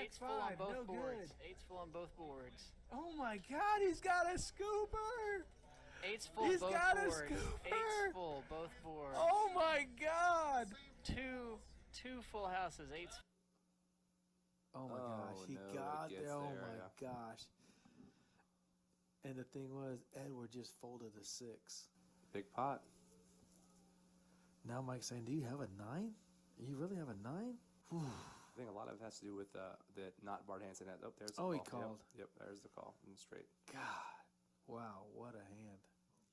Eight's full on both boards. Eight's full on both boards. Oh my God, he's got a scooper. Eight's full He's both got a boards. scooper. Eight's full both boards. Oh my God. Two full houses. Eight's. Oh my gosh, he no, got it there. gets Oh there, my yeah. gosh. And the thing was, Edward just folded a 6. Big pot. Now Mike's saying, do you have a 9? You really have a 9? Whew. I think a lot of it has to do with the not Bart Hansen. Oh, there's the Oh, call. he called. Yep, there's the call in the straight. God. Wow, what a hand.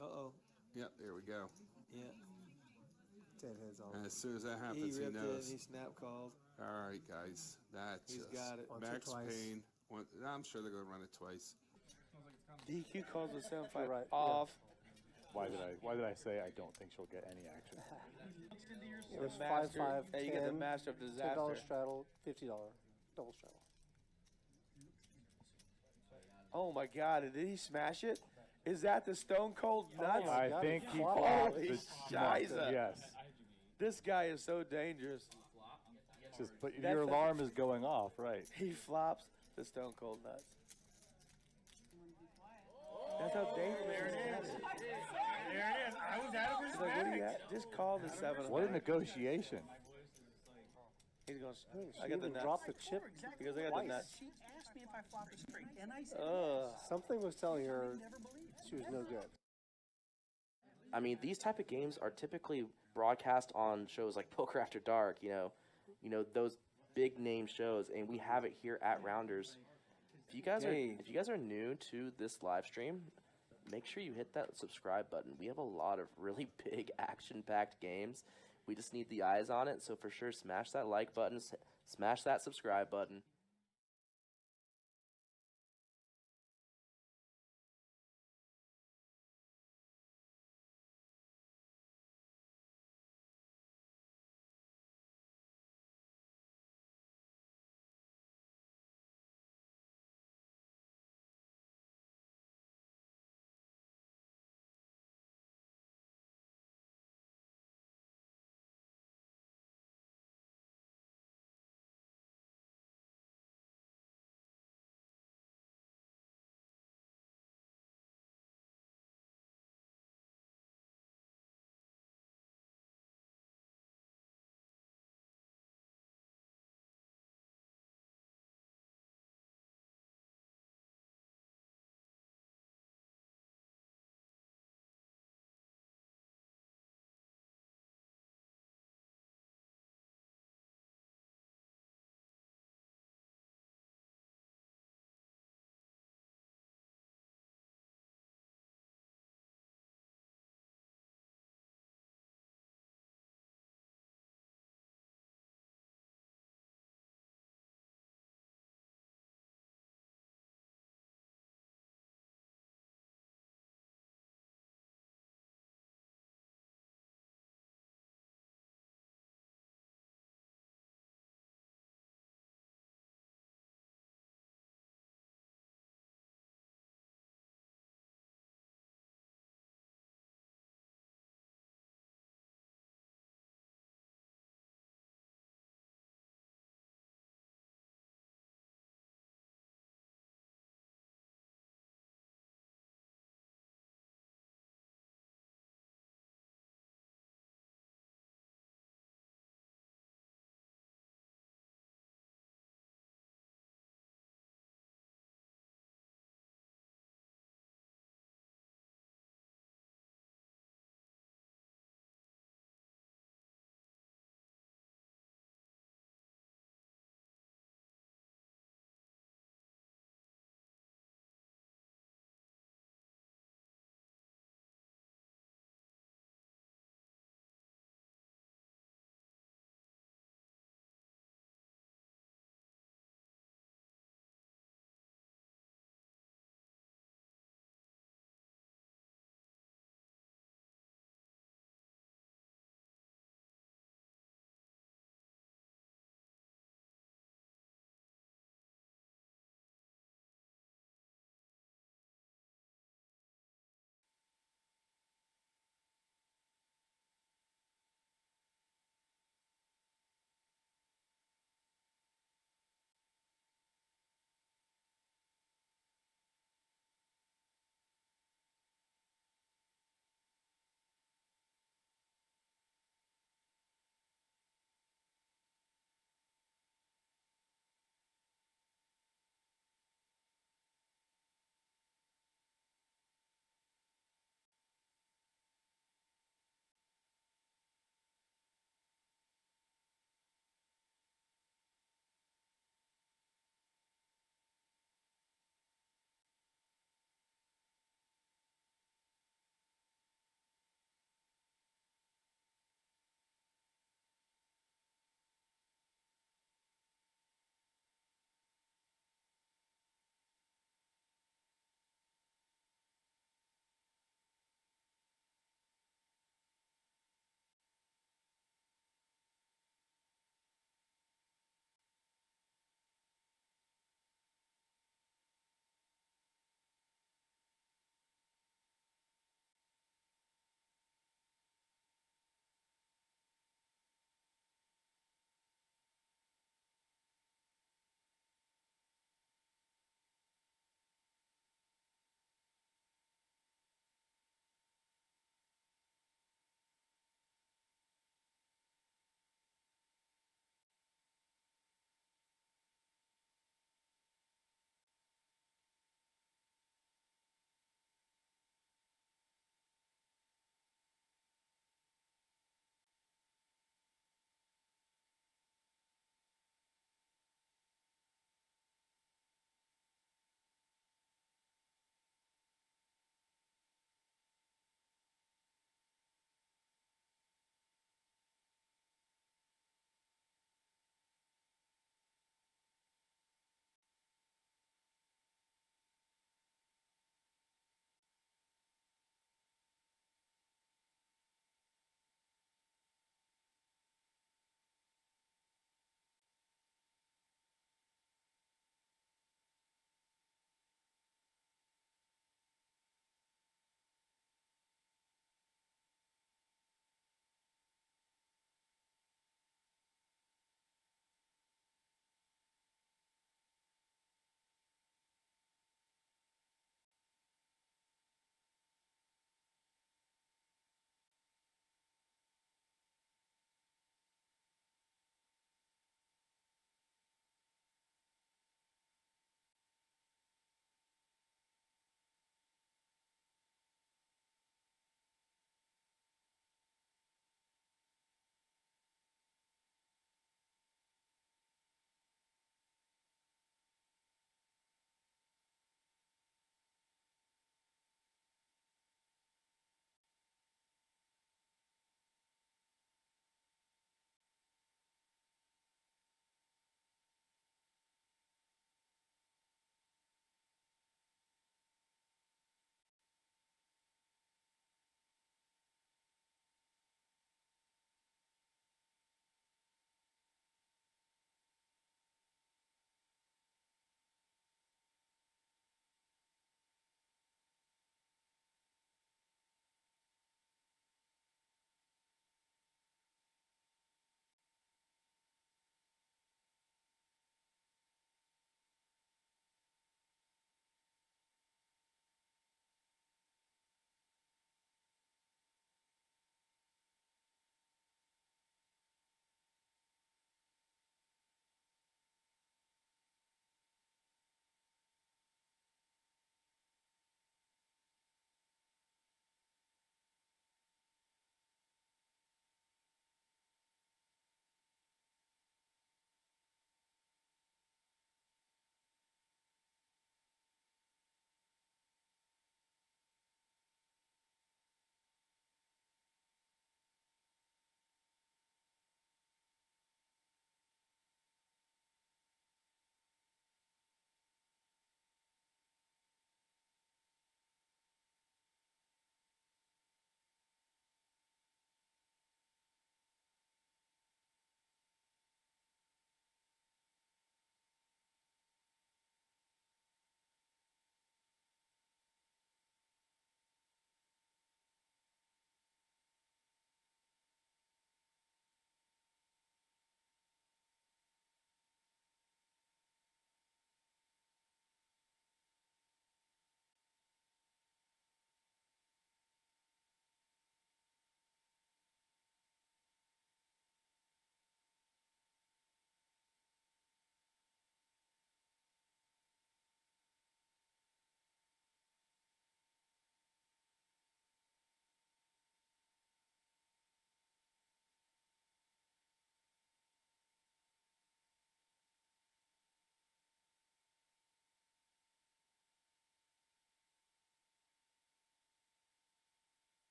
Uh-oh. Yep, there we go. Yeah. Deadhead's all And as soon as that He happens, he ripped it knows. and he snap called. All right, guys, that's He's just got it. Once or max twice. pain. I'm sure they're going to run it twice. DQ calls the 7-5 right, off. Why did I say I don't think she'll get any action? The It's master, 5, hey, you got the 10, master of $10 disaster. straddle, $50 double straddle. Oh my God, did he smash it? Is that the Stone Cold Nuts? I God, think he he flopped. flopped Holy the shiza. nuts. Yes. This guy is so dangerous. But That's your such alarm is going off, right? He flops the Stone Cold Nuts. That's how dangerous There this it cat is. is. There it is. I was out of his He's like, what do you got? Just call the 7. What a negotiation. He's going, She I got the even nuts. dropped the chip. Because I got the twice. nuts. She asked me if I flopped a straight, and I said, Something was telling her never believed it. she was no good. I mean, these type of games are typically broadcast on shows like Poker After Dark, you know those big name shows, and we have it here at Rounders. If you guys are new to this live stream, make sure you hit that subscribe button. We have a lot of really big action-packed games. We just need the eyes on it, so for sure smash that like button, smash that subscribe button.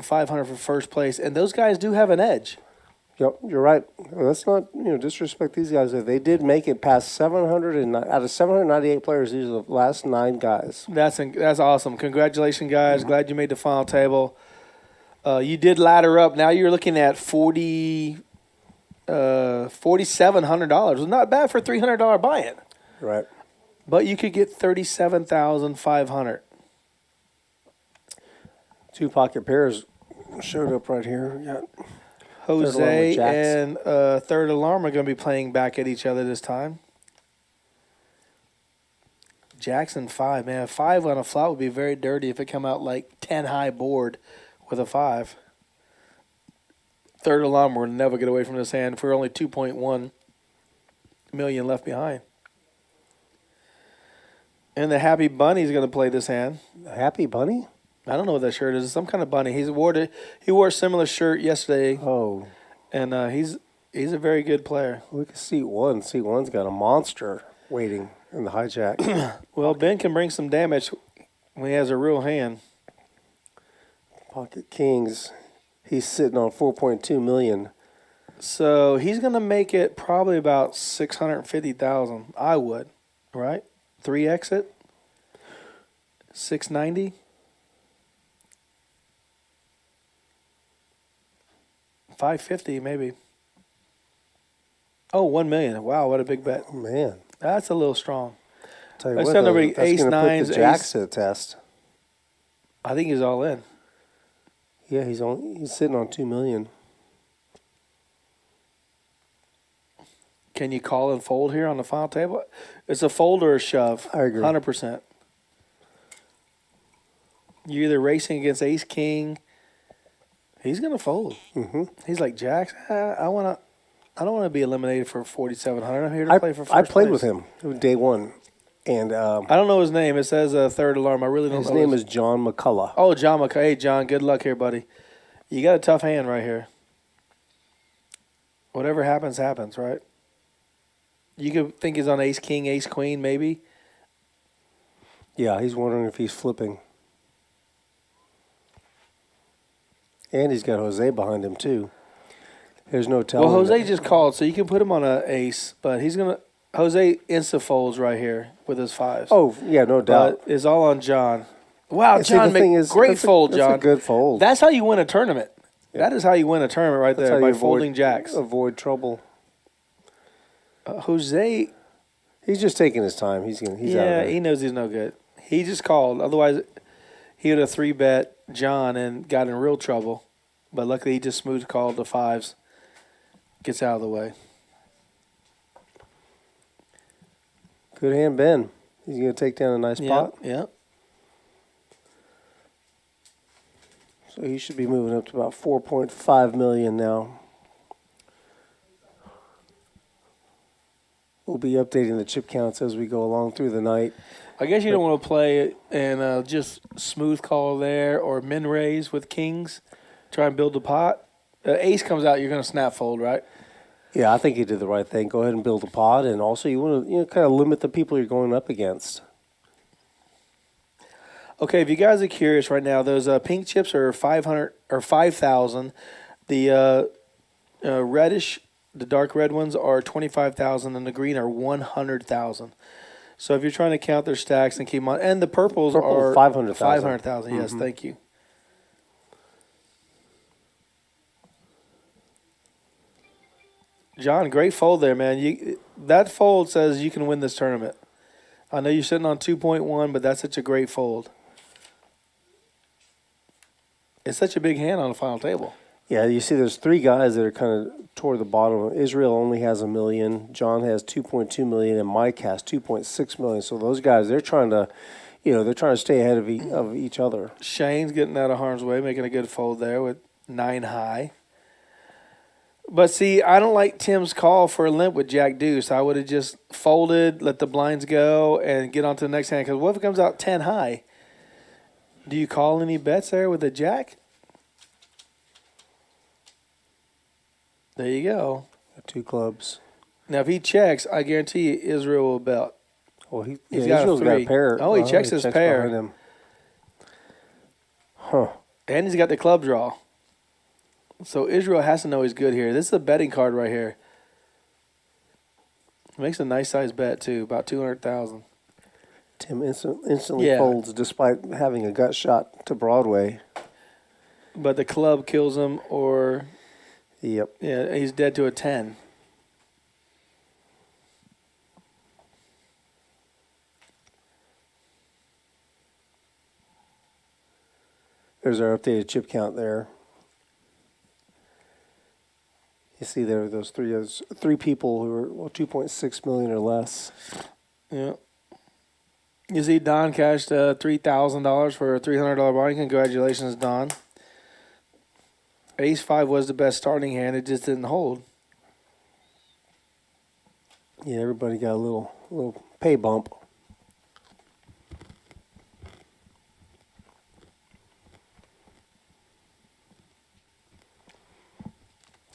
500 for first place, and those guys do have an edge. Yep, you're right. Let's not disrespect these guys. They did make it past 700, and out of 798 players, these are the last 9 guys. That's awesome. Congratulations, guys. Glad you made the final table. You did ladder up. Now you're looking at $4,700. Not bad for a $300 buy-in. Right. But you could get $37,500. 2 pocket pairs showed up right here. We got Jose Jax. and Third Alarm are going to be playing back at each other this time. Jackson 5, man. 5 on a flop would be very dirty if it come out like 10 high board with a 5. Third Alarm will never get away from this hand for only 2.1 million left behind. And the Happy Bunny is going to play this hand. Happy Bunny? I don't know what that shirt is. It's some kind of bunny. He wore a similar shirt yesterday. Oh. And he's a very good player. Look at seat 1. Seat 1's got a monster waiting in the hijack. Well, Ben can bring some damage when he has a real hand. Pocket Kings. He's sitting on 4.2 million. So he's going to make it probably about 650,000. I would, right? 3 exit. 690. 550 maybe. Oh, 1 million. Wow, what a big bet. Oh, man. That's a little strong. Tell you Let's what, send though, everybody that's ace gonna put nines, the Jacks ace- to the test. I think he's all in. Yeah, he's sitting on 2 million. Can you call and fold here on the final table? It's a fold or a shove. I agree. 100%. You're either racing against ace king. He's gonna fold. Mm-hmm. He's like, Jack, I don't want to be eliminated for 4,700. I'm here to play for first I played place. with him day 1, and I don't know his name. It says Third Alarm. I really don't his know. name is John McCullough. Oh, John McCullough. Hey, John, good luck here, buddy. You got a tough hand right here. Whatever happens, happens, right? You could think he's on ace king, ace queen, maybe. Yeah, he's wondering if he's flipping. And he's got Jose behind him, too. There's no telling. Well, Jose just called, so you can put him on an ace, but he's going to – Jose insta-folds right here with his 5s. Oh, yeah, no doubt. But it's all on John. Wow, And see, John, the thing is, great fold, that's John. a good fold. That's how you win a tournament. Yeah. That is how you win a tournament right That's there, how by you folding jacks. Avoid trouble. Jose – He's just taking his time. He's out of yeah, there. he knows he's no good. He just called. Otherwise, he would have 3-bet John and got in real trouble. But luckily, he just smooth called the 5s. Gets out of the way. Good hand, Ben. He's going to take down a nice pot. Yeah. So he should be moving up to about 4.5 million now. We'll be updating the chip counts as we go along through the night. I guess you don't want to play and just smooth call there or min raise with kings. Try and build the pot. Ace comes out, you're going to snap fold, right? Yeah, I think you did the right thing. Go ahead and build a pot, and also you want to kind of limit the people you're going up against. Okay, if you guys are curious right now, those pink chips are 500 or 5,000. The reddish, the dark red ones are 25,000, and the green are 100,000. So if you're trying to count their stacks and keep them on, and the purples are 500,000. 500,000. Yes, thank you. John, great fold there, man. That fold says you can win this tournament. I know you're sitting on 2.1, but that's such a great fold. It's such a big hand on the final table. Yeah, you see there's 3 guys that are kind of toward the bottom. Israel only has 1 million. John has 2.2 million, and Mike has 2.6 million. So those guys, they're trying to, they're trying to stay ahead of each other. Shane's getting out of harm's way, making a good fold there with 9 high. But see, I don't like Tim's call for a limp with Jack Deuce. I would have just folded, let the blinds go, and get on to the next hand. Because what if it comes out 10 high? Do you call any bets there with a Jack? There you go. 2 clubs. Now, if he checks, I guarantee you Israel will bet. Well, He's got a Israel's got a 3. pair. Oh, he checks his pair. behind him. Huh. And he's got the club draw. So Israel has to know he's good here. This is a betting card right here. Makes a nice size bet too, about 200,000. Tim instantly Yeah. folds despite having a gut shot to Broadway. But the club kills him, or Yep. yeah, he's dead to a 10. There's our updated chip count there. You see there those three people who are 2.6 million or less. Yeah. You see, Don cashed $3,000 for a $300 buy. Congratulations, Don. Ace 5 was the best starting hand. It just didn't hold. Yeah, everybody got a little pay bump.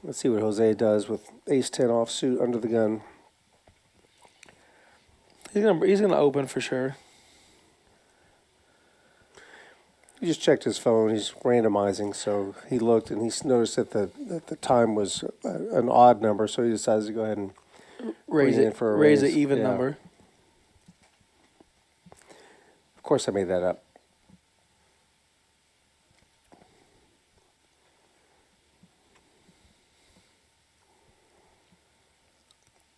Let's see what Jose does with Ace 10 offsuit under the gun. He's gonna open for sure. He just checked his phone. He's randomizing, so he looked and he noticed that the time was an odd number, so he decides to go ahead and Raise bring in it for a raise raise. an even Yeah. number. Of course, I made that up.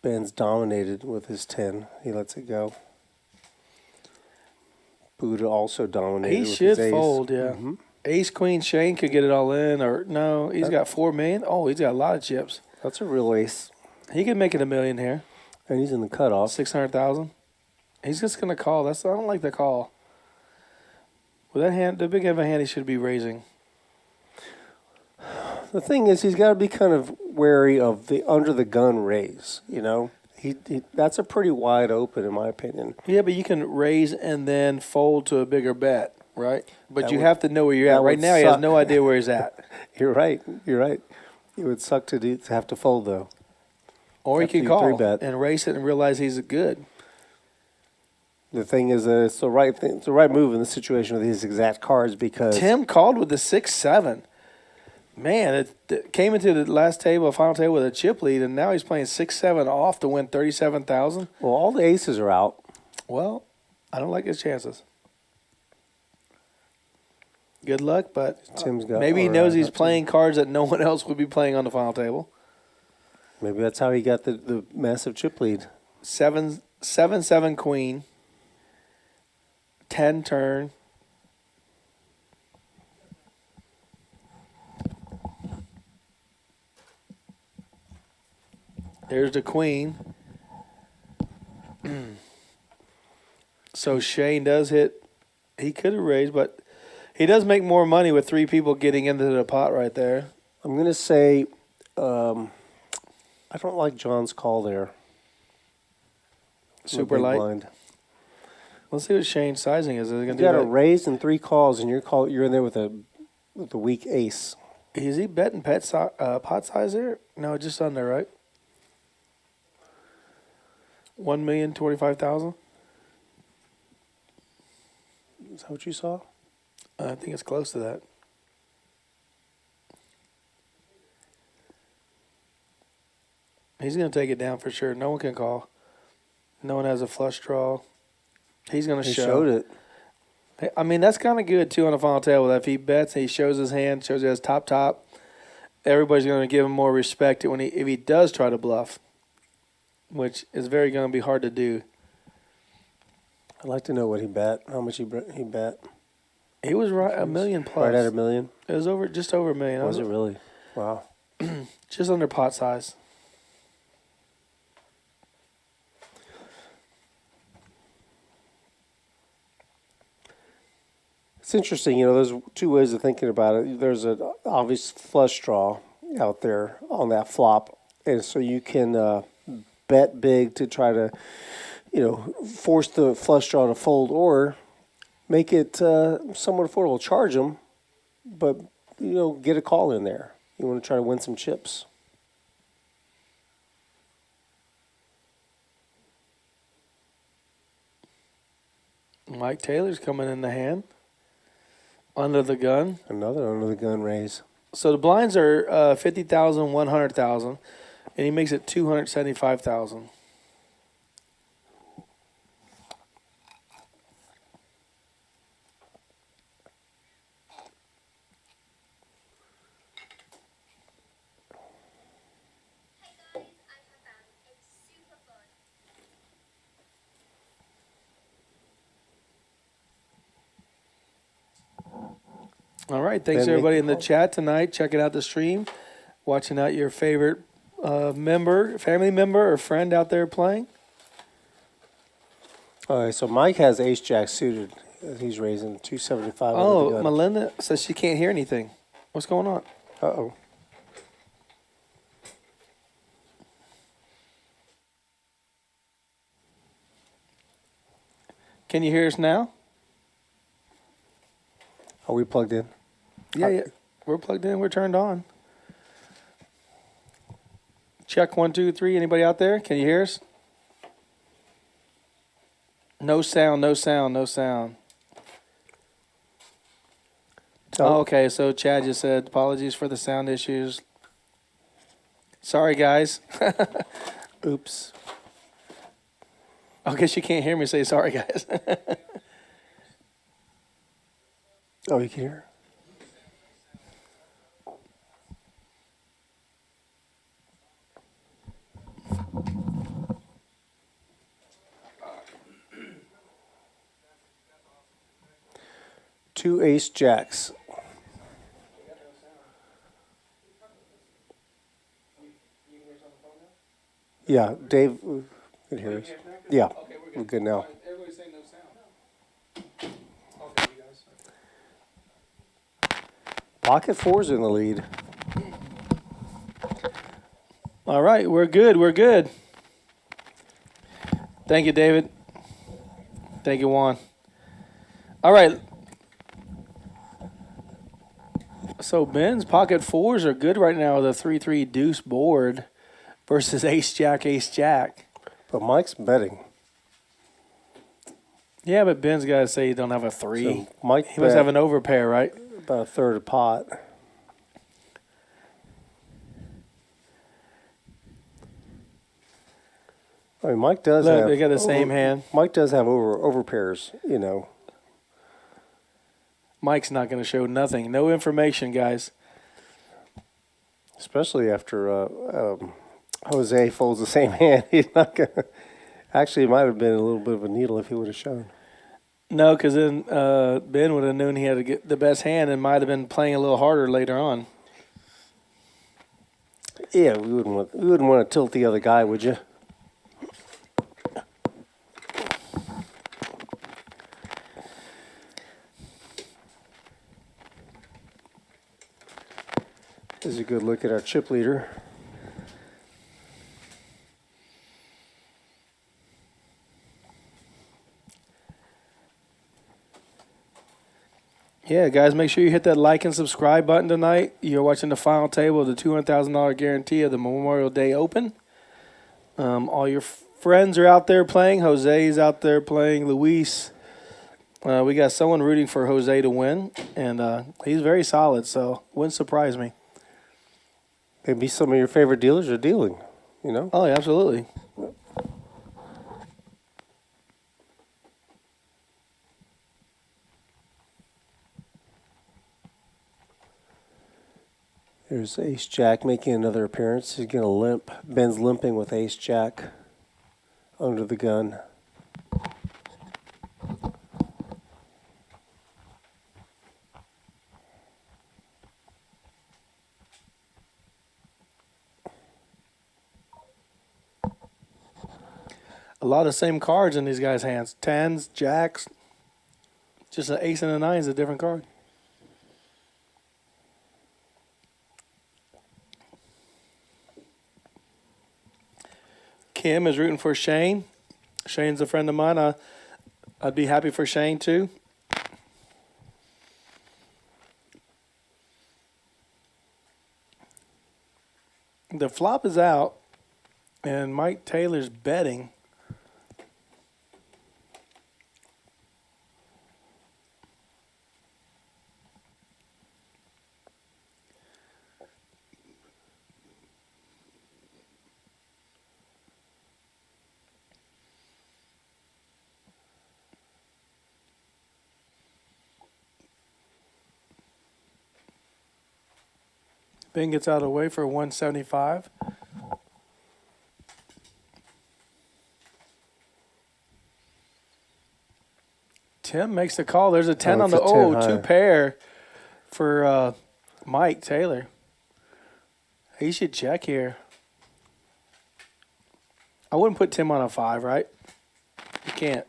Ben's dominated with his 10. He lets it go. Buddha also dominated He with should his ace. fold, yeah. Mhm. Ace Queen Shane could get it all in, or no, he's got 4 million. Oh, he's got a lot of chips. That's a real ace. He could make it $1 million here. And he's in the cutoff. 600,000. He's just gonna call. I don't like the call. With that hand, the big of a hand, he should be raising. The thing is, he's got to be kind of wary of the under the gun raise. You know, he that's a pretty wide open, in my opinion. Yeah, but you can raise and then fold to a bigger bet, right? But That you would- have to know where you're at. that Right would now, he has suck. no idea where he's at. You're right. You're right. It would suck to have to fold though. Or he After can you call 3-bet. and race it and realize he's good. The thing is that it's the right thing. It's the right move in this situation with these exact cards because Tim called with the 6-7. Man, it came into the last table, final table with a chip lead, and now he's playing 6-7 off to win 37,000. well, all the aces are out. Well, I don't like his chances. Good luck, but Tim's got. maybe he or, knows he's not Tim. playing cards that no one else would be playing on the final table. Maybe that's how he got the massive chip lead. 7-7 queen. 10 turn. There's the queen. So Shane does hit. He could have raised, but he does make more money with 3 people getting into the pot right there. I'm gonna say, I don't like John's call there. Super Big light. blind. Let's see what Shane's sizing is. Is he You gonna do got a that? raise and 3 calls, and you're in there with a weak ace. Is he betting pot size there? No, just under, right? 1,025,000. Is that what you saw? I think it's close to that. He's going to take it down for sure. No one can call. No one has a flush draw. He's going to He show. showed it. I mean, that's kind of good, too, on the final table. That if he bets, he shows his hand, shows he has top. Everybody's going to give him more respect if he does try to bluff, which is very going to be hard to do. I'd like to know what he bet. How much he bet? He was right $1 million plus. Right at $1 million. It was just over $1 million. Was it really? Wow. Just under pot size. It's interesting, there's 2 ways of thinking about it. There's an obvious flush draw out there on that flop, and so you can bet big to try to, force the flush draw to fold, or make it somewhat affordable. Charge them, but get a call in there. You want to try to win some chips. Mike Taylor's coming in the hand. Under the gun. Another under the gun raise. So the blinds are 50,000, 100,000, and he makes it 275,000. All right, thanks Ben, everybody make in the the chat tonight, checking out the stream, watching out your favorite member, family member, or friend out there playing. All right, so Mike has ace jack suited. He's raising 275 under the Oh, gun. Melinda says she can't hear anything. What's going on? Uh-oh. Can you hear us now? Are we plugged in? Yeah. We're plugged in. We're turned on. Check 1, 2, 3. Anybody out there? Can you hear us? No sound, no sound, no sound. Oh, okay, so Chad just said, apologies for the sound issues. Sorry, guys. Oops. I guess you can't hear me say sorry, guys. Oh, you can hear? Two ace jacks. Yeah, Dave can hear us. Yeah, we're good now. Everybody's saying no sound. Okay, you guys. Pocket four's in the lead. All right, we're good. We're good. Thank you, David. Thank you, Juan. All right. So Ben's pocket fours are good right now with a 3-3 deuce board versus ace jack, ace jack. But Mike's betting. Yeah, but Ben's got to say he don't have a 3. So Mike He must bet have an overpair, right? about a third of pot. I mean, Mike does Look, have. they got the same hand. Mike does have over pairs, you know. Mike's not going to show nothing. No information, guys. Especially after Jose folds the same hand. He's not going to. Actually, it might have been a little bit of a needle if he would have shown. No, because then Ben would have known he had to get the best hand and might have been playing a little harder later on. Yeah, we wouldn't want to tilt the other guy, would you? This is a good look at our chip leader. Yeah, guys, make sure you hit that like and subscribe button tonight. You're watching the final table of the $200,000 guarantee of the Memorial Day Open. All your friends are out there playing. Jose's out there playing. Luis. We got someone rooting for Jose to win, and he's very solid, so wouldn't surprise me. Maybe some of your favorite dealers are dealing, you know? Oh, yeah, absolutely. There's Ace Jack making another appearance. He's going to limp. Ben's limping with Ace Jack under the gun. A lot of the same cards in these guys' hands. 10s, jacks. Just an ace and a 9 is a different card. Kim is rooting for Shane. Shane's a friend of mine. I'd be happy for Shane, too. The flop is out, and Mike Taylor's betting. Ben gets out of the way for 175. Tim makes the call. There's a 10 on it's the a 10 high. two pair for Mike Taylor. He should check here. I wouldn't put Tim on a 5, right? You can't.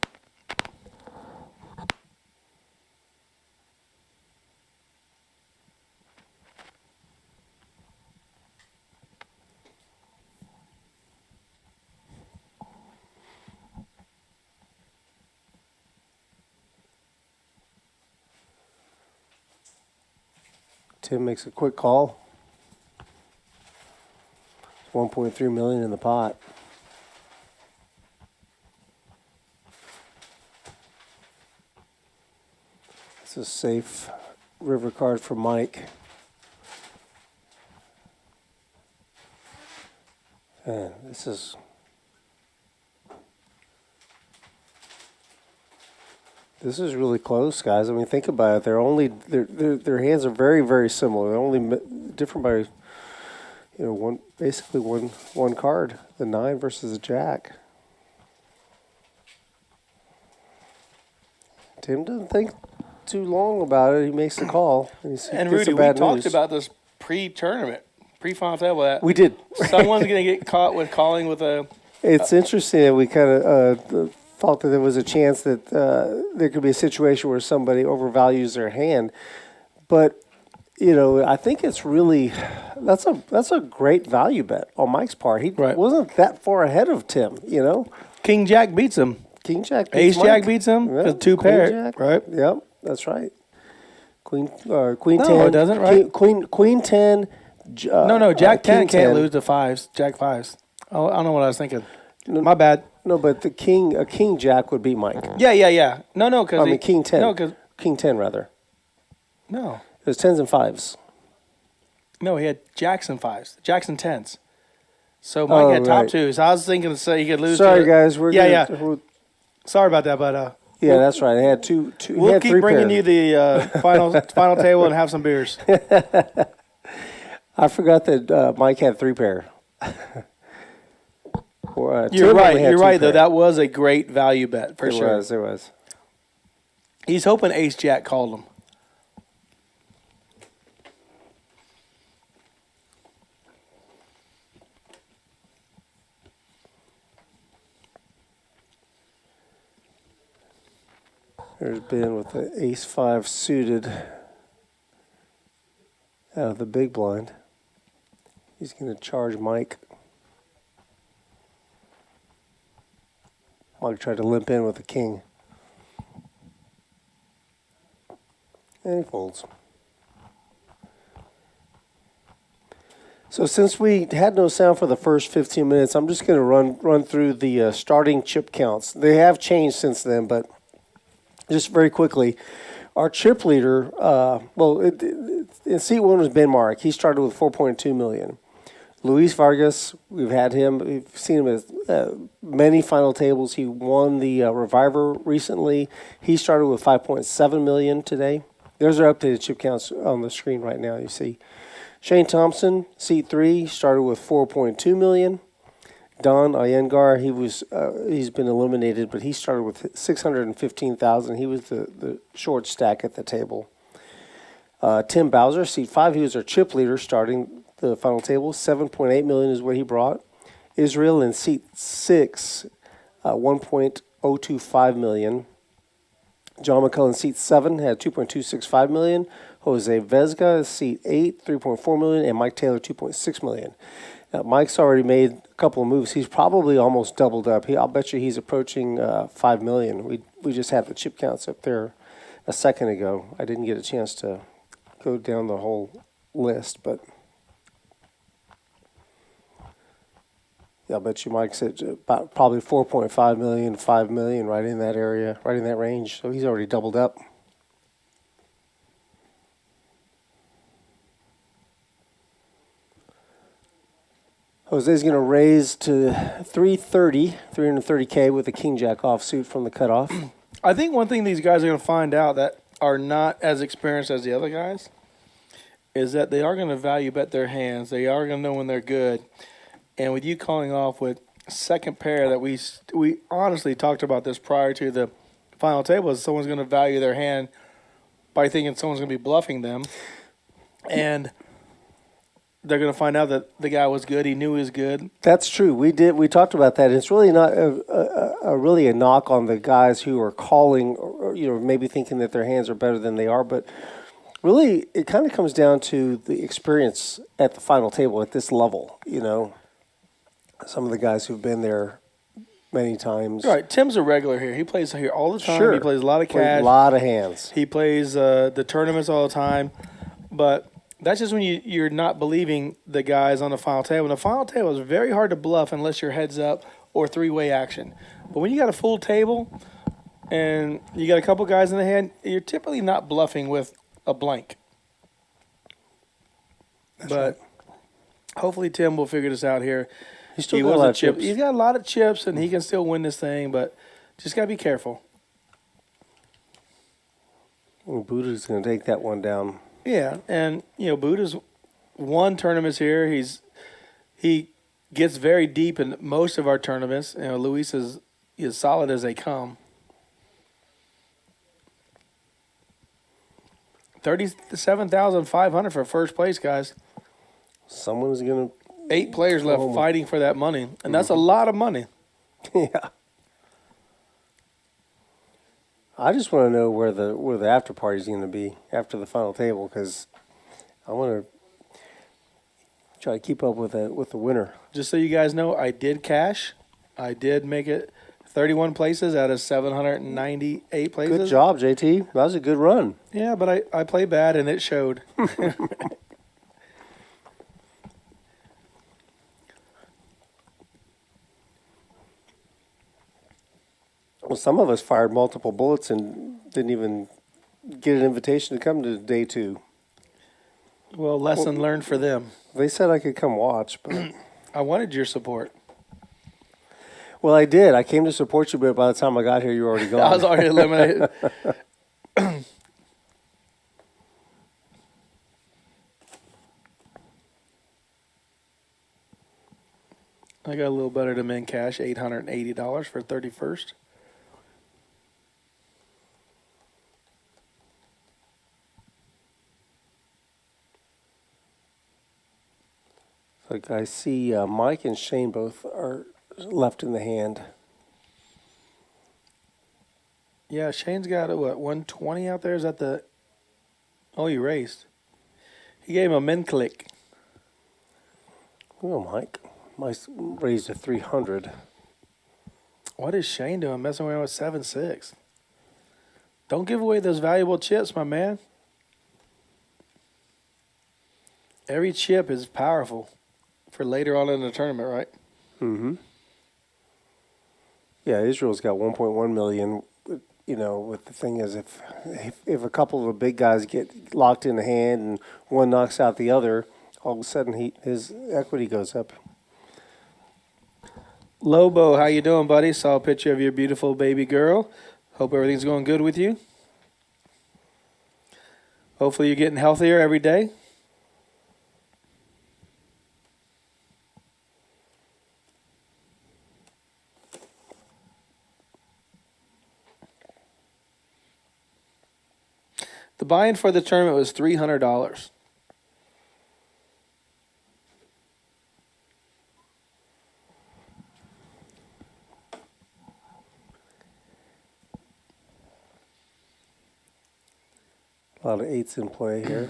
Tim makes a quick call. 1.3 million in the pot. It's a safe river card for Mike. And this is really close, guys. I mean, think about it. Their hands are very, very similar. They're only different by basically one card. The 9 versus the Jack. Tim doesn't think too long about it. He makes the call. And Rudy, we talked about this pre-tournament, pre-final table. That We did. Someone's going to get caught with calling with a. It's interesting that we kind of thought that there was a chance that there could be a situation where somebody overvalues their hand, but I think it's really that's a great value bet on Mike's part. He wasn't that far ahead of Tim. King Jack beats him. King Jack beats Ace Mike. Jack beats him. Yeah, Two Queen pair, Jack. right? Yep, that's right. Queen No, 10. it doesn't, right? Queen 10. No, Jack 10 King can't 10. lose to 5s. Jack 5s. Oh, I don't know what I was thinking. My bad. No, but a King Jack would beat Mike. Yeah. No, because King 10. No, because King 10 rather. no, It was 10s and 5s. no, he had Jacks and 5s, Jacks and 10s. So Mike had top right. 2s. I was thinking to say he could lose. Sorry, to, guys. We're yeah. gonna- Sorry about that, but Yeah, that's right. I had two. we'll had keep three bringing pair. you the final table and have some beers. I forgot that Mike had 3 pair. You're Tim right. only had You're 2 right, though. pair. That was a great value bet for sure. It was. He's hoping Ace Jack called him. There's Ben with the Ace 5 suited out of the big blind. He's going to charge Mike. Mike tried to limp in with the king. And he folds. So since we had no sound for the first 15 minutes, I'm just going to run through the starting chip counts. They have changed since then, but just very quickly, our chip leader, in seat 1 was Ben Mark. He started with 4.2 million. Luis Vargas, we've seen him at many final tables. He won the Reviver recently. He started with 5.7 million today. There's our updated chip counts on the screen right now. You see, Shane Thompson, seat 3, started with 4.2 million. Don Iyengar, he's been eliminated, but he started with 615,000. He was the short stack at the table. Tim Bowser, seat 5, he was our chip leader starting the final table. 7.8 million is what he brought. Israel in seat 6, 1.025 million. John McCullough in seat 7 had 2.265 million. Jose Vesga, seat 8, 3.4 million, and Mike Taylor, 2.6 million. Now, Mike's already made a couple of moves. He's probably almost doubled up. I'll bet you he's approaching 5 million. We just had the chip counts up there a second ago. I didn't get a chance to go down the whole list, but yeah, I'll bet you Mike's at about probably 4.5 million, 5 million, right in that area, right in that range. So he's already doubled up. Jose's going to raise to 330K with a King Jack offsuit from the cutoff. I think one thing these guys are going to find out that are not as experienced as the other guys is that they are going to value bet their hands. They are going to know when they're good. And with you calling off with second pair that we honestly talked about this prior to the final table, is someone's going to value their hand by thinking someone's going to be bluffing them. And they're going to find out that the guy was good. He knew he was good. That's true. We talked about that. It's really not really a knock on the guys who are calling, or maybe thinking that their hands are better than they are. But really, it kind of comes down to the experience at the final table at this level. Some of the guys who've been there many times. Right. Tim's a regular here. He plays here all the time. Sure. He plays a lot of cash. A lot of hands. He plays the tournaments all the time. But that's just when you're not believing the guys on the final table. And the final table is very hard to bluff unless you're heads up or three-way action. But when you got a full table and you got a couple guys in the hand, you're typically not bluffing with a blank. But hopefully Tim will figure this out here. He's still got a lot of chips. He's got a lot of chips, and he can still win this thing, but just got to be careful. Well, Buddha's going to take that one down. Yeah, and, Buddha's won tournaments here. He gets very deep in most of our tournaments. Luis is as solid as they come. 37,500 for first place, guys. Someone's going to 8 players left fighting for that money, and that's a lot of money. Yeah. I just want to know where the after party is going to be after the final table, because I want to try to keep up with the winner. Just so you guys know, I did cash. I did make it 31 places out of 798 places. Good job, JT. That was a good run. Yeah, but I play bad, and it showed. Well, some of us fired multiple bullets and didn't even get an invitation to come to day 2. Well, lesson learned for them. They said I could come watch, but I wanted your support. Well, I did. I came to support you, but by the time I got here, you were already gone. I was already eliminated. I got a little better than min cash, $880 for 31st. Like I see Mike and Shane both are left in the hand. Yeah, Shane's got, 120 out there? Is that the... Oh, he raised. He gave him a min click. Oh, Mike. Mike's raised to 300. What is Shane doing messing around with 7-6? Don't give away those valuable chips, my man. Every chip is powerful for later on in the tournament, right? Mm-hmm. Yeah, Israel's got 1.1 million. With the thing is, if a couple of the big guys get locked in the hand and one knocks out the other, all of a sudden his equity goes up. Lobo, how you doing, buddy? Saw a picture of your beautiful baby girl. Hope everything's going good with you. Hopefully you're getting healthier every day. The buy-in for the tournament was $300. A lot of 8s in play here.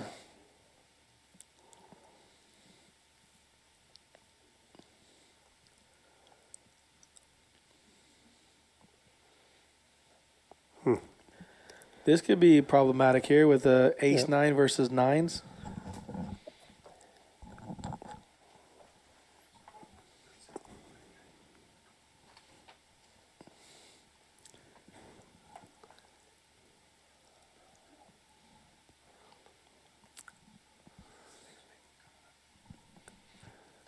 This could be problematic here with ace-9 versus 9s.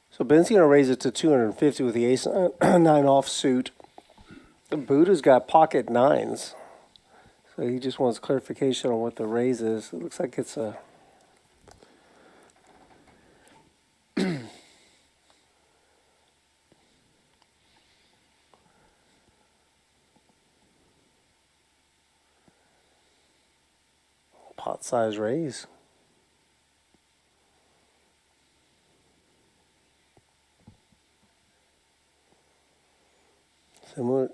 So Ben's going to raise it to 250 with the ace-9 offsuit. Buddha's got pocket 9s. So he just wants clarification on what the raise is. It looks like it's a pot size raise.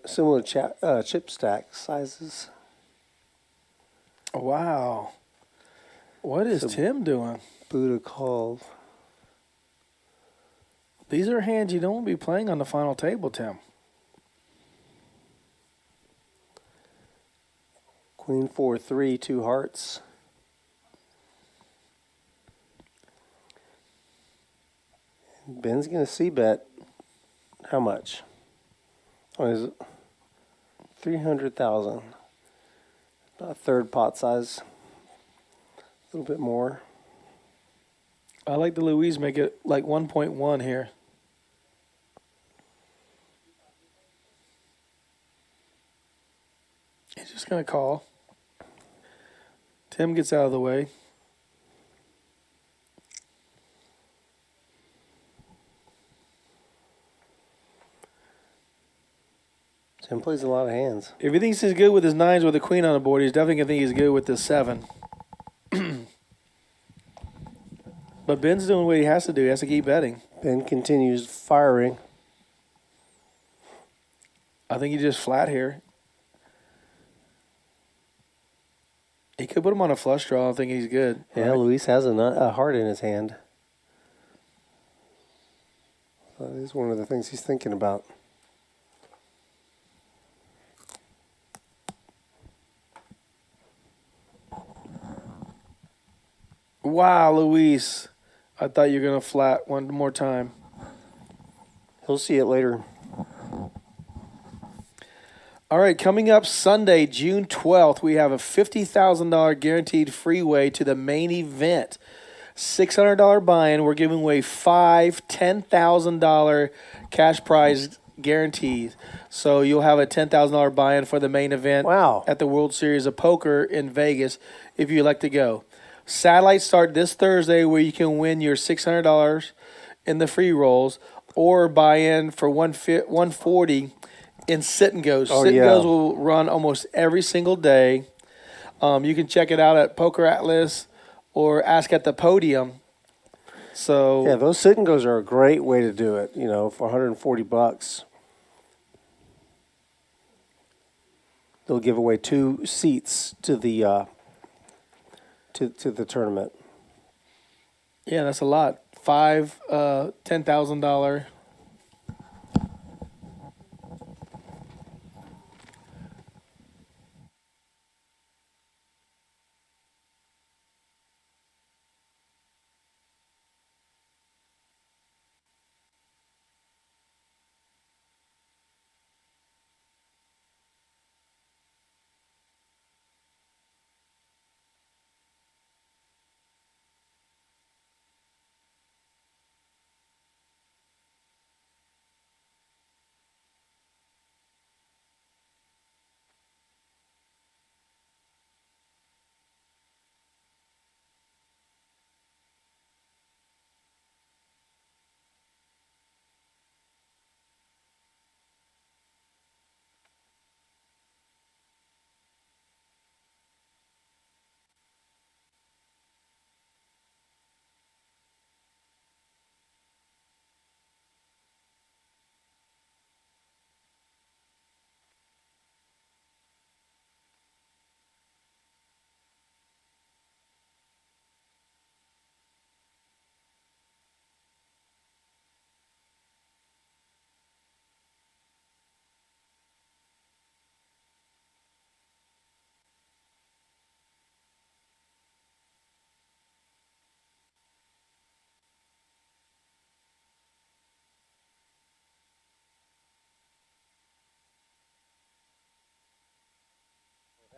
Similar chip stack sizes. Wow. What is Tim doing? Buddha called. These are hands you don't want to be playing on the final table, Tim. Queen 4-3, 2 hearts. Ben's gonna see bet. How much? Oh, is it 300,000? About a third pot size. A little bit more. I like the Louise make it like 1.1 here. He's just going to call. Tim gets out of the way. Tim plays a lot of hands. If he thinks he's good with his nines with a queen on the board, he's definitely going to think he's good with his 7. But Ben's doing what he has to do. He has to keep betting. Ben continues firing. I think he just flat here. He could put him on a flush draw. I think he's good. Yeah, right? Luis has a heart in his hand. That is one of the things he's thinking about. Wow, Luis. I thought you were going to flat one more time. He'll see it later. All right, coming up Sunday, June 12th, we have a $50,000 guaranteed freeway to the main event. $600 buy-in. We're giving away 5 $10,000 cash prize guarantees. So you'll have a $10,000 buy-in for the main event at the World Series of Poker in Vegas if you'd like to go. Satellites start this Thursday where you can win your $600 in the free rolls or buy in for $140 in sit and goes. Sit and goes will run almost every single day. You can check it out at Poker Atlas or Ask at the Podium. So yeah, those sit and goes are a great way to do it. You know, for $140, they'll give away 2 seats to the to the tournament. yeah, that's a lot. 5 $10,000.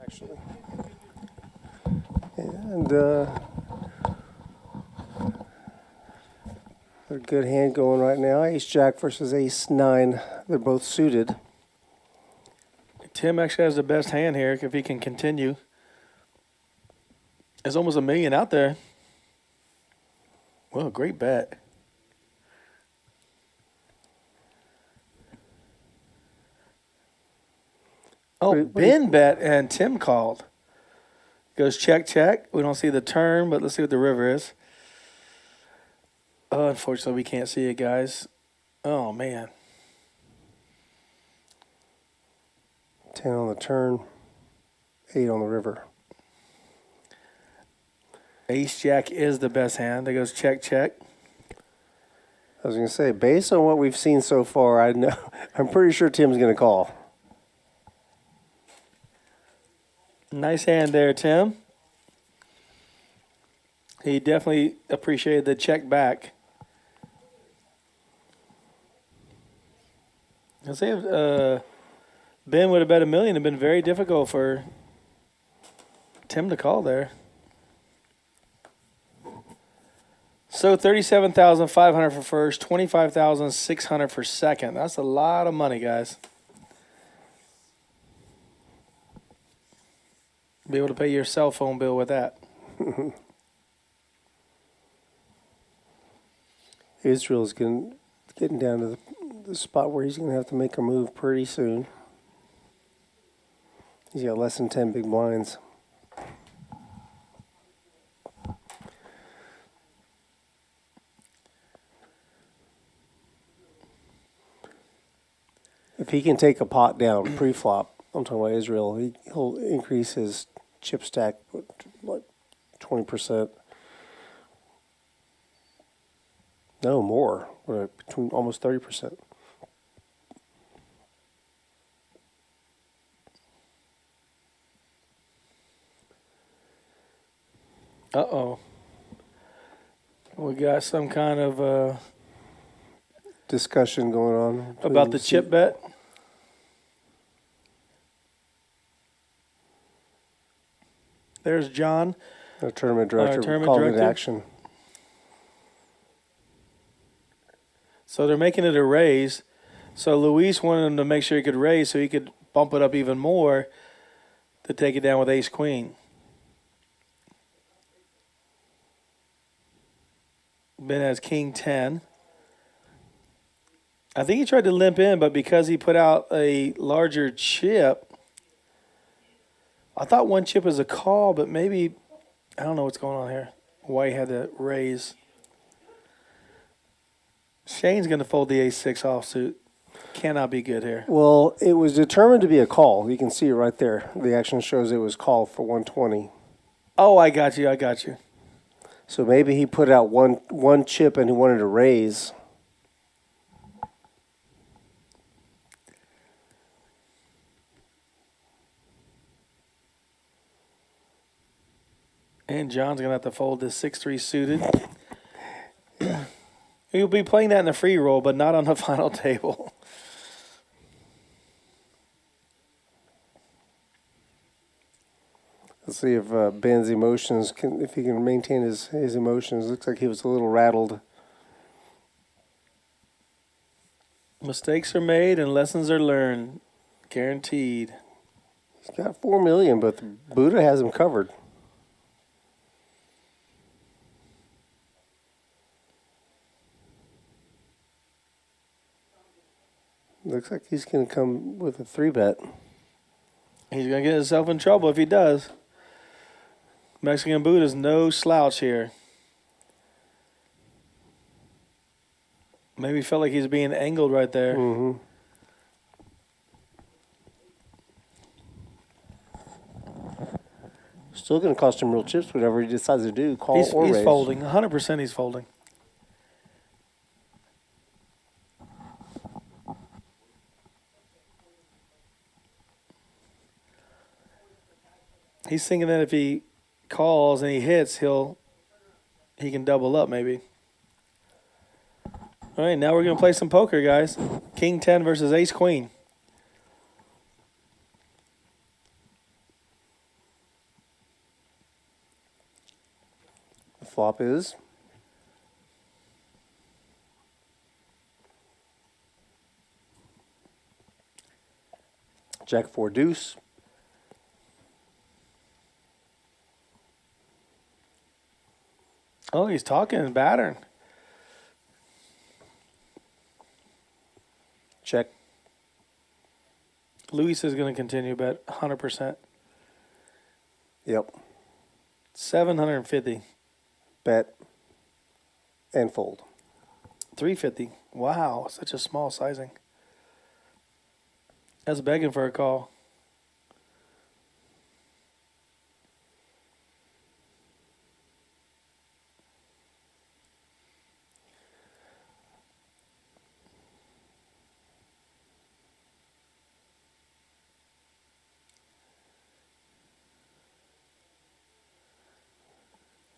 Actually. And a good hand going right now. Ace-Jack versus Ace-9. They're both suited. Tim actually has the best hand here if he can continue. There's almost $1 million out there. Well, great bet. Oh, Ben bet and Tim called. Goes check, check. We don't see the turn, but let's see what the river is. Oh, unfortunately, we can't see it, guys. Oh, man. 10 on the turn, 8 on the river. Ace Jack is the best hand. That goes check, check. I was going to say, based on what we've seen so far, I'm pretty sure Tim's going to call. Nice hand there, Tim. He definitely appreciated the check back. I'll say if Ben would have bet $1 million, it'd been very difficult for Tim to call there. So 37,500 for first, 25,600 for second. That's a lot of money, guys. Be able to pay your cell phone bill with that. Israel's getting down to the spot where he's going to have to make a move pretty soon. He's got less than 10 big blinds. If he can take a pot down pre-flop, I'm talking about Israel, he'll increase his chip stack, like 20%. No, more. Between almost 30%. Uh-oh. We got some kind of discussion going on. About the chip bet. There's John. Our tournament director tournament calling it director. action. So they're making it a raise. So Luis wanted him to make sure he could raise so he could bump it up even more to take it down with ace queen. Ben has king 10. I think he tried to limp in, but because he put out a larger chip, I thought one chip was a call, but maybe, I don't know what's going on here. Why he had to raise. Shane's going to fold the ace-6 offsuit. Cannot be good here. Well, it was determined to be a call. You can see it right there. The action shows it was called for 120. Oh, I got you. I got you. So maybe he put out one chip and he wanted to raise. And John's going to have to fold this 6-3 suited. He'll be playing that in the free roll, but not on the final table. Let's see if Ben's emotions if he can maintain his emotions. Looks like he was a little rattled. Mistakes are made and lessons are learned. Guaranteed. He's got $4 million, but the Buddha has him covered. Looks like he's going to come with a 3-bet. He's going to get himself in trouble if he does. Mexican Buddha's no slouch here. Maybe felt like he's being angled right there. Mm-hmm. Still going to cost him real chips, whatever he decides to do, call or raise. He's folding. 100% he's folding. He's thinking that if he calls and he hits, he can double up maybe. All right, now we're going to play some poker, guys. King 10 versus ace queen. The flop is Jack 4 deuce. Oh, he's talking and battering. Check. Luis is going to continue bet 100%. Yep. $750. Bet and fold. $350. Wow, such a small sizing. That's begging for a call.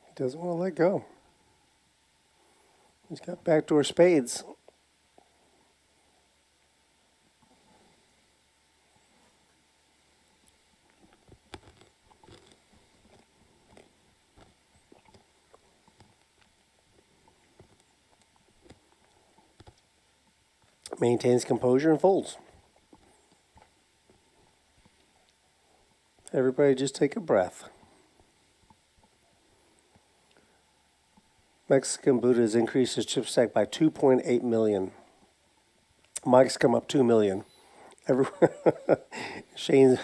He doesn't want to let go. He's got backdoor spades. Maintains composure and folds. Everybody just take a breath. Mexican Buddha has increased his chip stack by 2.8 million. Mike's come up 2 million. Shane's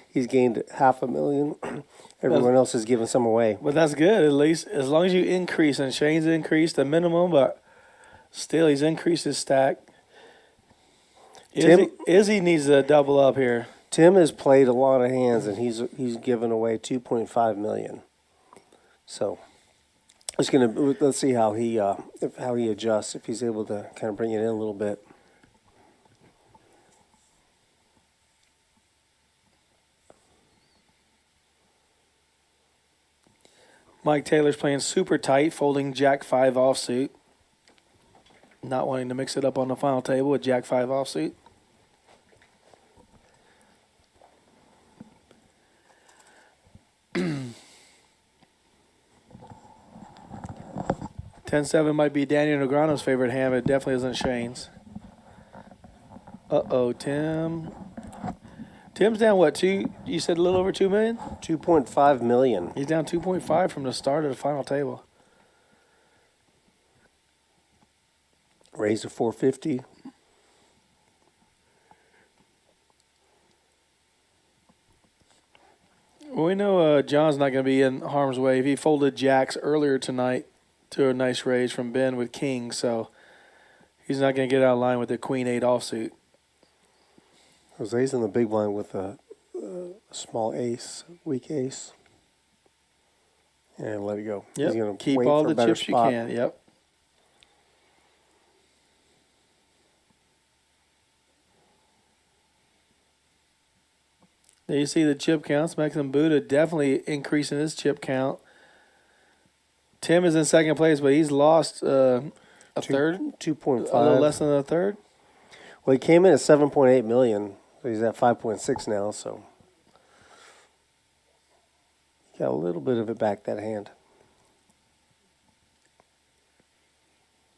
he's gained 500,000. Everyone else is giving some away. But that's good, at least. As long as you increase, and Shane's increased the minimum, but still he's increased his stack. Izzy needs to double up here. Tim has played a lot of hands, and he's given away 2.5 million. So let's see how he adjusts, if he's able to kind of bring it in a little bit. Mike Taylor's playing super tight, folding Jack 5 offsuit. Not wanting to mix it up on the final table with Jack 5 offsuit. $10-7 might be Daniel Negreanu's favorite hand, but it definitely isn't Shane's. Tim. Tim's down what, two? You said a little over 2 million? 2.5 million. He's down 2.5 from the start of the final table. Raised to 450. Well, we know John's not going to be in harm's way. He folded jacks earlier tonight to a nice raise from Ben with king, so he's not going to get out of line with the queen 8 offsuit. Jose's in the big blind with a small ace, weak ace. And let it go. Yep. He's going to Keep wait all for a the better chips spot. you can. Yep. There you see the chip counts. Mexican Buddha definitely increasing his chip count. Tim is in second place, but he's lost a third. 2.5. A little less than a third. Well, he came in at 7.8 million. So he's at 5.6 now, so got a little bit of it back, that hand.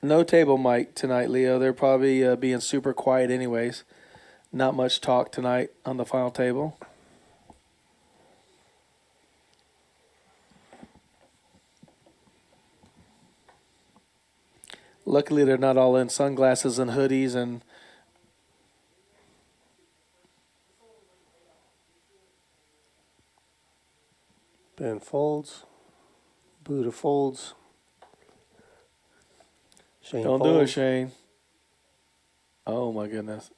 No table mic tonight, Leo. They're probably being super quiet anyways. Not much talk tonight on the final table. Luckily, they're not all in sunglasses and hoodies and Ben folds. Buddha folds. Shane don't folds. do it, Shane. Oh, my goodness.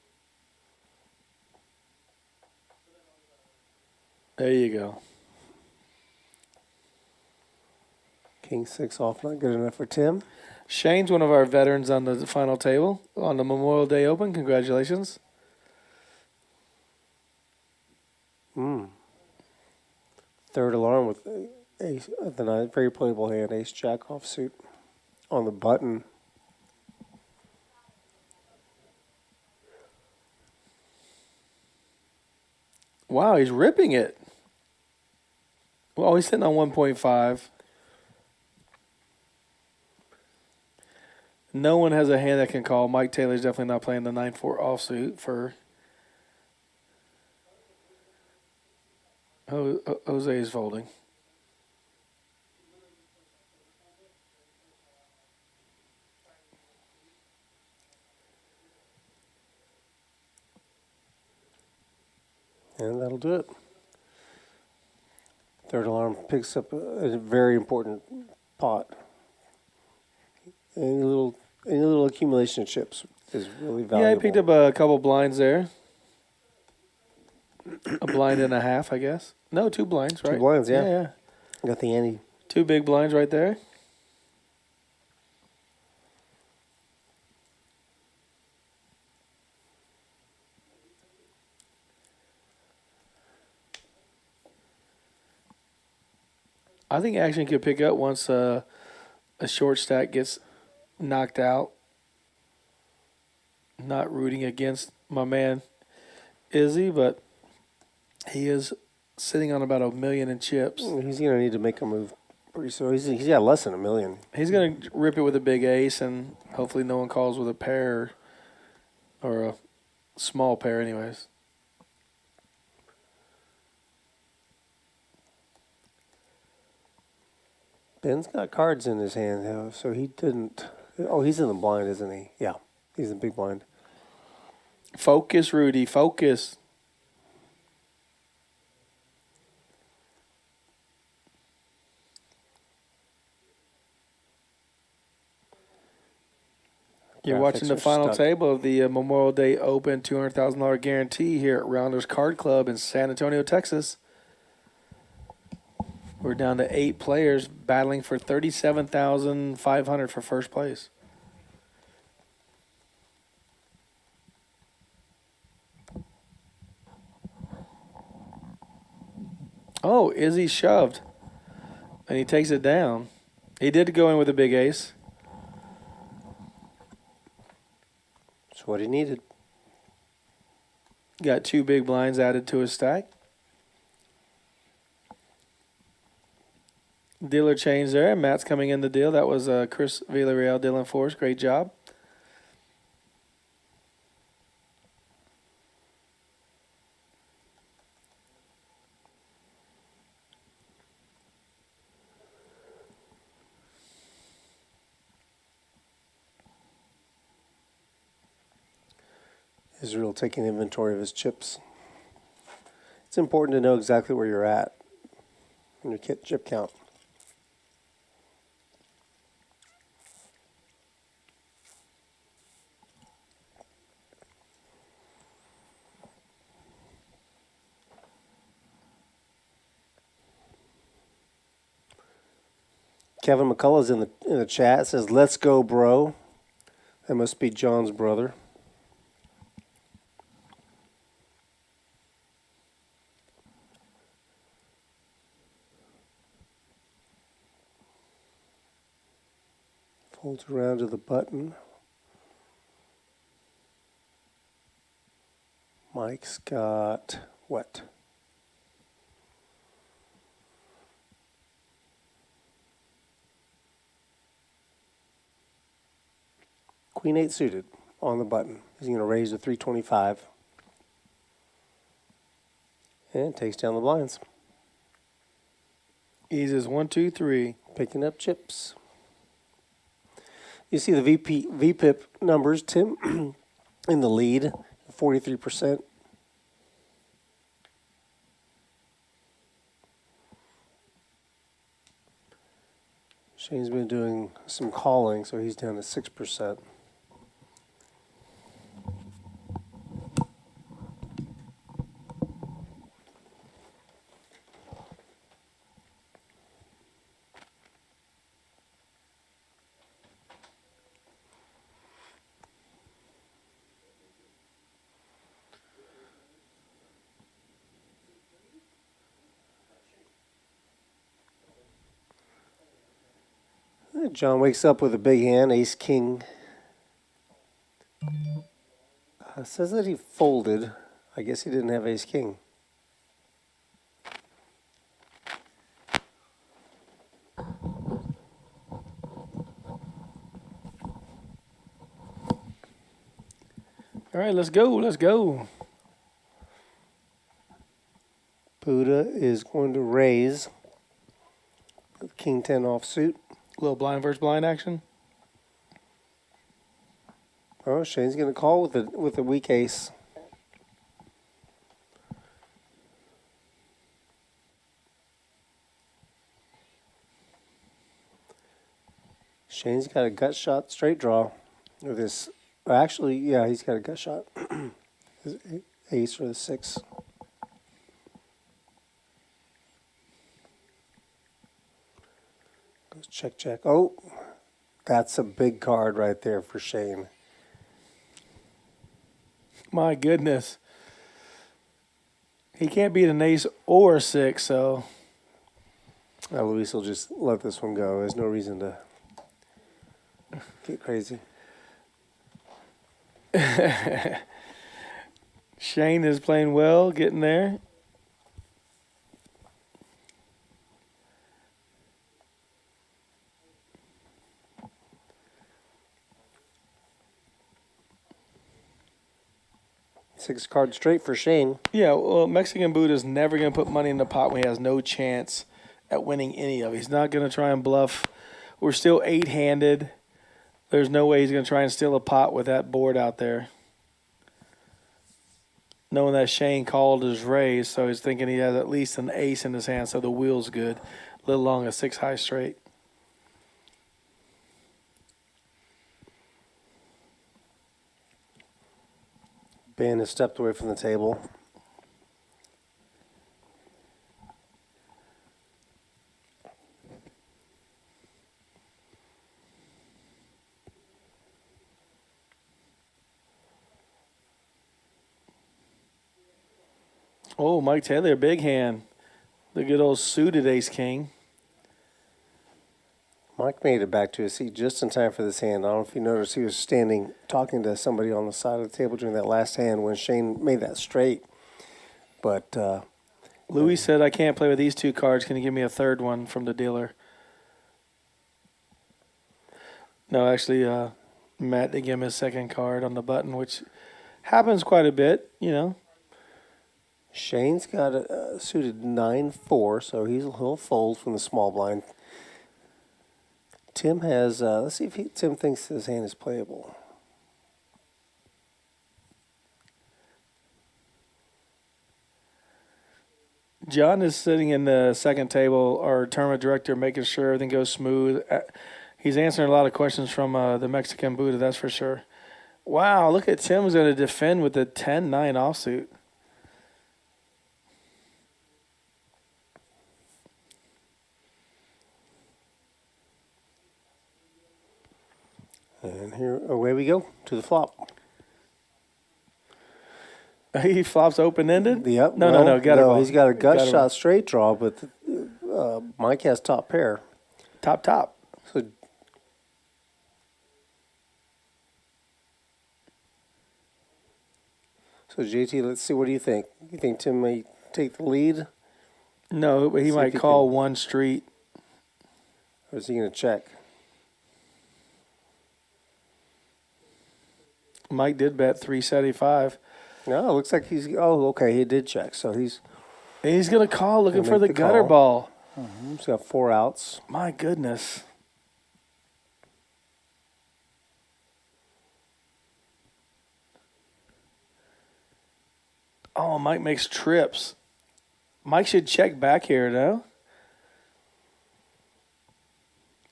There you go. King 6 off, not good enough for Tim. Shane's one of our veterans on the final table on the Memorial Day Open. Congratulations. Third alarm with ace of the night. Very playable hand. Ace jack offsuit on the button. Wow, he's ripping it. Well, he's sitting on 1.5. No one has a hand that can call. Mike Taylor's definitely not playing the 9-4 offsuit for Jose is folding. And that'll do it. Third alarm picks up a very important pot. Any little accumulation of chips is really valuable. Yeah, I picked up a couple blinds there. A blind and a half, I guess. No, 2 blinds, right? 2 blinds, yeah. Yeah. Got the ante. 2 big blinds right there. I think action could pick up once a short stack gets knocked out. Not rooting against my man Izzy, but he is sitting on about $1 million in chips. He's going to need to make a move pretty soon. He's got less than $1 million. He's going to rip it with a big ace, and hopefully no one calls with a pair or a small pair anyways. Ben's got cards in his hand, though, so he didn't. Oh, he's in the blind, isn't he? Yeah, he's in the big blind. Focus, Rudy, focus. You're watching the Graphics are final stuck. table of the Memorial Day Open $200,000 guarantee here at Rounders Card Club in San Antonio, Texas. We're down to 8 players battling for $37,500 for first place. Oh, Izzy shoved, and he takes it down. He did go in with a big ace. That's what he needed. Got 2 big blinds added to his stack. Dealer change there. Matt's coming in the deal. That was Chris Villarreal, Dylan Forrest. Great job. Israel taking inventory of his chips. It's important to know exactly where you're at in your chip count. Kevin McCullough's in the chat. It says, "Let's go, bro." That must be John's brother. Folds around to the button. Mike's got what? Queen 8 suited on the button. He's going to raise to 325. And takes down the blinds. Eases 1, 2, 3. Picking up chips. You see the VPIP numbers, Tim, in the lead, 43%. Shane's been doing some calling, so he's down to 6%. John wakes up with a big hand, ace king. Says that he folded. I guess he didn't have ace king. All right, let's go. Let's go. Buddha is going to raise with king 10 offsuit. Little blind versus blind action. Oh, Shane's going to call with a weak ace. Shane's got a gut shot straight draw with this. Actually, yeah, he's got a gut shot. His ace or the 6. Goes check, check. Oh, that's a big card right there for Shane. My goodness. He can't beat an ace or 6, so. Now Luis will just let this one go. There's no reason to get crazy. Shane is playing well, getting there. Six card straight for Shane. Yeah, well, Mexican Buddha's never going to put money in the pot when he has no chance at winning any of it. He's not going to try and bluff. We're still 8-handed. There's no way he's going to try and steal a pot with that board out there. Knowing that Shane called his raise, so he's thinking he has at least an ace in his hand, so the wheel's good. A little long, a 6 high straight. Ben has stepped away from the table. Oh, Mike Taylor, big hand. The good old suited ace-king. Mike made it back to his seat just in time for this hand. I don't know if you noticed he was standing talking to somebody on the side of the table during that last hand when Shane made that straight. But Louis said, I can't play with these 2 cards. Can you give me a third one from the dealer? No, actually, Matt did give him his second card on the button, which happens quite a bit, you know. Shane's got a suited 9-4, so he'll fold from the small blind. Tim has, let's see if Tim thinks his hand is playable. John is sitting in the second table, our tournament director, making sure everything goes smooth. He's answering a lot of questions from the Mexican Buddha, that's for sure. Wow, look at Tim's going to defend with the 10-9 offsuit. And here, away we go to the flop. He flops open-ended? Yep. No, he's got a gut shot straight draw, but Mike has top pair. Top. So JT, let's see. What do you think? You think Tim may take the lead, No, but he might call one street. or is he going to check? Mike did bet 375. No, it looks like he's. Oh, okay, he did check. So he's going to call looking He'll for the make the gutter call. ball. he's got 4 outs. My goodness. Oh, Mike makes trips. Mike should check back here, no?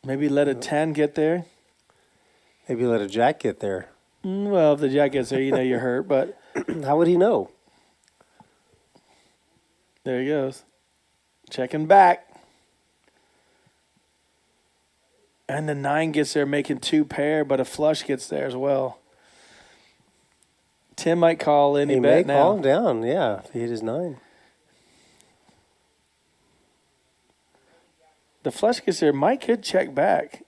Maybe let a 10 get there. Maybe let a jack get there. Well, if the jack gets there, you know you're hurt, but How would he know? there he goes. Checking back. And the 9 gets there making 2 pair, but a flush gets there as well. Tim might call any He bet may now. call him down. Yeah, if he hit his 9. The flush gets there. Mike could check back.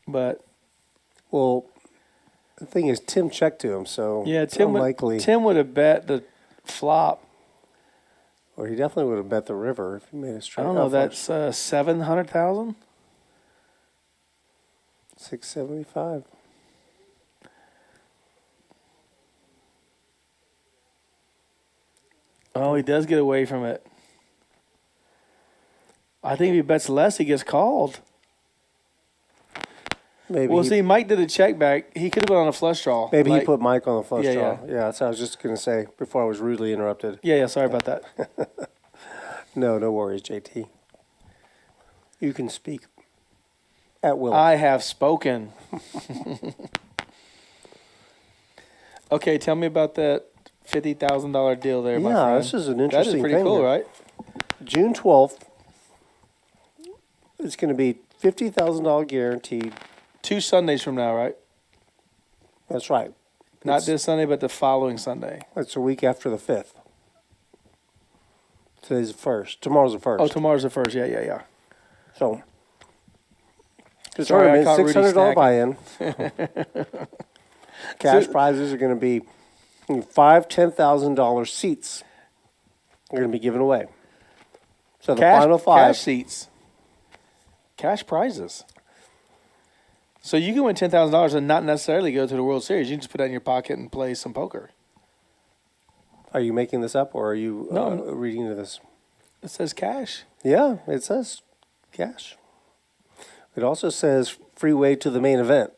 But Well, the thing is, Tim checked to him, so yeah, it's Tim unlikely. Tim would have bet the flop. Or he definitely would have bet the river if he made a straight. I don't know. That's 700,000. 675. Oh, he does get away from it. I think if he bets less, he gets called. Maybe Well, he, see, Mike did a check back. He could have been on a flush draw. maybe Like- he put Mike on the flush Yeah, draw. Yeah, that's what I was just going to say before I was rudely interrupted. Yeah, sorry about that. No worries, JT. You can speak. At will. I have spoken. Okay, tell me about that $50,000 deal there, my friend. This is an That interesting is pretty thing cool, here. right? June 12th, it's going to be $50,000 guaranteed. 2 Sundays from now, right? That's right. Not this Sunday, but the following Sunday. It's a week after the 5th. Today's the 1st. Tomorrow's the 1st. Oh, tomorrow's the 1st. Yeah. So, it's Sorry, I already been caught Rudy $600 snacking. buy-in. Cash prizes are going to be 5 $10,000 seats. Are going to be given away. So the final 5. Cash seats. Cash prizes. So you can win $10,000 and not necessarily go to the World Series. You can just put that in your pocket and play some poker. Are you making this up, or are you reading this? It says cash. Yeah, it says cash. It also says free way to the main event.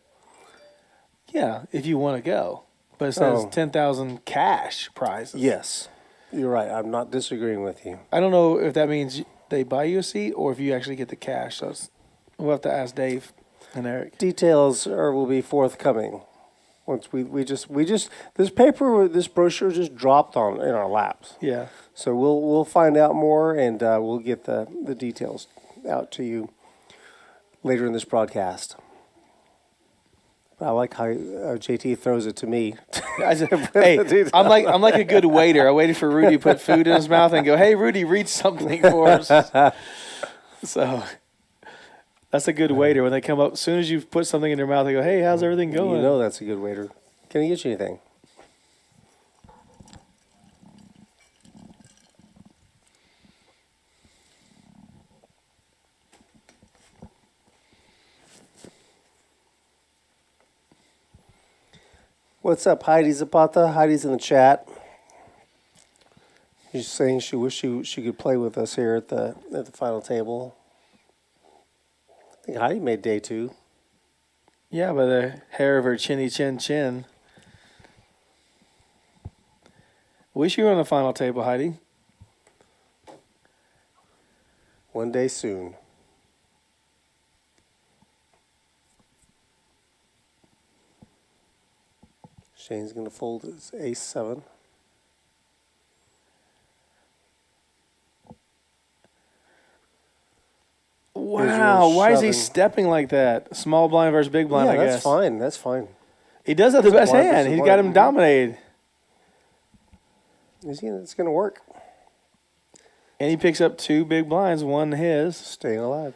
Yeah, if you want to go. But it says Oh. 10,000 cash prizes. Yes, you're right. I'm not disagreeing with you. I don't know if that means they buy you a seat or if you actually get the cash. So we'll have to ask Dave and Eric. Details will be forthcoming. Once we just this brochure just dropped in our laps. Yeah. So we'll find out more, and we'll get the details out to you later in this broadcast. I like how JT throws it to me. Hey, I'm like a good waiter. I waited for Rudy to put food in his mouth and go, "Hey, Rudy, read something for us." So that's a good waiter. When they come up, as soon as you put something in their mouth, they go, "Hey, how's everything going?" You know that's a good waiter. Can he get you anything? What's up, Heidi Zapata? Heidi's in the chat. She's saying she wished she could play with us here at the final table. I think Heidi made day 2. Yeah, by the hair of her chinny chin. Wish you were on the final table, Heidi. One day soon. Shane's going to fold his ace-7. Wow, why is he shoving. stepping like that? Small blind versus big blind, Yeah, I that's guess. fine. That's fine. He does have the best blind hand. versus He's blind. got him dominated. It's going to work. And he picks up 2 big blinds, one his. Staying alive.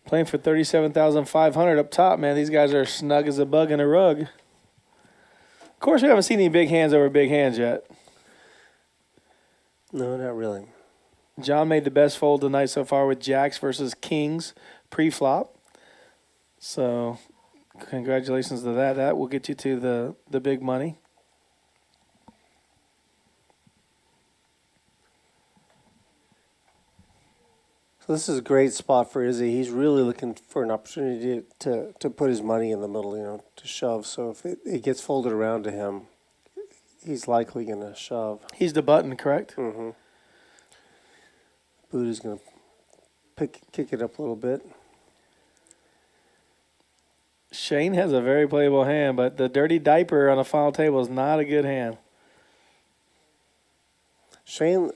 Playing for $37,500 up top, man. These guys are snug as a bug in a rug. Of course, we haven't seen any big hands over big hands yet. No, not really. John made the best fold tonight so far with jacks versus kings pre-flop. So, congratulations to that. That will get you to the big money. So this is a great spot for Izzy. He's really looking for an opportunity to put his money in the middle, to shove. So if it gets folded around to him, he's likely going to shove. He's the button, correct? Mm-hmm. Buddha's going to kick it up a little bit. Shane has a very playable hand, but the dirty diaper on the final table is not a good hand. Shane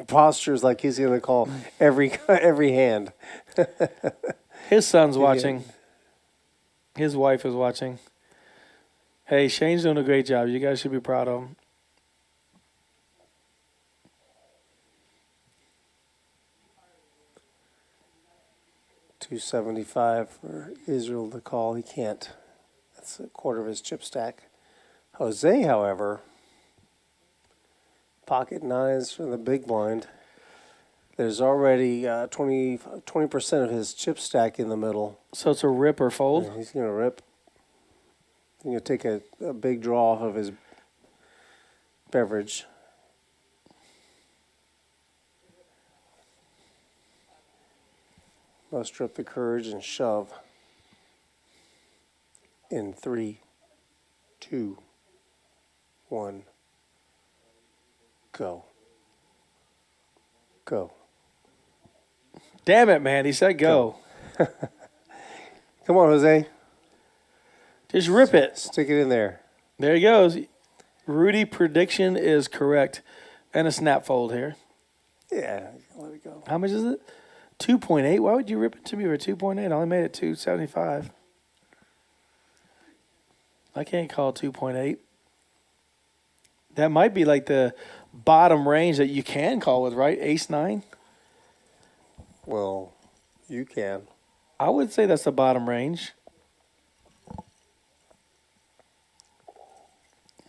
postures like he's going to call every hand. His son's watching. His wife is watching. Hey, Shane's doing a great job. You guys should be proud of him. $275 for Israel to call. He can't. That's a quarter of his chip stack. Jose, however, pocket nines from the big blind. There's already 20% of his chip stack in the middle. So it's a rip or fold? Yeah, he's going to rip. He's going to take a big draw off of his beverage. muster up the courage and shove. In 3, 2, 1, go. Go. Damn it, man. He said go. Come on, Jose. Just rip it. Stick it in there. There he goes. Rudy prediction is correct. And a snap fold here. Yeah, let it go. How much is it? 2.8. Why would you rip it to me for 2.8? I only made it 275. I can't call 2.8. That might be like the bottom range that you can call with, right? Ace 9? Well, you can. I would say that's the bottom range.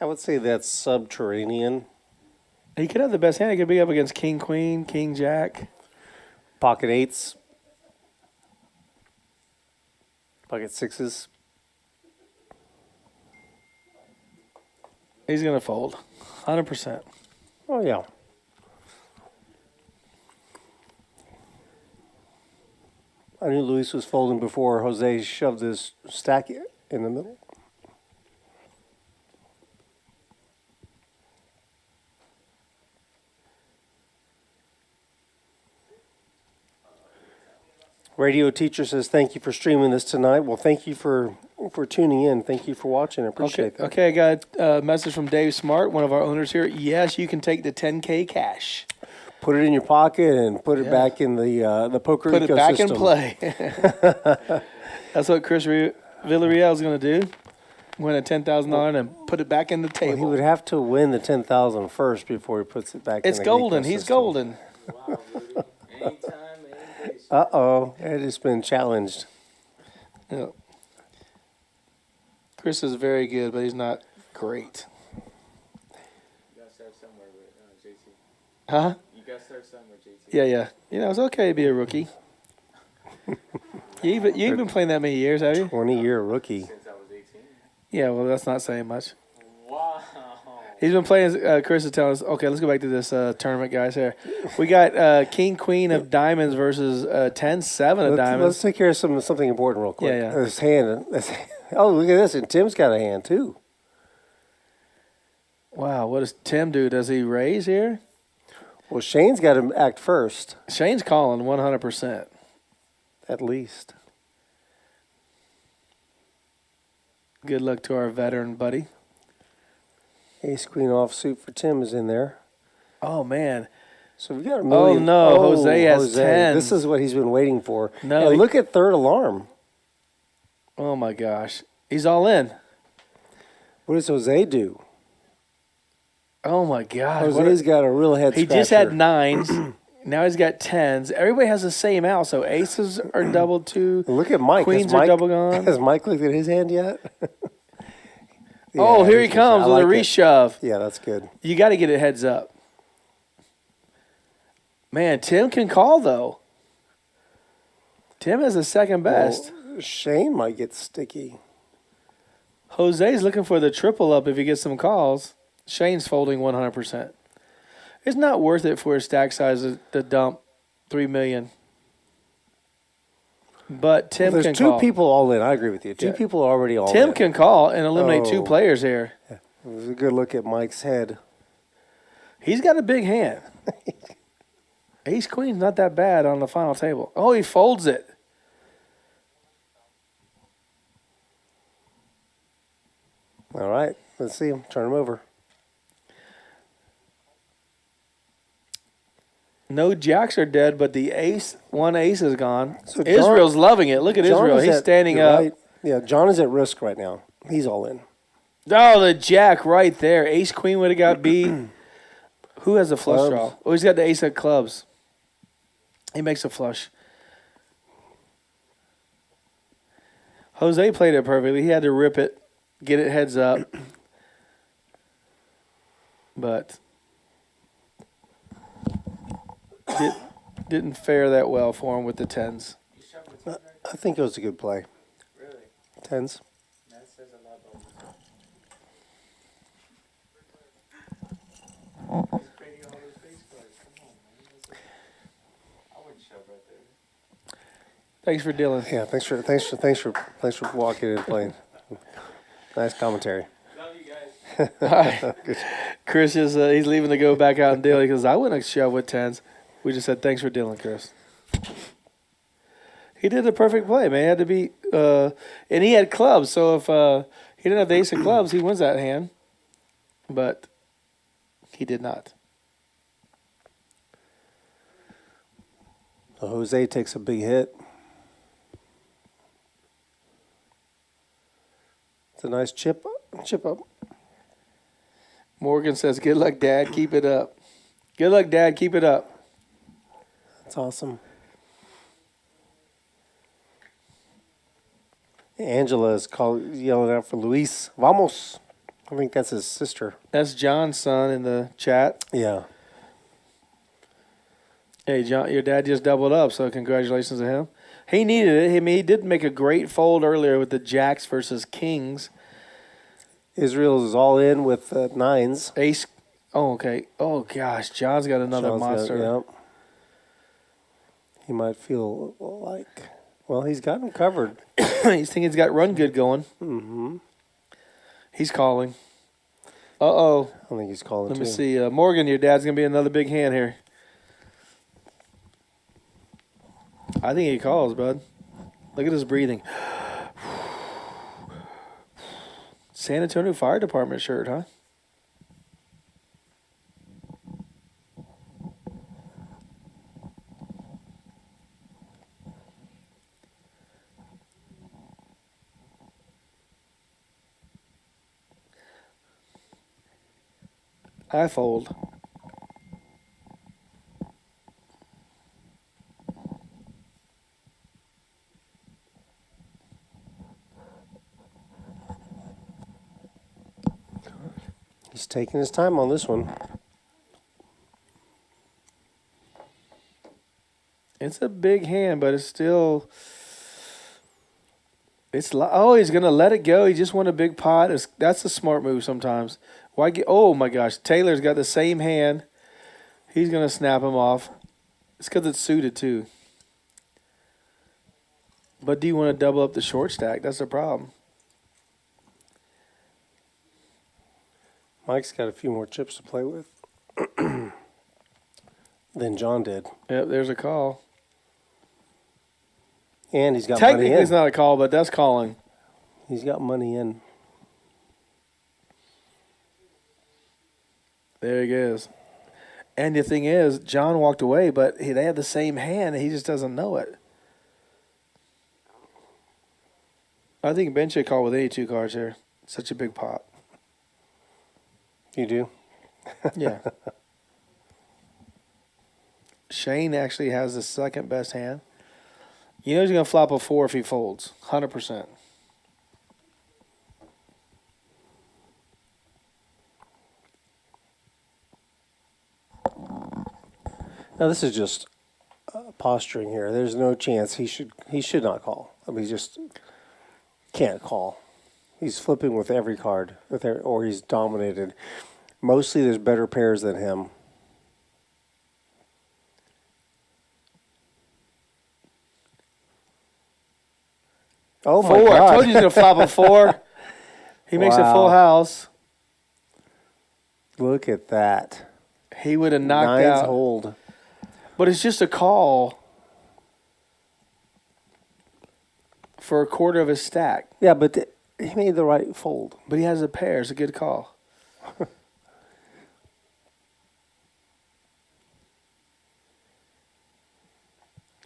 I would say that's subterranean. He could have the best hand. He could be up against King, Queen, King, Jack. Pocket 8s. Pocket 6s. He's going to fold. 100%. Oh, yeah. I knew Luis was folding before Jose shoved his stack in the middle. Radio teacher says, thank you for streaming this tonight. Well, thank you for tuning in. Thank you for watching. I appreciate that. Okay, I got a message from Dave Smart, one of our owners here. Yes, you can take the 10K cash. Put it in your pocket and put it back in the poker ecosystem. Put it back in play. That's what Chris Villarreal is going to do. Win a $10,000 and put it back in the table. Well, he would have to win the $10,000 first before he puts it back in the golden. ecosystem. He's golden. Wow, Rudy. Anytime, any place. Uh-oh. It has been challenged. Yeah. Chris is very good, but he's not great. You gotta start somewhere with JT. Huh? You gotta start somewhere, JT. Yeah. You know, it's okay to be a rookie. You've been playing that many years, have you? 20-year rookie. Since I was 18. Yeah, well, that's not saying much. Wow. He's been playing, Chris is telling us, okay, let's go back to this tournament, guys, here. We got King, Queen of Diamonds versus 10-7 of Diamonds. Let's take care of something important real quick. Yeah. This hand. Oh, look at this. And Tim's got a hand, too. Wow, what does Tim do? Does he raise here? Well, Shane's got to act first. Shane's calling 100%. At least. Good luck to our veteran buddy. Ace Queen offsuit for Tim is in there. Oh, man. So we got a million. Oh, no. Jose has 10. This is what he's been waiting for. No, and look at third alarm. Oh, my gosh. He's all in. What does Jose do? Oh, my God. Jose's got a real head He scratcher. just had 9s. Now he's got 10s. Everybody has the same out, so aces are doubled too. Look at Mike. Queens are double gone. Has Mike looked at his hand yet? Oh, here he comes with a it. reshove. Yeah, that's good. You got to get it heads up. Man, Tim can call, though. Tim is the second best. Well, Shane might get sticky. Jose's looking for the triple up if he gets some calls. Shane's folding 100%. It's not worth it for a stack size to dump $3 million. But Tim can There's call. two people all in. I agree with you. Two people are already all in. Tim can call and eliminate 2 Oh. players here. It was a good look at Mike's head. He's got a big hand. Ace Queen's not that bad on the final table. Oh, he folds it. All right. Let's see him. Turn him over. No jacks are dead, but the one ace is gone. So Israel's loving it. Look at John Israel. is He's at- standing you're up. right. Yeah, John is at risk right now. He's all in. Oh, the jack right there. Ace Queen would have got beat. Who has a flush Clubs. draw? Oh, he's got the ace of clubs. He makes a flush. Jose played it perfectly. He had to rip it, get it heads up. But didn't fare that well for him with the 10s. I think it was a good play. Really? Tens. That says a lot about you. He's creating all those face cards. Come on, man. I wouldn't shove right there. Thanks for Dylan. Yeah, thanks for walking in and playing. Nice commentary. All right. Chris is he's leaving to go back out and deal because I wouldn't shove with tens. We just said thanks for Dylan, Chris. He did the perfect play, man. He had to be, and he had clubs. So if he didn't have the ace of clubs, he wins that hand. But he did not. So Jose takes a big hit. It's a nice chip up. Morgan says, "Good luck, Dad. Keep it up." Good luck, Dad. Keep it up. That's awesome. Angela is yelling out for Luis. Vamos. I think that's his sister. That's John's son in the chat. Yeah. Hey, John, your dad just doubled up, so congratulations to him. He needed it. He did make a great fold earlier with the Jacks versus Kings. Israel is all in with nines. Ace. Oh, okay. Oh, gosh. John's got another monster. Yep. He might feel like, well, he's got him covered. He's thinking he's got run good going. Mm-hmm. He's calling. Uh-oh. I think he's calling Let too. me see. Morgan, your dad's going to be another big hand here. I think he calls, bud. Look at his breathing. San Antonio Fire Department shirt, huh? I fold. He's taking his time on this one. It's a big hand, but it's still. He's going to let it go. He just won a big pot. That's a smart move sometimes. Why get? Oh my gosh, Taylor's got the same hand. He's going to snap him off. It's because it's suited too. But do you want to double up the short stack? That's the problem. Mike's got a few more chips to play with than John did. Yep, there's a call. And he's got money in. Technically, it's not a call, but that's calling. He's got money in. There he goes. And the thing is, John walked away, but they had the same hand, and he just doesn't know it. I think Ben should call with any two cards here. Such a big pot. You do? Yeah. Shane actually has the second best hand. You know he's going to flop a 4 if he folds. 100%. Now this is just posturing here. There's no chance he should not call. I mean, he just can't call. He's flipping with every card, or he's dominated. Mostly there's better pairs than him. Oh, my 4. God. I told you he's going to flop a 4. He makes a full house. Look at that. He would have knocked Nines out. hold. But it's just a call for a quarter of his stack. Yeah, but he made the right fold. But he has a pair. It's a good call.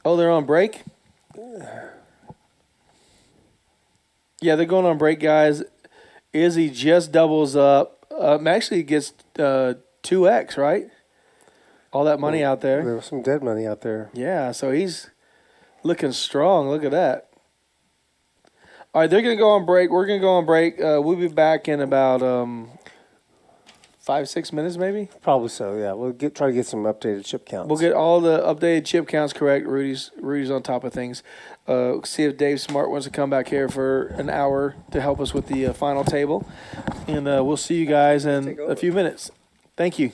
Oh, they're on break? Yeah, they're going on break, guys. Izzy just doubles up. Actually gets 2x, right? All that money out there. There was some dead money out there. Yeah, so he's looking strong. Look at that. All right, they're going to go on break. We're going to go on break. We'll be back in about 5-6 minutes maybe. Probably so, yeah. We'll try to get some updated chip counts. We'll get all the updated chip counts correct. Rudy's on top of things. See if Dave Smart wants to come back here for an hour to help us with the final table. And we'll see you guys in a few minutes. Thank you.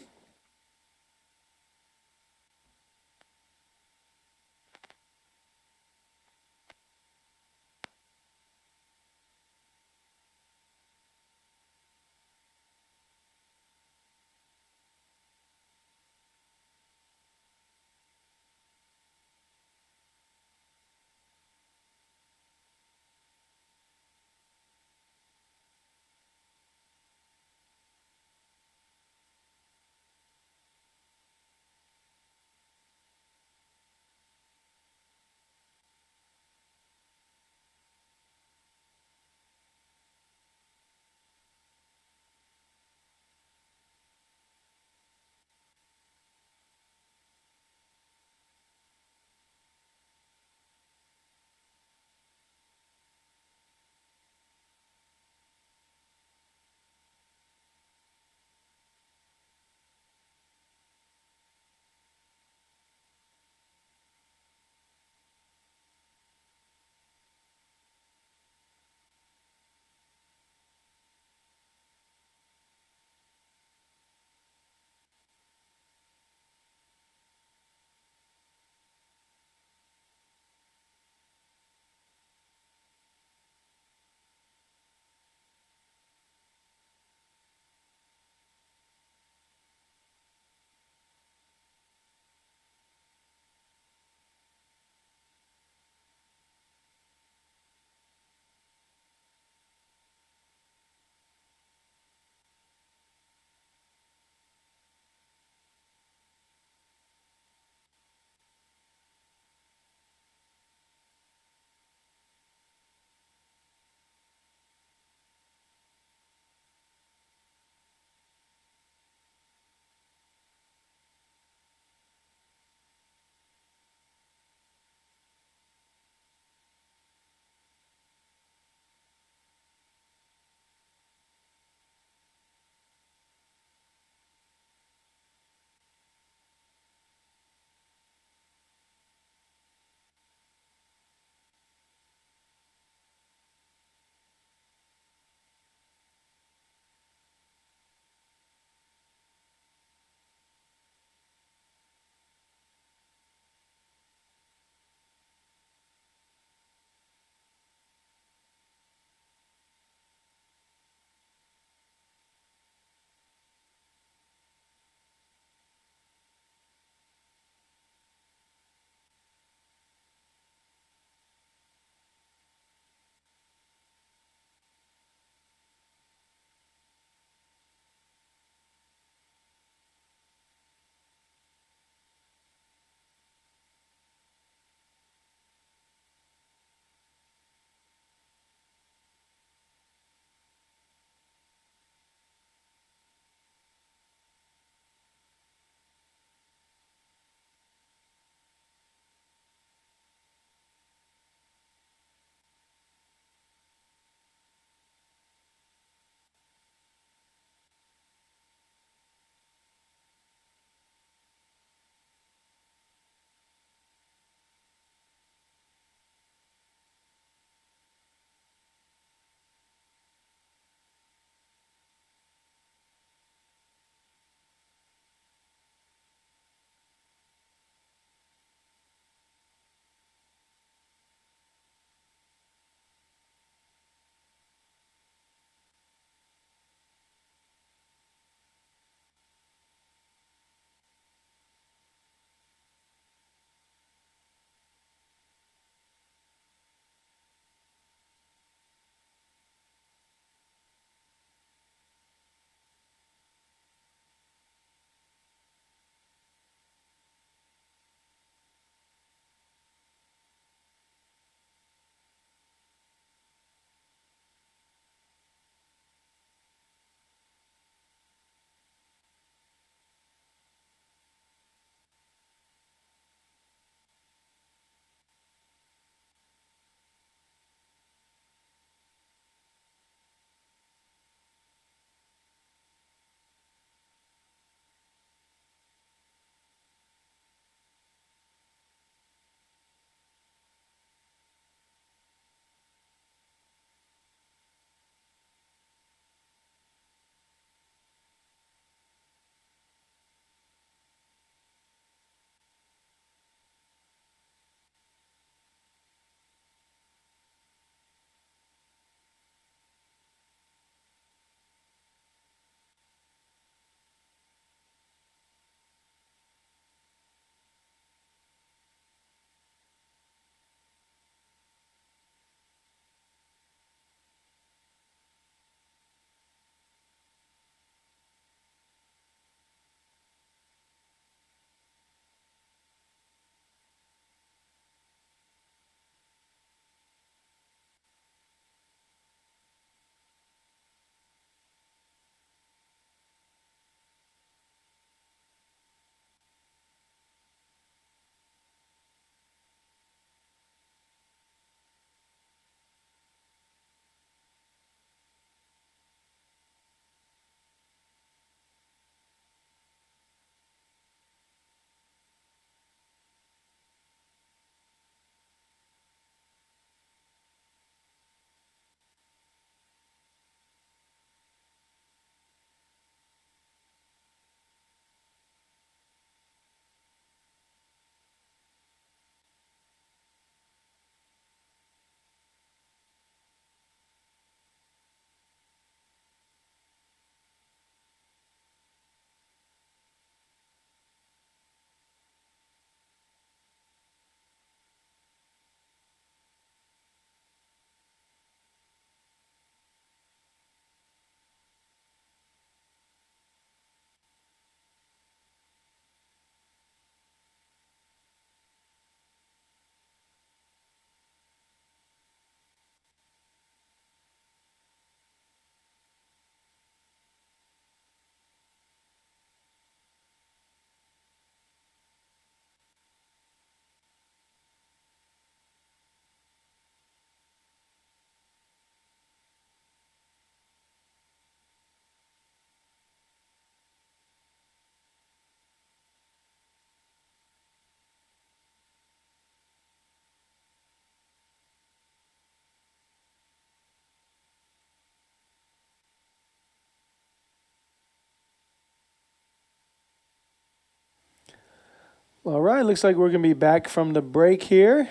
All right, looks like we're going to be back from the break here.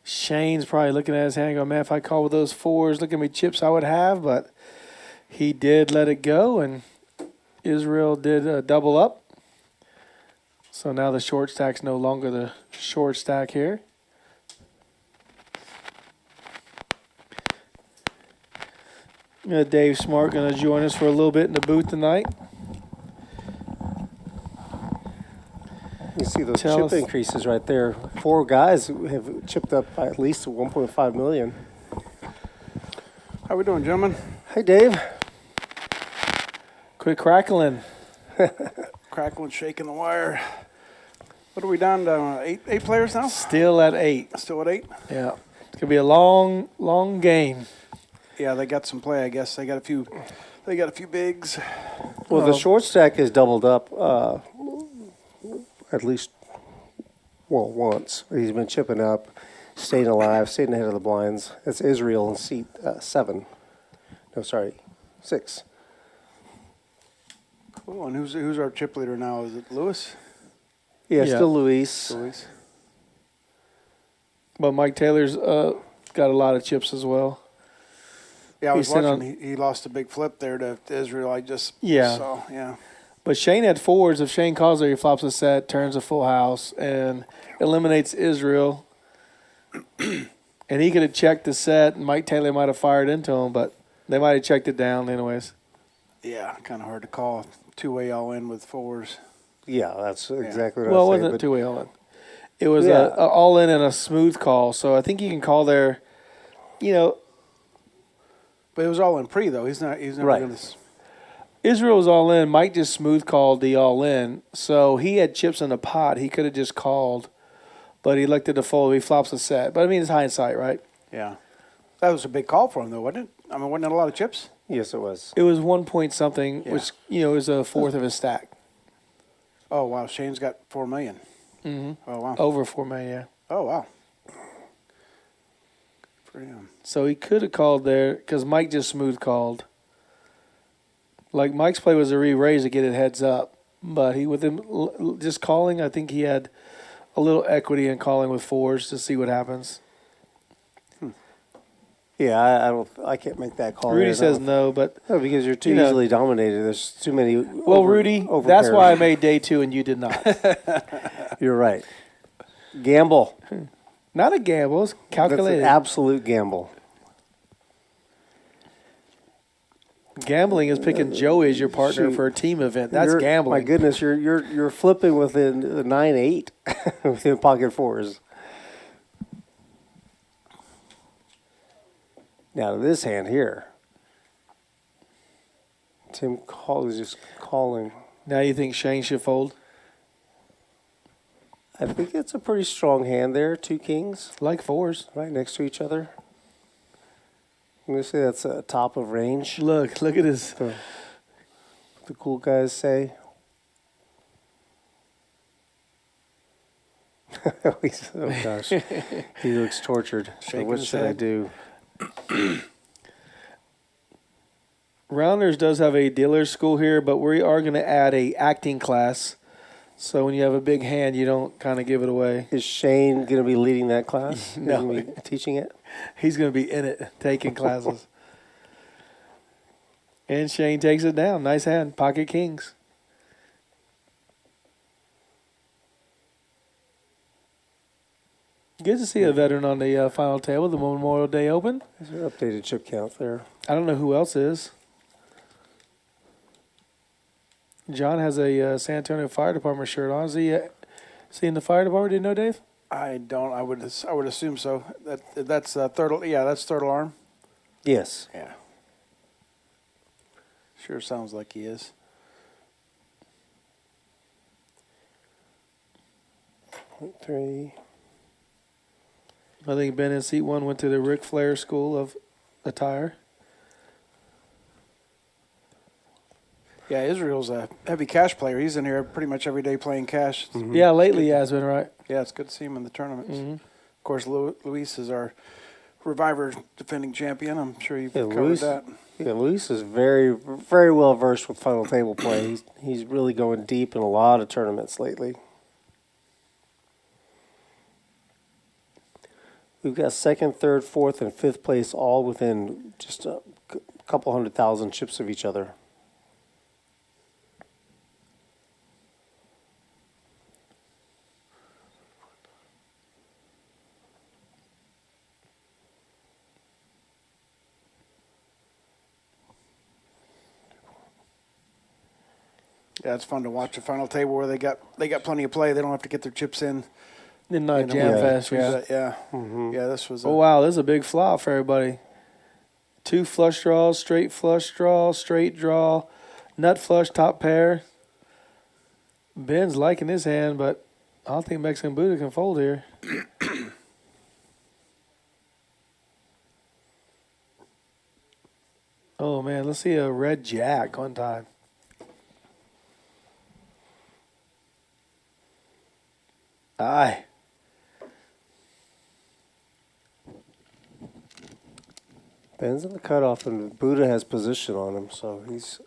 Shane's probably looking at his hand going, man, if I call with those fours, look at me chips I would have. But he did let it go, and Israel did double up. So now the short stack's no longer the short stack here. Dave Smart going to join us for a little bit in the booth tonight. You see those Tell chip us. increases right there. 4 guys have chipped up by at least 1.5 million. How we doing, gentlemen? Hey, Dave. Quit crackling. Crackling, shaking the wire. What are we down to? Eight players now? Still at 8. Still at 8? Yeah. It's going to be a long, long game. Yeah, they got some play, I guess. They got a few bigs. Well, the short stack has doubled up at least, once. He's been chipping up, staying alive, staying ahead of the blinds. That's Israel in seat 7. No, sorry, 6. Cool. And who's our chip leader now? Is it Lewis? Yeah, Yeah. still Luis. Luis. But Mike Taylor's got a lot of chips as well. Yeah, I was He's sitting watching. He lost a big flip there to Israel. I just Yeah. saw. Yeah. But Shane had 4s. If Shane calls there, he flops a set, turns a full house, and eliminates Israel. And he could have checked the set, and Mike Taylor might have fired into him, but they might have checked it down anyways. Yeah, kind of hard to call. 2-way all in with 4s. Yeah, that's exactly what Well, I it was saying. wasn't two-way all in. It was Yeah. a all in and a smooth call. So I think you can call there, But it was all in pre though. He's never Right. going to. Israel was all in. Mike just smooth called the all in. So he had chips in the pot. He could have just called, but he elected to fold. He flops a set. But I mean, it's hindsight, right? Yeah. That was a big call for him though, wasn't it? I mean, wasn't it a lot of chips? Yes, it was. It was 1 point something, Yeah. which, is a fourth of his stack. Oh wow, Shane's got 4 million. Mm-hmm. Oh wow. Over 4 million, yeah. Oh wow. Good for him. So he could have called there because Mike just smooth called. Like Mike's play was a re-raise to get it heads up. But with him just calling, I think he had a little equity in calling with 4s to see what happens. Yeah, I can't make that call. Rudy there, says no, but No, because you're too You know- easily dominated. There's too many. well, Rudy, that's why I made day 2 and you did not. You're right. Gamble. Not a gamble, it's That's calculated. an absolute gamble. Gambling is picking Joey as your partner Shoot. for a team event. That's You're- gambling. My goodness, you're flipping within the 9-8 within pocket 4s. Now to this hand here, Tim Call is just calling. Now you think Shane should fold? I think it's a pretty strong hand there. 2 kings Like 4s. right next to each other. I'm gonna say that's a top of range. Look at this. The cool guys say. Oh gosh, he looks tortured. So Shaking what his should I head. do? Rounders does have a dealer school here, but we are going to add a acting class. So when you have a big hand, you don't kind of give it away. Is Shane going to be leading that class? No. Is he gonna be teaching it? He's going to be in it, taking classes. And Shane takes it down. Nice hand. Pocket kings. Good to see a veteran on the final table, the Memorial Day Open. There's an updated chip count there. I don't know who else is. John has a San Antonio Fire Department shirt on. Is he in the fire department? Did you know, Dave? I don't. I would assume so. That's third. Yeah, that's third alarm. Yes. Yeah. Sure sounds like he is. Point 3. I think Ben in seat 1 went to the Ric Flair School of Attire. Yeah, Israel's a heavy cash player. He's in here pretty much every day playing cash. Mm-hmm. Yeah, lately he has been, right? Yeah, it's good to see him in the tournaments. Mhm. Of course, Luis is our Reviver defending champion. I'm sure you've Yeah, covered Luis, that. yeah, Luis is very, very well versed with final table play. He's really going deep in a lot of tournaments lately. We've got second, third, fourth, and fifth place all within just a couple 100,000 chips of each other. Yeah, it's fun to watch a final table where they got plenty of play. They don't have to get their chips in. Did not You know, jam yeah. fest, yeah. Yeah. Mm-hmm. Yeah, this was. Oh, wow, this is a big flop for everybody. 2 flush draws, straight flush draw, straight draw, nut flush, top pair. Ben's liking his hand, but I don't think Mexican Buddha can fold here. Oh, man, let's see a red jack one time. Aye. Ben's in the cutoff, and Buddha has position on him, so he's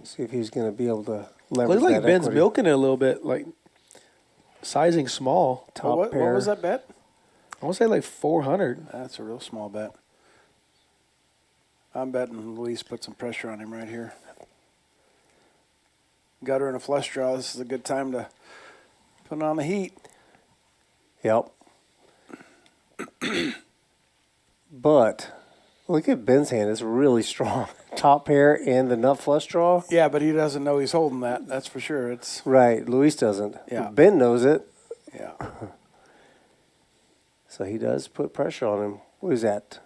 see if he's going to be able to leverage Looks like that Ben's equity. milking it a little bit, like sizing small. Top what pair. was that bet? I want to say like 400. That's a real small bet. I'm betting Luis put some pressure on him right here. Gutter and a flush draw. This is a good time to put on the heat. Yep. But look at Ben's hand; it's really strong. Top pair and the nut flush draw. Yeah, but he doesn't know he's holding that. That's for sure. It's Right, Luis doesn't. Yeah. Ben knows it, yeah. so he does put pressure on him. What is that?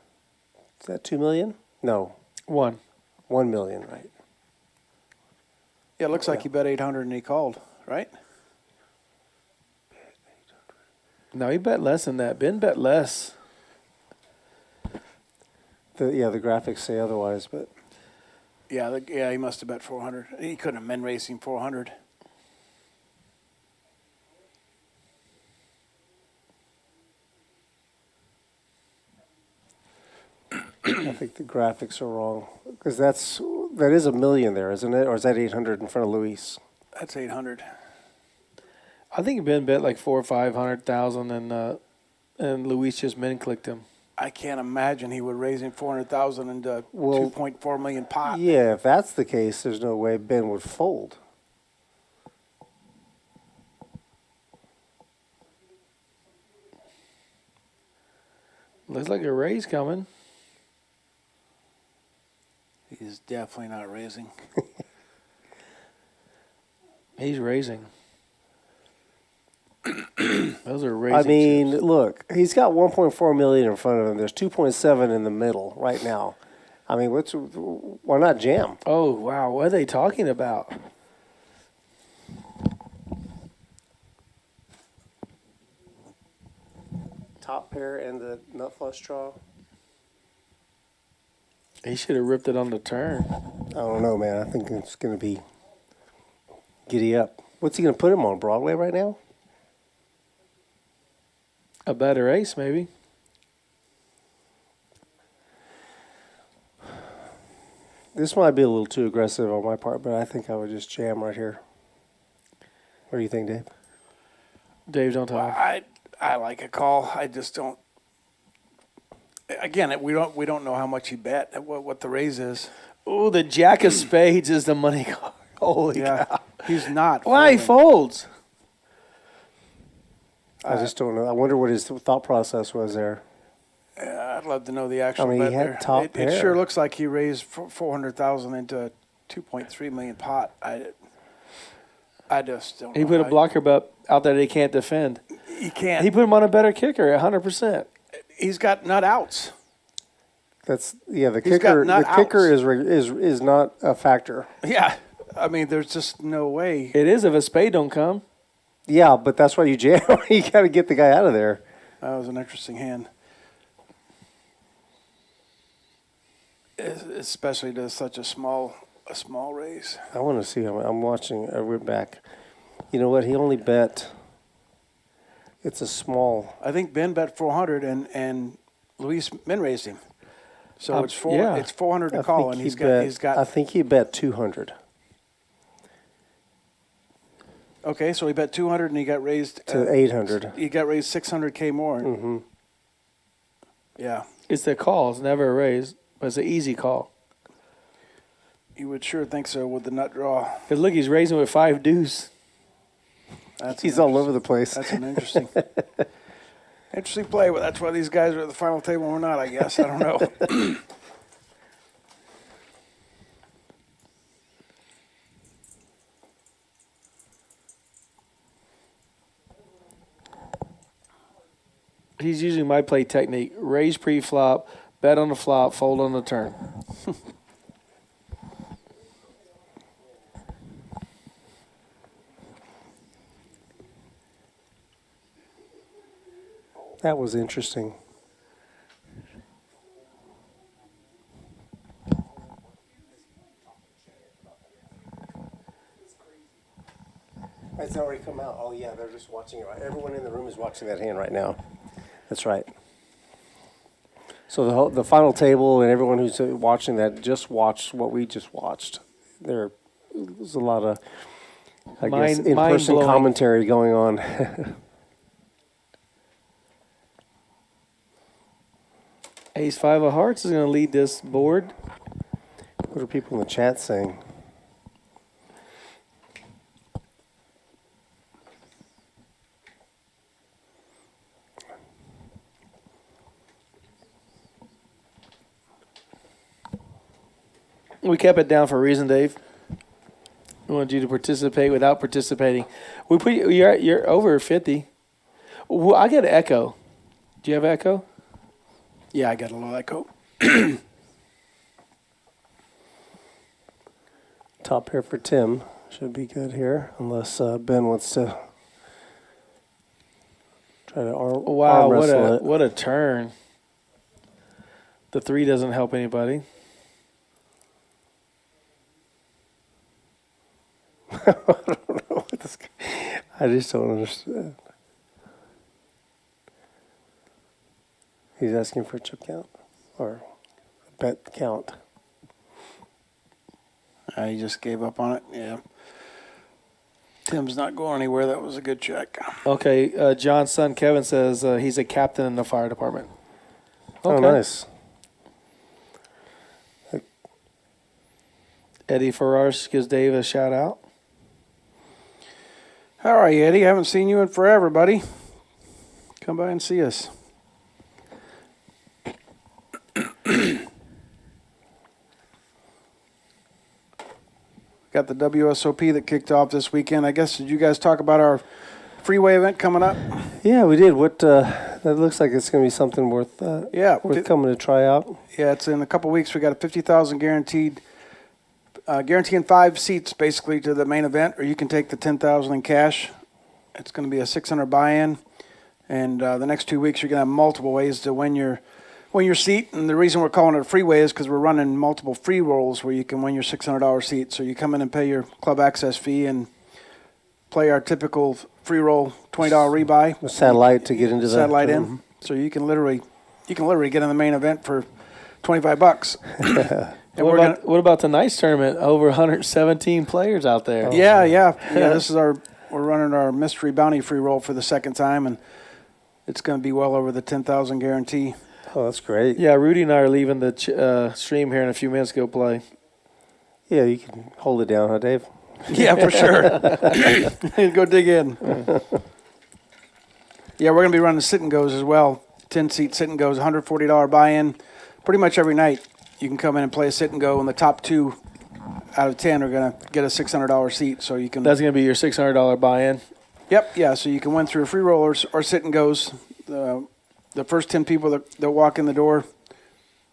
Is that 2 million? No, 1. 1 million. Right. Yeah, it looks like he bet 800 and he called, right? No, he bet less than that. Ben bet less. The graphics say otherwise, but Yeah, he must have bet 400. He couldn't have men racing 400. I think the graphics are wrong because that is $1 million there, isn't it? Or is that 800 in front of Luis? That's 800. I think Ben bet like 400,000 or 500,000, and Luis just min clicked him. I can't imagine he would raise him 400,000 into Well, 2.4 million pot. Yeah, if that's the case, there's no way Ben would fold. Looks like a raise coming. He's definitely not raising. He's raising. Those are raising. I mean, chips. look, he's got 1.4 million in front of him. There's 2.7 in the middle right now. I mean, why not jam? Oh, wow. What are they talking about? Top pair and the nut flush draw. He should have ripped it on the turn. I don't know, man. I think it's going to be giddy up. What's he going to put him on, Broadway right now? A better ace, maybe. This might be a little too aggressive on my part, but I think I would just jam right here. What do you think, Dave? Dave, don't talk. I like a call. I just don't. Again, we don't know how much he bet. What the raise is. Oh, the jack of spades is the money card. Holy Yeah, cow. he's not. Why he folding. folds? I just don't know. I wonder what his thought process was there. I'd love to know the actual I mean, bet he had there. top It pair. sure looks like he raised 400,000 into a 2.3 million pot. I just don't. He know put a how blocker bet out there that he can't defend. He can't. He put him on a better kicker, 100%. He's got nut outs. That's the He's kicker. got The nut kicker outs. is not a factor. Yeah, I mean, there's just no way. It is if a spade don't come. Yeah, but that's why you jam. You got to get the guy out of there. That was an interesting hand, especially to such a small raise. I want to see him. I'm watching. I went back. You know what? He only bet. It's a small. I think Ben bet 400 and Luis min raised him, so it's yeah. It's 400 to I call, think and he he's bet, got. I think he bet 200 Okay, so he bet 200 and he got raised to 800. He got raised 600K more. Mm-hmm. Yeah. It's the call. It's never a raise, but it's an easy call. You would sure think so with the nut draw. Because look, he's raising with 5 deuce. He's all over the place. That's an interesting play, but that's why these guys are at the final table and we're not, I guess. I don't know. He's using my play technique. Raise pre-flop, bet on the flop, fold on the turn. That was interesting. It's already come out. Oh, yeah, they're just watching it. Right. Everyone in the room is watching that hand right now. That's right. So the final table and everyone who's watching that just watched what we just watched. There's a lot of, I guess, in-person commentary going on. Ace-5 of hearts is going to lead this board. What are people in the chat saying? We kept it down for a reason, Dave. We wanted you to participate without participating. We put you're over 50. Well, I get an echo. Do you have echo? Yeah, I got a little echo. Top pair for Tim. Should be good here, unless Ben wants to try to arm wrestle it. What a turn. The 3 doesn't help anybody. I don't know what this. I just don't understand. He's asking for a chip count or a bet count. He just gave up on it. Yeah. Tim's not going anywhere. That was a good check. Okay, John's son Kevin says he's a captain in the fire department. Okay. Oh, nice. Eddie Ferrars gives Dave a shout out. How are you, Eddie? Haven't seen you in forever, buddy. Come by and see us. Got the WSOP that kicked off this weekend. I guess, did you guys talk about our freeway event coming up? Yeah, we did. What that looks like it's going to be something worth coming to try out. Yeah, it's in a couple weeks. We got a 50,000 guaranteed. Guaranteeing 5 seats basically to the main event, or you can take the 10,000 in cash. It's going to be a 600 buy-in, and the next 2 weeks you're going to have multiple ways to win your seat. And the reason we're calling it a freeway is because we're running multiple free rolls where you can win your $600 seat. So you come in and pay your club access fee and play our typical free roll $20 rebuy. A satellite to get into the satellite in. So you can literally get in the main event for $25. What about tonight's tournament? Over 117 players out there. Yeah. This is we're running our mystery bounty free roll for the second time, and it's going to be well over the 10,000 guarantee. Oh, that's great. Yeah, Rudy and I are leaving the stream here in a few minutes to go play. Yeah, you can hold it down, huh, Dave? Yeah, for sure. Go dig in. Yeah, we're going to be running sit and goes as well. 10-seat sit and goes, $140 buy-in. Pretty much every night you can come in and play a sit and go, and the top 2 out of 10 are going to get a $600 seat. So you can. That's going to be your $600 buy-in? Yep, yeah. So you can win through a free roll or sit and goes. The first 10 people that walk in the door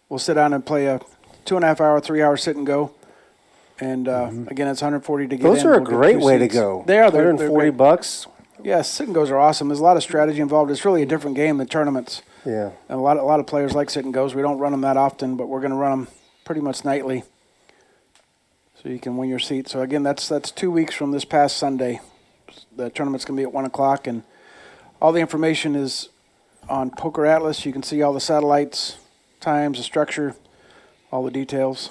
will sit down and play a 2.5 hour, 3 hour sit and go. And again, it's $140 to get Those in. are a great way to go. They are. $140. Yeah, sit and goes are awesome. There's a lot of strategy involved. It's really a different game than tournaments. Yeah. And a lot of players like sit and goes. We don't run them that often, but we're going to run them pretty much nightly. So you can win your seat. So again, that's 2 weeks from this past Sunday. The tournament's going to be at 1 o'clock, and all the information is on Poker Atlas. You can see all the satellites, times, the structure, all the details.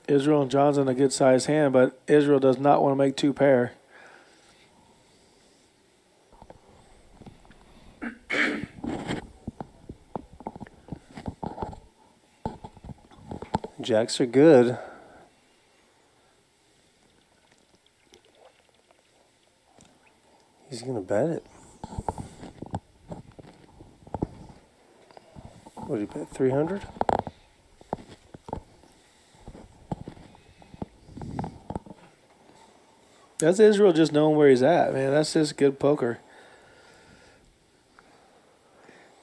Israel and John's in a good sized hand, but Israel does not want to make 2 pair. Jacks are good. He's going to bet it. What did he bet, 300? That's Israel just knowing where he's at, man. That's just good poker.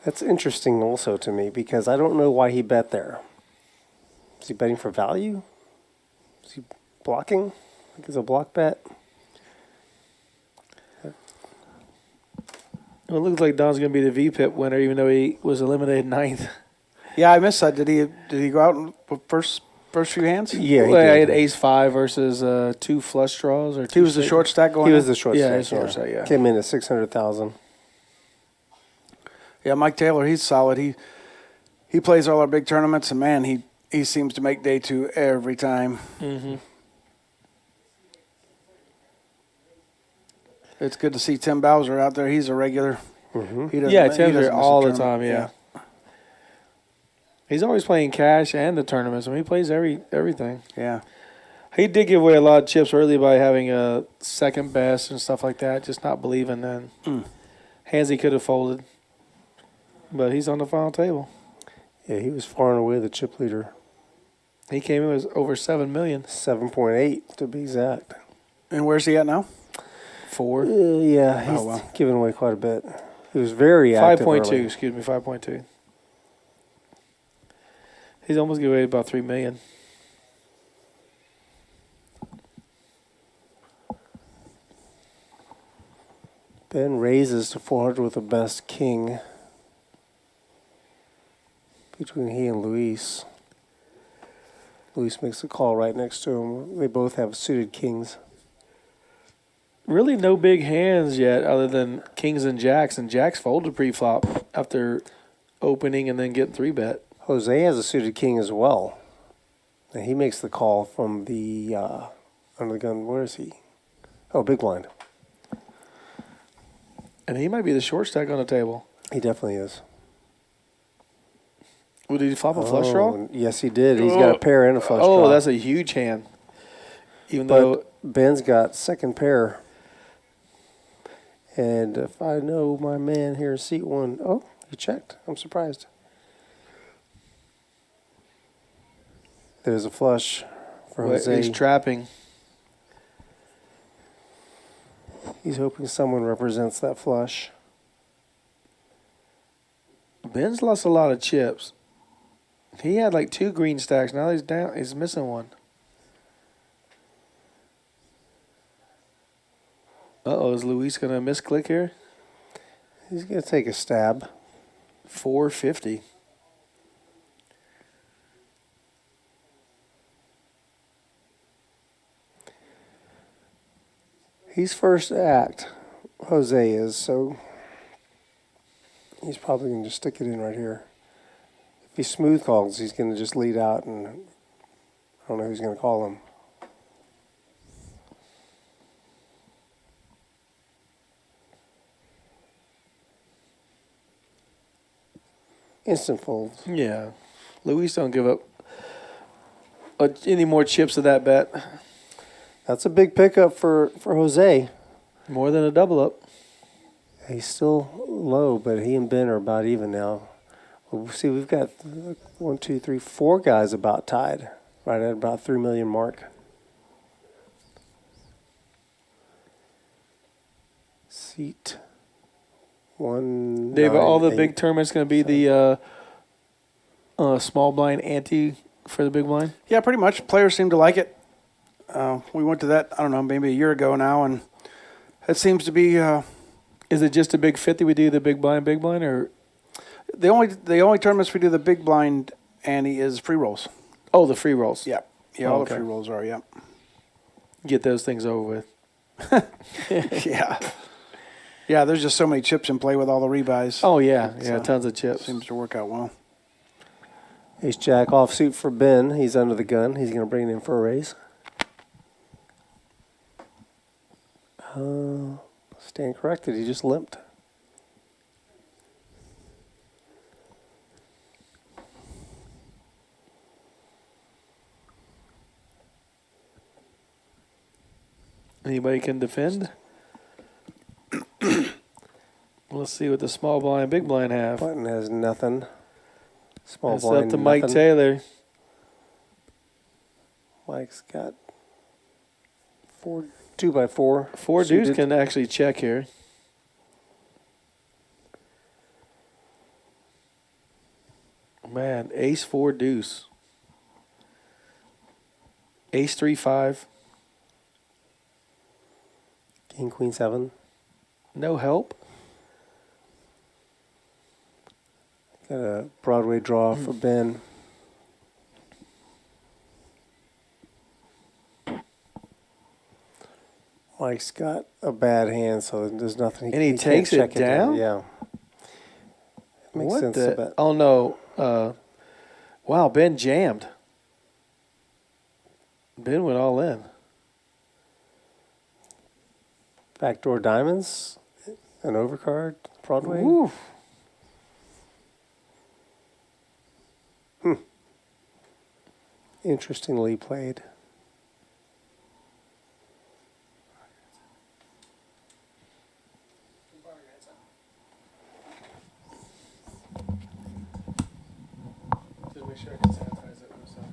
That's interesting also to me because I don't know why he bet there. Is he betting for value? Is he blocking? I think it's a block bet. Well, it looks like Don's going to be the VPIP winner, even though he was eliminated ninth. Yeah, I missed that. Did he go out with first few hands? Yeah, he Well, did. I had ace-5 versus 2 flush draws. Or He was the straight- short stack going He in? was the short Yeah, stack. he's short stack, yeah. Came in at 600,000. Yeah, Mike Taylor, he's solid. He plays all our big tournaments, and, man, he seems to make day 2 every time. Mm-hmm. It's good to see Tim Bowser out there. He's a regular. Mm-hmm. He doesn't- Yeah, he Tim's doesn't there miss a all the tournament. time, yeah. He's always playing cash and the tournaments. I mean, he plays everything. Yeah. He did give away a lot of chips early by having a second best and stuff like that, just not believing then. Hands he could have folded. But he's on the final table. Yeah, he was far and away the chip leader. He came in with over 7 million. 7.8 to be exact. And where's he at now? 4. Yeah, he's well. giving away quite a bit. He was very active 5.2, early. excuse me, 5.2. He's almost giving away about 3 million. Ben raises to 400 with the best king between he and Luis. Luis makes a call right next to him. They both have suited kings. Really no big hands yet other than kings and jacks. And jacks folded pre-flop after opening and then getting 3-bet. Jose has a suited king as well. And he makes the call from the under the gun. Where is he? Oh, big blind. And he might be the short stack on the table. He definitely is. Well, did he flop a flush draw? Yes, he did. He's got a pair and a flush draw. Oh, that's a huge hand. Even But though Ben's got second pair. And if I know my man here in seat 1, oh, he checked. I'm surprised. There's a flush for Jose. he's trapping. He's hoping someone represents that flush. Ben's lost a lot of chips. He had like 2 green stacks. Now he's down. He's missing one. Uh-oh, is Luis going to misclick here? He's going to take a stab. 450. He's first act. Jose is, so he's probably going to just stick it in right here. If he smooth calls, he's going to just lead out, and I don't know who's going to call him. Instant folds. Yeah. Luis don't give up any more chips of that bet. That's a big pickup for Jose. More than a double up. He's still low, but he and Ben are about even now. Well, see, we've got 1, 2, 3, 4 guys about tied, right at about 3 million mark. Seat 1. Dave, all the 9, big 8. tournaments going to be the small blind ante for the big blind? Yeah, pretty much. Players seem to like it. We went to that, I don't know, maybe a year ago now, and it seems to be Is it just a big 50 we do the big blind, or? the only tournaments we do the big blind ante is free rolls. Oh, the free rolls. Yeah. Yeah, Oh, all okay. the free rolls are, yeah. Get those things over with. Yeah. Yeah, there's just so many chips in play with all the rebuys. Oh, yeah. It's, Yeah, tons of chips. Seems to work out well. Ace Jack offsuit for Ben. He's under the gun. He's going to bring it in for a raise. Stand corrected. He just limped. Anybody can defend? Let's see what the small blind, big blind have. Button has nothing. Small It's blind, up to Mike nothing. Taylor. Mike's got 2x4. Four dudes suited. can actually check here. Man, ace 4 deuce. Ace 3 5. King, queen, 7. No help. Got a Broadway draw for Ben. Mike's got a bad hand, so there's nothing. And he can't takes it check down? Yeah. Makes What sense. the? a bit. Oh no! Wow, Ben jammed. Ben went all in. Backdoor diamonds, an overcard, Broadway. Woo. Interestingly played. Just make sure I can sanitize it myself.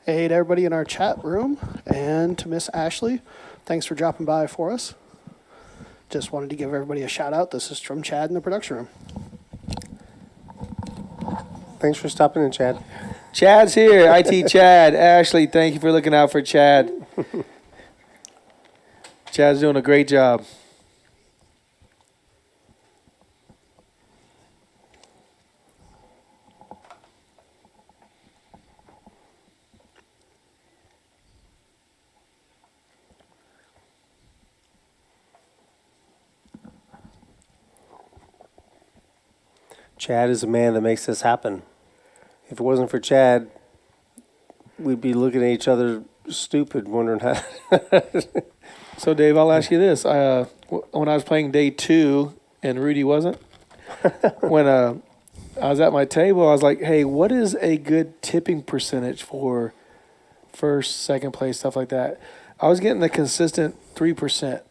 Hey to everybody in our chat room and to Miss Ashley. Thanks for dropping by for us. Just wanted to give everybody a shout out. This is from Chad in the production room. Thanks for stopping in, Chad. Chad's here. IT Chad. Ashley, thank you for looking out for Chad. Chad's doing a great job. Chad is a man that makes this happen. If it wasn't for Chad, we'd be looking at each other stupid, wondering how. So, Dave, I'll ask you this. When I was playing day 2 and Rudy wasn't, when I was at my table, I was like, hey, what is a good tipping percentage for first, second place, stuff like that? I was getting the consistent 3%.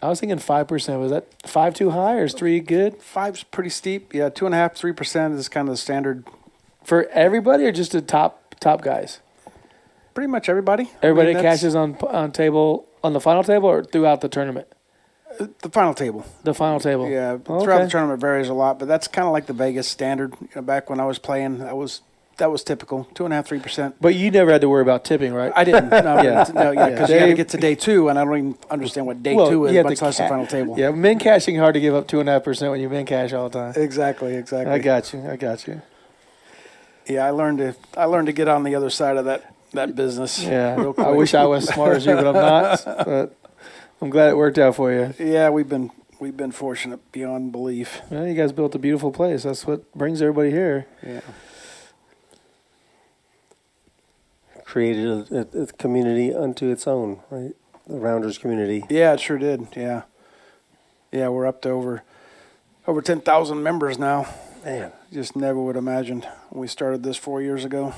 I was thinking 5%. Was that 5 too high or is 3 good? 5's pretty steep. Yeah, 2.5%, 3% is kind of the standard. For everybody or just the top guys? Pretty much everybody. Everybody I mean, that's cashes on the final table or throughout the tournament? the final table. The final table. Yeah, Okay. throughout the tournament varies a lot, but that's kind of like the Vegas standard. You know, back when I was playing, that was typical. 2.5%, 3%. But you never had to worry about tipping, right? I didn't. No, Yeah. because you got to get to day 2, and I don't even understand what day 2 is, you have much to less the final table. Yeah, min cashing hard to give up 2.5% when you min cash all the time. Exactly. I got you. Yeah, I learned to get on the other side of that business. Yeah, real quick. I wish I was smart as you, but I'm not. But I'm glad it worked out for you. Yeah, we've been fortunate beyond belief. Well, you guys built a beautiful place. That's what brings everybody here. Yeah. Created a community unto its own, right? The Rounders community. Yeah, it sure did. Yeah. Yeah, we're up to over 10,000 members now. Man, Just never would have imagined when we started this 4 years ago.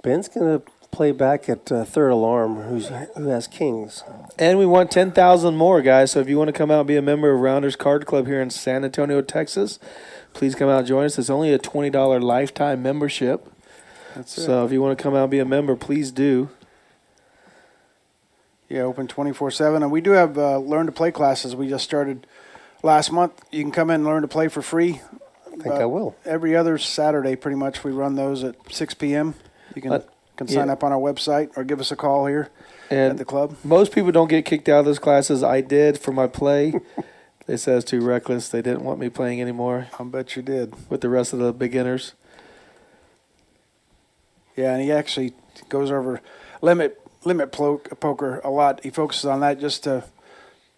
Ben's gonna play back at third alarm. Who has kings? And we want 10,000 more, guys. So if you want to come out and be a member of Rounders Card Club here in San Antonio, Texas, please come out and join us. It's only a $20 lifetime membership. That's it. So if you want to come out and be a member, please do. Yeah, open 24/7, and we do have learn to play classes. We just started last month. You can come in and learn to play for free. I think I will. Every other Saturday, pretty much, we run those at 6 p.m. You can sign yeah. up on our website or give us a call here at And the club. most people don't get kicked out of those classes. I did for my play. They said it's too reckless. They didn't want me playing anymore I bet you did. with the rest of the beginners. Yeah, and he actually goes over limit poker a lot. He focuses on that just to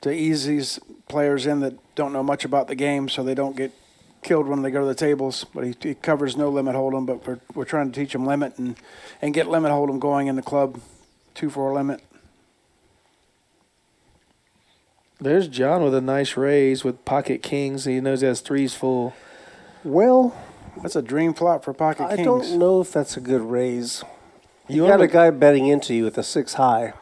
ease these players in that don't know much about the game, so they don't get killed when they go to the tables. But he covers no limit hold'em, but we're trying to teach them limit and get limit hold'em going in the club. 2-4 limit. There's John with a nice raise with pocket kings. He knows he has threes full. Well, That's a dream flop for pocket I kings. don't know if that's a good raise. You want got him a guy betting into you with a 6 high.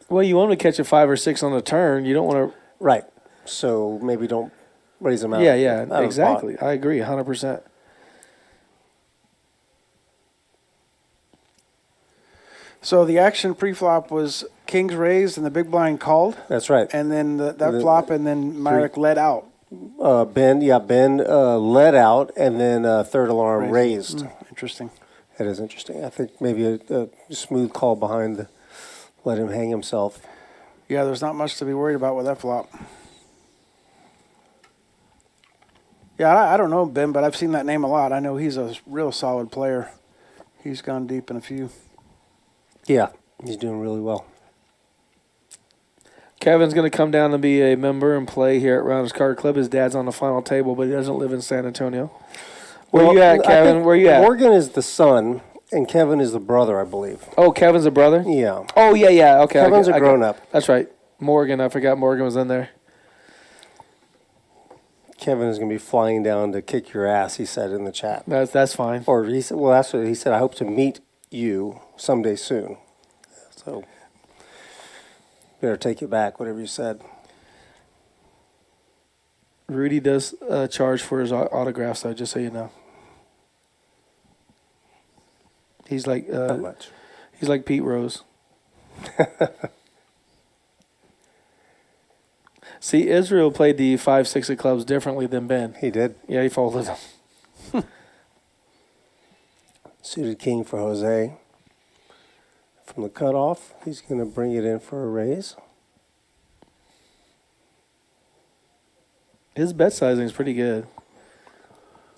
Well, you want him to catch a 5 or 6 on the turn. You don't want to. Right. So maybe don't raise him out. Yeah, out of the exactly. pot. I agree 100%. So the action pre-flop was kings raised and the big blind called, That's right. and then that flop, and then Myrick led out. Ben let out, and then third alarm raised. Interesting. That is interesting. I think maybe a smooth call behind the let him hang himself. Yeah, there's not much to be worried about with that flop. Yeah, I don't know Ben, but I've seen that name a lot. I know he's a real solid player. He's gone deep in a few. Yeah, he's doing really well. Kevin's going to come down and be a member and play here at Rounders Card Club. His dad's on the final table, but he doesn't live in San Antonio. Where you at, Kevin? Where you at? Morgan is the son, and Kevin is the brother, I believe. Oh, Kevin's a brother? Yeah. Oh, yeah. Okay. Kevin's a grown-up. That's right. Morgan. I forgot Morgan was in there. Kevin is going to be flying down to kick your ass, he said in the chat. That's fine. Or he said, well, that's what he said. I hope to meet you someday soon. So better take it back, whatever you said. Rudy does charge for his autographs, though, just so you know. He's like Not much. He's like Pete Rose. See, Israel played the 5-6 of clubs differently than Ben. He did. Yeah, he folded them. Suited king for Jose. From the cutoff, he's going to bring it in for a raise. His bet sizing is pretty good.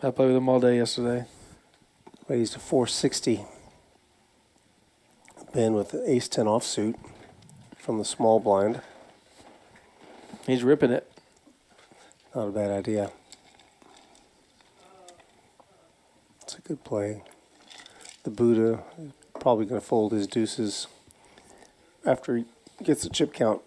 I played with him all day yesterday. Raised to 460. Ben with the ace-10 offsuit from the small blind. He's ripping it. Not a bad idea. It's a good play. The Buddha is probably going to fold his deuces after he gets the chip count.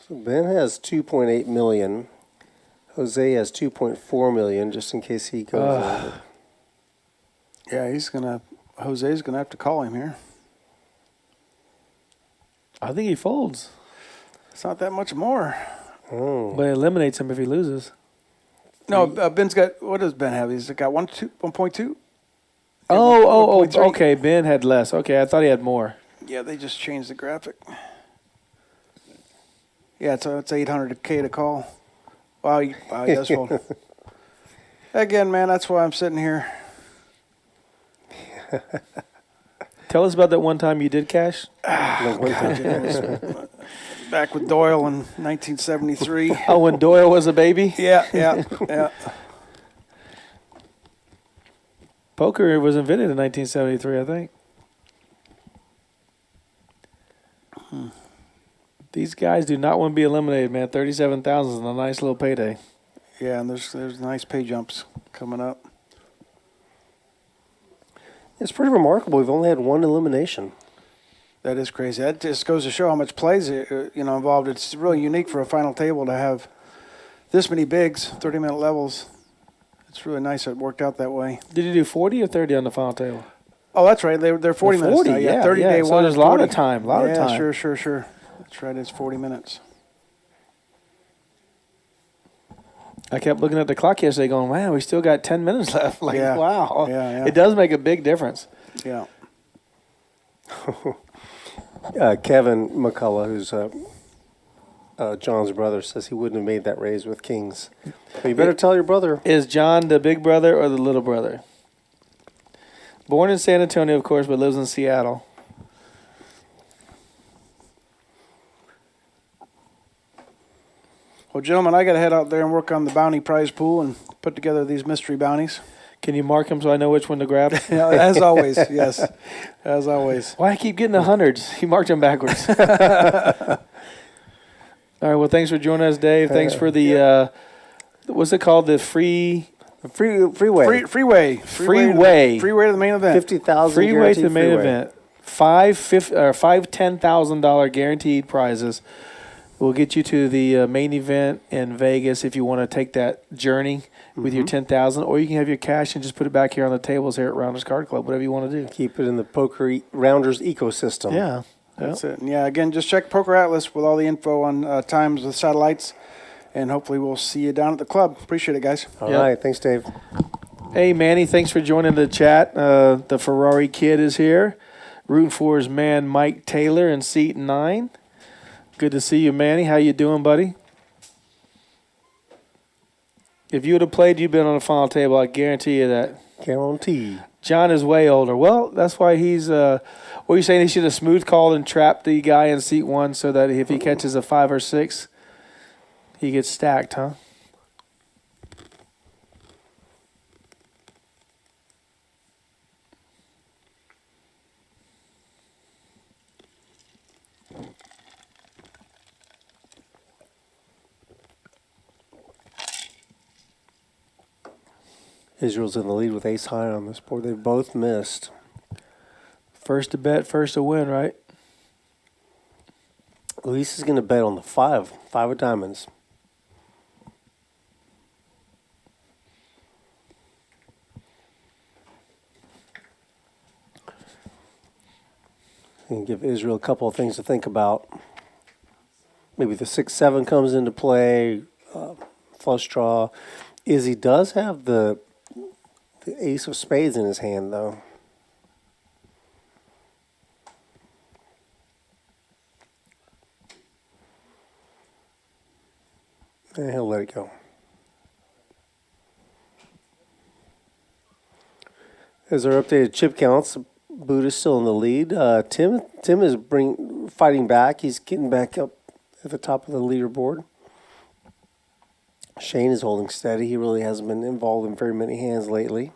So Ben has 2.8 million. Jose has 2.4 million, just in case he goes over. Yeah, Jose's gonna have to call him here. I think he folds. It's not that much more. Oh. But it eliminates him if he loses. No, Ben's got, what does Ben have? He's got 1.2? Oh, 1.3. okay. Ben had less. Okay, I thought he had more. Yeah, they just changed the graphic. Yeah, it's $800K to call. Wow, he does fold. Again, man, that's why I'm sitting here. Tell us about that one time you did cash. Back with Doyle in 1973. Oh, when Doyle was a baby? Yeah. Poker was invented in 1973, I think. These guys do not want to be eliminated, man. 37,000 is a nice little payday. Yeah, and there's nice pay jumps coming up. It's pretty remarkable. We've only had one elimination. That is crazy. That just goes to show how much plays involved. It's really unique for a final table to have this many bigs, 30-minute levels. It's really nice it worked out that way. Did you do 40 or 30 on the final table? Oh, that's right. They're 40 minutes 40, now. yeah, 30 yeah. day So one. there's a lot of time, of time. Sure. That's right. It's 40 minutes. I kept looking at the clock yesterday going, wow, we still got 10 minutes left. Like, Yeah. wow. Yeah. It does make a big difference. Yeah. Kevin McCullough, who's John's brother, says he wouldn't have made that raise with kings. But you better tell your brother. Is John the big brother or the little brother? Born in San Antonio, of course, but lives in Seattle. Well, gentlemen, I got to head out there and work on the bounty prize pool and put together these mystery bounties. Can you mark them so I know which one to grab? Yeah, as always, yes. As always. Why I keep getting the hundreds? He marked them backwards. All right, well, thanks for joining us, Dave. Thanks for the, what's it called? The freeway. Freeway. Freeway To the main event. 50,000 Freeway to the main event. five $10,000 guaranteed prizes. We'll get you to the main event in Vegas if you want to take that journey with your 10,000, or you can have your cash and just put it back here on the tables here at Rounders Card Club. Whatever you want to do. Keep it in the Rounders ecosystem. Yeah. That's it. And yeah, again, just check Poker Atlas with all the info on times with satellites, and hopefully we'll see you down at the club. Appreciate it, guys. All right. Thanks, Dave. Hey, Manny, thanks for joining the chat. The Ferrari kid is here. Rooting for his man, Mike Taylor, in seat 9. Good to see you, Manny. How you doing, buddy? If you would have played, you'd been on the final table. I guarantee you that. Guarantee. John is way older. Well, that's why he's what are you saying? He should have smooth called and trapped the guy in seat 1 so that if he catches a 5 or 6, he gets stacked, huh? Israel's in the lead with ace high on this board. They've both missed. First to bet, first to win, right? Luis is going to bet on the 5 of diamonds. And give Israel a couple of things to think about. Maybe the 6-7 comes into play, flush draw. Izzy does have the ace of spades in his hand, though. And he'll let it go. As our updated chip counts, Buddha's still in the lead. Tim is fighting back. He's getting back up at the top of the leaderboard. Shane is holding steady. He really hasn't been involved in very many hands lately.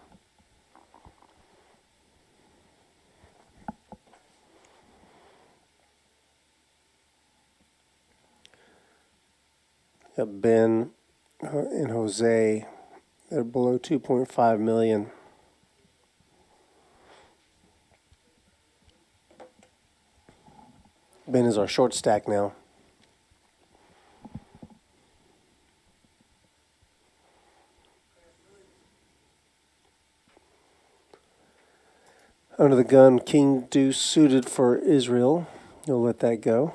Got Ben and Jose. They're below 2.5 million. Ben is our short stack now. Under the gun, King Deuce suited for Israel. You'll let that go.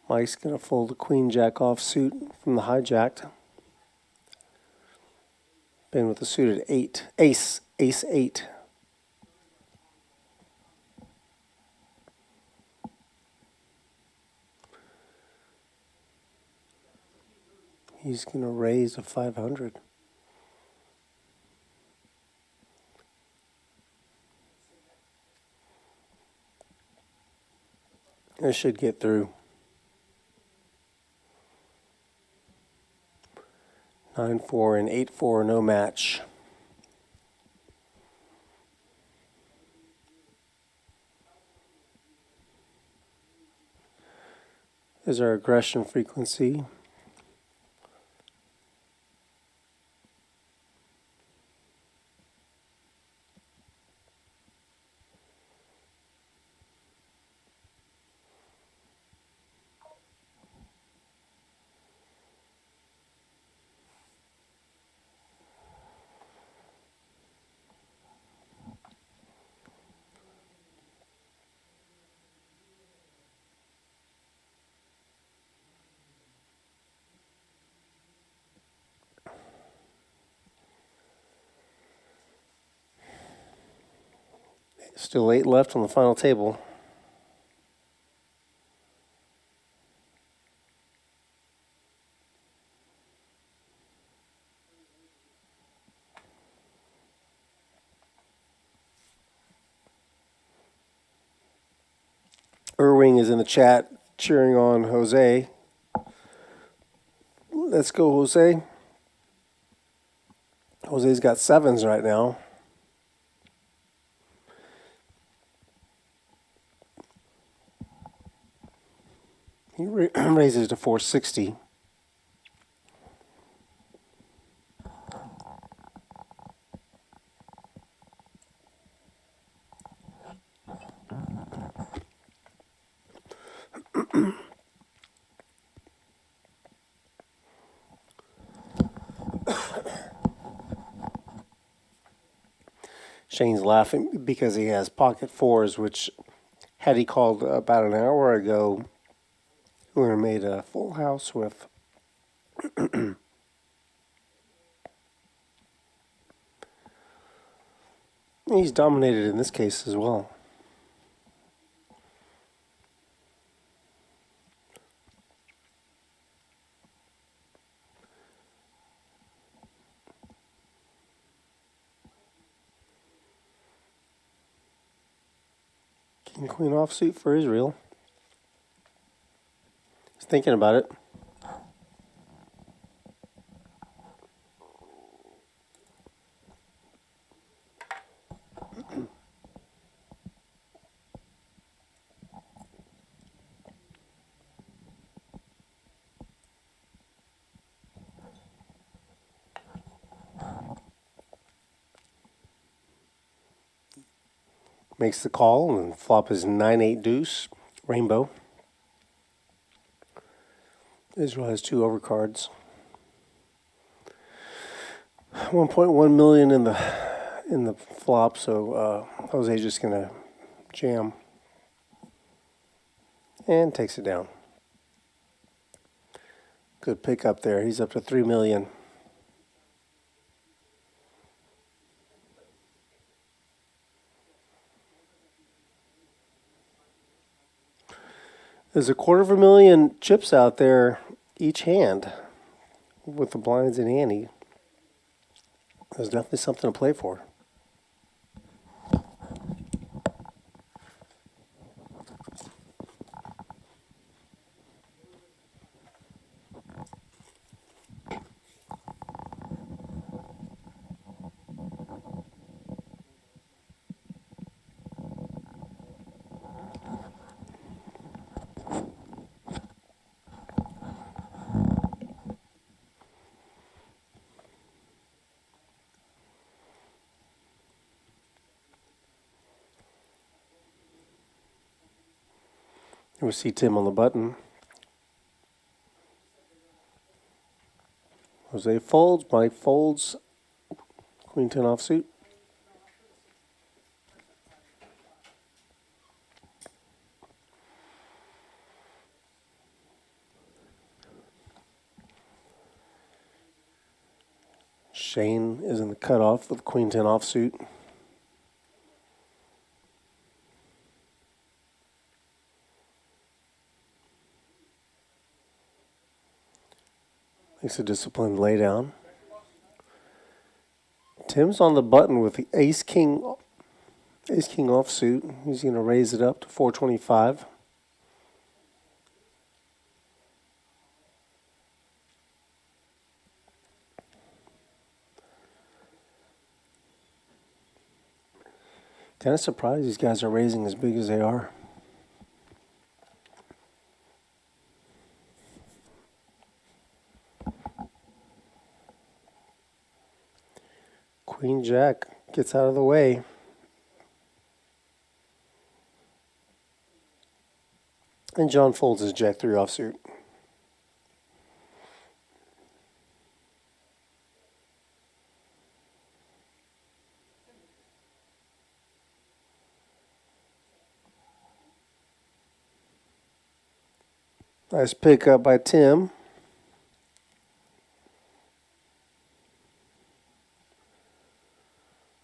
Mike's going to fold the Queen Jack offsuit from the hijacked. Ben with the suited 8. Ace 8. He's going to raise to 500. This should get through. 9-4 and 8-4, no match. Is our aggression frequency. Still 8 left on the final table. Irving is in the chat cheering on Jose. Let's go, Jose. Jose's got 7s right now. He raises to 460. Shane's laughing because he has pocket fours, which had he called about an hour ago, we would have made a full house with. He's dominated in this case as well. King Queen offsuit for Israel. He's thinking about it. Makes the call and flop is 9-8 deuce, rainbow. Israel has 2 overcards. 1.1 million in the flop, so Jose's just gonna jam and takes it down. Good pick up there. He's up to 3 million. There's a $250,000 chips out there each hand with the blinds in ante. There's definitely something to play for. We see Tim on the button. Jose folds, Mike folds, Queen 10 offsuit. Shane is in the cutoff with Queen 10 offsuit. Makes a disciplined laydown. Tim's on the button with the Ace King offsuit. He's going to raise it up to 425. Kind of surprised these guys are raising as big as they are. Queen Jack gets out of the way. And John folds his Jack 3 offsuit. Nice pick up by Tim.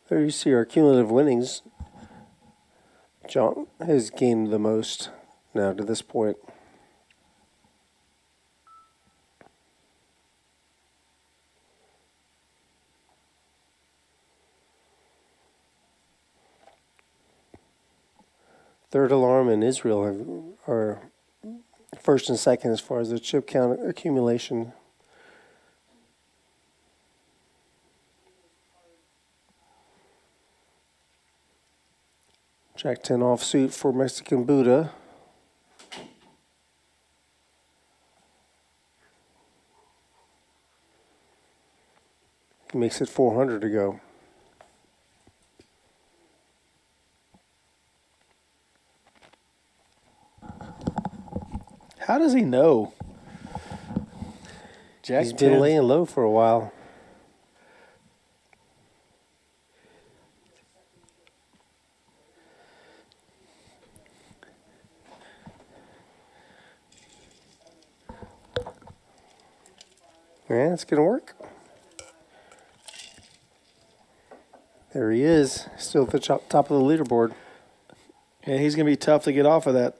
There you see our cumulative winnings. John has gained the most now to this point. Third alarm and Israel are first and second as far as the chip count accumulation. Jack 10 offsuit for Mexican Buddha. He makes it 400 to go. How does he know? Jack He's been 10. laying low for a while. Yeah, it's going to work. There he is, still at the top of the leaderboard. Yeah, he's going to be tough to get off of that.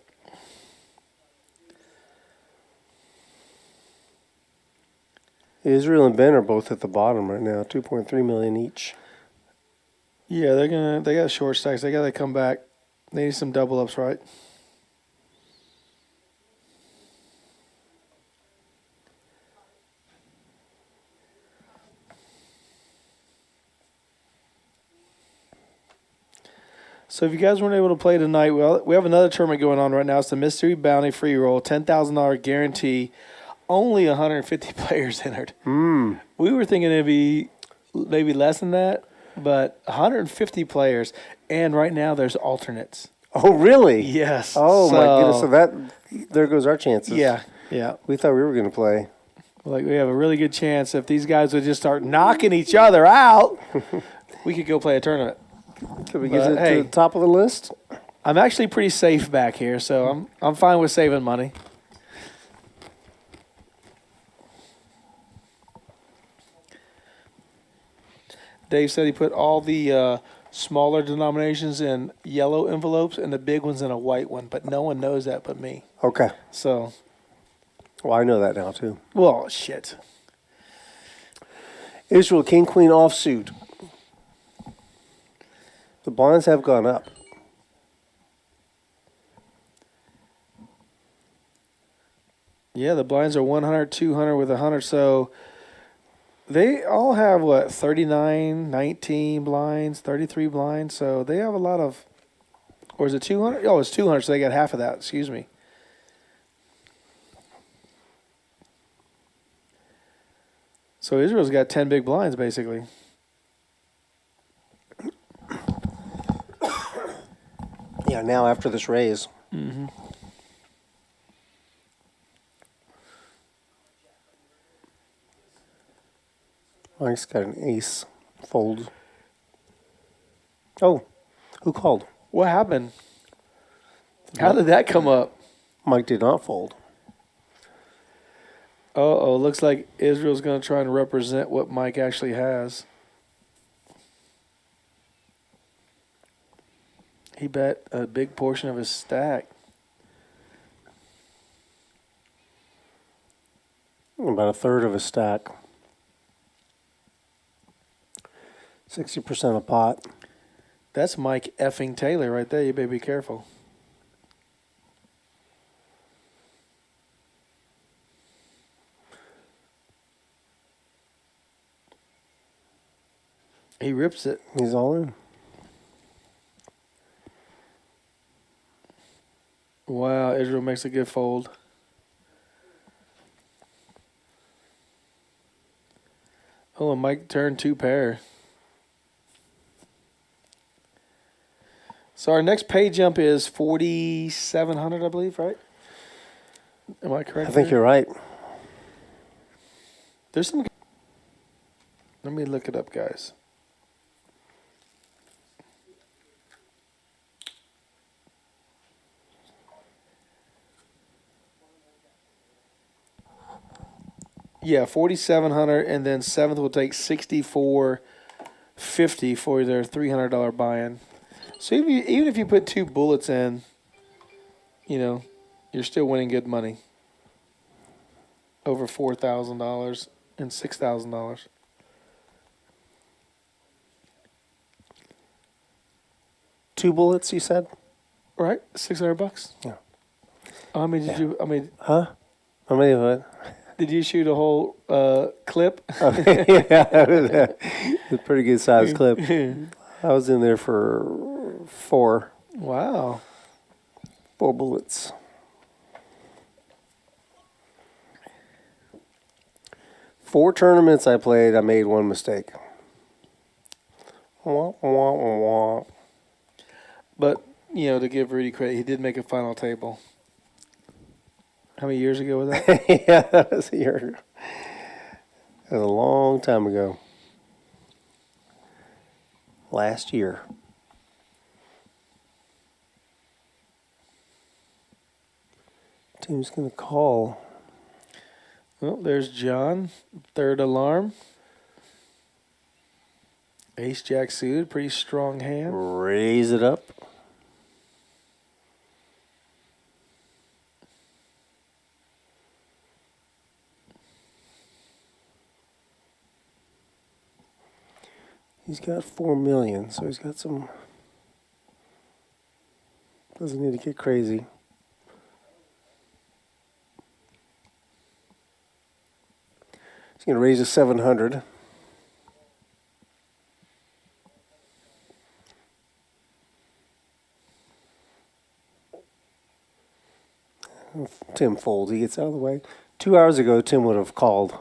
Israel and Ben are both at the bottom right now, 2.3 million each. Yeah, they got short stacks. They got to come back. They need some double ups, right? So if you guys weren't able to play tonight, well, we have another tournament going on right now. It's the Mystery Bounty Free Roll, $10,000 guarantee. Only 150 players entered. We were thinking it'd be maybe less than that, but 150 players. And right now there's alternates. Oh, really? Yes. Oh, my goodness. So there goes our chances. Yeah. We thought we were going to play. Like, we have a really good chance if these guys would just start knocking each other out, we could go play a tournament. Could we get it to the top of the list? I'm actually pretty safe back here, so I'm fine with saving money. Dave said he put all the smaller denominations in yellow envelopes and the big ones in a white one, but no one knows that but me. Okay. So. Well, I know that now, too. Well, shit. Israel, King, Queen offsuit. The blinds have gone up. Yeah, the blinds are 100, 200 with 100, so they all have, 39, 19 blinds, 33 blinds, so they have a lot of, or is it 200? Oh, it's 200, so they got half of that, excuse me. So Israel's got 10 big blinds, basically. Yeah, now after this raise. Mm-hmm. Mike's got an ace fold. Oh, who called? What happened? How did that come up? Mike did not fold. Uh-oh, looks like Israel's going to try and represent what Mike actually has. He bet a big portion of his stack. About a third of his stack. 60% a pot. That's Mike effing Taylor right there. You better be careful. He rips it. He's all in. Wow, Israel makes a good fold. Oh, and Mike turned 2 pair. So our next pay jump is 4,700, I believe, right? Am I correct? I think you're right. There's some. Let me look it up, guys. Yeah, 4,700, and then 7th will take 6,450 for their $300 buy-in. So even if you put 2 bullets in, you're still winning good money. Over $4,000 and $6,000. Two bullets, you said? Right, $600. Yeah. How many did you? Huh? How many of it? Did you shoot a whole clip? Yeah, it was a pretty good sized clip. I was in there for 4. Wow. 4 bullets. Four tournaments I played, I made 1 mistake. Wah, wah, wah. But, to give Rudy credit, he did make a final table. How many years ago was that? Yeah, that was a year ago. That was a long time ago. Last year. Team's going to call. Well, there's John. Third alarm. Ace Jack suited. Pretty strong hand. Raise it up. He's got 4 million, so he's got some. Doesn't need to get crazy. He's going to raise to 700. Tim folds. He gets out of the way. 2 hours ago, Tim would have called.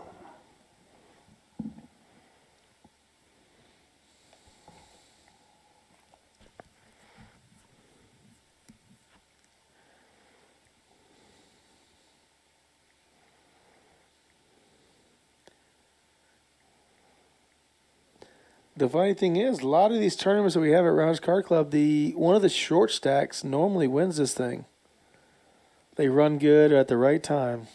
The funny thing is, a lot of these tournaments that we have at Rounders Card Club, one of the short stacks normally wins this thing. They run good at the right time.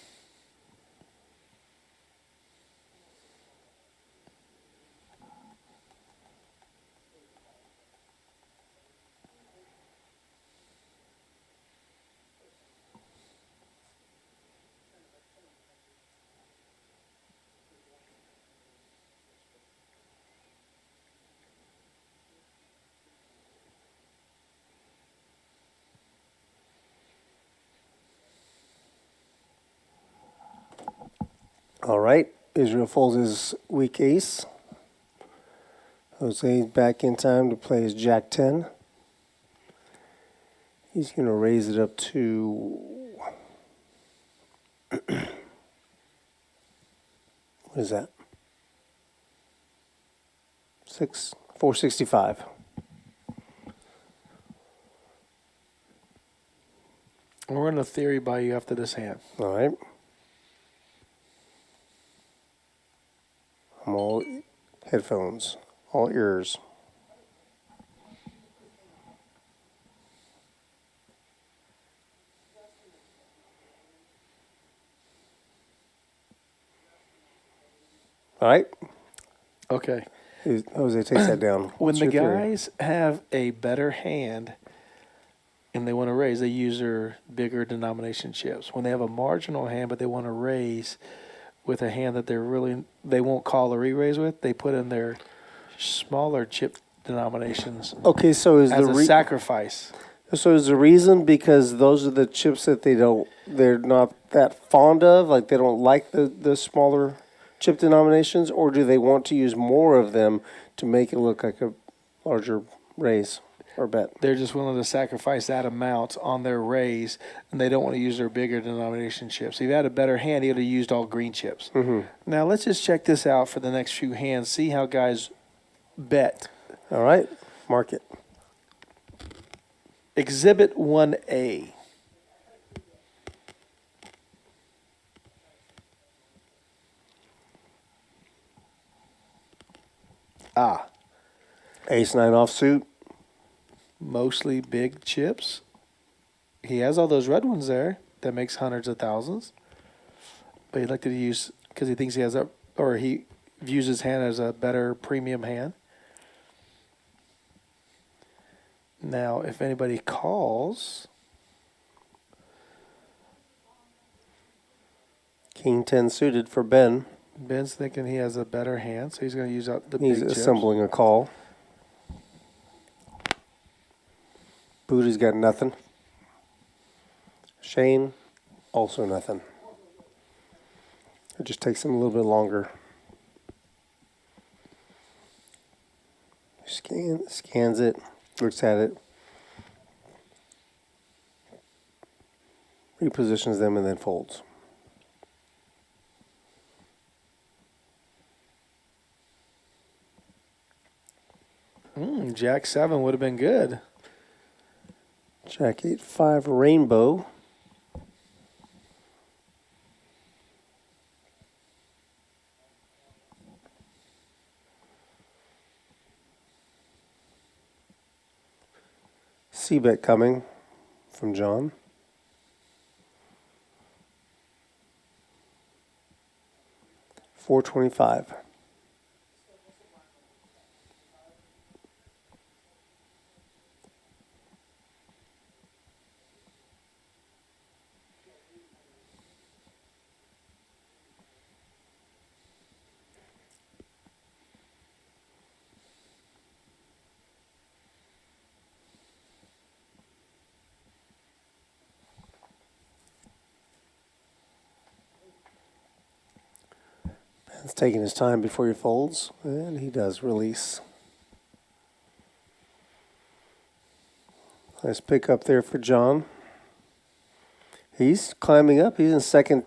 All right. Israel folds his weak ace. Jose's back in time to play his Jack 10. He's going to raise it up to what is that? 465. We're in a theory by you after this hand. All right. I'm all headphones, all ears. All right. Okay. Jose takes that down. When What's the your theory? guys have a better hand and they want to raise, they use their bigger denomination chips. When they have a marginal hand but they want to raise with a hand that they won't call a re-raise with, they put in their smaller chip denominations. Okay, so is as the a sacrifice. So is the reason because those are the chips that they're not that fond of, like they don't like the smaller chip denominations, or do they want to use more of them to make it look like a larger raise or bet? They're just willing to sacrifice that amount on their raise, and they don't want to use their bigger denomination chips. If you had a better hand, he would have used all green chips. Mm-hmm. Now, let's just check this out for the next few hands, see how guys bet. All right, mark it. Exhibit 1A. Ace 9 offsuit. Mostly big chips. He has all those red ones there. That makes hundreds of thousands. But he'd like to use, because he thinks he has he views his hand as a better premium hand. Now, if anybody calls, King 10 suited for Ben. Ben's thinking he has a better hand, so he's going to use up the big He's chips. assembling a call. Booty's got nothing. Shane, also nothing. It just takes him a little bit longer. Scans it, looks at it, repositions them, and then folds. Jack 7 would have been good. Jack 8-5 rainbow. C-bet coming from John. $4.25. Ben's taking his time before he folds, and he does release. Nice pick up there for John. He's climbing up. He's in second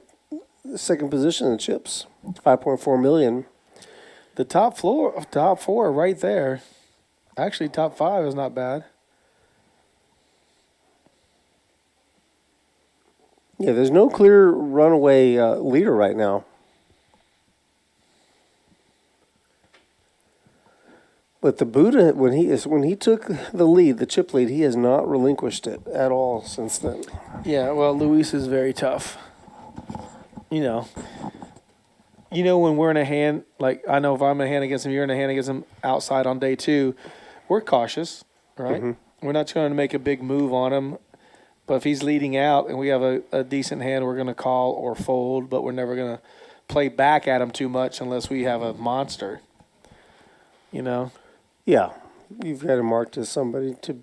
position in chips. 5.4 million. The top four right there. Actually, top five is not bad. Yeah, there's no clear runaway leader right now. But the Buddha, when he took the lead, the chip lead, he has not relinquished it at all since then. Yeah, well, Luis is very tough. You know when we're in a hand, like I know if I'm in a hand against him, you're in a hand against him outside on day 2, we're cautious, right? Mm-hmm. We're not trying to make a big move on him. But if he's leading out and we have a decent hand, we're going to call or fold, but we're never going to play back at him too much unless we have a monster. You know? Yeah, you've got to mark to somebody to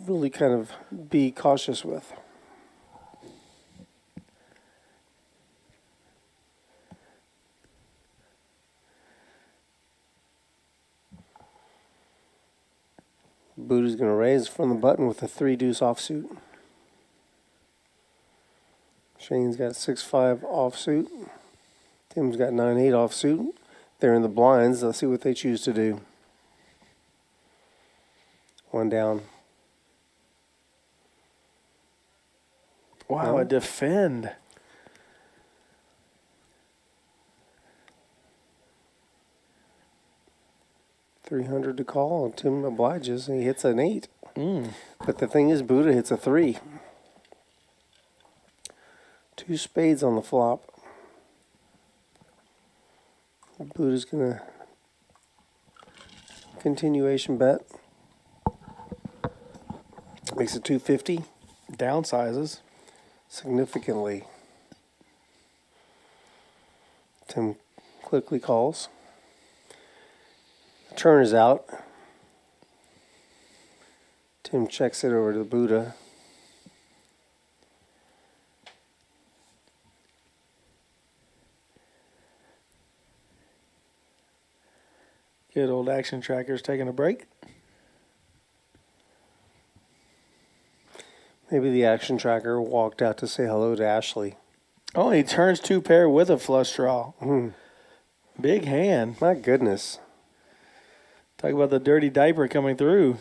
really kind of be cautious with. Buddha's going to raise from the button with a 3-deuce offsuit. Shane's got 6-5 offsuit. Tim's got 9-8 offsuit. They're in the blinds. Let's see what they choose to do. One down. Wow, a defend. $300 to call. Tim obliges, and he hits an 8. But the thing is, Buddha hits a 3. 2 spades on the flop. Buddha's gonna continuation bet. Makes it 250. Downsizes significantly. Tim quickly calls. Turn is out. Tim checks it over to the Buddha. Good old action tracker's taking a break. Maybe the action tracker walked out to say hello to Ashley. Oh, he turns 2 pair with a flush draw. Big hand. My goodness. Talk about the dirty diaper coming through.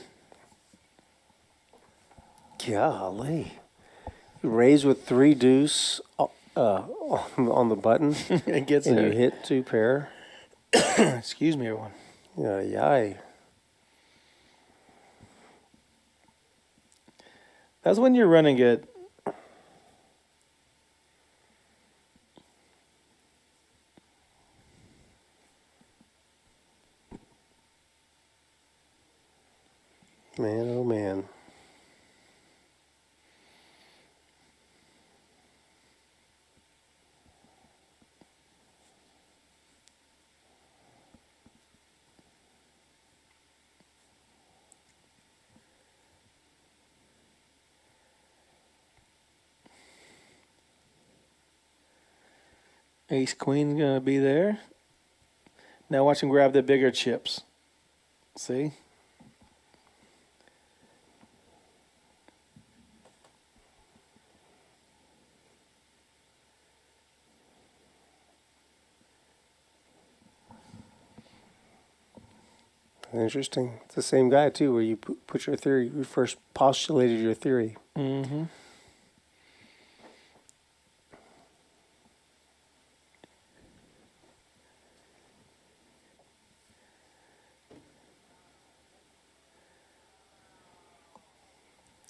Golly. You raise with 3-deuce on the button. It gets and there. you hit 2 pair. Excuse me, everyone. Yeah. That's when you're running good. Man, oh man. Ace Queen's going to be there. Now watch him grab the bigger chips. See? Interesting. It's the same guy, too, where you put your theory, you first postulated your theory. Mm-hmm.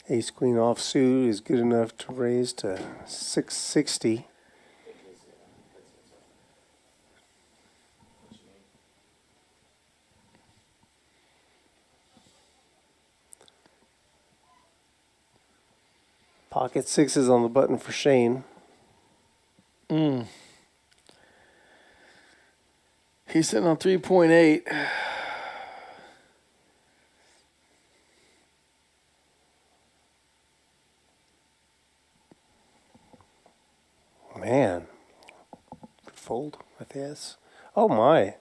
Ace queen offsuit is good enough to raise to 660. Pocket sixes on the button for Shane. He's sitting on 3.8. Man. Good fold, I guess. Oh, my.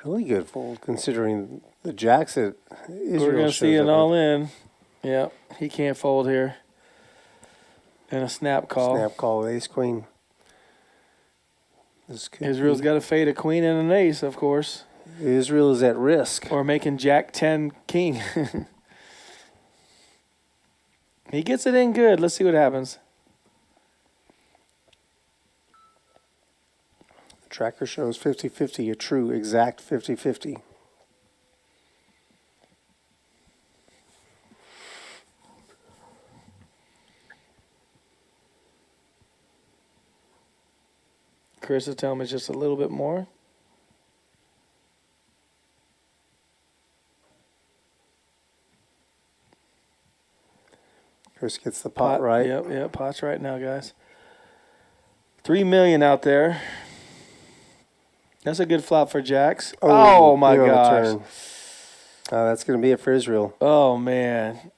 Really good fold, considering the jacks that Israel We're going to see shows an up all with. in. Yep, he can't fold here. And a snap call. Snap call, ace queen. This could Israel's be- got to fade a queen and an ace, of course. Israel is at risk. Or making jack 10 king. He gets it in good. Let's see what happens. Tracker shows 50-50, a true exact 50-50. Chris is telling me it's just a little bit more. Chris gets the pot right. Yep, pot's right now, guys. 3 million out there. That's a good flop for jacks. Oh my good on the gosh. turn. That's going to be it for Israel. Oh, man.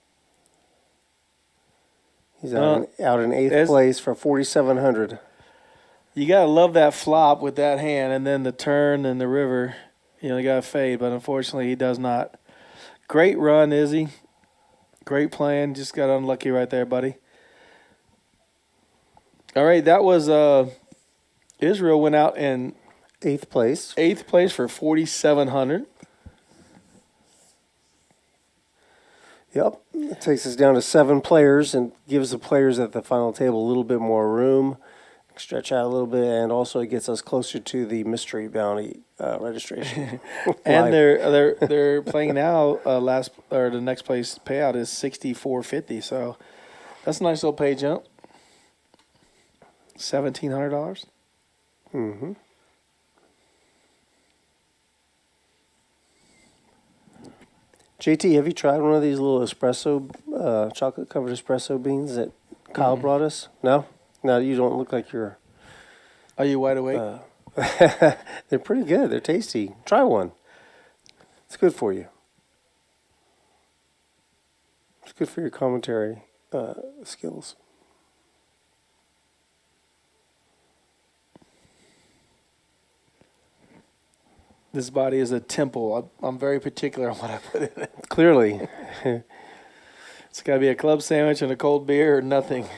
He's out in eighth place for 4,700. You got to love that flop with that hand, and then the turn and the river. You know, you got to fade, but unfortunately he does not. Great run, Izzy. Great plan. Just got unlucky right there, buddy. All right, that was Israel went out in eighth place. Eighth place for 4,700. Yep. It takes us down to 7 players and gives the players at the final table a little bit more room, stretch out a little bit, and also it gets us closer to the mystery bounty registration. And they're playing now. The next place payout is 6,450. So that's a nice little pay jump. $1,700. Mm-hmm. JT, have you tried one of these little espresso, chocolate-covered espresso beans that Kyle brought us? No? No, you don't look like you're... Are you wide awake? They're pretty good. They're tasty. Try one. It's good for you. It's good for your commentary skills. This body is a temple. I'm very particular on what I put in it. Clearly. It's got to be a club sandwich and a cold beer or nothing.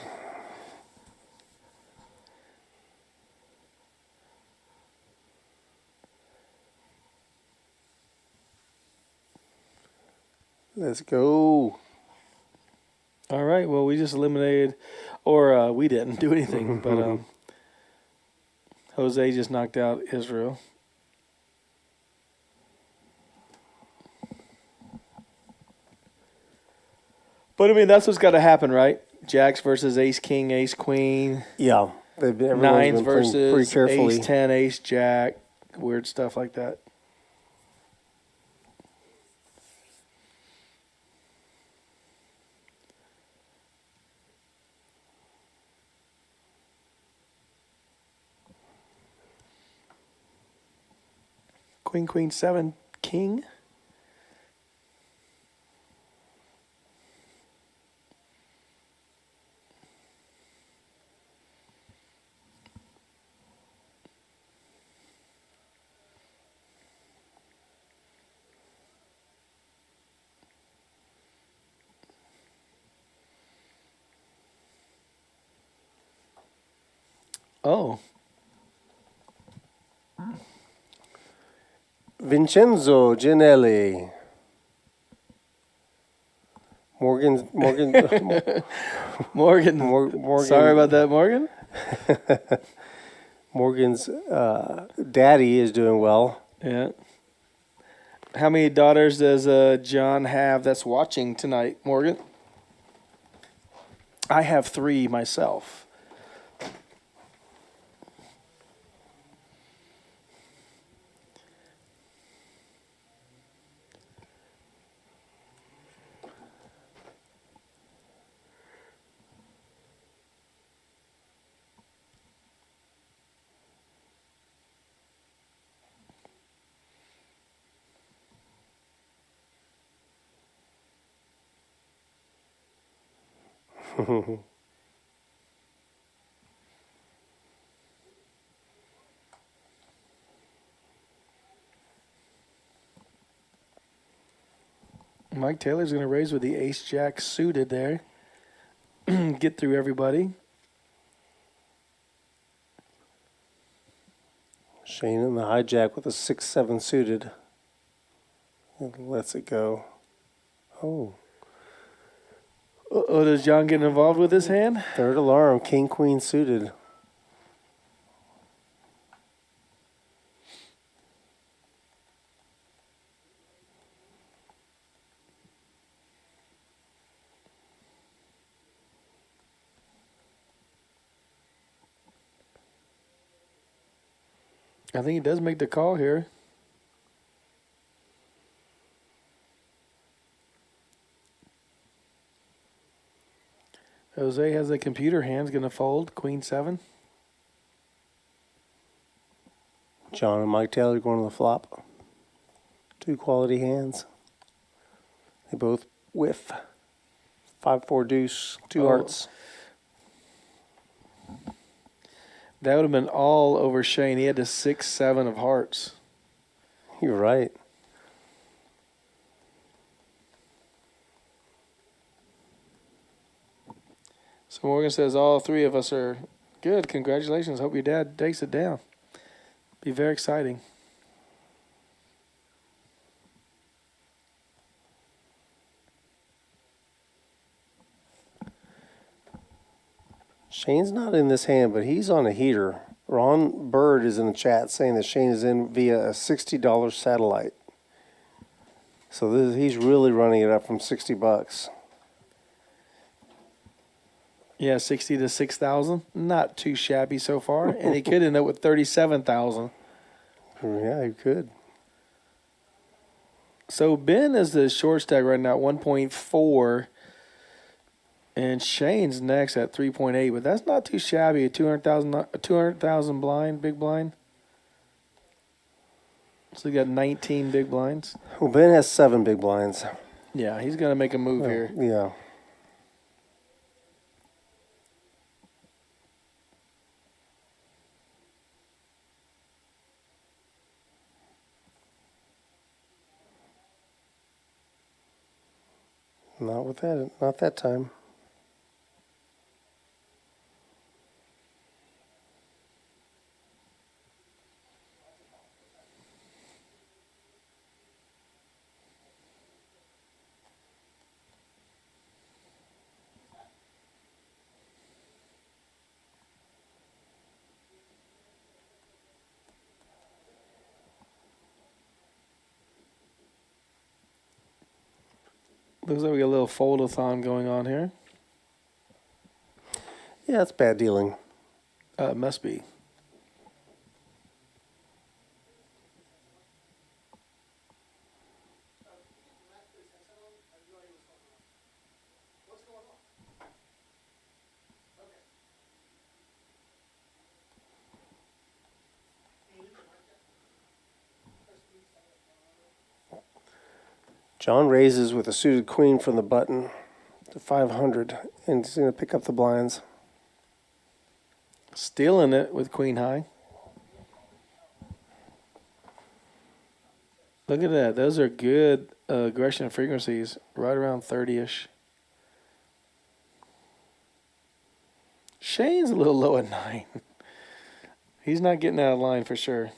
Let's go. All right. Well, we just eliminated, or we didn't do anything, but Jose just knocked out Israel. But I mean, that's what's got to happen, right? Jacks versus Ace King, Ace Queen. Yeah, everyone's Nines been playing pretty versus carefully. Ace 10, Ace Jack, weird stuff like that. Queen, Queen, 7, King. Oh. Vincenzo Ginelli. Morgan. Morgan. Sorry about that, Morgan. Morgan's daddy is doing well. Yeah. How many daughters does John have that's watching tonight, Morgan? I have 3 myself. Mike Taylor's going to raise with the ace-jack suited there. Get through everybody. Shane in the hijack with a 6-7 suited. And lets it go. Oh. Uh-oh, does John get involved with his hand? Third alarm, king, queen suited. I think he does make the call here. Jose has the computer hands, going to fold. Queen 7. John and Mike Taylor going to the flop. 2 quality hands. They both whiff. 5-4 deuce, 2 hearts. That would have been all over Shane. He had the 6-7 of hearts. You're right. So Morgan says all 3 of us are good. Congratulations. Hope your dad takes it down. Be very exciting. Shane's not in this hand, but he's on a heater. Ron Bird is in the chat saying that Shane is in via a $60 satellite. So he's really running it up from $60. Yeah, 60 to 6,000. Not too shabby so far. And he could end up with 37,000. Yeah, he could. So Ben is the short stack right now, 1.4. And Shane's next at 3.8. But that's not too shabby. A 200,000 blind, big blind. So he got 19 big blinds. Well, Ben has 7 big blinds. Yeah, he's going to make a move here. Yeah. Not that time. Looks like we got a little fold-a-thon going on here. Yeah, it's bad dealing. It must be. John raises with a suited queen from the button to 500, and he's going to pick up the blinds. Stealing it with queen high. Look at that. Those are good aggression frequencies, right around 30-ish. Shane's a little low at 9. He's not getting out of line for sure.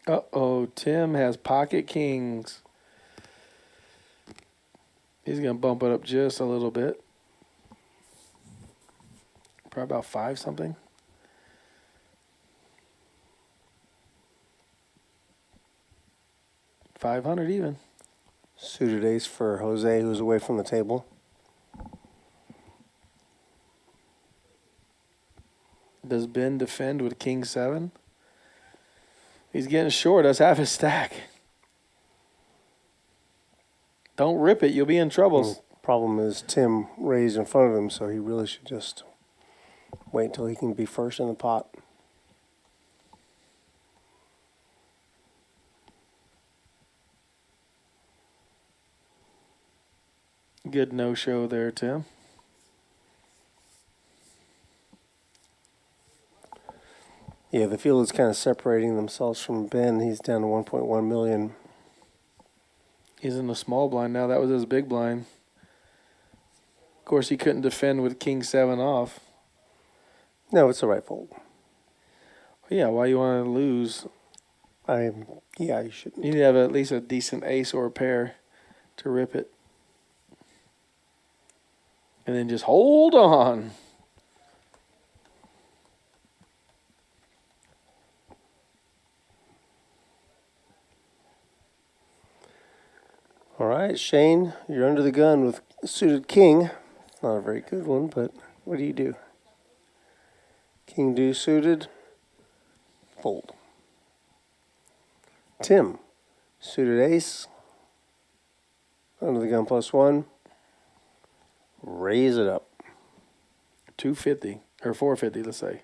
Uh-oh, Tim has pocket kings. He's going to bump it up just a little bit. Probably about 5 something. $500 even. Suited ace for Jose, who's away from the table. Does Ben defend with king 7? He's getting short. That's half his stack. Don't rip it. You'll be in trouble. Problem is Tim raised in front of him, so he really should just wait until he can be first in the pot. Good no-show there, Tim. Yeah, the field is kind of separating themselves from Ben. He's down to 1.1 million. He's in the small blind now. That was his big blind. Of course, he couldn't defend with king 7 off. No, it's the right fold. Yeah, why you want to lose? Yeah, you shouldn't. You need to have at least a decent ace or a pair to rip it. And then just hold on. All right, Shane, you're under the gun with suited king. Not a very good one, but what do you do? King deuce suited, fold. Tim, suited ace, under the gun +1, raise it up. 250 or 450, let's say.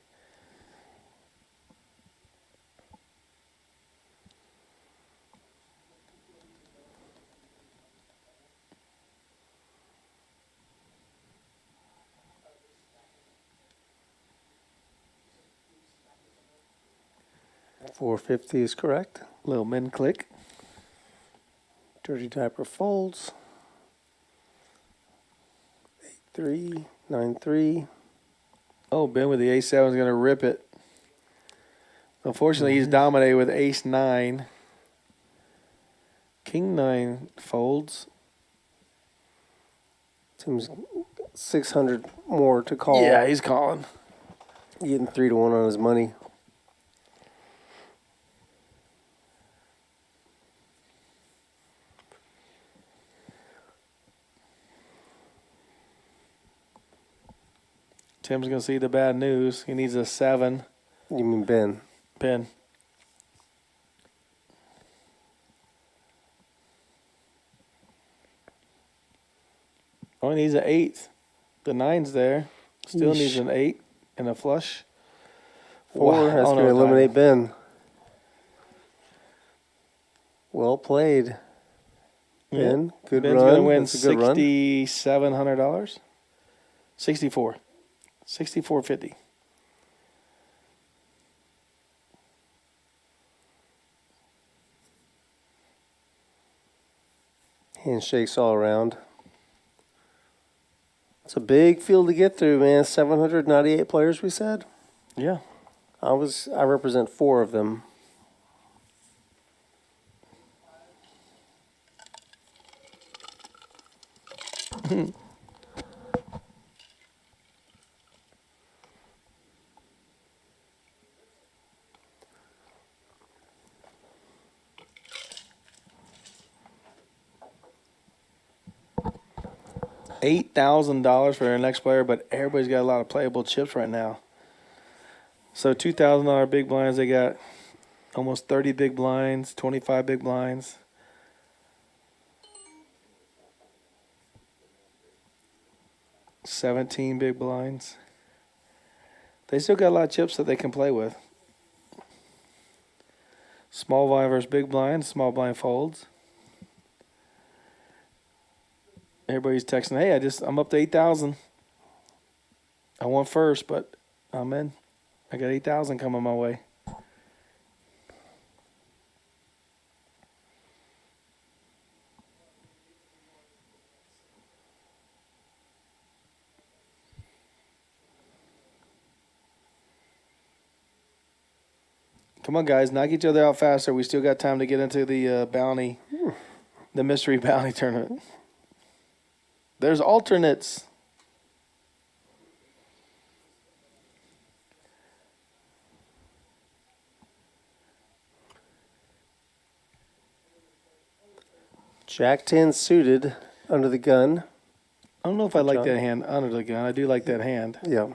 $450 is correct. Little min click. Dirty Diaper folds. 8-3, 9-3. Oh, Ben with the ace-7 is going to rip it. Unfortunately, he's dominated with ace-9. King-9 folds. Tim's 600 more to call. Yeah, he's calling. Getting 3-1 on his money. Tim's going to see the bad news. He needs a 7. You mean Ben? Ben. Oh, he needs an 8. The 9's there. Still needs an 8 and a flush. 4 has to eliminate Ben. Well played, Ben. Good Ben's run. going to win That's a good run. $6,700. 64. 64.50. Handshakes all around. It's a big field to get through, man. 798 players, we said. Yeah. I represent 4 of them. $8,000 for their next player, but everybody's got a lot of playable chips right now. So $2,000 big blinds, they got almost 30 big blinds, 25 big blinds. $17 big blinds. They still got a lot of chips that they can play with. Small blind versus big blind, small blind folds. Everybody's texting, hey, I'm up to 8,000. I won first, but I'm in. I got 8,000 coming my way. Come on, guys. Knock each other out faster. We still got time to get into the bounty, the mystery bounty tournament. There's alternates. Jack 10 suited under the gun. I don't know if I like that hand under the gun. I do like that hand. Yeah.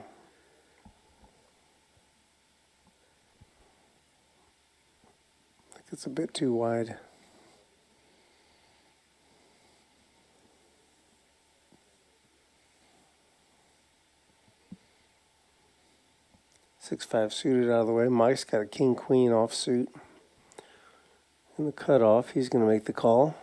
I think it's a bit too wide. Six-five suited out of the way. Mike's got a king-queen offsuit. In the cutoff, he's going to make the call.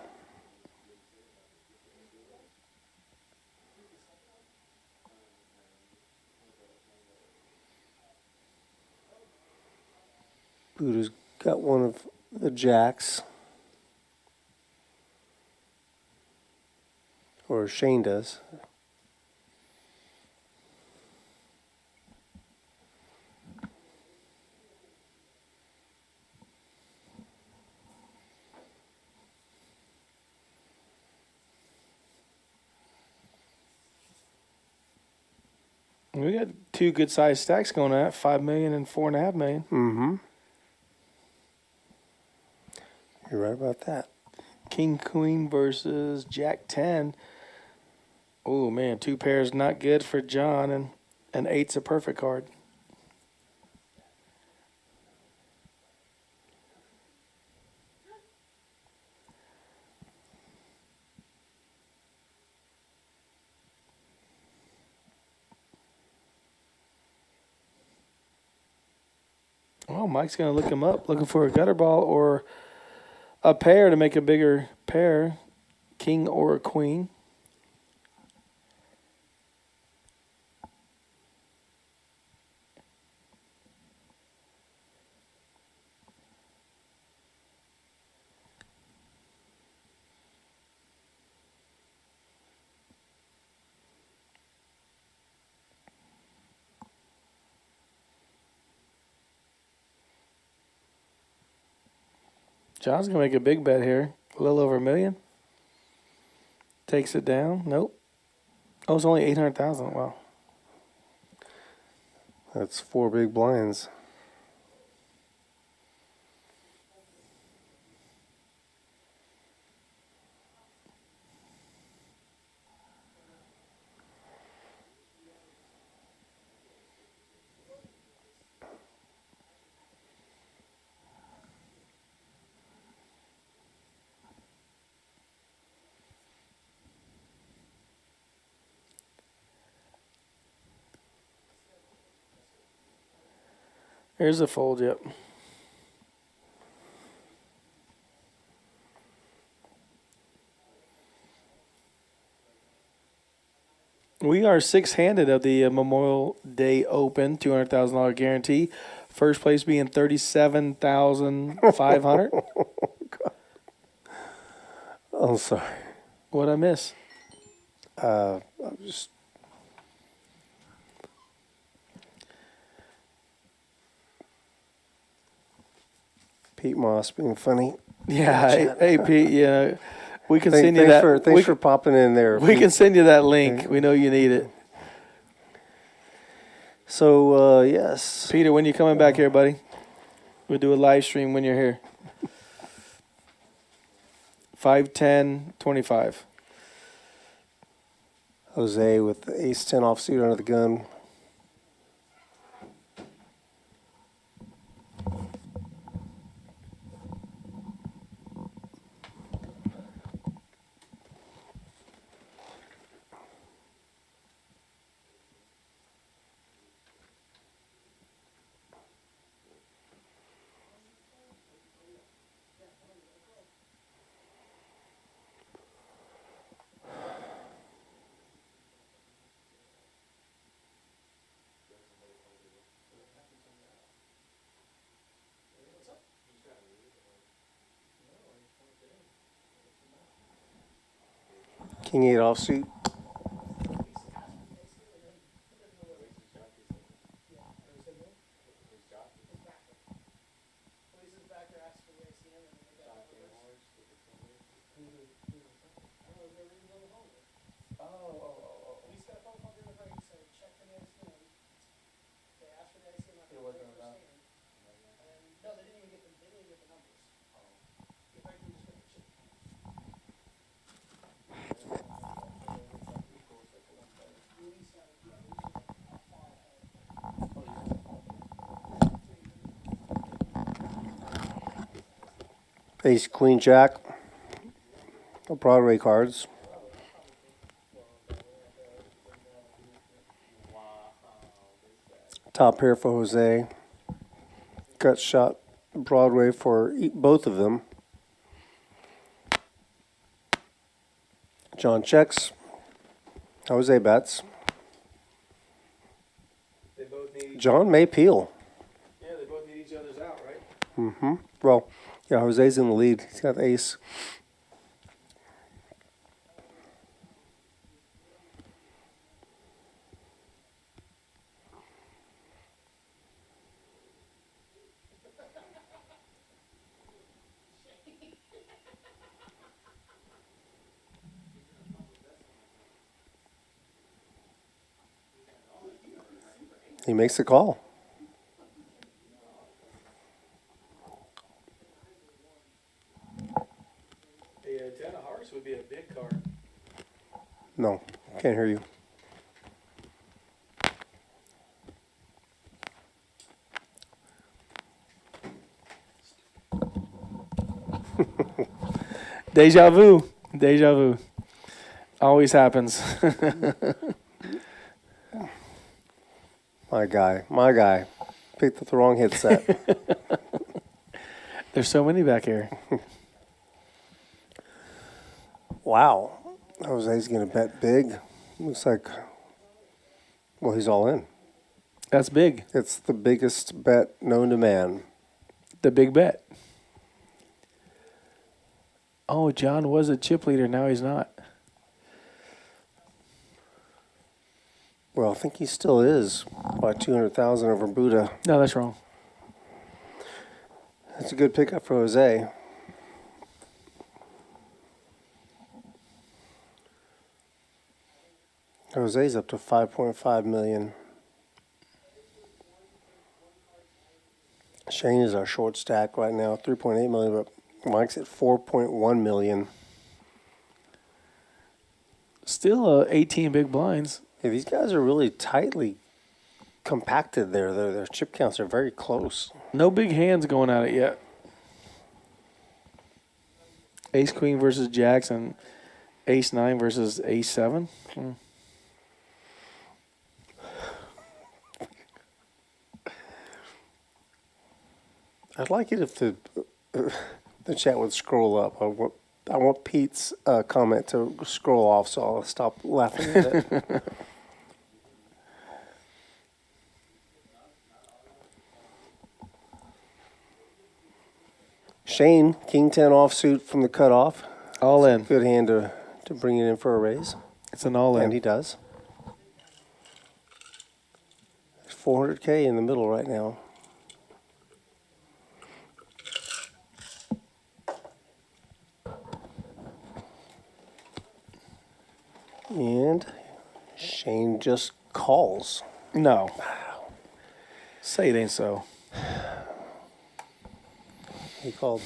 Buddha's got one of the jacks. Or Shane does. We got two good-sized stacks going at $5 million and $4.5 million. Mm-hmm. You're right about that. King Queen versus Jack 10. Oh man, two pairs not good for John, and an eight's a perfect card. Well, Mike's going to look him up, looking for a gutter ball or a pair to make a bigger pair, king or a queen. John's going to make a big bet here. A little over $1 million. Takes it down. Nope. Oh, it's only 800,000. Wow. That's 4 big blinds. Here's a fold, yep. We are six-handed of the Memorial Day Open, $200,000 guarantee. First place being $37,500. I'm sorry. What'd I miss? I'm just Pete Moss being funny. Yeah, hey Pete, yeah, we can send you thanks that. Thanks for popping in there. We Pete. can send you that link. We know you need it. So yes, Peter, when you coming back here, buddy? We'll do a live stream when you're here. 5-10-25. Jose with the ace-10 offsuit under the gun. King 8 offsuit. Ace, Queen, Jack. Broadway cards. Top pair for Jose. Gut shot Broadway for both of them. John checks. Jose bets. John may peel. Yeah, they both need each other's out, right? Mm-hmm. Well, yeah, Jose's in the lead. He's got ace. He makes the call. The 10 of hearts would be a big card. No, can't hear you. Deja vu. Deja vu. Always happens. My guy. Picked up the wrong headset. There's so many back here. Wow. Jose's going to bet big. Looks like, well, he's all in. That's big. It's the biggest bet known to man. The big bet. Oh, John was a chip leader. Now he's not. Well, I think he still is by 200,000 over Buddha. No, that's wrong. That's a good pickup for Jose. Jose's up to 5.5 million. Shane is our short stack right now, 3.8 million, but Mike's at 4.1 million. Still 18 big blinds. Yeah, these guys are really tightly compacted there. Their chip counts are very close. No big hands going at it yet. Ace Queen versus Jacks and Ace 9 versus Ace 7. I'd like it if the chat would scroll up. I want Pete's comment to scroll off, so I'll stop laughing at it. Shane, King 10 offsuit from the cutoff. All in. Good hand to bring it in for a raise. It's an all in. And he does. There's $400K in the middle right now. And Shane just calls. No. Say it ain't so. He called.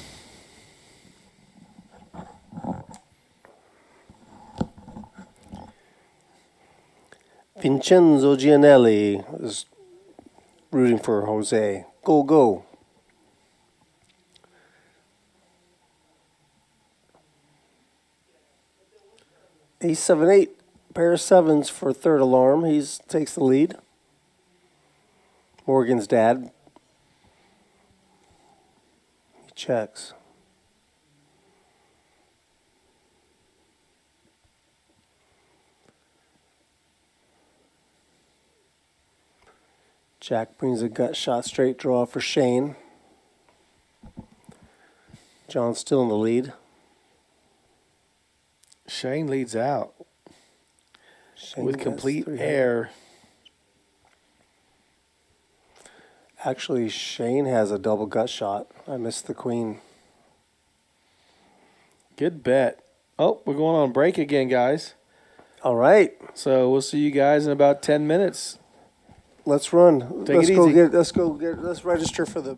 Vincenzo Gianelli is rooting for Jose. Go, go. Ace 7-8, pair of sevens for third alarm. He takes the lead. Morgan's dad. He checks. Jack brings a gut shot straight draw for Shane. John's still in the lead. Shane leads out Shane with has complete 300. air. Actually, Shane has a double gut shot. I missed the queen. Good bet. Oh, we're going on break again, guys. All right. So we'll see you guys in about 10 minutes. Let's run. Take Let's it go easy. get. Let's register for the.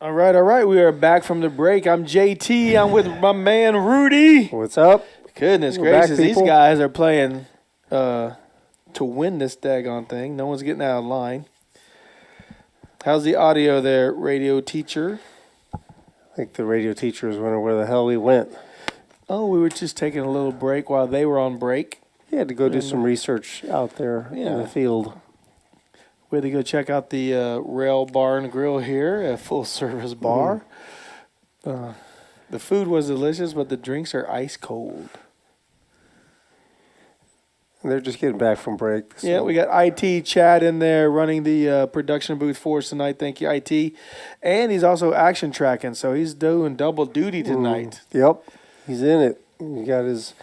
All right. We are back from the break. I'm JT. I'm with my man Rudy. What's up? Goodness We're back, gracious, these people. guys are playing to win this daggone thing. No one's getting out of line. How's the audio there, radio teacher? I think the radio teacher is wondering where the hell we went. Oh, we were just taking a little break while they were on break. He had to go do some research out there in the field. We had to go check out the Rail Bar and Grill here, a full-service bar. The food was delicious, but the drinks are ice cold. And they're just getting back from break. So. Yeah, we got IT Chad in there running the production booth for us tonight. Thank you, IT. And he's also action tracking, so he's doing double duty tonight. Yep, he's in it. He got his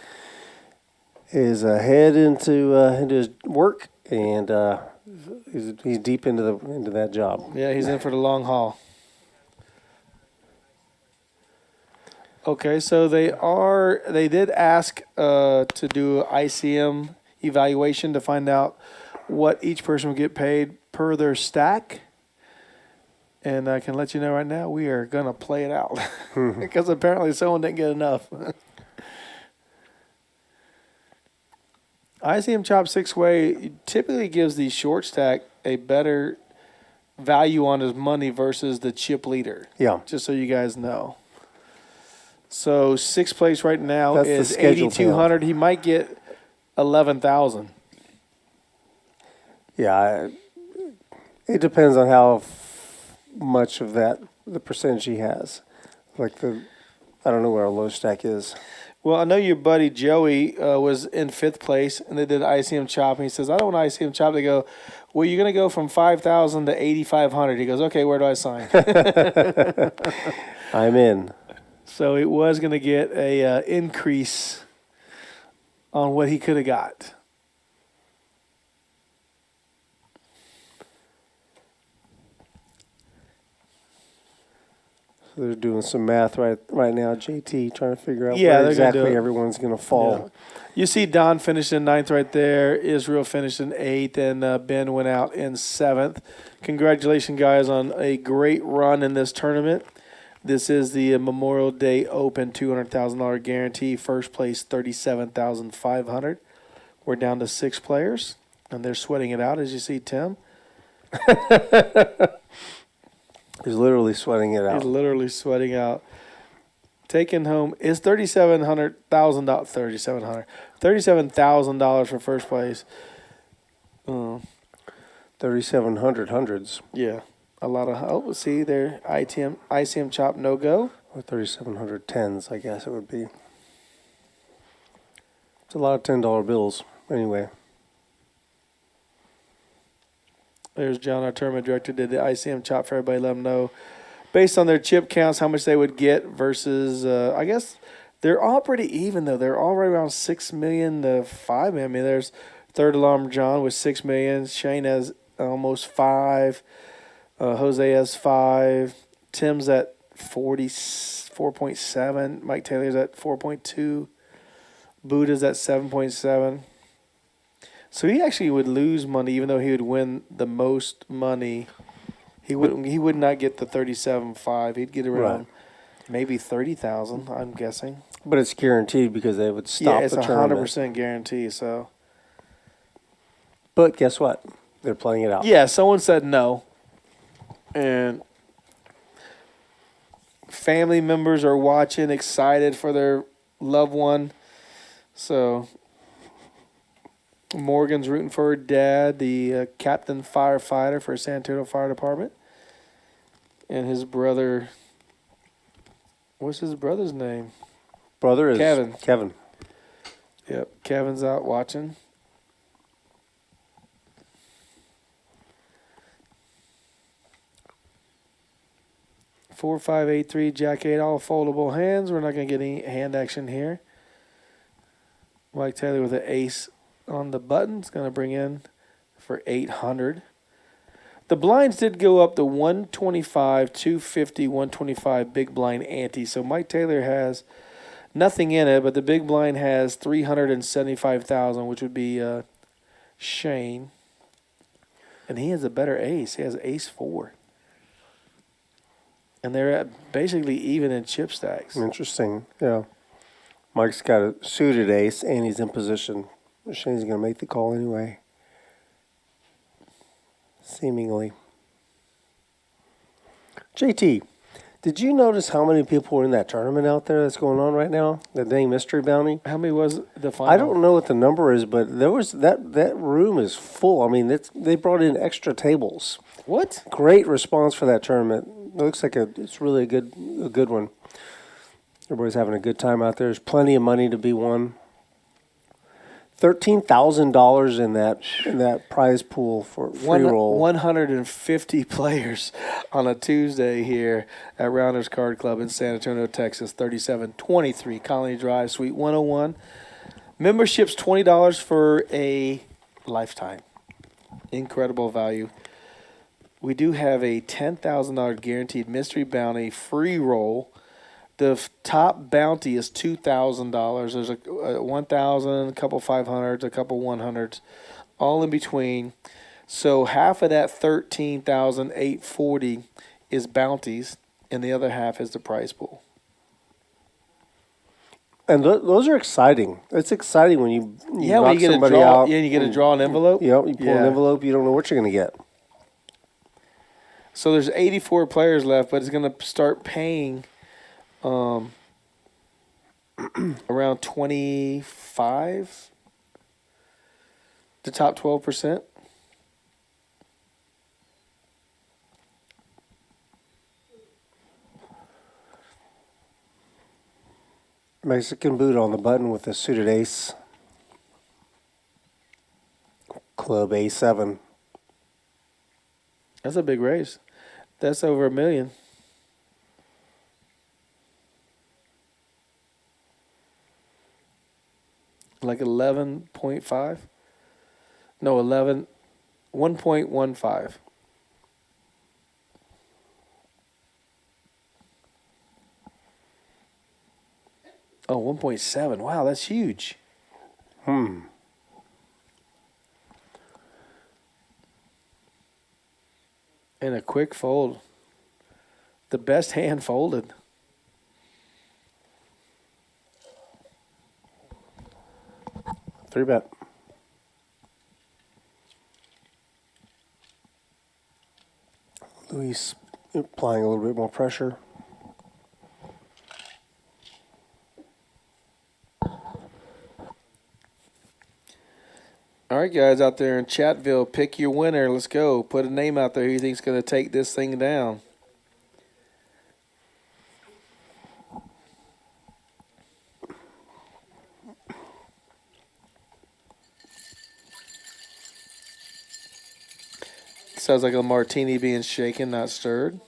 head into his work, and he's deep into that job. Yeah, he's in for the long haul. Okay, so they did ask to do an ICM evaluation to find out what each person will get paid per their stack. And I can let you know right now, we are going to play it out. Because apparently someone didn't get enough. ICM Chop 6-Way typically gives the short stack a better value on his money versus the chip leader. Yeah. Just so you guys know. So sixth place right now That's the is schedule 8,200. He might get 11,000. Yeah, it depends on how much of the percentage he has. I don't know where our low stack is. Well, I know your buddy Joey was in fifth place, and they did ICM Chop, and he says, I don't want ICM Chop. They go, well, you're going to go from 5,000 to 8,500. He goes, okay, where do I sign? I'm in. So it was going to get a increase on what he could have got. So they're doing some math right now, JT, trying to figure out Yeah, where they're gonna do exactly it. everyone's going to fall. Yeah. You see Don finished in ninth right there. Israel finished in eighth, and Ben went out in seventh. Congratulations, guys, on a great run in this tournament. This is the Memorial Day Open $200,000 guarantee. First place, $37,500. We're down to 6 players, and they're sweating it out, as you see, Tim. He's literally sweating it out. He's literally sweating out. Taking home is $37,000 for first place. 3,700 hundreds. Yeah, a lot of help. See there, ICM Chop no go. Or 3,700 tens, I guess it would be. It's a lot of $10 bills. Anyway. There's John, our tournament director, did the ICM Chop for everybody. Let them know, based on their chip counts, how much they would get versus. I guess they're all pretty even though. They're all right around 6 million to 5 million. I mean, there's third alarm John with 6 million. Shane has almost 5. Jose has 5. Tim's at 44.7. Mike Taylor's at 4.2. Buddha's at 7.7. So he actually would lose money, even though he would win the most money. He would not get the 37.5. He'd get around maybe 30,000. I'm guessing. But it's guaranteed because they would stop the tournament. It's 100% guarantee. So. But guess what? They're playing it out. Yeah, someone said no, and family members are watching, excited for their loved one. So. Morgan's rooting for her dad, the captain firefighter for San Antonio Fire Department. And his brother, what's his brother's name? Brother is Kevin. Yep, Kevin's out watching. Four, 5, 8, 3, Jack 8, all foldable hands. We're not going to get any hand action here. Mike Taylor with an ace on the button. It's going to bring in for 800. The blinds did go up to 125, 250, 125 big blind ante. So Mike Taylor has nothing in it, but the big blind has 375,000, which would be Shane. And he has a better ace. He has ace 4. And they're at basically even in chip stacks. Interesting. Yeah. Mike's got a suited ace, and he's in position. Shane's going to make the call anyway. Seemingly. JT, did you notice how many people were in that tournament out there that's going on right now? The dang mystery bounty? How many was the final? I don't know what the number is, but there was that room is full. I mean, they brought in extra tables. What? Great response for that tournament. It looks like it's really a good one. Everybody's having a good time out there. There's plenty of money to be won. $13,000 in that prize pool for free roll. 150 players on a Tuesday here at Rounders Card Club in San Antonio, Texas. 3723 Colony Drive, Suite 101. Membership's $20 for a lifetime. Incredible value. We do have a $10,000 guaranteed mystery bounty free roll. The top bounty is $2,000. There's a 1,000, a couple 500s, a couple 100s, all in between. So half of that 13,840 is bounties, and the other half is the prize pool. And those are exciting. It's exciting when you when knock you get somebody a draw, out. yeah, you get to draw an envelope. Yep, you pull an envelope, you don't know what you're going to get. So there's 84 players left, but it's going to start paying around 25, the top 12%. Mexican boot on the button with a suited ace. Club A7. That's a big raise. That's over $1 million. Like 11.5? No, 1.15. Oh, 1.7. Wow, that's huge. And a quick fold. The best hand folded. Three bet. Luis applying a little bit more pressure. All right, guys out there in Chatville, pick your winner. Let's go. Put a name out there who you think's going to take this thing down. Sounds like a martini being shaken, not stirred.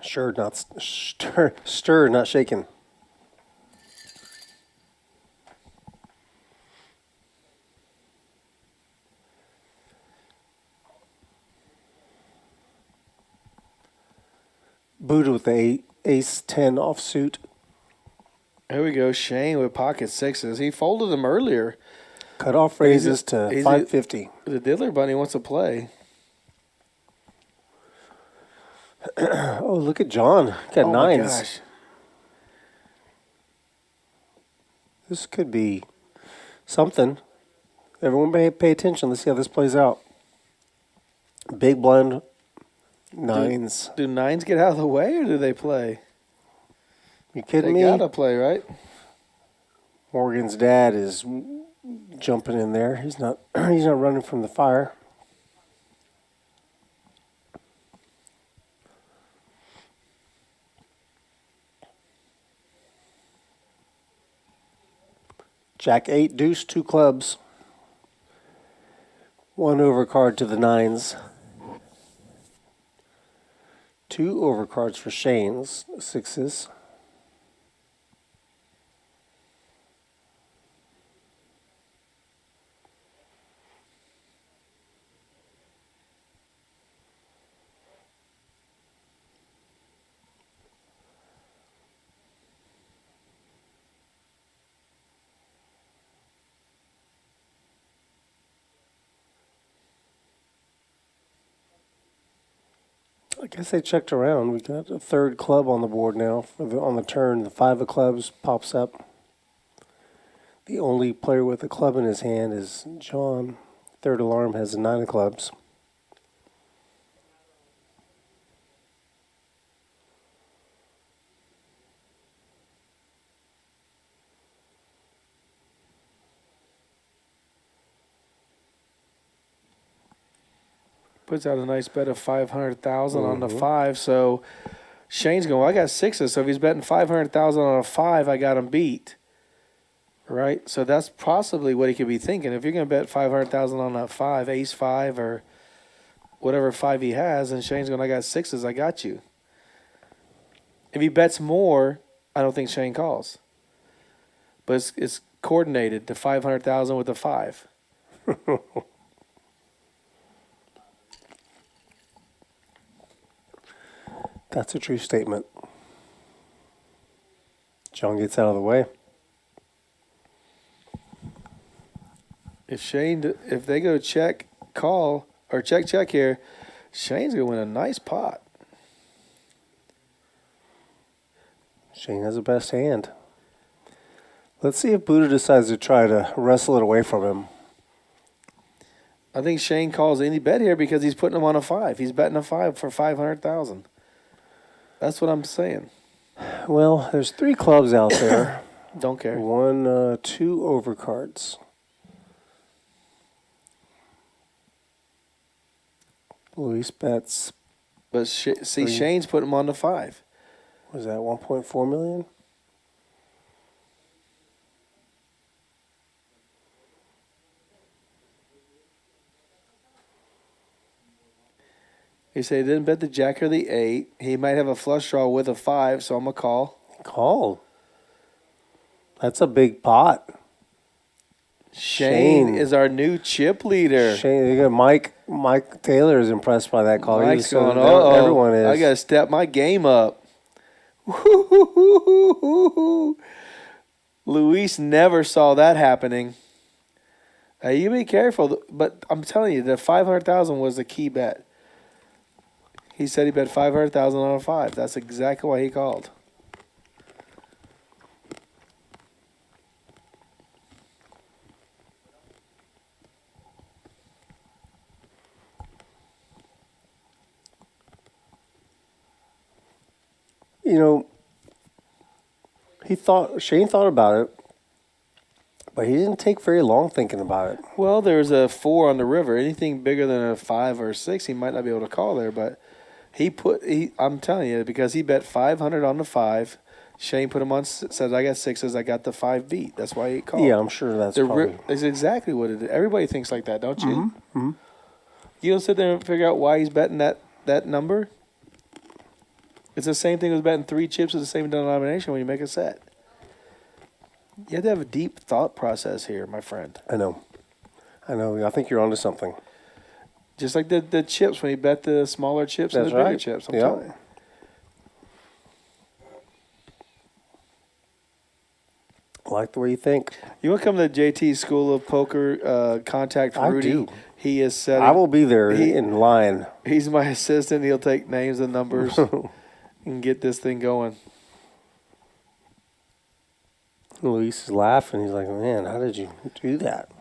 Stirred, not shaken. Booted with the ace 10 offsuit. Here we go. Shane with pocket sixes. He folded them earlier. Cutoff raises to 550. The Diddler Bunny wants to play. Oh, look at John. Got nines. My gosh. This could be something. Everyone pay attention. Let's see how this plays out. Big blind nines. Do nines get out of the way or do they play? You kidding me? They gotta play, right? Morgan's dad is jumping in there. He's not running from the fire. Jack 8, deuce, 2 clubs. 1 overcard to the nines. 2 overcards for Shane's sixes. I guess they checked around. We got a third club on the board now. On the turn, the 5 of clubs pops up. The only player with a club in his hand is John. Third alarm has a 9 of clubs. Puts out a nice bet of 500,000 on the 5. So Shane's going, well, I got 6s. So if he's betting 500,000 on a 5, I got him beat. Right? So that's possibly what he could be thinking. If you're going to bet 500,000 on that 5, ace 5 or whatever 5 he has, and Shane's going, I got 6s, I got you. If he bets more, I don't think Shane calls. But it's coordinated, the 500,000 with the 5. That's a true statement. John gets out of the way. If they go check, call, or check here, Shane's going to win a nice pot. Shane has the best hand. Let's see if Buddha decides to try to wrestle it away from him. I think Shane calls any bet here because he's putting him on a 5. He's betting a 5 for 500,000. That's what I'm saying. Well, there's 3 clubs out there. Don't care. 1, 2 overcards. Luis bets. But Shane's putting him on the 5. Was that 1.4 million? He said he didn't bet the jack or the 8. He might have a flush draw with a 5, so I'm going to call. Call. That's a big pot. Shane is our new chip leader. Shane, you got Mike Taylor is impressed by that call. Mike's going, everyone is. I got to step my game up. Luis never saw that happening. You be careful, but I'm telling you, the 500,000 was the key bet. He said he bet 500,000 on a 5. That's exactly why he called. You know, Shane thought about it, but he didn't take very long thinking about it. Well, there's a 4 on the river. Anything bigger than a 5 or a 6, he might not be able to call there, but I'm telling you, because he bet 500 on the 5, Shane put him on, said, I got 6s, I got the 5 beat. That's why he called. Yeah, I'm sure that's probably. That's exactly what it is. Everybody thinks like that, don't you? Mm-hmm. You don't sit there and figure out why he's betting that number? It's the same thing as betting 3 chips with the same denomination when you make a set. You have to have a deep thought process here, my friend. I know. I think you're onto something. Just like the chips, when he bet the smaller chips and the bigger chips. I'm telling you. I like the way you think. You want to come to JT's School of Poker, contact Rudy. I do. He is setting. I will be there in line. He's my assistant. He'll take names and numbers and get this thing going. Luis is laughing. He's like, man, how did you do that?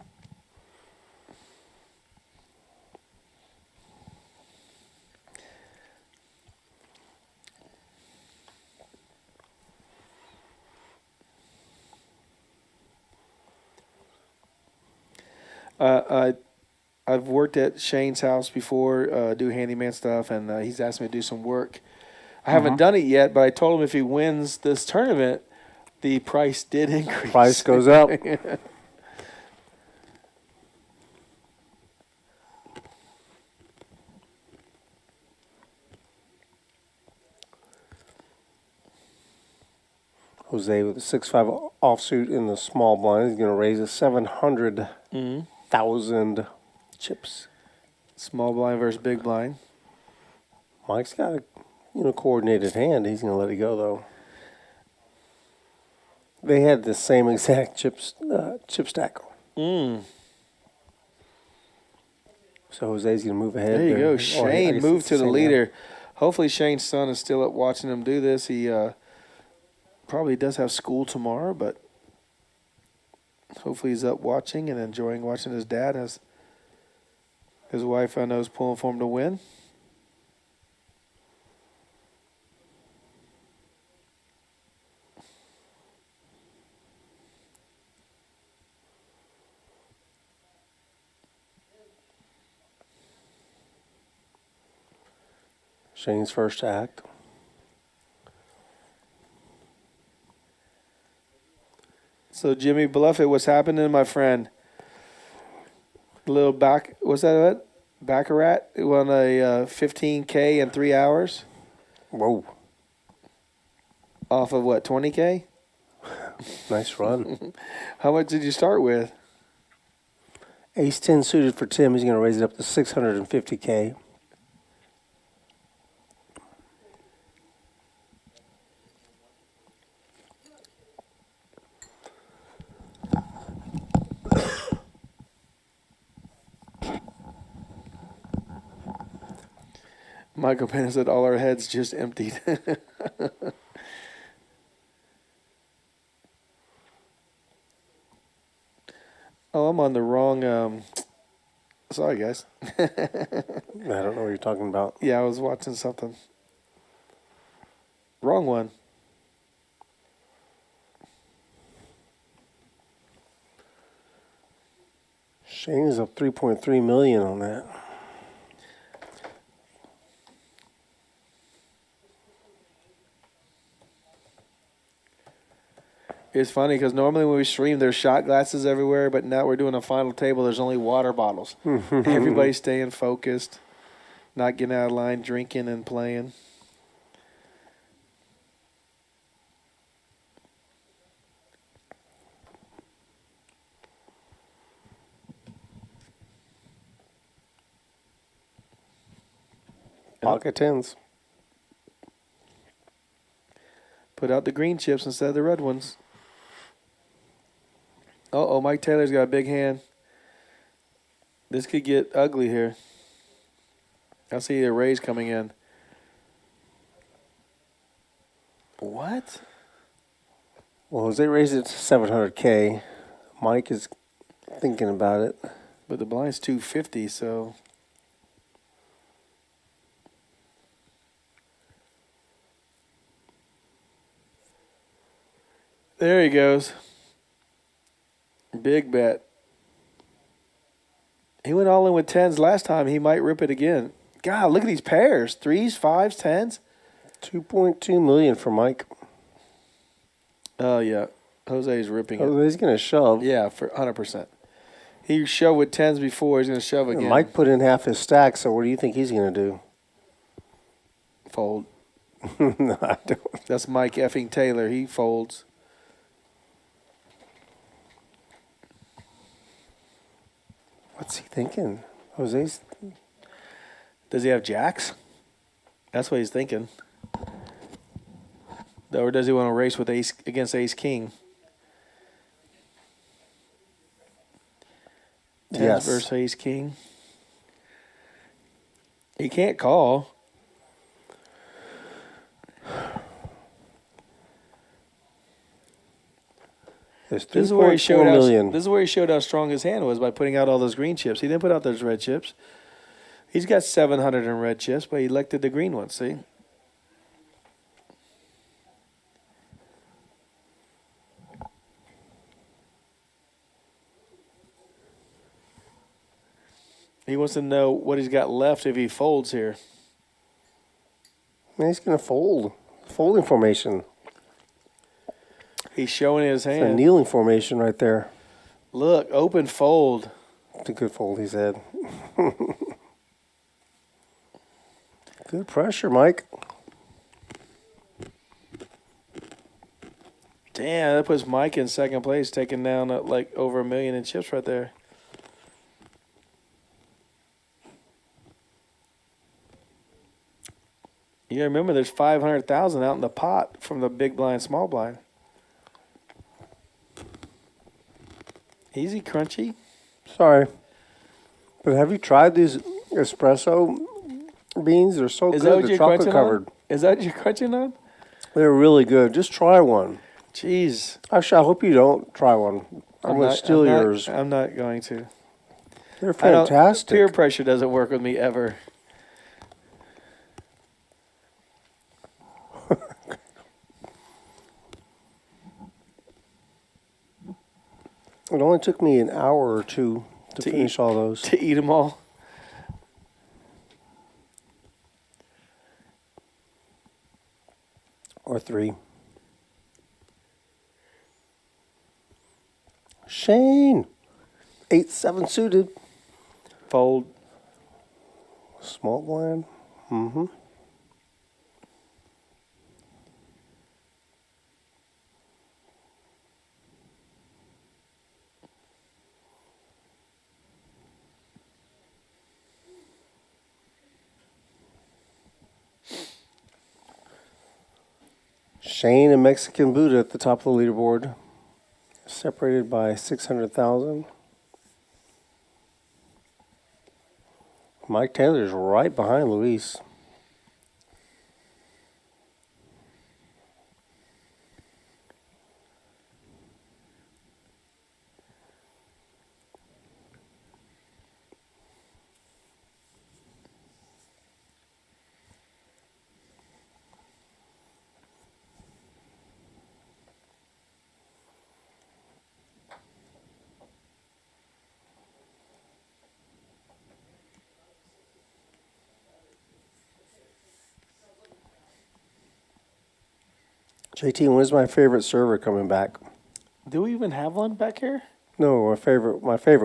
I've worked at Shane's house before, do handyman stuff, and he's asked me to do some work. I haven't done it yet, but I told him if he wins this tournament, the price did increase. Price goes up. Jose with a 6-5 offsuit in the small blind. He's going to raise a 700,000 chips. Small blind versus big blind. Mike's got a coordinated hand. He's going to let it go, though. They had the same exact chip stack. Mm. So Jose's going to move ahead. There you go. Shane moved to the leader. Hopefully Shane's son is still up watching him do this. He probably does have school tomorrow, but hopefully he's up watching and enjoying watching his dad as his wife, I know, is pulling for him to win. Shane's first act. So Jimmy Bluffett, what's happening, my friend? A little back, what's that? What? Baccarat won a 15K in 3 hours. Whoa! Off of what, 20K? Nice run. How much did you start with? Ace 10 suited for Tim. He's going to raise it up to 650K. Michael Pena said all our heads just emptied. Oh, I'm on the wrong. Sorry, guys. I don't know what you're talking about. Yeah, I was watching something. Wrong one. Shane is up 3.3 million on that. It's funny because normally when we stream, there's shot glasses everywhere, but now we're doing a final table. There's only water bottles. Everybody's staying focused, not getting out of line, drinking and playing. Pocket tens. Put out the green chips instead of the red ones. Uh-oh, Mike Taylor's got a big hand. This could get ugly here. I see a raise coming in. What? Well, Jose raised it to 700K. Mike is thinking about it. But the blind's 250, so... There he goes. Big bet. He went all in with tens last time. He might rip it again. God, look at these pairs. 3s, 5s, 10s. 2.2 million for Mike. Oh, yeah. Jose's ripping it. Jose's going to shove. Yeah, for 100%. He shoved with 10s before. He's going to shove again. Mike put in half his stack, so what do you think he's going to do? Fold. No, I don't. That's Mike effing Taylor. He folds. What's he thinking? Jose's. Does he have jacks? That's what he's thinking. Or does he want to race with ace against ace king? Tens Yes. versus ace king. He can't call. There's This is where he 3.4 showed million. this is where he showed how strong his hand was by putting out all those green chips. He didn't put out those red chips. He's got 700 in red chips, but he elected the green ones. See. He wants to know what he's got left if he folds here. Man, he's going to fold. Folding formation. He's showing his It's a hand. kneeling formation right there. Look, open fold. It's a good fold, he said. Good pressure, Mike. Damn, that puts Mike in second place, taking down like over $1 million in chips right there. You remember there's 500,000 out in the pot from the big blind, small blind. Easy, crunchy. Sorry. But have you tried these espresso beans. They're so Is that good. what They're you're chocolate crunching covered. on? Is that what you're crunching on? They're really good. Just try one. Jeez. Actually, I hope you don't try one. I'm going to steal yours. I'm not going to. They're fantastic. Peer pressure doesn't work with me ever. It only took me an hour or two to finish all those. To eat them all. Or 3. Shane. 8-7 suited. Fold. Small blind. Mm-hmm. Shane and Mexican Buddha at the top of the leaderboard, separated by 600,000. Mike Taylor's right behind Luis. JT, when's my favorite server coming back? Do we even have one back here? No, my favorite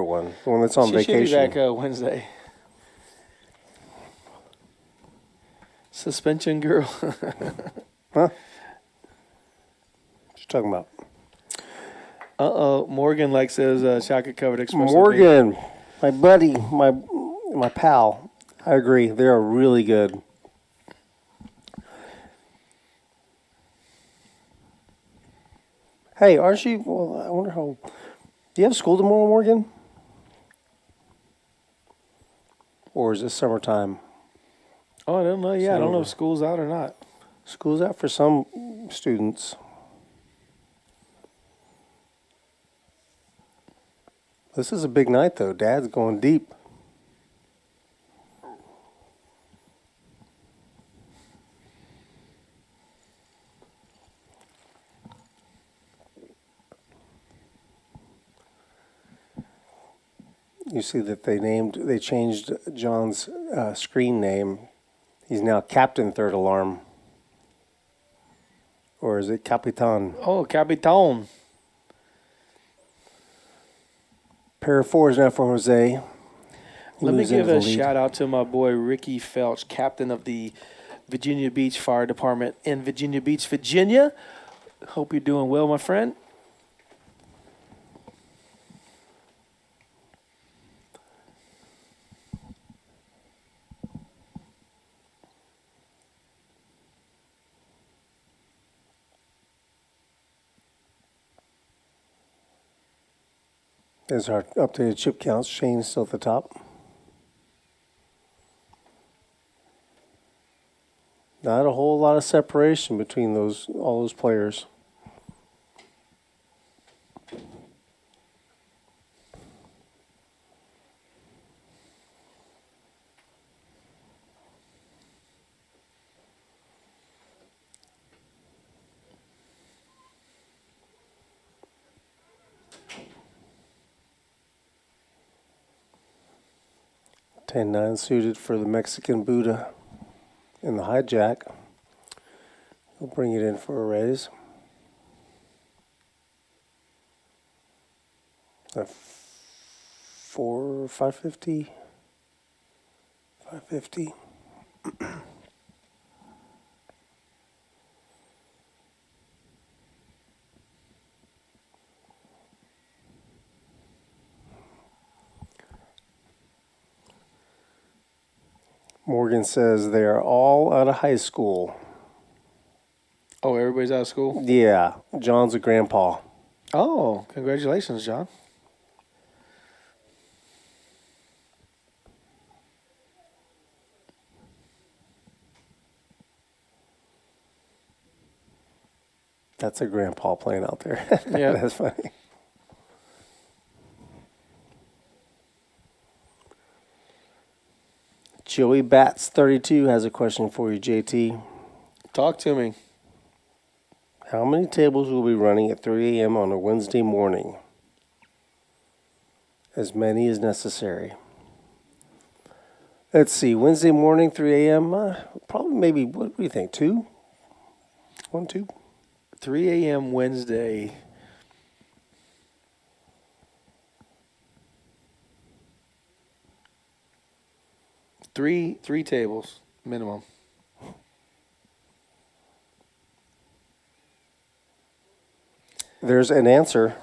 one, the one that's on vacation. She should be back Wednesday. Suspension girl. Huh? What you talking about? Morgan likes those chocolate covered espresso. Morgan, my buddy, my pal. I agree. They are really good. Hey, aren't you? Well, I wonder how. Do you have school tomorrow, Morgan? Or is it summertime? Oh, I don't know. Yeah, I don't know if school's out or not. School's out for some students. This is a big night, though. Dad's going deep. You see that they changed John's screen name. He's now Captain Third Alarm. Or is it Capitan? Oh, Capitan. Pair of 4s now for Jose. Let me give a shout out to my boy Ricky Felch, captain of the Virginia Beach Fire Department in Virginia Beach, Virginia. Hope you're doing well, my friend. There's our updated chip counts. Shane's still at the top. Not a whole lot of separation between all those players. $10-9 suited for the Mexican Buddha in the hijack. We'll bring it in for a raise. A 550. 550. Morgan says they are all out of high school. Oh, everybody's out of school? Yeah, John's a grandpa. Oh, congratulations, John. That's a grandpa playing out there. Yeah. That's funny. Joey Bats 32 has a question for you, JT. Talk to me. How many tables will be running at 3 a.m. on a Wednesday morning? As many as necessary. Let's see. Wednesday morning, 3 a.m. Probably maybe, what do you think, 2? 1, 2? 3 a.m. Wednesday. Three tables minimum. There's an answer.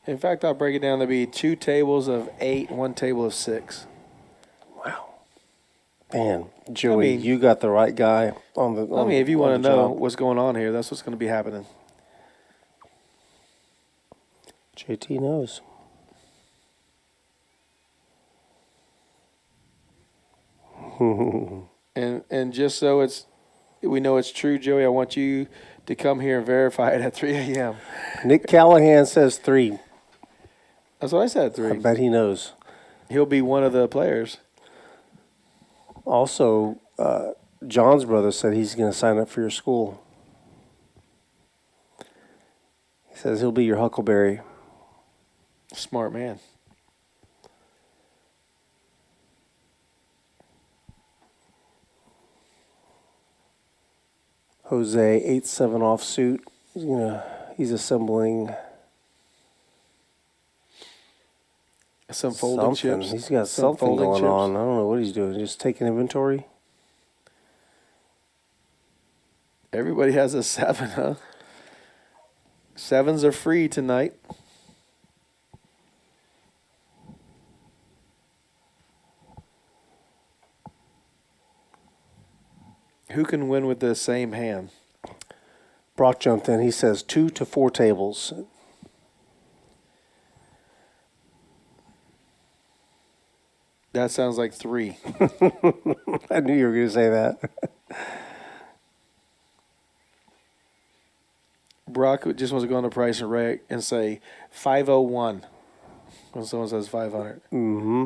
In fact, I'll break it down to be 2 tables of 8, 1 table of 6. Wow. Man, Joey, you got the right guy on the if you want to know job. what's going on here, that's what's going to be happening. JT knows. And just so we know it's true, Joey, I want you to come here and verify it at 3 a.m. Nick Callahan says 3. That's what I said, 3. I bet he knows. He'll be one of the players. Also, John's brother said he's going to sign up for your school. He says he'll be your Huckleberry. Smart man. Jose 8-7 off suit. He's assembling some folding something. chips. He's got Some something folding going chips. on. I don't know what he's doing. Just taking inventory. Everybody has a 7, huh? 7s are free tonight. Who can win with the same hand? Brock jumped in. He says 2 to 4 tables. That sounds like 3. I knew you were going to say that. Brock just wants to go on the price and rate and say 501 when someone says 500. Mm-hmm.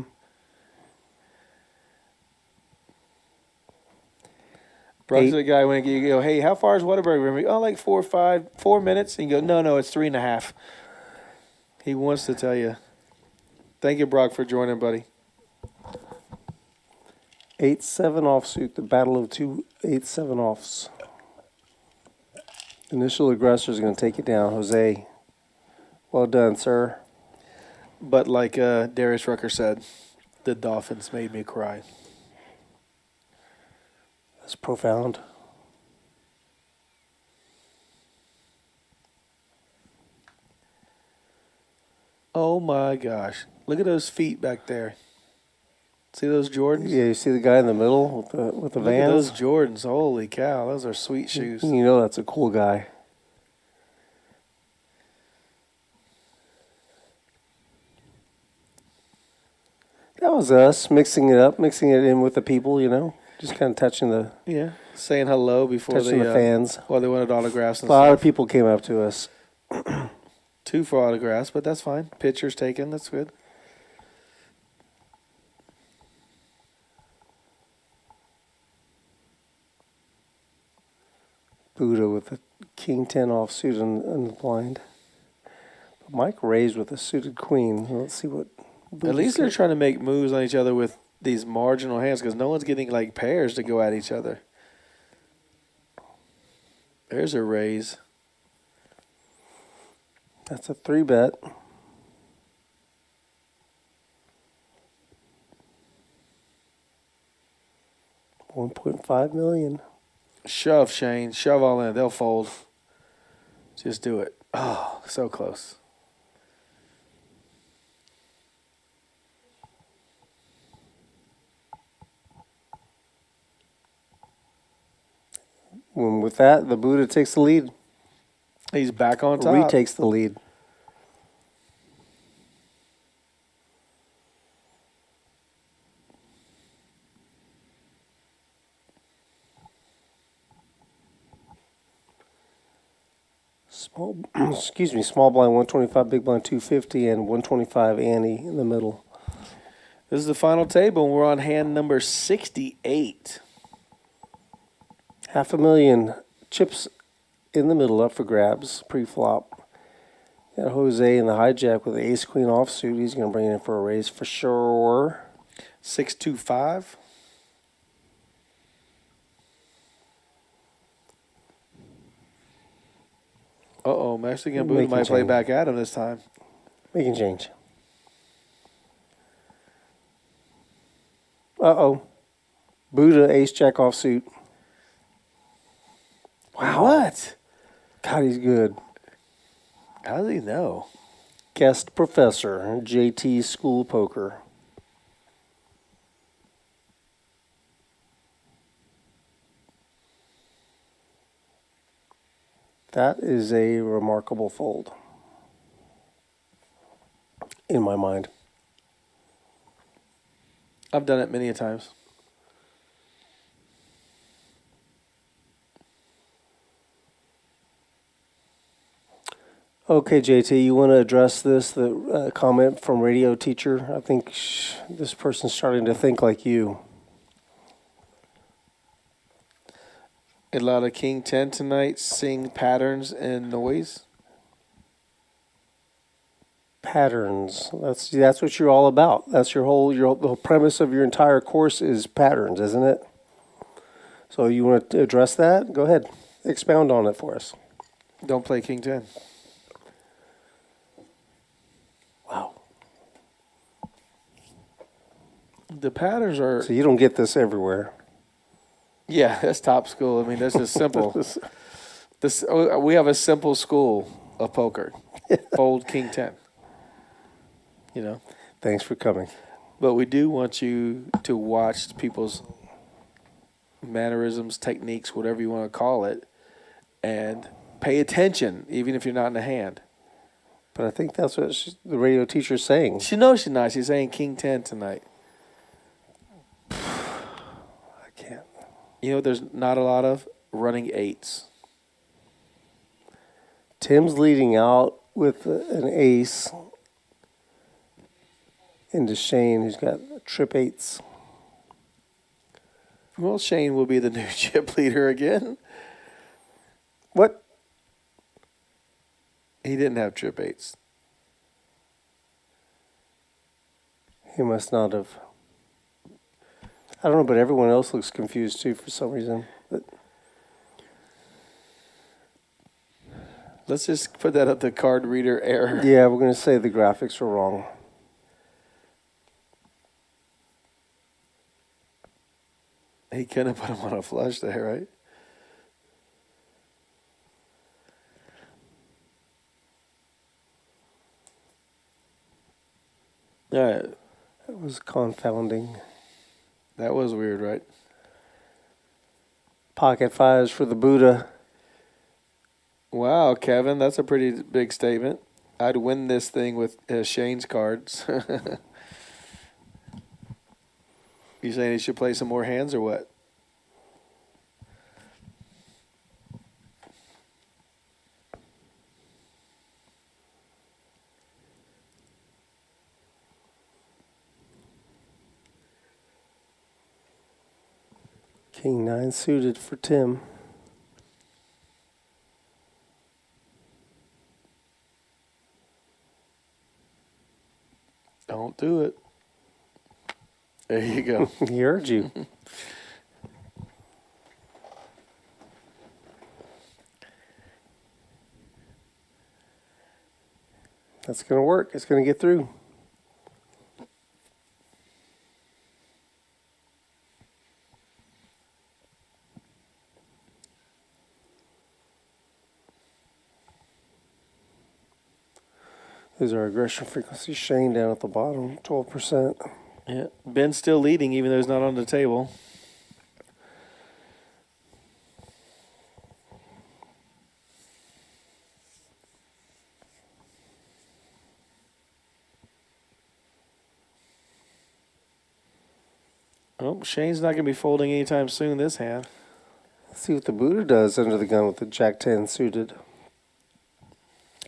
Brock's the guy when you go, hey, how far is Whataburger? Oh, like 4 minutes. And you go, no, it's 3.5. He wants to tell you. Thank you, Brock, for joining, buddy. 8-7 offsuit. The battle of 2 8-7 offs. Initial aggressor is going to take it down. Jose, well done, sir. But like Darius Rucker said, the Dolphins made me cry. That's profound. Oh, my gosh. Look at those feet back there. See those Jordans? Yeah, you see the guy in the middle with the Look at Vans? those Jordans. Holy cow, those are sweet shoes. You know that's a cool guy. That was us mixing it up, mixing it in with the people, just kind of touching the Saying hello before touching the fans. While they wanted autographs and A lot stuff. of people came up to us. 2 for autographs, but that's fine. Pictures taken, that's good. Buddha with a King 10 offsuit in the blind. But Mike raised with a suited queen. Let's see what. At least they're trying to make moves on each other with these marginal hands because no one's getting like pairs to go at each other. There's a raise. That's a 3-bet. $1.5 million. Shove, Shane. Shove all in. They'll fold. Just do it. Oh, so close. When with that, the Buddha takes the lead. He's back on top. Retakes the lead. Small, excuse me, small blind 125, big blind 250, and 125 ante in the middle. This is the final table, and we're on hand number 68. $500,000 chips in the middle up for grabs, pre-flop. Got Jose in the hijack with the ace-queen offsuit. He's going to bring it in for a raise for sure. 625. Uh-oh, Mexican Buddha might play back at him this time. Making change. Uh-oh. Buddha, ace-jack offsuit. Wow. What? God, he's good. How does he know? Guest professor, JT School Poker. That is a remarkable fold. In my mind. I've done it many a times. Okay, JT, you want to address this, the comment from radio teacher? I think this person's starting to think like you. A lot of King 10 tonight, sing patterns and noise. Patterns. That's what you're all about. That's the whole premise of your entire course is patterns, isn't it? So you want to address that? Go ahead. Expound on it for us. Don't play King 10. Wow. The patterns are... So you don't get this everywhere. Yeah, that's top school. I mean, that's just simple. We have a simple school of poker. Fold King 10. You know? Thanks for coming. But we do want you to watch people's mannerisms, techniques, whatever you want to call it, and pay attention, even if you're not in the hand. But I think that's what the radio teacher's saying. She knows she's not. She's saying King 10 tonight. I can't. You know, there's not a lot of running eights. Tim's leading out with an ace into Shane, who's got trip eights. Well, Shane will be the new chip leader again. What? He didn't have trip eights. He must not have. I don't know, but everyone else looks confused too for some reason. But let's just put that up to card reader error. yeah, we're going to say the graphics were wrong. He couldn't put him on a flush there, right? All right. That was confounding. That was weird, right? Pocket fives for the Buddha. Wow, Kevin, that's a pretty big statement. I'd win this thing with Shane's cards. You saying he should play some more hands or what? King 9 suited for Tim. Don't do it. There you go. He heard you. That's going to work. It's going to get through. There's our aggression frequency. Shane down at the bottom, 12%. Yeah, Ben's still leading even though he's not on the table. Well, Shane's not going to be folding anytime soon this hand. Let's see what the Buddha does under the gun with the Jack 10 suited.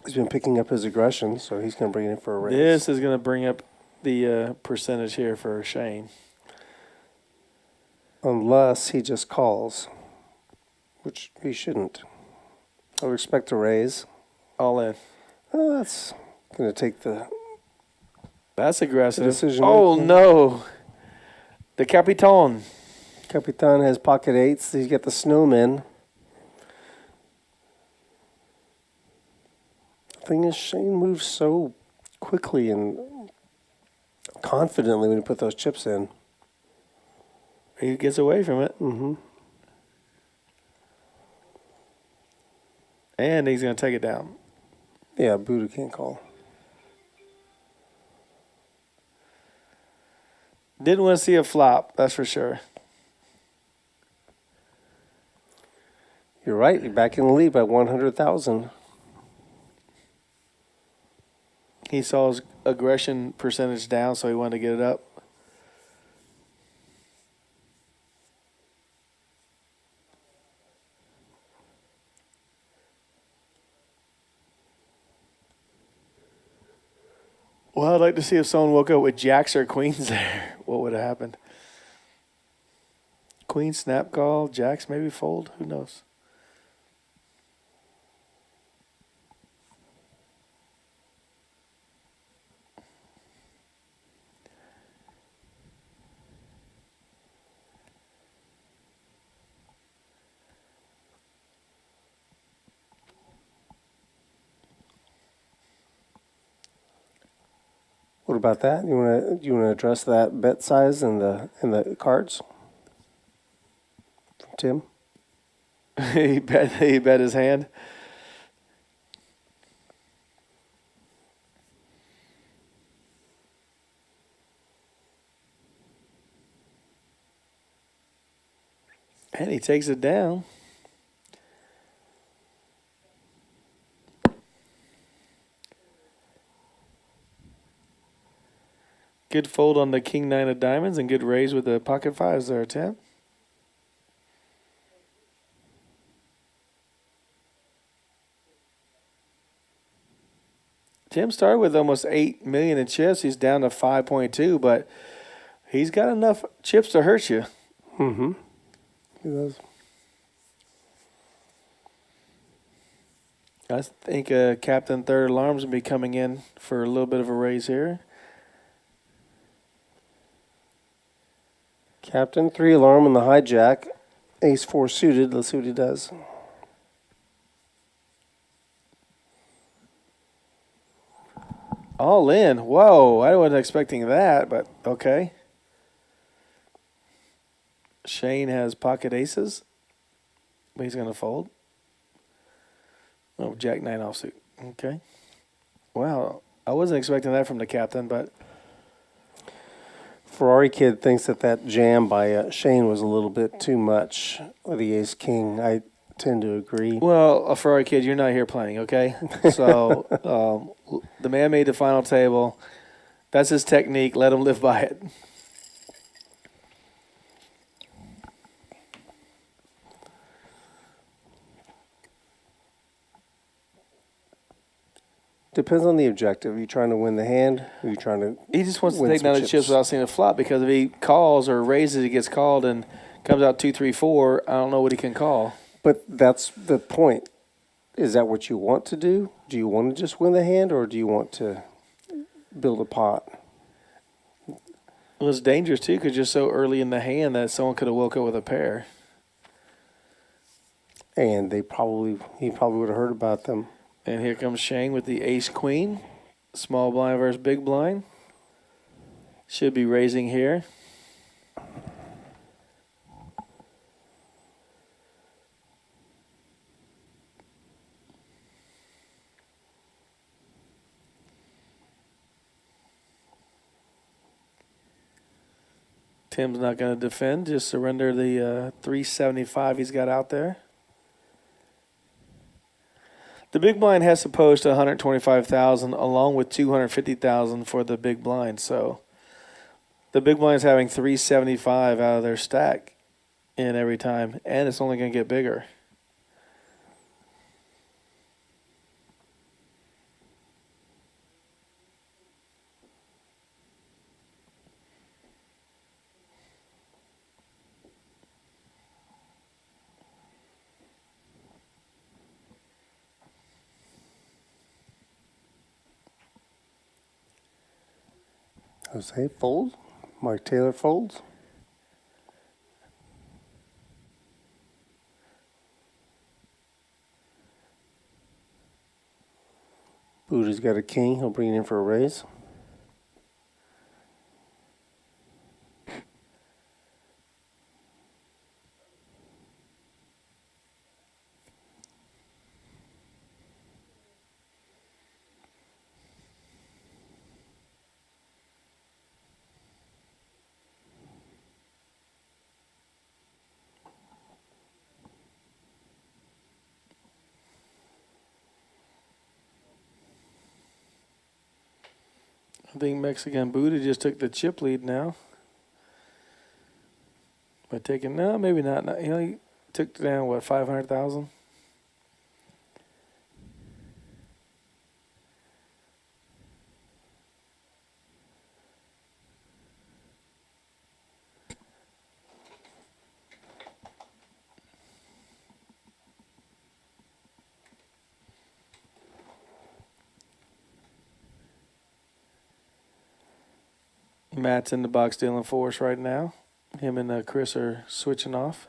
He's been picking up his aggression, so he's going to bring it in for a raise. This is going to bring up the percentage here for Shane. Unless he just calls, which he shouldn't. I would expect a raise. All in. Oh, that's going to take the... That's aggressive. Decision Oh, making. no. The Capitan. Capitan has pocket eights. He's got the snowman. The thing is, Shane moves so quickly and confidently when you put those chips in. He gets away from it. Mm-hmm. And he's going to take it down. Yeah, Buddha can't call. Didn't want to see a flop, that's for sure. You're right. You're back in the lead by 100,000. He saw his aggression percentage down, so he wanted to get it up. Well, I'd like to see if someone woke up with jacks or queens there. What would have happened? Queen snap call, jacks maybe fold. Who knows? What about that? You want to address that bet size and the cards? From Tim? he bet his hand. And he takes it down. Good fold on the king nine of diamonds and good raise with the pocket fives there, Tim. Tim started with almost 8 million in chips. He's down to 5.2, but he's got enough chips to hurt you. Mm-hmm. He does. I think Captain Third Alarm's going to be coming in for a little bit of a raise here. Captain, 3 alarm on the hijack. Ace 4 suited. Let's see what he does. All in. Whoa, I wasn't expecting that, but okay. Shane has pocket aces, but he's going to fold. Oh, Jack 9 offsuit. Okay. Wow, I wasn't expecting that from the captain, but... Ferrari Kid thinks that jam by Shane was a little bit too much with the ace king. I tend to agree. Well, a Ferrari Kid, you're not here playing, okay? So the man made the final table. That's his technique. Let him live by it. Depends on the objective. Are you trying to win the hand? Or are you trying to He just wants to win take some down the chips without seeing a flop, because if he calls or raises, he gets called and comes out 2, 3, 4. I don't know what he can call. But that's the point. Is that what you want to do? Do you want to just win the hand, or do you want to build a pot? Well, it's dangerous, too, because you're so early in the hand that someone could have woke up with a pair. And he probably would have heard about them. And here comes Shane with the ace-queen. Small blind versus big blind. Should be raising here. Tim's not going to defend, just surrender the 375 he's got out there. The big blind has to post 125,000 along with 250,000 for the big blind. So The big blind's having 375 out of their stack in every time, and it's only going to get bigger. Jose fold. Mike Taylor folds. Buddha's got a king. He'll bring it in for a raise. I think Mexican Buddha just took the chip lead now. By taking, no, maybe not. You know, he took down, what, 500,000? Matt's in the box dealing for us right now. Him and Chris are switching off.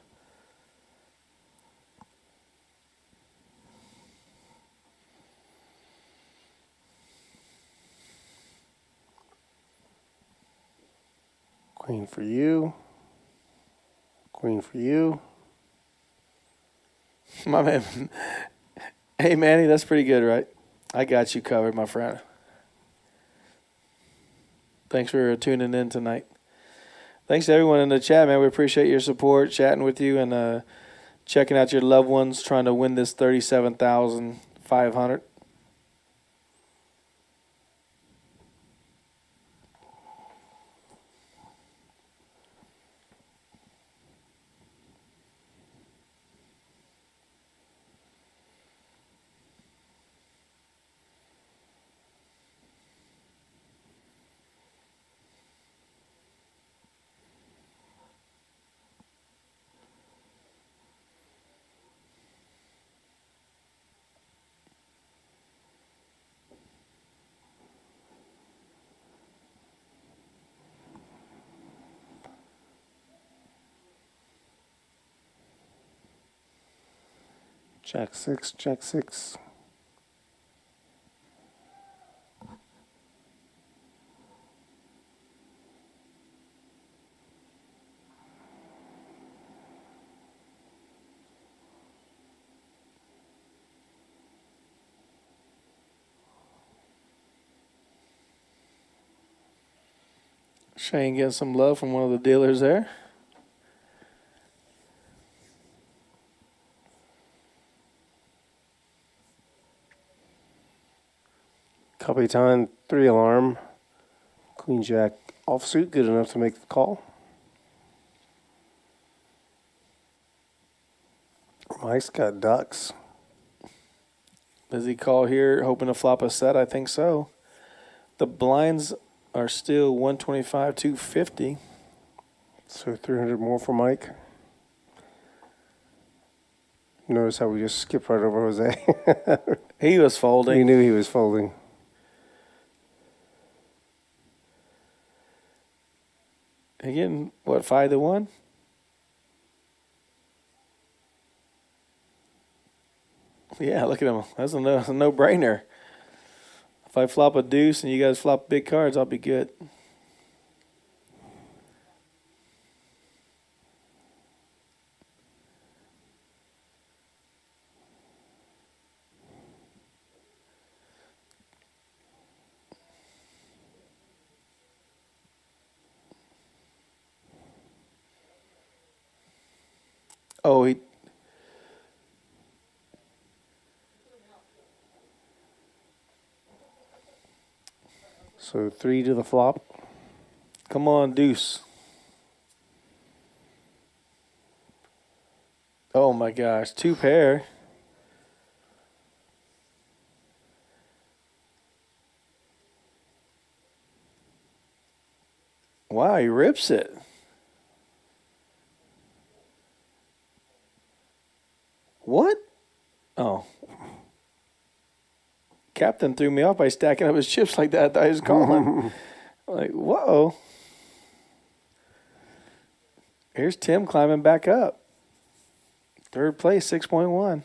Queen for you. Queen for you. My man. Hey, Manny, that's pretty good, right? I got you covered, my friend. Thanks for tuning in tonight. Thanks to everyone in the chat, man. We appreciate your support, chatting with you, and checking out your loved ones, trying to win this $37,500. Jack 6, Jack 6. Shane getting some love from one of the dealers there. Capitan, 3 alarm. Queen Jack offsuit, good enough to make the call. Mike's got ducks. Does he call here, hoping to flop a set? I think so. The blinds are still 125, 250. So 300 more for Mike. Notice how we just skipped right over Jose. He was folding. He knew he was folding. Again, what, 5-1? Yeah, look at him. That's a no-brainer. If I flop a deuce and you guys flop big cards, I'll be good. Oh, he... So 3 to the flop. Come on, deuce. Oh my gosh, 2 pair. Wow, he rips it. What? Oh. Captain threw me off by stacking up his chips like that. I thought he was calling. Like, whoa. Here's Tim climbing back up. 3rd place, 6.1.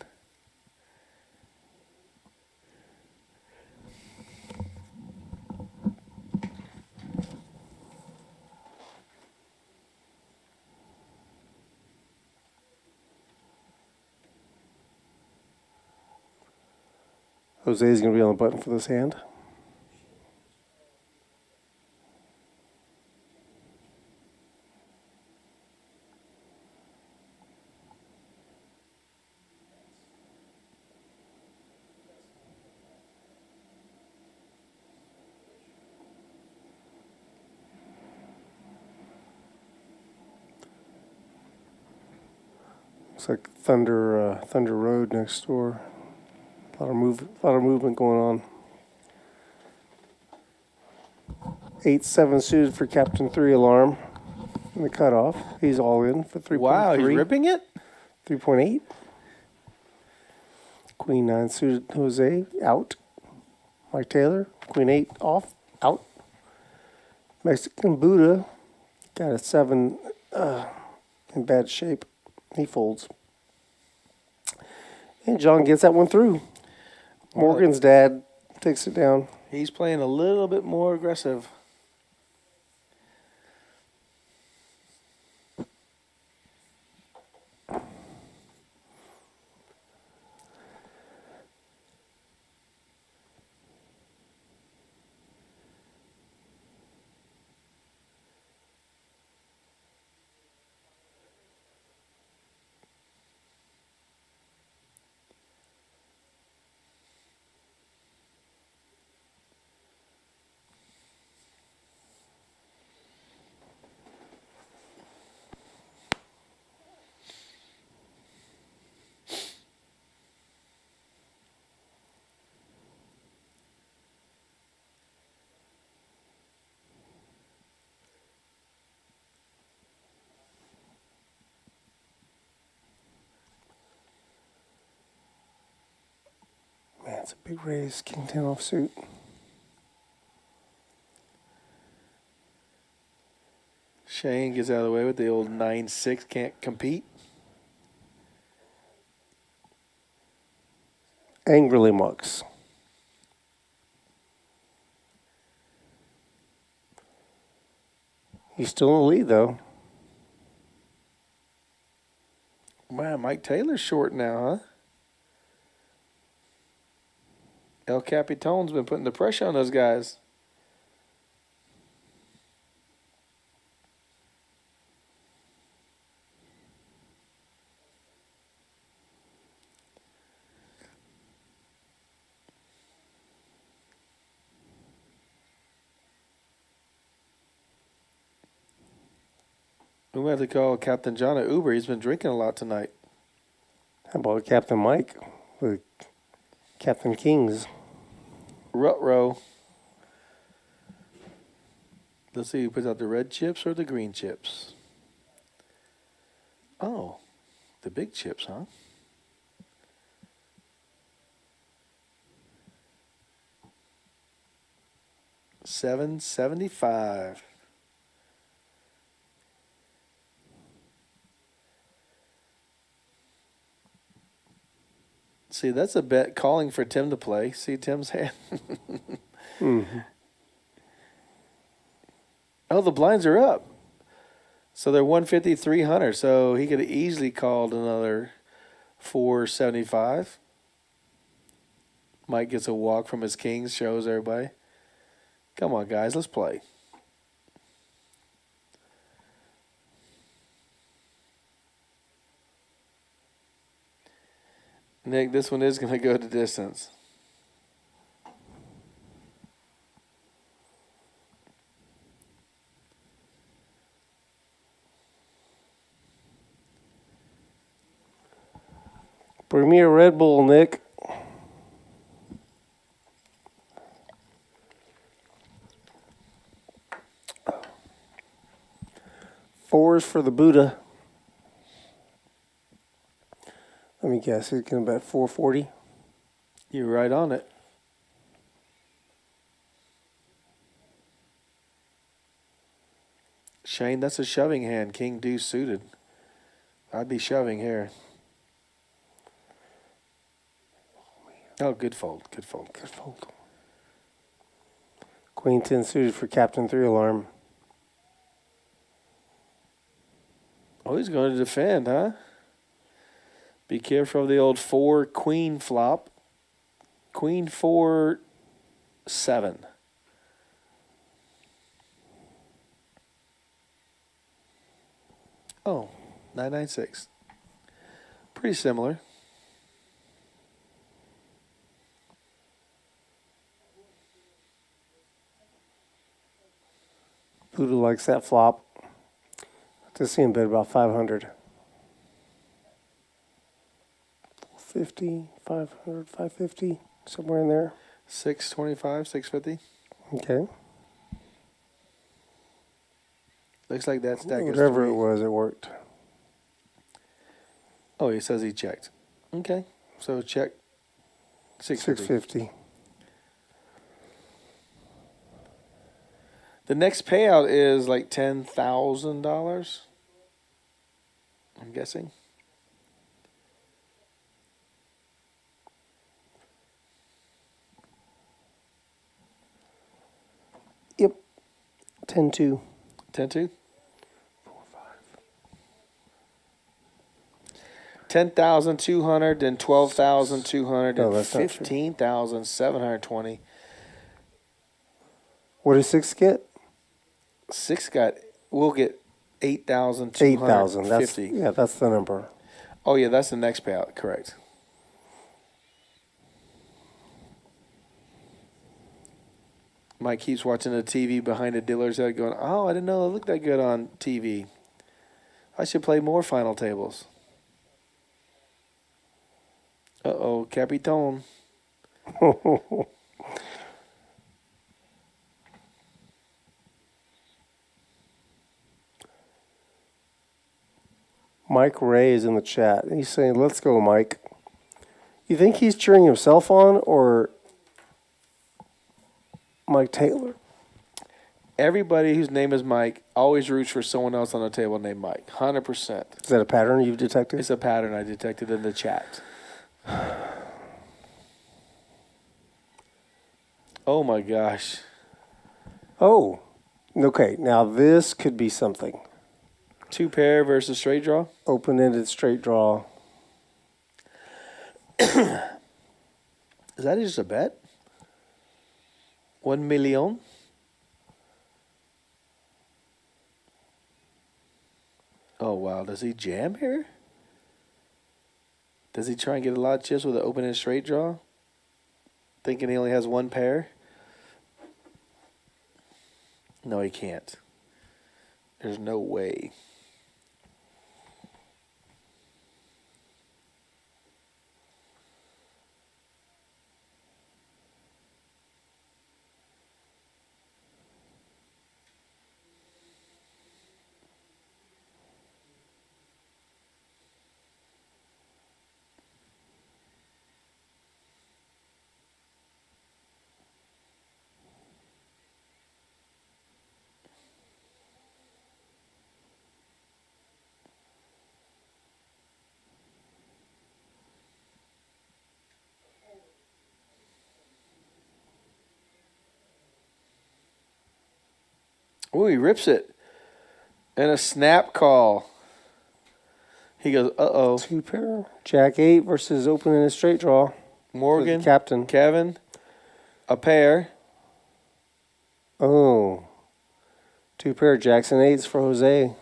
Jose's going to be on the button for this hand. Looks like Thunder Road next door. A lot of movement going on. 8-7 suited for Captain 3 alarm. In the cutoff. He's all in for 3.3. Wow, he's ripping it? 3.8. Queen 9 suited Jose out. Mike Taylor. Queen 8 off. Out. Mexican Buddha got a 7 in bad shape. He folds. And John gets that one through. Morgan's dad takes it down. He's playing a little bit more aggressive. Man, it's a big raise. King 10 offsuit. Shane gets out of the way with the old 9-6. Can't compete. Angrily mucks. He's still in the lead, though. Man, Mike Taylor's short now, huh? El Capitone's been putting the pressure on those guys. We have to call Captain John at Uber. He's been drinking a lot tonight. How about Captain Mike with Captain Kings? Ruh-roh. Let's see who puts out the red chips or the green chips. Oh, the big chips, huh? $7.75. See, that's a bet calling for Tim to play. See Tim's hand. Mm-hmm. Oh, the blinds are up. So they're 150, 300. So he could have easily called another 475. Mike gets a walk from his kings, shows everybody. Come on, guys, let's play. Nick, this one is going to go the distance. Bring me a Red Bull, Nick. Fours for the Buddha. Let me guess, he's going to bet 440. You're right on it. Shane, that's a shoving hand. King deuce suited. I'd be shoving here. Oh, good fold. Good fold. Good fold. Queen 10 suited for Captain 3 alarm. Oh, he's going to defend, huh? Be careful of the old 4 queen flop. Queen 4 7. Oh, 996. Pretty similar. Buddha likes that flop. Just see him bet about 500. 50, 500, 550, somewhere in there. 625, 650. Okay. Looks like that stack is Whatever 3. it was, it worked. Oh, he says he checked. Okay. So check 650. 650. The next payout is like $10,000. I'm guessing. Yep. 10-2. 10-2? 10,200, then 12,200, No, and that's not true. 15,720. What does 6 get? 6 we'll get 8,000. 8,250. That's the number. Oh yeah, that's the next payout, correct. Mike keeps watching the TV behind the dealer's head going, oh, I didn't know it looked that good on TV. I should play more final tables. Uh-oh, Capitan. Mike Ray is in the chat. He's saying, let's go, Mike. You think he's cheering himself on or Mike Taylor? Everybody whose name is Mike always roots for someone else on the table named Mike. 100%. Is that a pattern you've detected? It's a pattern I detected in the chat. Oh, my gosh. Oh, okay. Now this could be something. 2 pair versus straight draw. Open-ended straight draw. Is that just a bet? 1 million? Oh, wow. Does he jam here? Does he try and get a lot of chips with an open-ended straight draw? Thinking he only has 1 pair? No, he can't. There's no way. Ooh, he rips it. And a snap call. He goes, uh-oh. 2 pair. Jack 8 versus open-ended straight draw. Morgan. Captain. Kevin. A pair. Oh. 2 pair. Jackson 8s for Jose.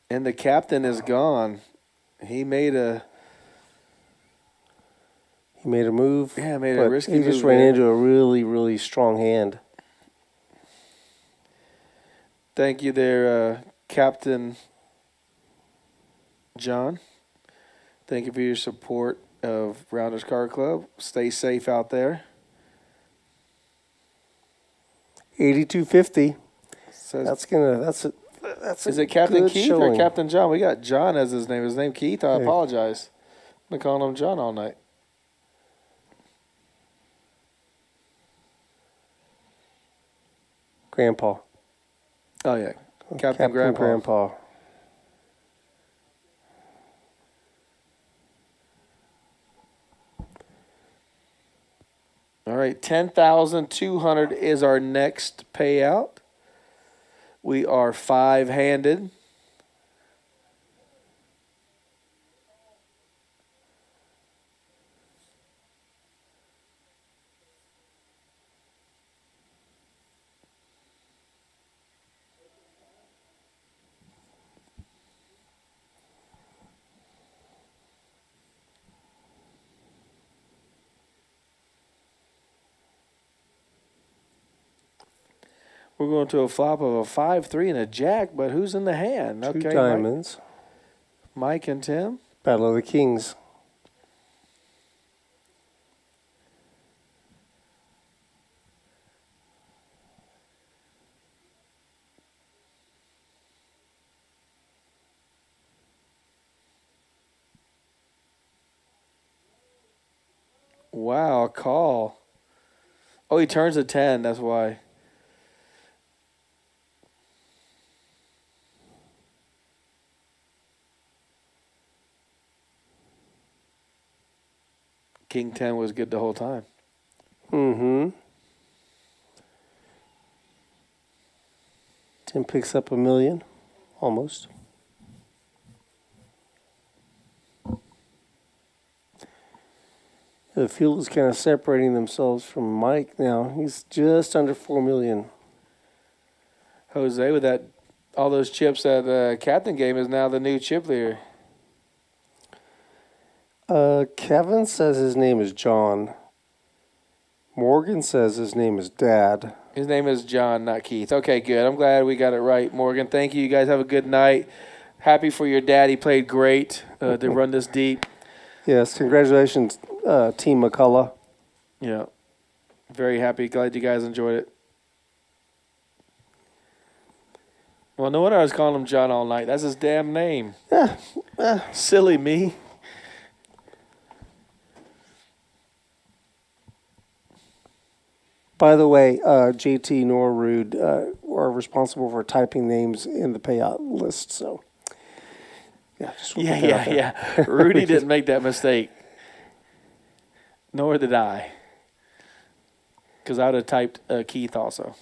And the captain is gone. He made a move. Yeah, made a risky move. He just ran into a really, really strong hand. Thank you there, Captain John. Thank you for your support of Rounders Card Club. Stay safe out there. 8250. Says, That's is it Captain good Keith showing. or Captain John? We got John as his name. His name Keith. I apologize. I've been calling him John all night. Grandpa. Oh yeah, Captain Grandpa. All right, 10,200 is our next payout. We are 5-handed. We're going to a flop of a 5-3 and a jack, but who's in the hand? Two diamonds. Mike and Tim. Battle of the Kings. Wow, a call. Oh, he turns a 10. That's why. King 10 was good the whole time. Mm-hmm. Tim picks up $1 million. Almost. The field is kind of separating themselves from Mike now. He's just under $4 million. Jose, with that, all those chips that Captain game is now the new chip leader. Kevin says his name is John. Morgan says his name is Dad. His name is John, not Keith. Okay, good. I'm glad we got it right, Morgan. Thank you. You guys have a good night. Happy for your dad. He played great to run this deep. Yes, congratulations, Team McCullough. Yeah. Very happy. Glad you guys enjoyed it. Well, no wonder I was calling him John all night. That's his damn name. Silly me. By the way, JT nor Rood are responsible for typing names in the payout list. So, yeah, just we'll put that out there. Yeah. Rudy didn't make that mistake. Nor did I. Because I would have typed Keith also.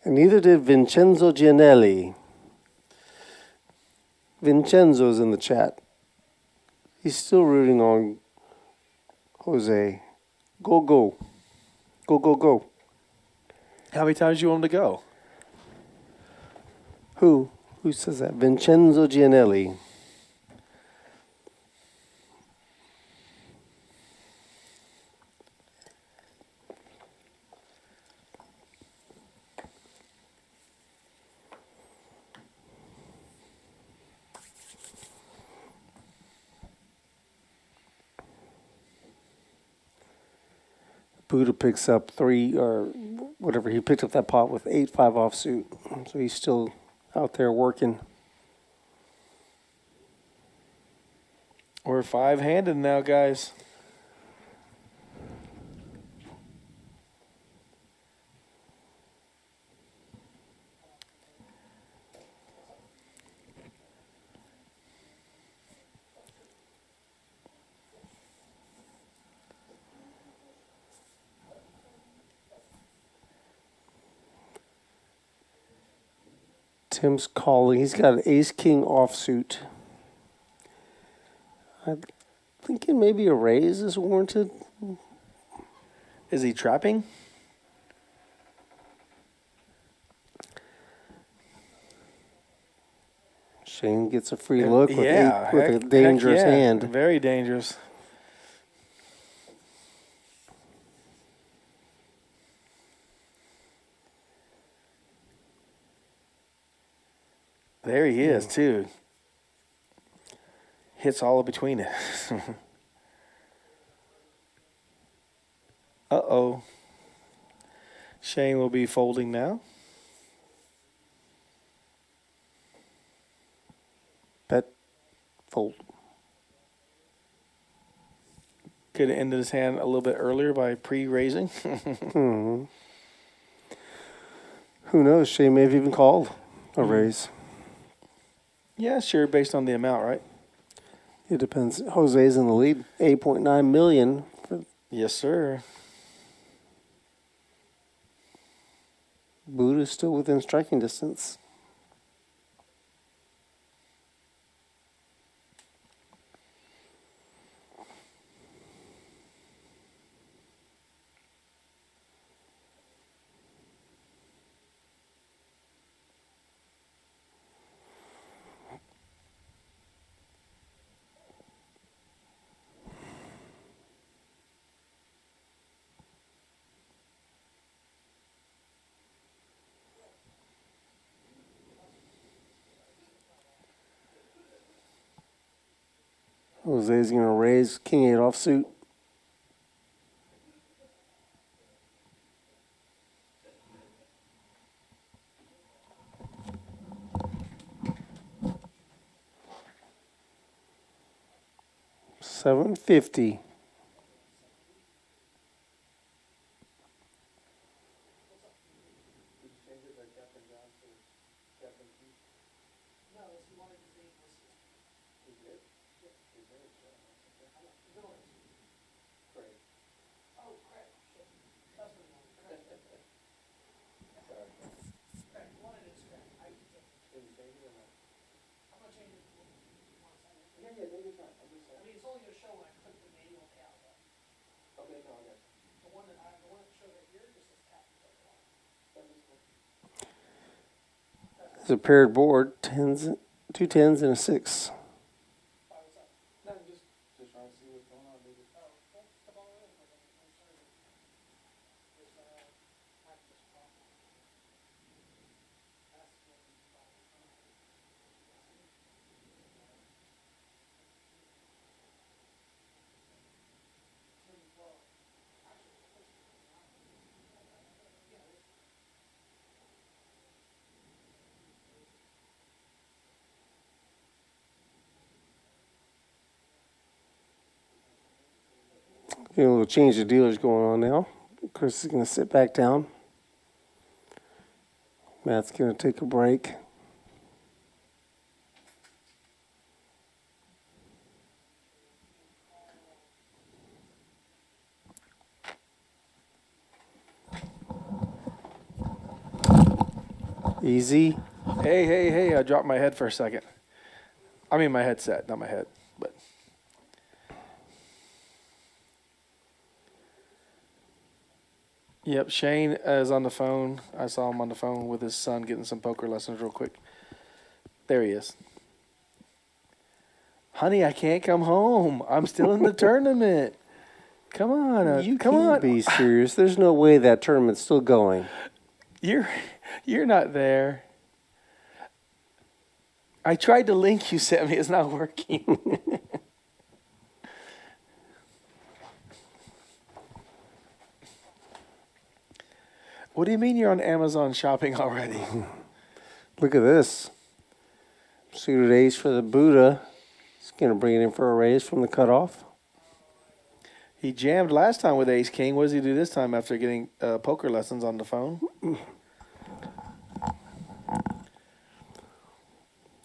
And neither did Vincenzo Gianelli. Vincenzo's in the chat. He's still rooting on Jose. Go, go. Go, go, go. How many times do you want him to go? Who? Who says that? Vincenzo Gianelli. Buddha picks up 3 or whatever. He picked up that pot with 8-5 offsuit. So he's still out there working. We're 5-handed now, guys. Tim's calling. He's got an ace-king offsuit. I'm thinking maybe a raise is warranted. Is he trapping? Shane gets a free look with, Yeah, with a dangerous heck yeah. hand. Very dangerous. There he is, too. hits all in between it. Uh-oh. Shane will be folding now. Bet. Fold. Could have ended his hand a little bit earlier by pre-raising. Who knows? Shane may have even called a raise. Yeah, sure, based on the amount, right? It depends. Jose's in the lead. 8.9 million. Yes, sir. Buddha's still within striking distance. Jose's going to raise King 8 offsuit. $750. It's a paired board, tens, 2 10s and a 6. A little change of dealers going on now. Chris is going to sit back down. Matt's going to take a break. Easy. Hey, I dropped my head for a second. I mean my headset, not my head. But yep, Shane is on the phone. I saw him on the phone with his son getting some poker lessons real quick. There he is. Honey, I can't come home. I'm still in the tournament. Come on. You come can't on. be serious. There's no way that tournament's still going. You're not there. I tried the link you sent me. It's not working. What do you mean you're on Amazon shopping already? Look at this. Suited ace for the Buddha. He's going to bring it in for a raise from the cutoff. He jammed last time with ace king. What does he do this time after getting poker lessons on the phone?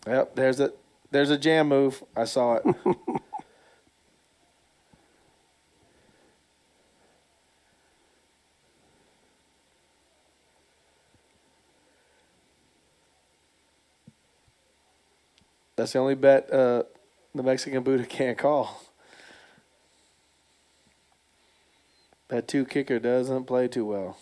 Yep, there's a jam move. I saw it. That's the only bet the Mexican Buddha can't call. That 2 kicker doesn't play too well.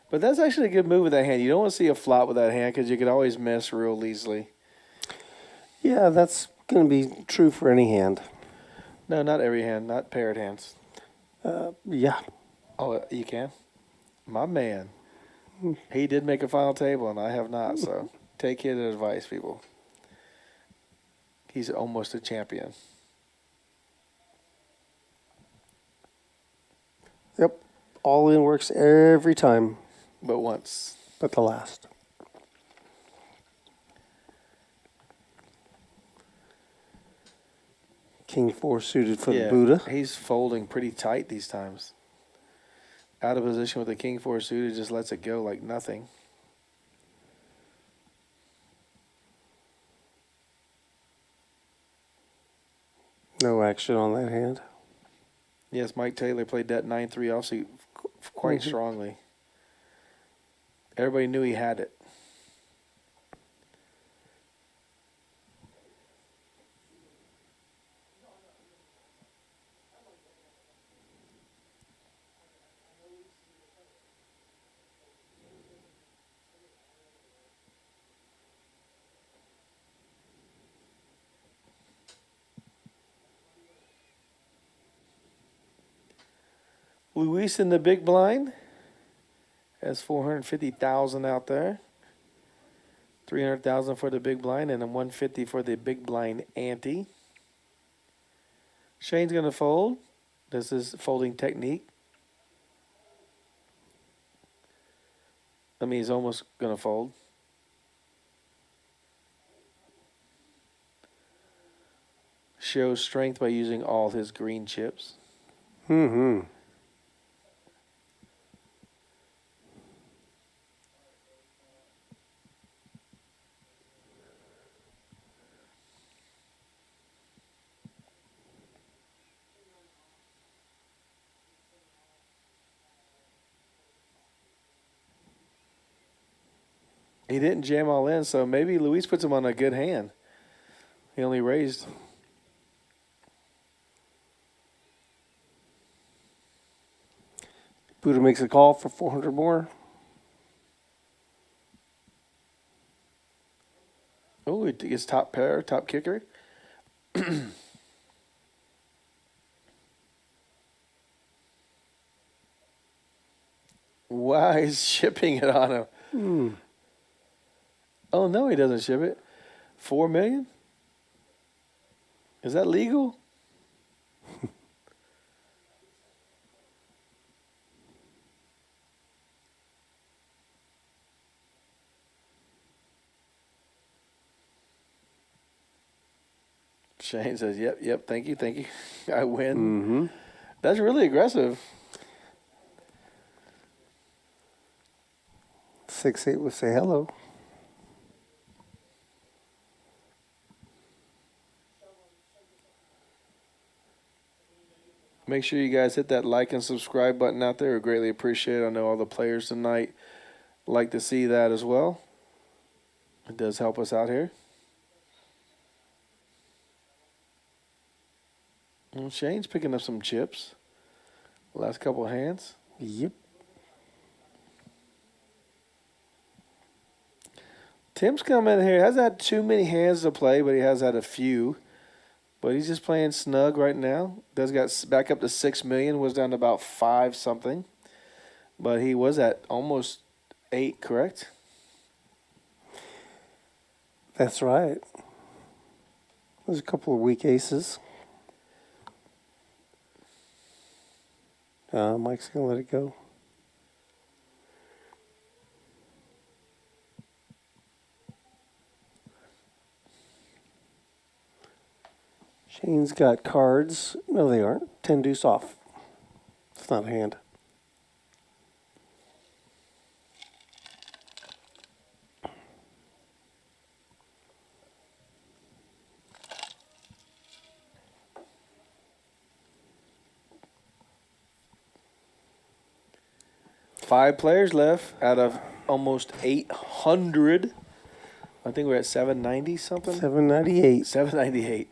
But that's actually a good move with that hand. You don't want to see a flop with that hand because you could always miss real easily. Yeah, that's going to be true for any hand. No, not every hand. Not paired hands. Yeah. Oh, you can? My man. He did make a final table, and I have not. So take his advice, people. He's almost a champion. Yep. All in works every time, But once. but the last. King 4 suited for the Buddha. He's folding pretty tight these times. Out of position with the King 4 suited, just lets it go like nothing. No action on that hand. Yes, Mike Taylor played that 9-3 offsuit quite strongly. Everybody knew he had it. Luis in the big blind has 450,000 out there. 300,000 for the big blind and then 150 for the big blind ante. Shane's going to fold. This is folding technique. I mean, he's almost going to fold. Shows strength by using all his green chips. Mm-hmm. He didn't jam all in, so maybe Luis puts him on a good hand. He only raised. Buddha makes a call for 400 more. Oh, he gets top pair, top kicker. Wow, he's shipping it on him. Oh, no, he doesn't ship it. 4 million? Is that legal? Shane says, yep, thank you. I win. Mm-hmm. That's really aggressive. 6-8 will say hello. Make sure you guys hit that like and subscribe button out there. We greatly appreciate it. I know all the players tonight like to see that as well. It does help us out here. Well, Shane's picking up some chips. Last couple of hands. Yep. Tim's coming in here. He hasn't had too many hands to play, but he has had a few. But he's just playing snug right now. Does got back up to 6 million. Was down to about 5 something. But he was at almost 8, correct? That's right. There's a couple of weak aces. Mike's going to let it go. Shane's got cards. No, they aren't. 10 deuce off. It's not a hand. Five players left out of almost 800. I think we're at 790 something. 798. 798.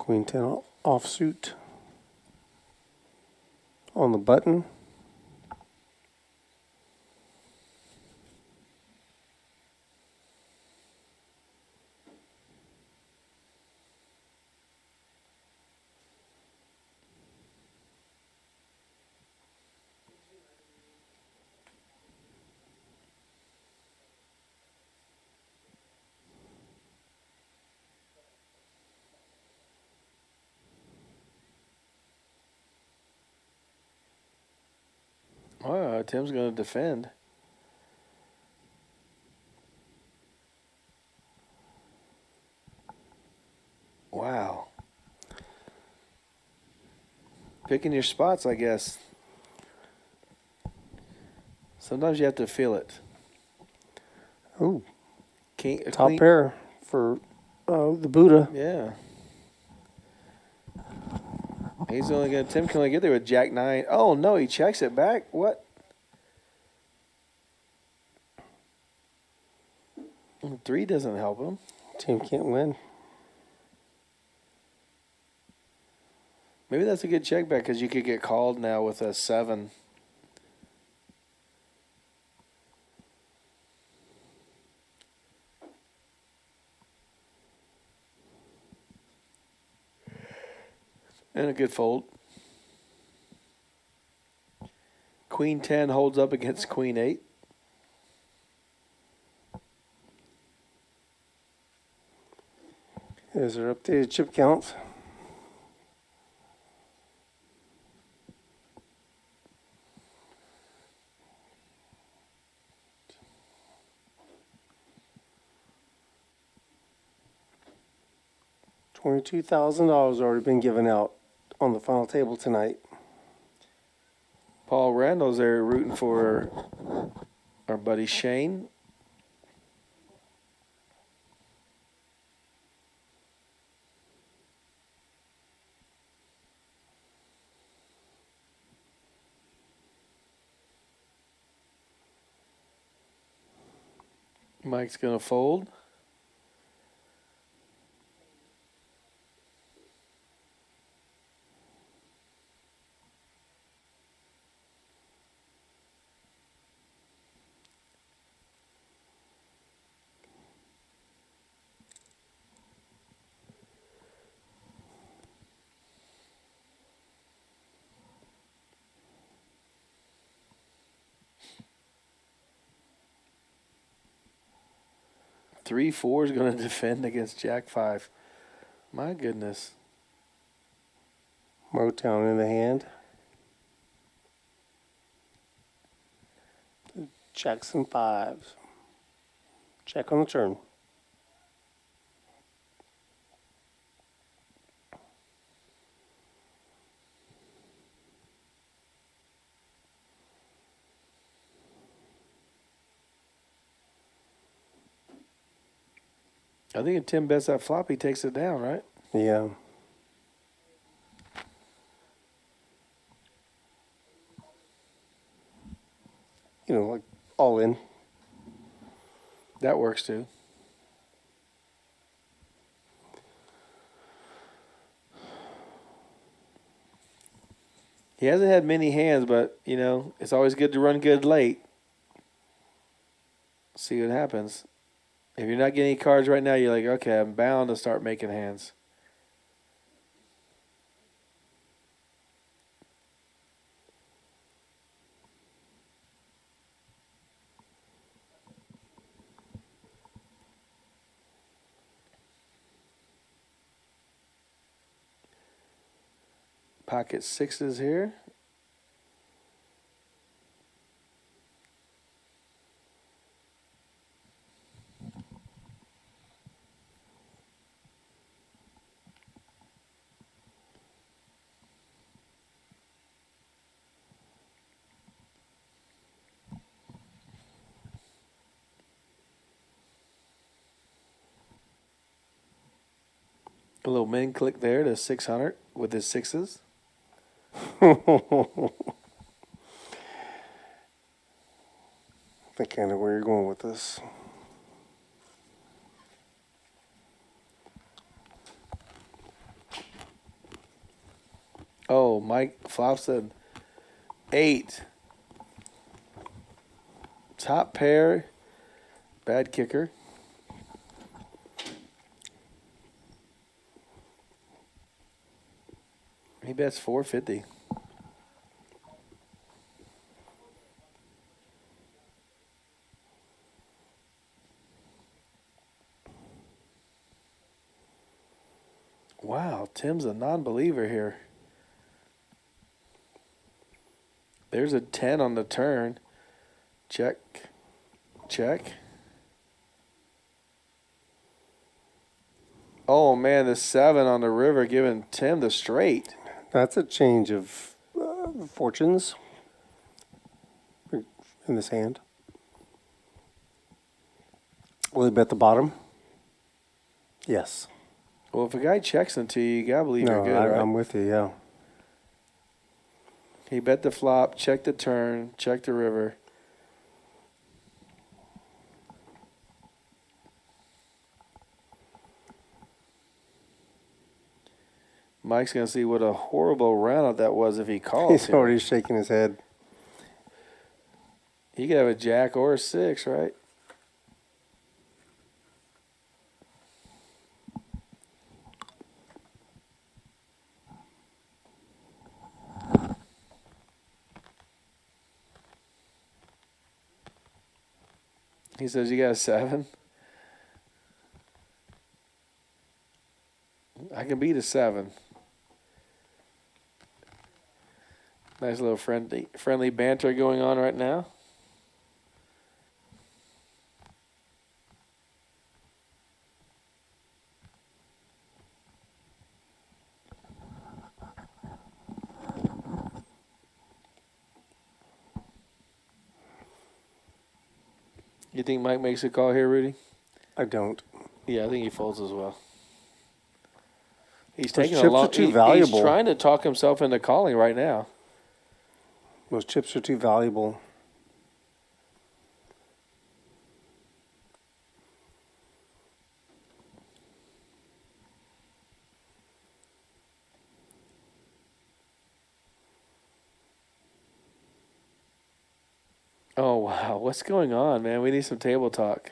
Queen 10 offsuit on the button. Oh, Tim's going to defend. Wow. Picking your spots, I guess. Sometimes you have to feel it. Ooh. Top Queen. pair for the Buddha. Yeah. He's only going to, Tim can only get there with Jack 9. Oh, no, he checks it back. What? Three doesn't help him. Tim can't win. Maybe that's a good check back because you could get called now with a 7. And a good fold. Queen 10 holds up against Queen 8. Is there updated chip counts? $22,000 already been given out on the final table tonight. Paul Randall's there rooting for our buddy Shane. Mike's going to fold. Three, 4 is going to defend against Jack 5. My goodness. Motown in the hand. Jacks and 5s. Check on the turn. I think if Tim bets that flop, he takes it down, right? Yeah. You know, like all in. That works too. He hasn't had many hands, but, you know, it's always good to run good late. See what happens. If you're not getting any cards right now, you're like, okay, I'm bound to start making hands. Pocket 6s here. A little min click there to 600 with his 6s. I think I know where you're going with this. Oh, Mike flops an 8. Top pair. Bad kicker. He bets 450. Wow, Tim's a non-believer here. There's a 10 on the turn. Check. Check. Oh, man, the 7 on the river giving Tim the straight. That's a change of fortunes in this hand. Will he bet the bottom? Yes. Well, if a guy checks into you, you got to believe you're good, right? I'm with you, yeah. He bet the flop, checked the turn, checked the river. Mike's going to see what a horrible roundout that was if he calls. He's already shaking his head. He could have a jack or a 6, right? He says, you got a 7? I can beat a 7. Nice little friendly banter going on right now. You think Mike makes a call here, Rudy? I don't. Yeah, I think he folds as well. He's Those taking a chips long. are too valuable. He's trying to talk himself into calling right now. Those chips are too valuable. Oh, wow. What's going on, man? We need some table talk.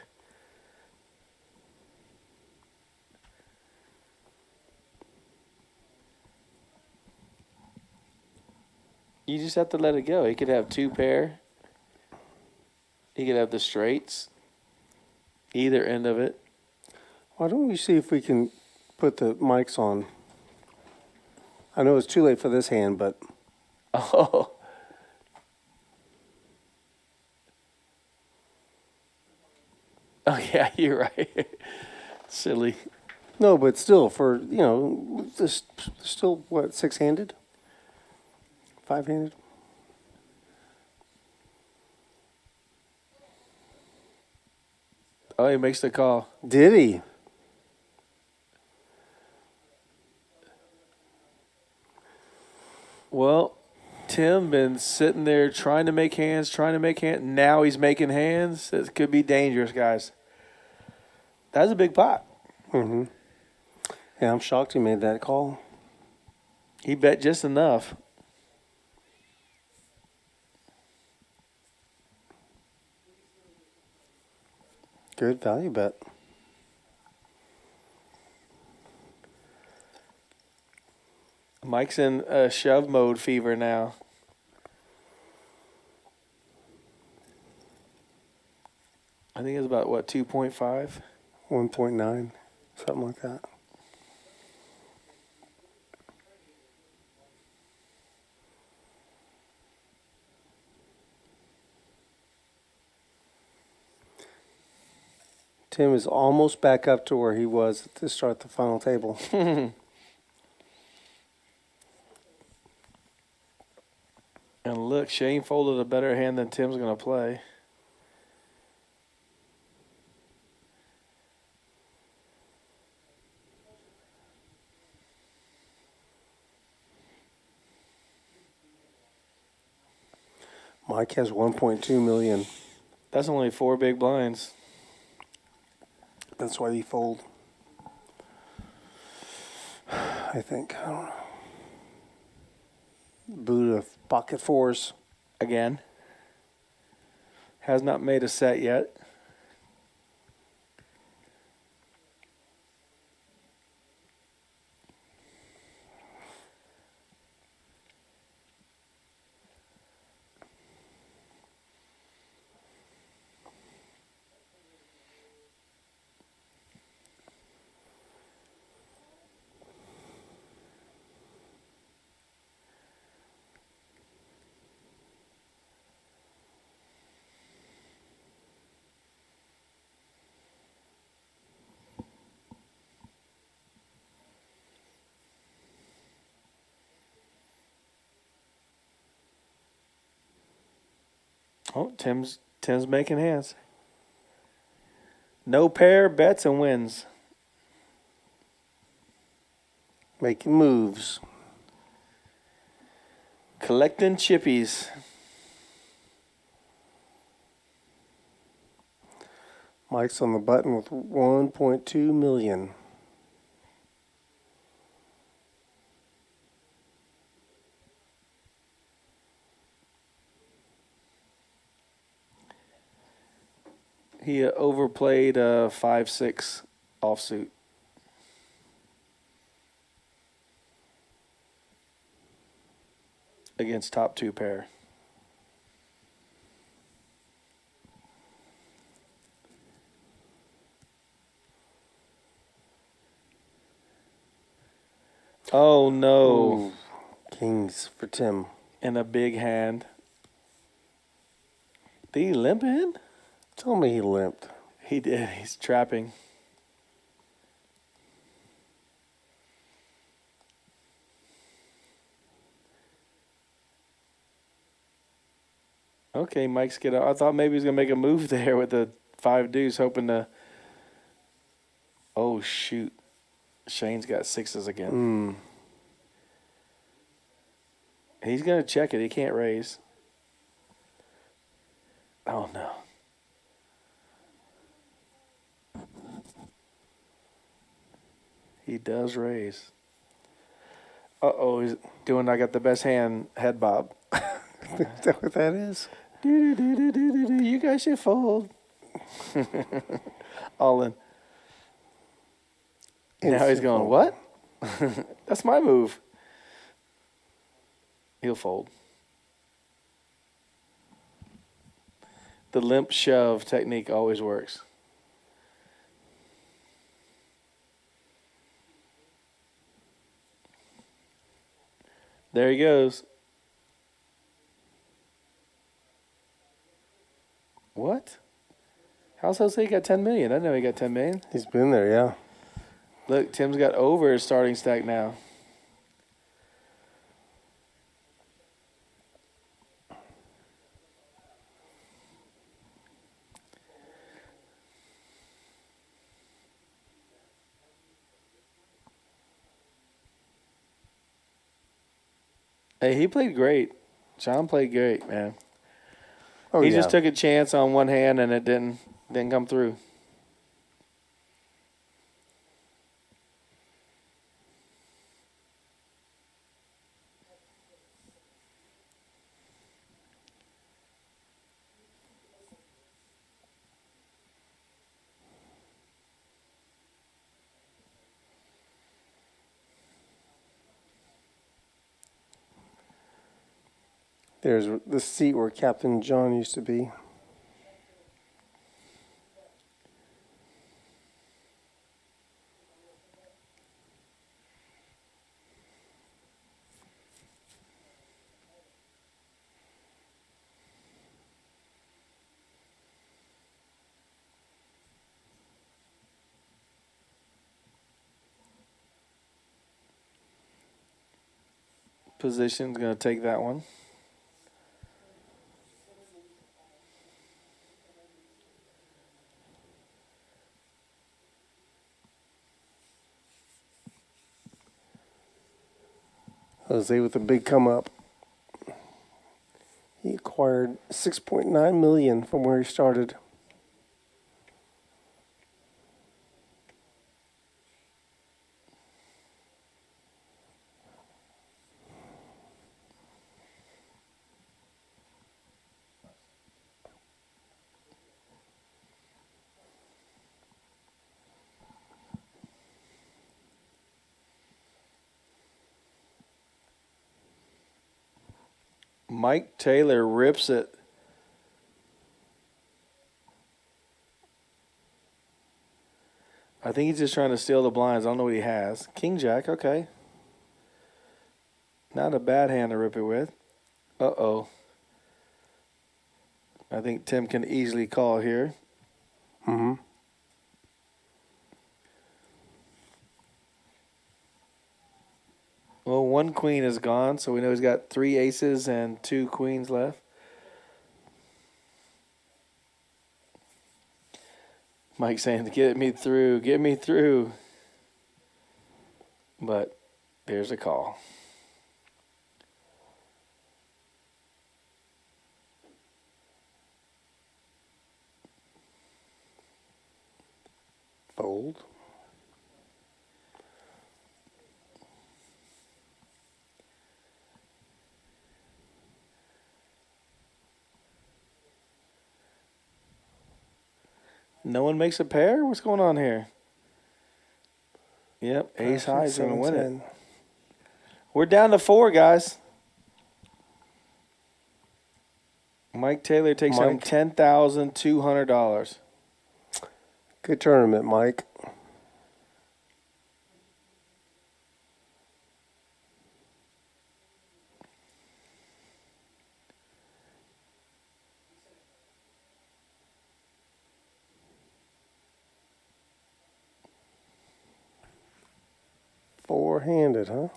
You just have to let it go. He could have 2 pair. He could have the straights. Either end of it. Why don't we see if we can put the mics on? I know it's too late for this hand, but... Oh. Oh, yeah, you're right. Silly. No, but still, for, this still, what, 6-handed? 5-handed? Oh, he makes the call. Did he? Well, Tim been sitting there trying to make hands. Now he's making hands. It could be dangerous, guys. That's a big pot. Mm-hmm. Yeah, I'm shocked he made that call. He bet just enough. Good value bet. Mike's in shove mode fever now. I think it's about, what, 2.5? 1.9, something like that. Tim is almost back up to where he was to start the final table. And look, Shane folded a better hand than Tim's going to play. Mike has 1.2 million. That's only 4 big blinds. That's why he fold. I think. I don't know. Buddha pocket fours. Again. Has not made a set yet. Oh, Tim's making hands. No pair, bets and wins. Making moves. Collecting chippies. Mike's on the button with 1.2 million. He overplayed a 5-6 offsuit. Against top 2 pair. Oh no. Ooh. Kings for Tim. And a big hand. Did he limp in? Tell me he limped. He did. He's trapping. Okay, Mike's get out. I thought maybe he was going to make a move there with the 5 deuce, hoping to. Oh, shoot. Shane's got 6s again. He's going to check it. He can't raise. Oh, no. He does raise. Uh-oh, he's doing I got the best hand head bob. Is that what that is? You guys should fold. All in. Now he's going, what? That's my move. He'll fold. The limp shove technique always works. There he goes. What? How's Jose got 10 million? I didn't know he got 10 million. He's been there, yeah. Look, Tim's got over his starting stack now. Hey, he played great. John played great, man. Oh, he yeah. just took a chance on one hand and it didn't come through. There's the seat where Captain John used to be. Position's going to take that one. Jose with a big come up. He acquired 6.9 million from where he started. Mike Taylor rips it. I think he's just trying to steal the blinds. I don't know what he has. King Jack, okay. Not a bad hand to rip it with. Uh-oh. I think Tim can easily call here. Mm-hmm. Well, one queen is gone, so we know he's got 3 aces and 2 queens left. Mike saying, get me through, get me through. But there's a call. Fold. No one makes a pair? What's going on here? Yep, ace high is going to win it. We're down to 4, guys. Mike Taylor takes home $10,200. Good tournament, Mike. Four-handed, huh?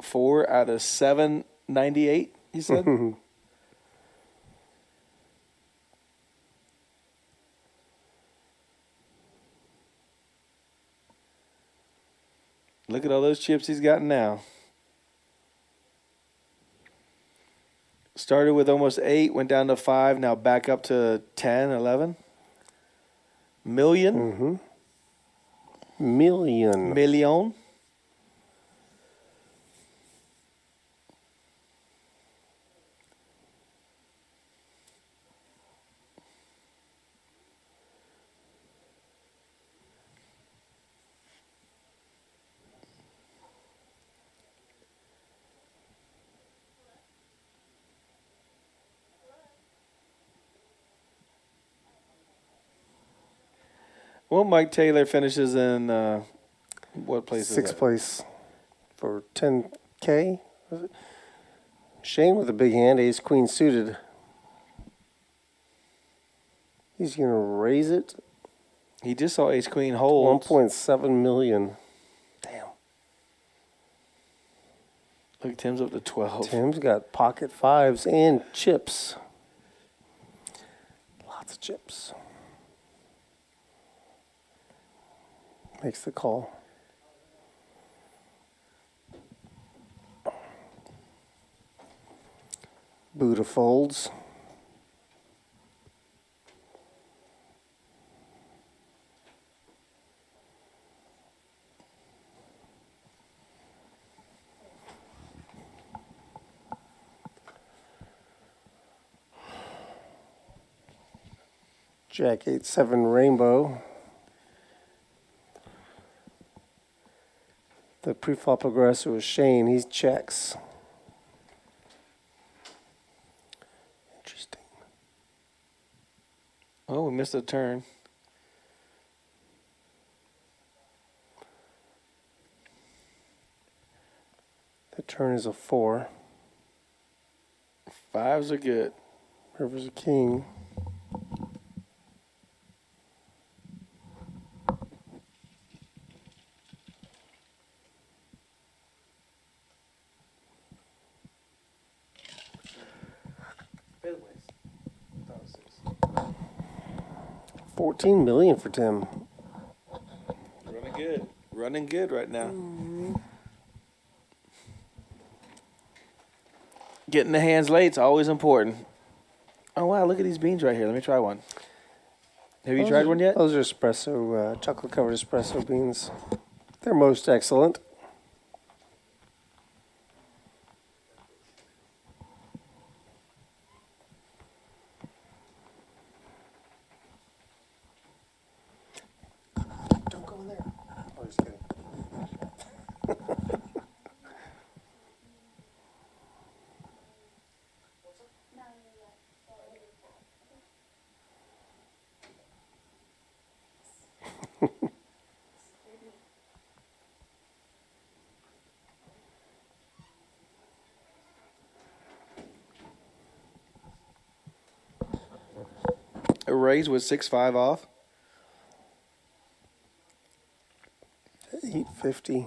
4 out of 798, you said? Look at all those chips he's got now. Started with almost 8, went down to 5, now back up to 10, 11. Million? Mm-hmm. Million. Million. Well, Mike Taylor finishes in what place is that? 6th place for 10K. Shane with a big hand, ace queen suited. He's going to raise it. He just saw ace queen hold. 1.7 million. Damn. Look, Tim's up to 12. Tim's got pocket 5s and chips. Lots of chips. Makes the call. Buddha folds. Jack 8-7 rainbow. The pre-flop aggressor was Shane. He checks. Interesting. Oh, we missed a turn. The turn is a 4. 5s are good. River's a king. $14 million for Tim. Running good. Running good right now. Getting the hands late is always important. Oh, wow, look at these beans right here. Let me try one. Have you tried one yet? Those are espresso, chocolate-covered espresso beans. They're most excellent. Don't go in there. Oh, just kidding. A raise with 6-5 off. 850.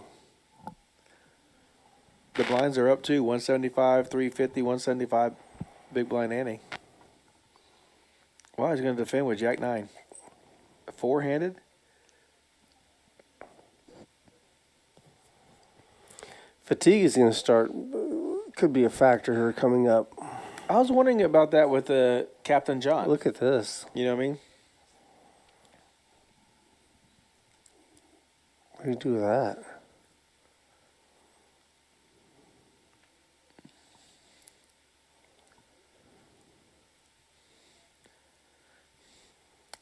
The blinds are up too. 175, 350, 175. Big blind ante. Wow, he's going to defend with Jack 9. Four-handed. Fatigue is going to start. Could be a factor here coming up. I was wondering about that with Captain John. Look at this. You know what I mean? What do you do with that?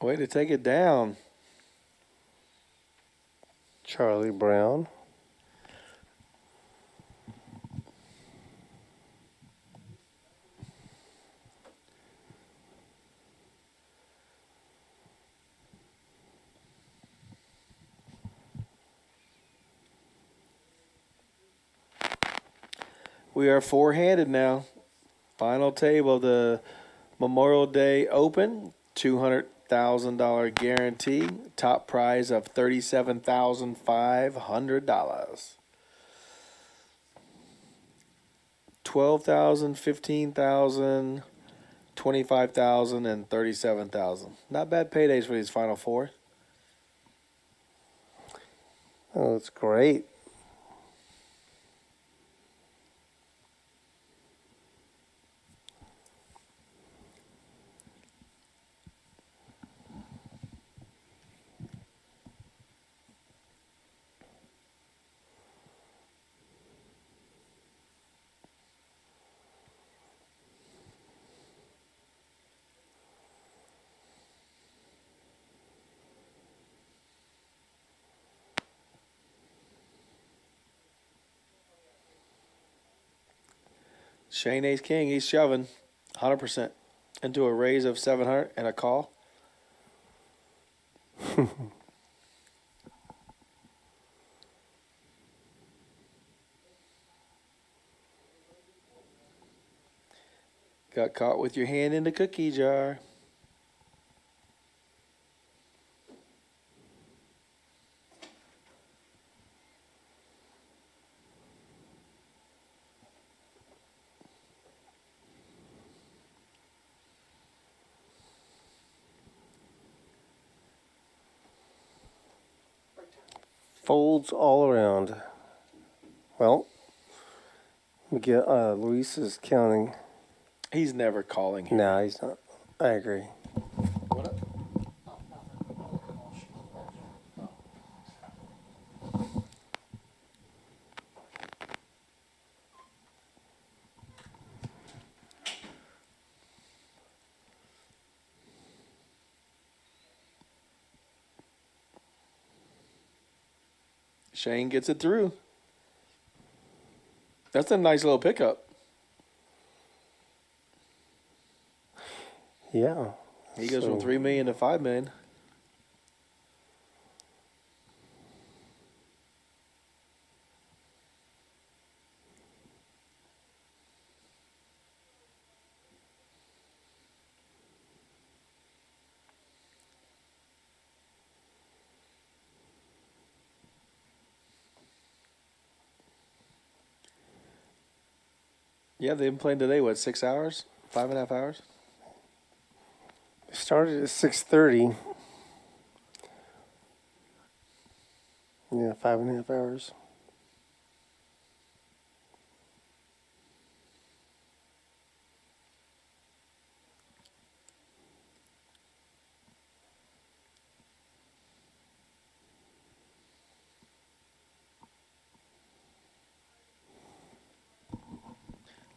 Way to take it down. Charlie Brown. We are four-handed now. Final table of the Memorial Day Open. $200,000 guarantee. Top prize of $37,500. 12,000, 15,000, 25,000, and 37,000. Not bad paydays for these final four. Oh, that's great. Shane Ace King, he's shoving 100% into a raise of 700 and a call. Got caught with your hand in the cookie jar. Folds all around. Well, we get Luis is counting. He's never calling here. No, he's not. I agree. What up? Shane gets it through. That's a nice little pickup. Yeah. He goes from 3 million to 5 million. Yeah, they've been playing today, what, 6 hours? 5.5 hours? Started at 6:30. Yeah, 5.5 hours.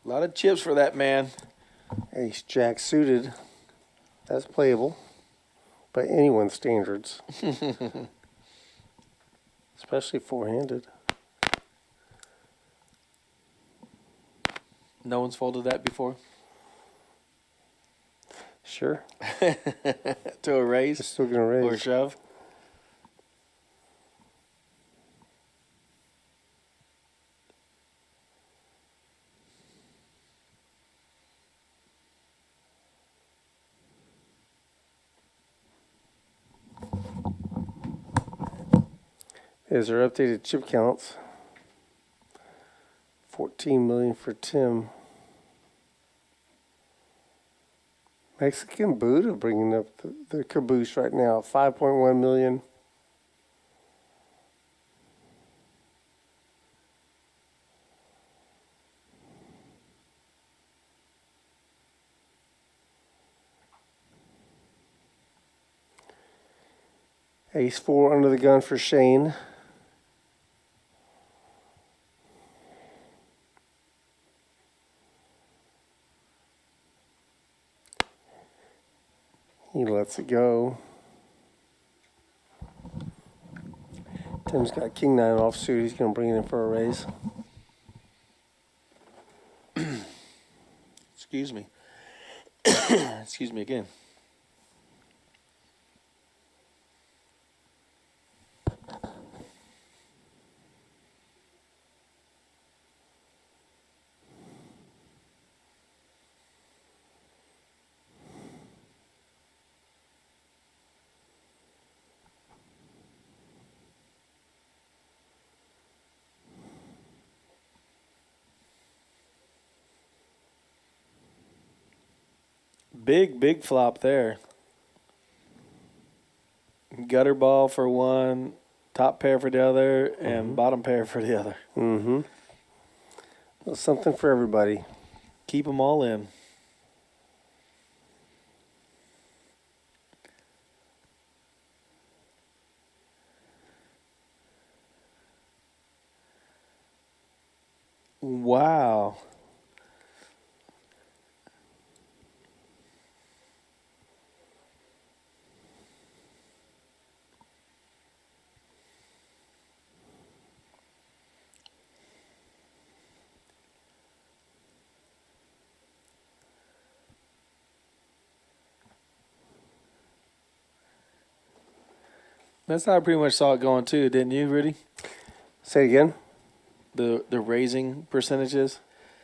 A lot of chips for that man. Ace Jack suited. That's playable by anyone's standards. Especially four-handed. No one's folded that before? Sure. To a raise? It's still going to raise. Or a shove? Is our updated chip counts. 14 million for Tim. Mexican Buddha bringing up the caboose right now. 5.1 million. Ace-4 under the gun for Shane. He lets it go. Tim's got King-9 offsuit. He's going to bring it in for a raise. Excuse me. Excuse me again. Big flop there. Gutter ball for one, top pair for the other, and bottom pair for the other. Mm-hmm. Well, something for everybody. Keep them all in. Wow. That's how I pretty much saw it going too, didn't you, Rudy? Say it again. The raising percentages.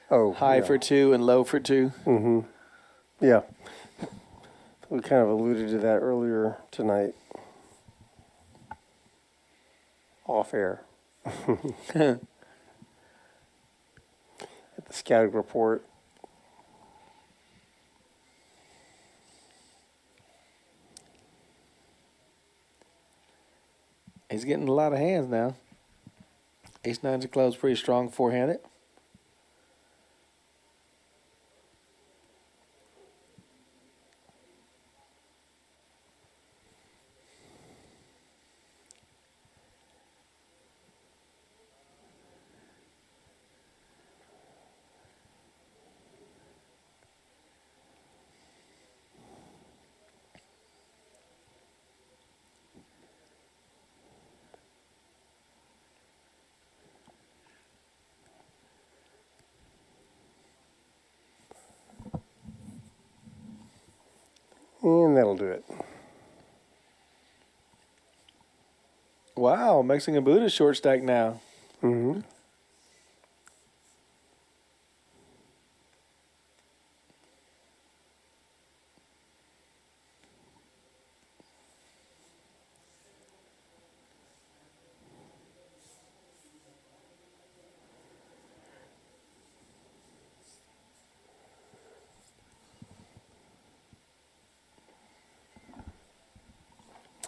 Oh, high yeah. for 2 and low for 2. Mm-hmm. Yeah. We kind of alluded to that earlier tonight. Off air. At the scouting report. He's getting a lot of hands now. Ace-9's a club's pretty strong four-handed. And that'll do it. Wow, Mexican Buddha's short stack now. Mm-hmm.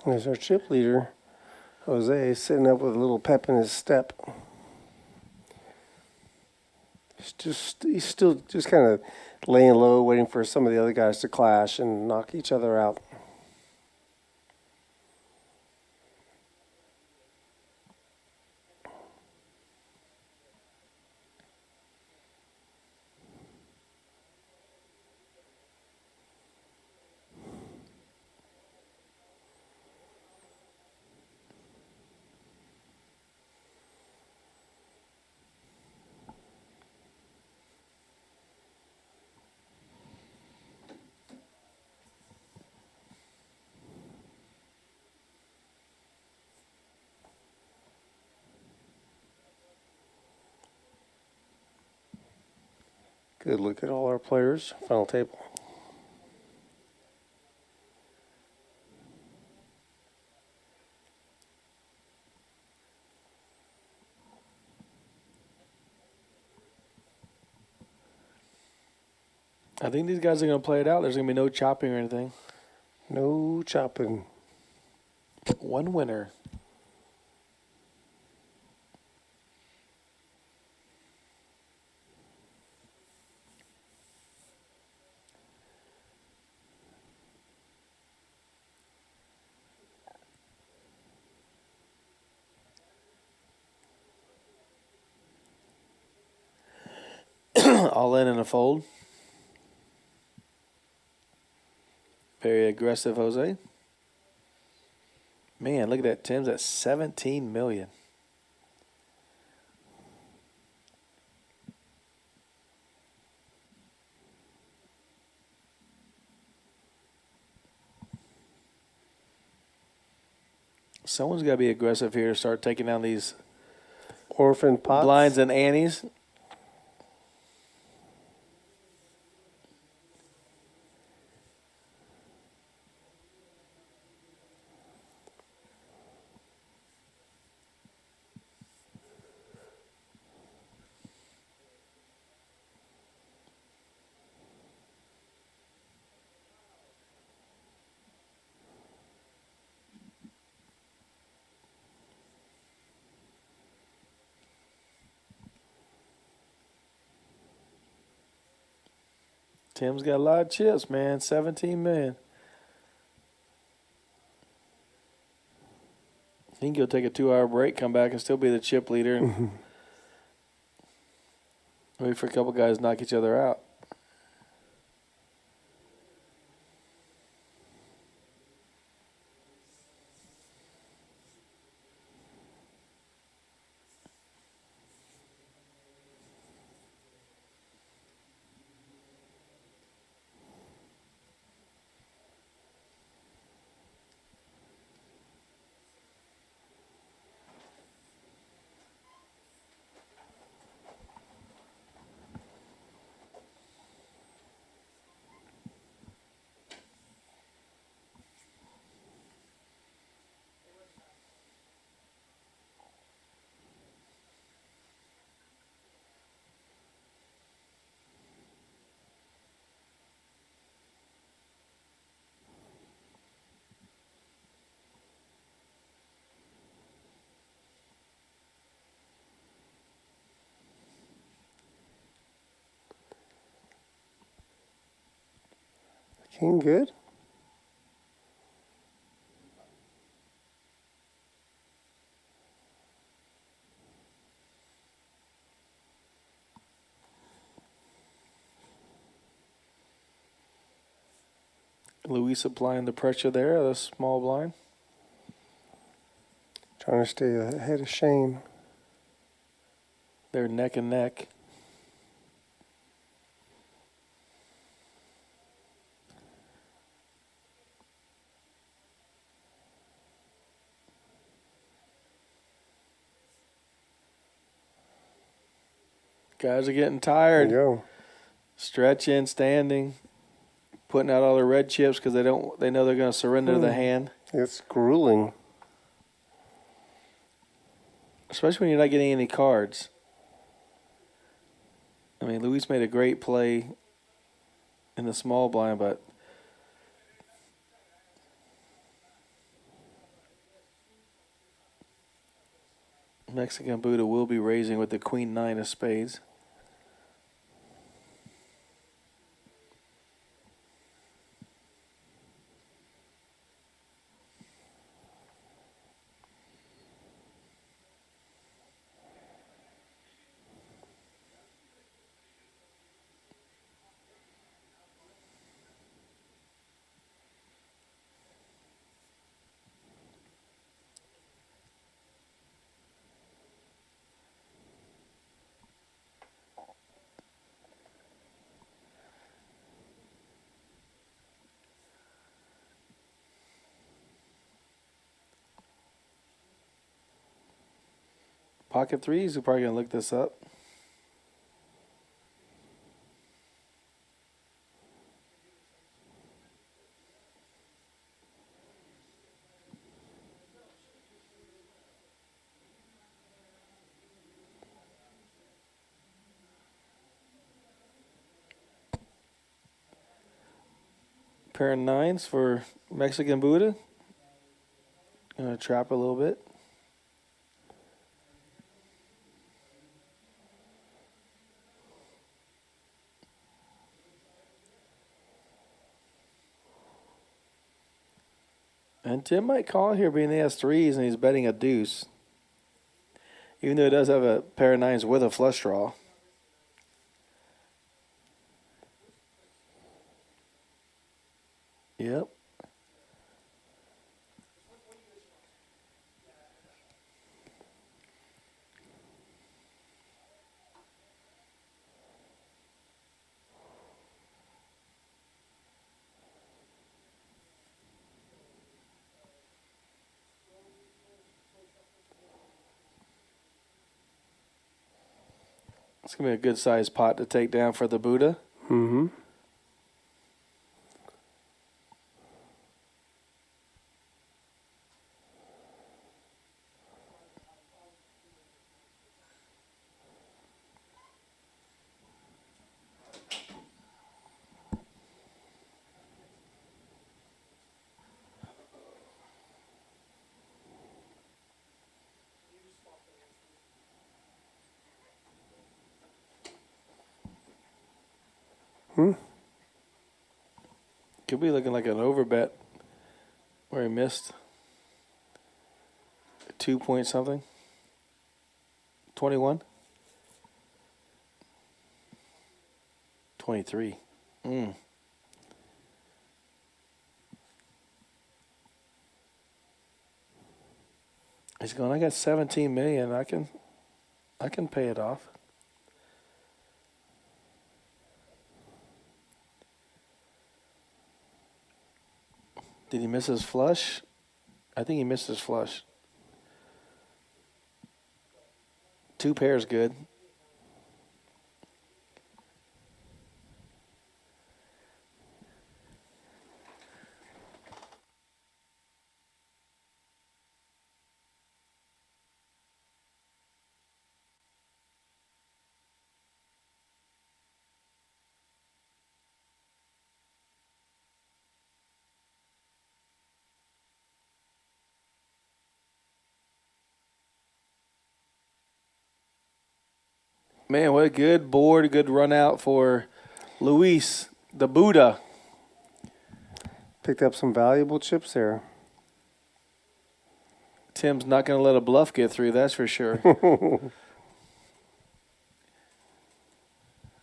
There's our chip leader, Jose, sitting up with a little pep in his step. He's still just kind of laying low, waiting for some of the other guys to clash and knock each other out. Good look at all our players. Final table. I think these guys are going to play it out. There's going to be no chopping or anything. No chopping. One winner. All in a fold. Very aggressive, Jose. Man, look at that. Tim's at 17 million. Someone's got to be aggressive here to start taking down these orphan pots, blinds and annies. Tim's got a lot of chips, man. 17 million. He can go take a 2-hour break, come back, and still be the chip leader. And wait for a couple guys to knock each other out. King good. Luis applying the pressure there, the small blind. Trying to stay ahead of Shane. They're neck and neck. Guys are getting tired. There you go. Stretching, standing, putting out all their red chips because they know they're going to surrender the hand. It's grueling. Especially when you're not getting any cards. I mean, Luis made a great play in the small blind, but Mexican Buddha will be raising with the Queen 9 of spades. Pocket threes, we're probably going to look this up. Pair of 9s for Mexican Buddha. Gonna trap a little bit. And Tim might call here being he has 3s and he's betting a deuce. Even though he does have a pair of 9s with a flush draw. Yep. It's going to be a good sized pot to take down for the Buddha. Mm-hmm. Could be looking like an overbet where he missed 2 point something. 21? 23. He's going, I got 17 million. I can pay it off. Did he miss his flush? I think he missed his flush. 2 pairs good. Man, what a good board, good run out for Luis, the Buddha. Picked up some valuable chips there. Tim's not going to let a bluff get through, that's for sure.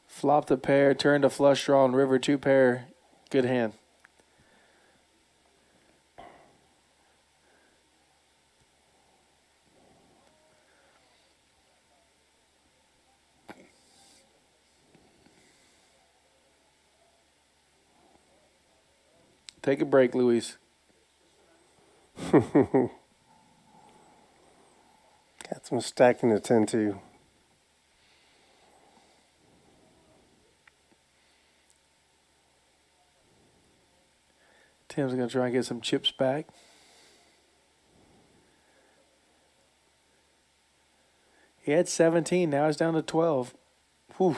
Flopped a pair, turned a flush draw, and river 2 pair. Good hand. Take a break, Luis. Got some stacking to tend to. Tim's going to try and get some chips back. He had 17. Now he's down to 12. Whew.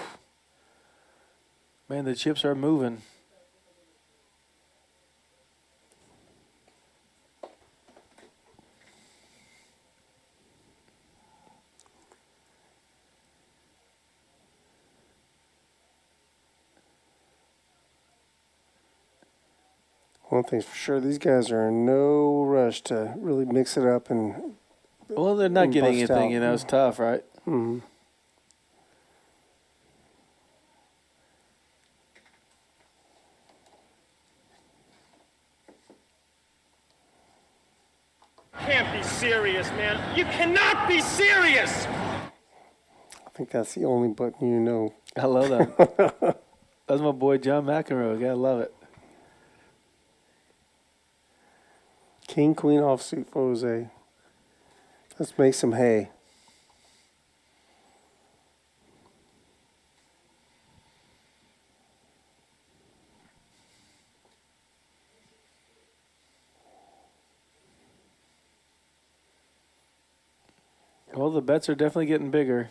Man, the chips are moving. One thing's for sure, these guys are in no rush to really mix it up and. Well, they're not getting bust anything, out. you know, it's tough, right? Mm-hmm. Can't be serious, man. You cannot be serious! I think that's the only button you know. I love that. That's my boy John McEnroe. Gotta love it. King, queen, offsuit, Jose. Let's make some hay. Well, the bets are definitely getting bigger.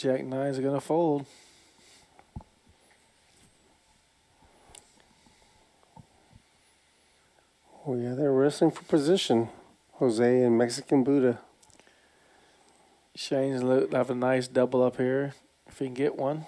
Jack 9 is going to fold. Oh, yeah, they're wrestling for position. Jose and Mexican Buddha. Shane's have a nice double up here, if he can get one.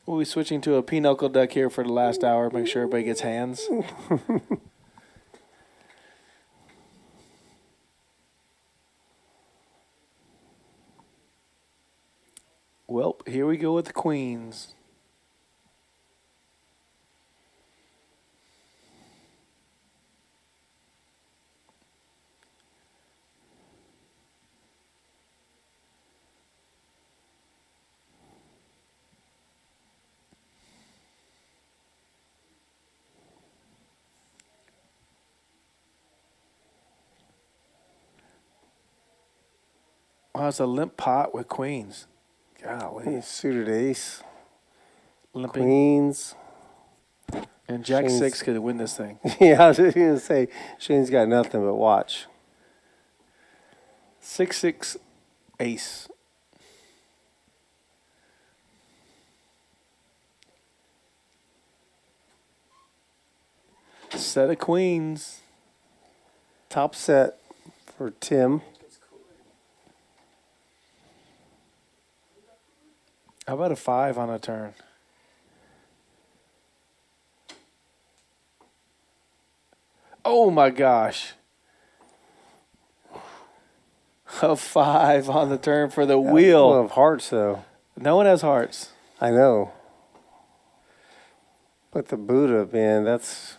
We'll be switching to a pinochle deck here for the last hour. Make sure everybody gets hands. Well, here we go with the queens. Wow, it's a limp pot with queens. Golly. Suited ace. Limping. Queens. And Jack Shane's- 6 could win this thing. Yeah, I was just going to say, Shane's got nothing but watch. 6-6 ace. Set of queens. Top set for Tim. How about a 5 on a turn? Oh my gosh. A 5 on the turn for the wheel. Full of hearts, though. No one has hearts. I know. But the Buddha, man, that's...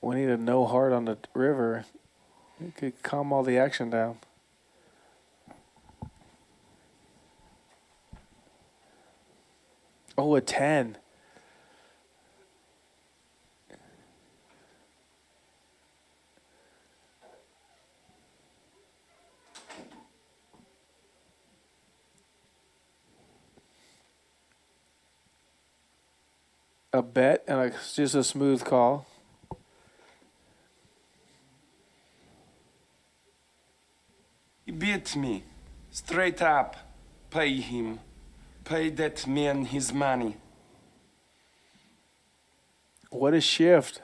We need a no heart on the river. It could calm all the action down. Oh, a 10. A bet and just a smooth call. He beat me. Straight up. Pay him. Pay that man his money. What a shift.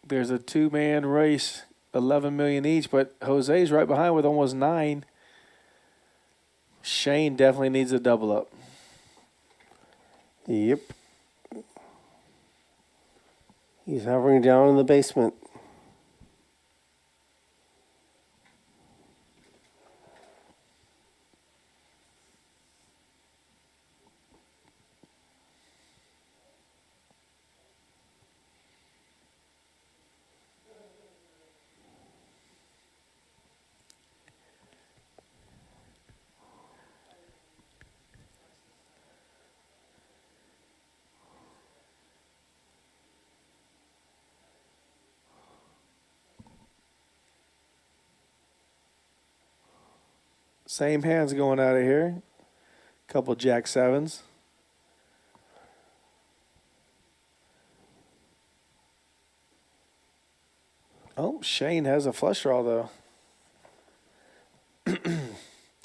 There's a two-man race, 11 million each, but Jose's right behind with almost 9. Shane definitely needs a double up. Yep. He's hovering down in the basement. Same hands going out of here. Couple Jack 7s. Oh, Shane has a flush draw, though.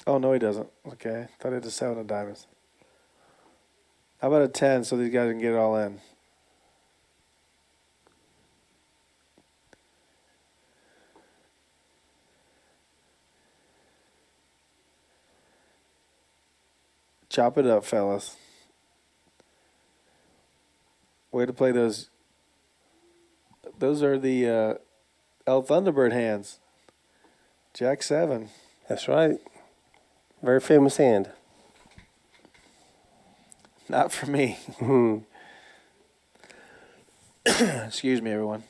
Oh, no, he doesn't. Okay. Thought he had a 7 of diamonds. How about a 10 so these guys can get it all in? Chop it up, fellas. Way to play those. Those are the El Thunderbird hands. Jack 7. That's right. Very famous hand. Not for me. Excuse me, everyone.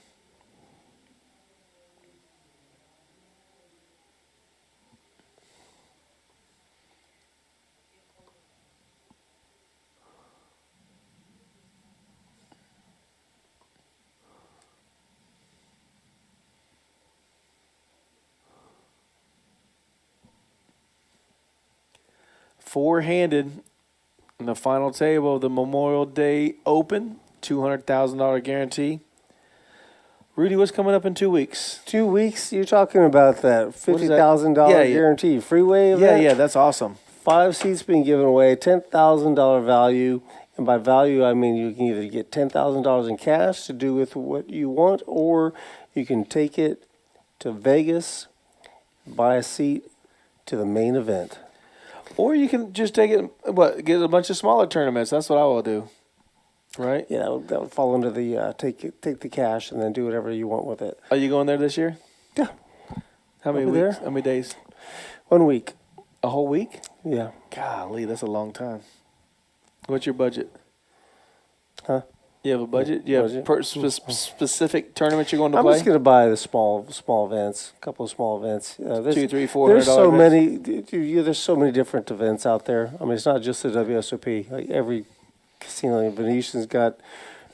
four-handed in the final table of the Memorial Day Open, $200,000 guarantee. Rudy, what's coming up in 2 weeks? 2 weeks? You're talking about that $50,000 guarantee freeway event? Yeah, that's awesome. 5 seats being given away, $10,000 value. And by value, I mean you can either get $10,000 in cash to do with what you want, or you can take it to Vegas, buy a seat to the main event. Or you can just take it, get a bunch of smaller tournaments. That's what I will do. Right? Yeah, that would fall under the take the cash and then do whatever you want with it. Are you going there this year? Yeah. How many I'll be weeks? there. How many days? 1 week. A whole week? Yeah. Golly, that's a long time. What's your budget? Huh? You have a budget? You have specific tournaments you're going to I'm play? just going to buy the small events, a couple of small events. $200, $300, $400. There's so many. There's so many different events out there. I mean, it's not just the WSOP. Like every casino in Venetian's got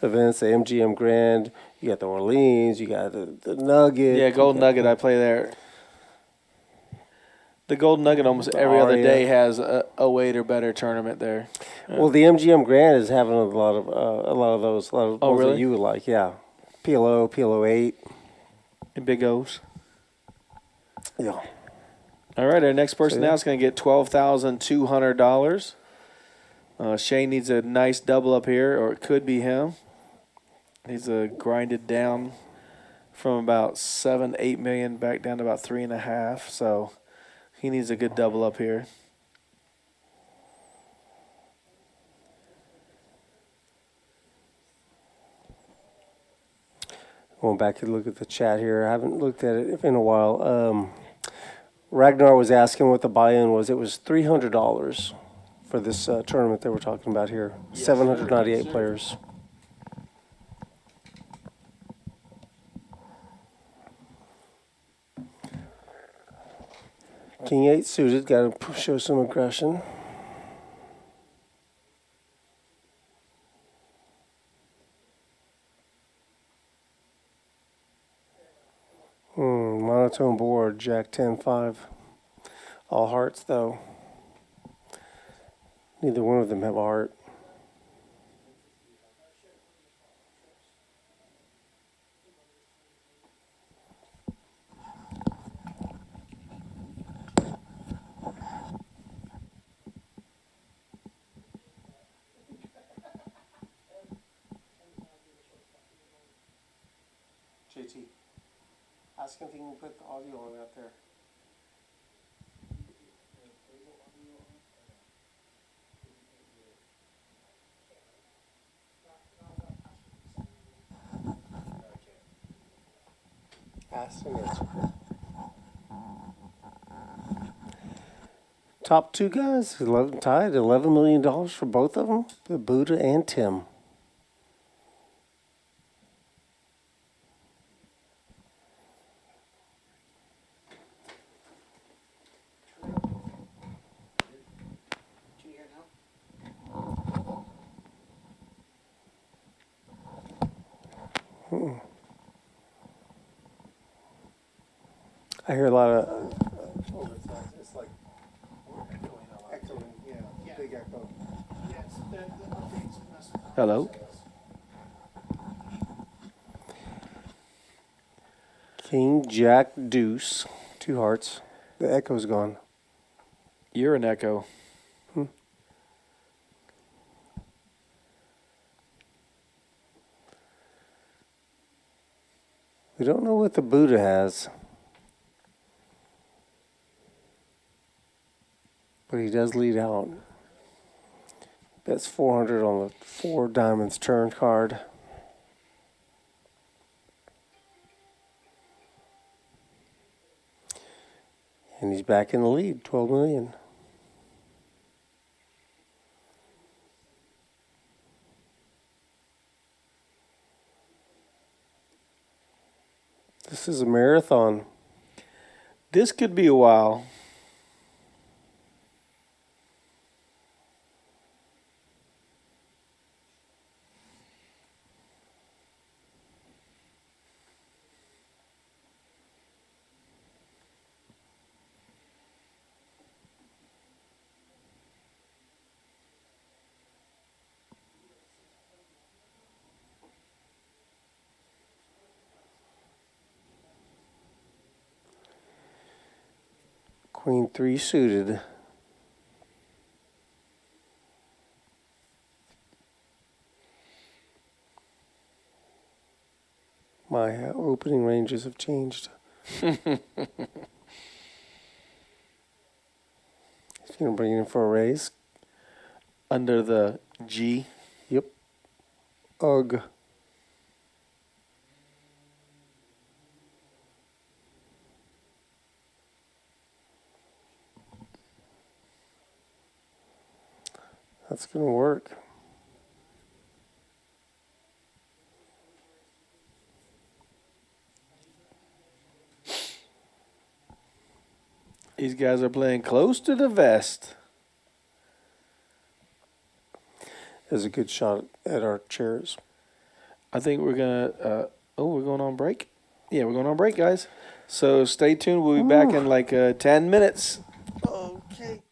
events. The MGM Grand. You got the Orleans. You got the Nugget. Yeah, Gold Nugget. I play there. The Gold Nugget almost every other day has a 08 or better tournament there. Well, the MGM Grand is having a lot of those. Ones really? that you would like, yeah. PLO, PLO 8. And Big O's. Yeah. All right, our next person now is going to get $12,200. Shane needs a nice double up here, or it could be him. He's grinded down from about 7-8 million back down to about 3.5. So he needs a good double up here. Going back and look at the chat here. I haven't looked at it in a while. Ragnar was asking what the buy-in was. It was $300 for this tournament that we're talking about here. 798 players. King 8 suited. Got to show some aggression. Monotone board, Jack 10-5. All hearts, though. Neither one of them have a heart. JT. Ask him if he can put the audio on out there. Ask him answer. Top two guys, tied, $11 million for both of them, the Buddha and Tim. I hear a lot of. It's like echoing, yeah, big echo. Hello. King, Jack, Deuce, 2 hearts. The echo's gone. You're an echo. We don't know what the Buddha has. But he does lead out. That's 400 on the 4 diamonds turn card. And he's back in the lead, 12 million. This is a marathon. This could be a while. Queen 3 suited. My opening ranges have changed. He's going to bring it in for a raise. Under the G. Yep. Ugh. That's going to work. These guys are playing close to the vest. There's a good shot at our chairs. I think we're going to... we're going on break? Yeah, we're going on break, guys. So stay tuned. We'll be back in like 10 minutes. Okay.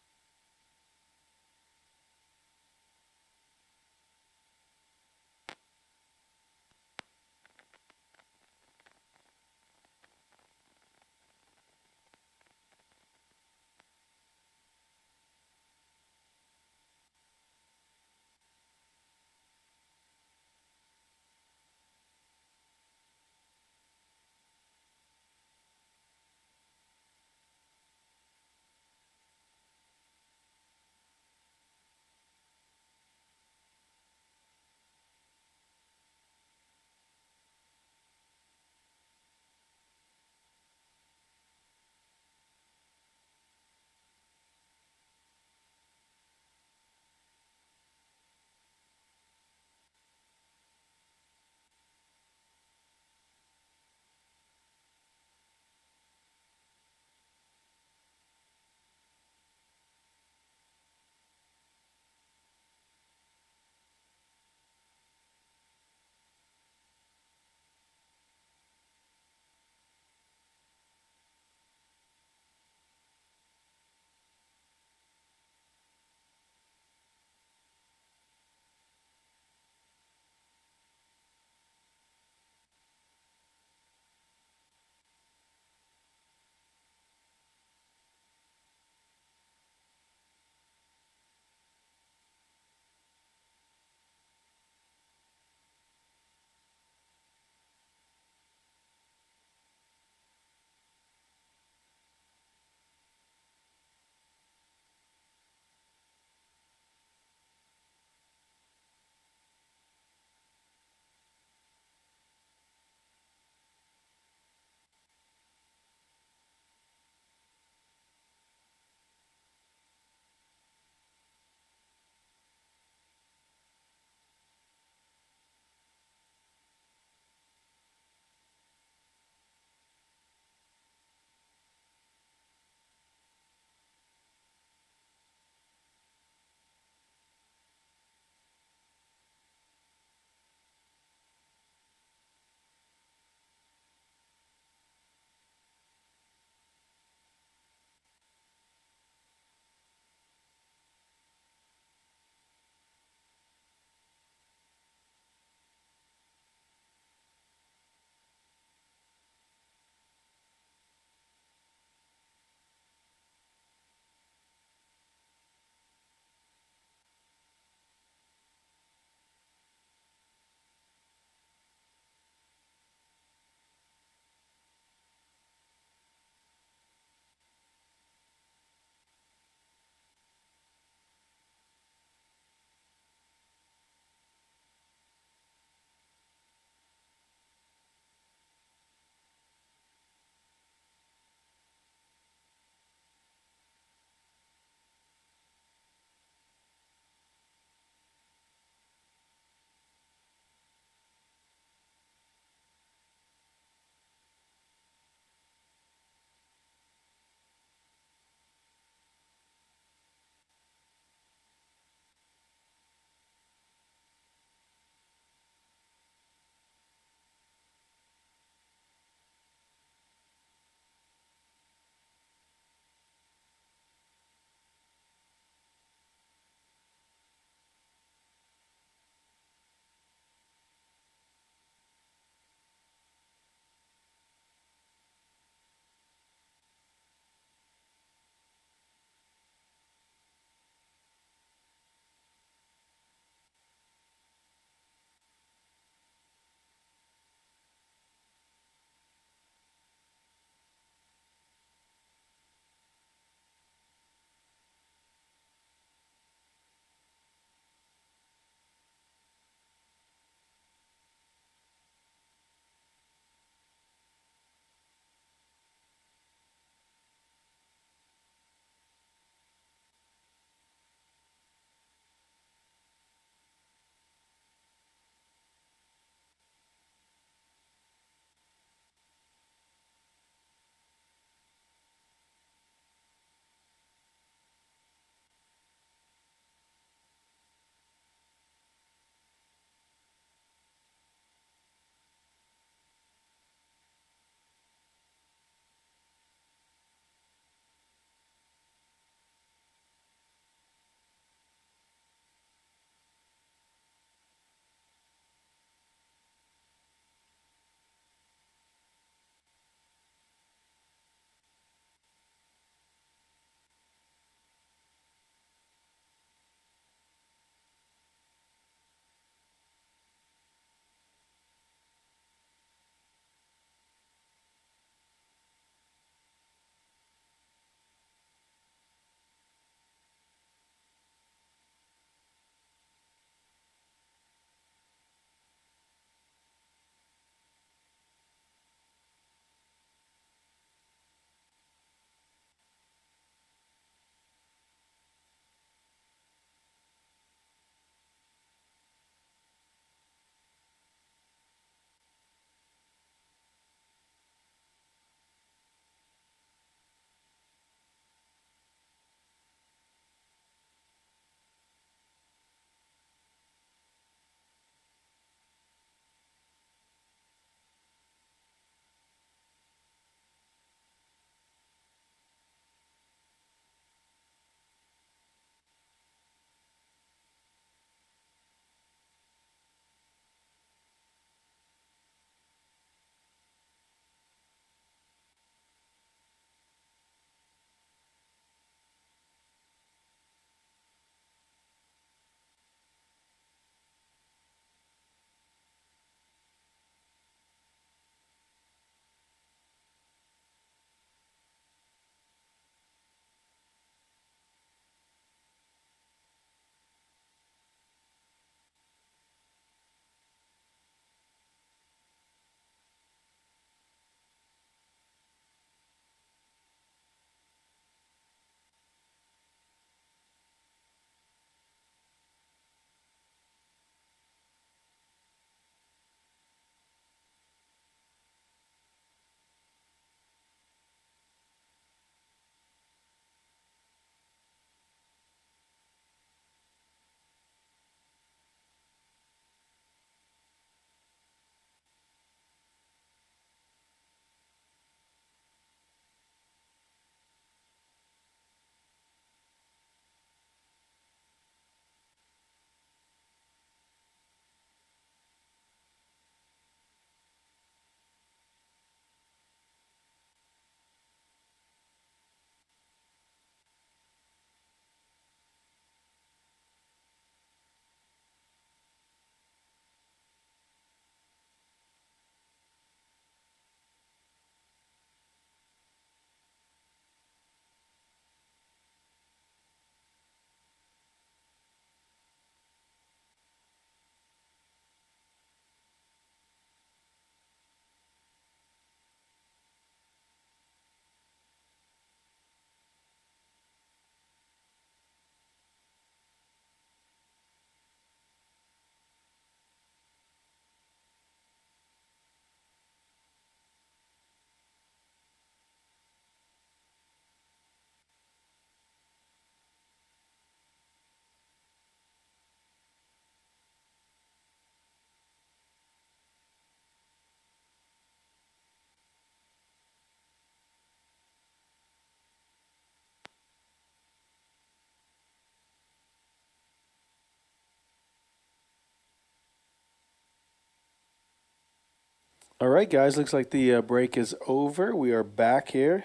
All right, guys. Looks like the break is over. We are back here.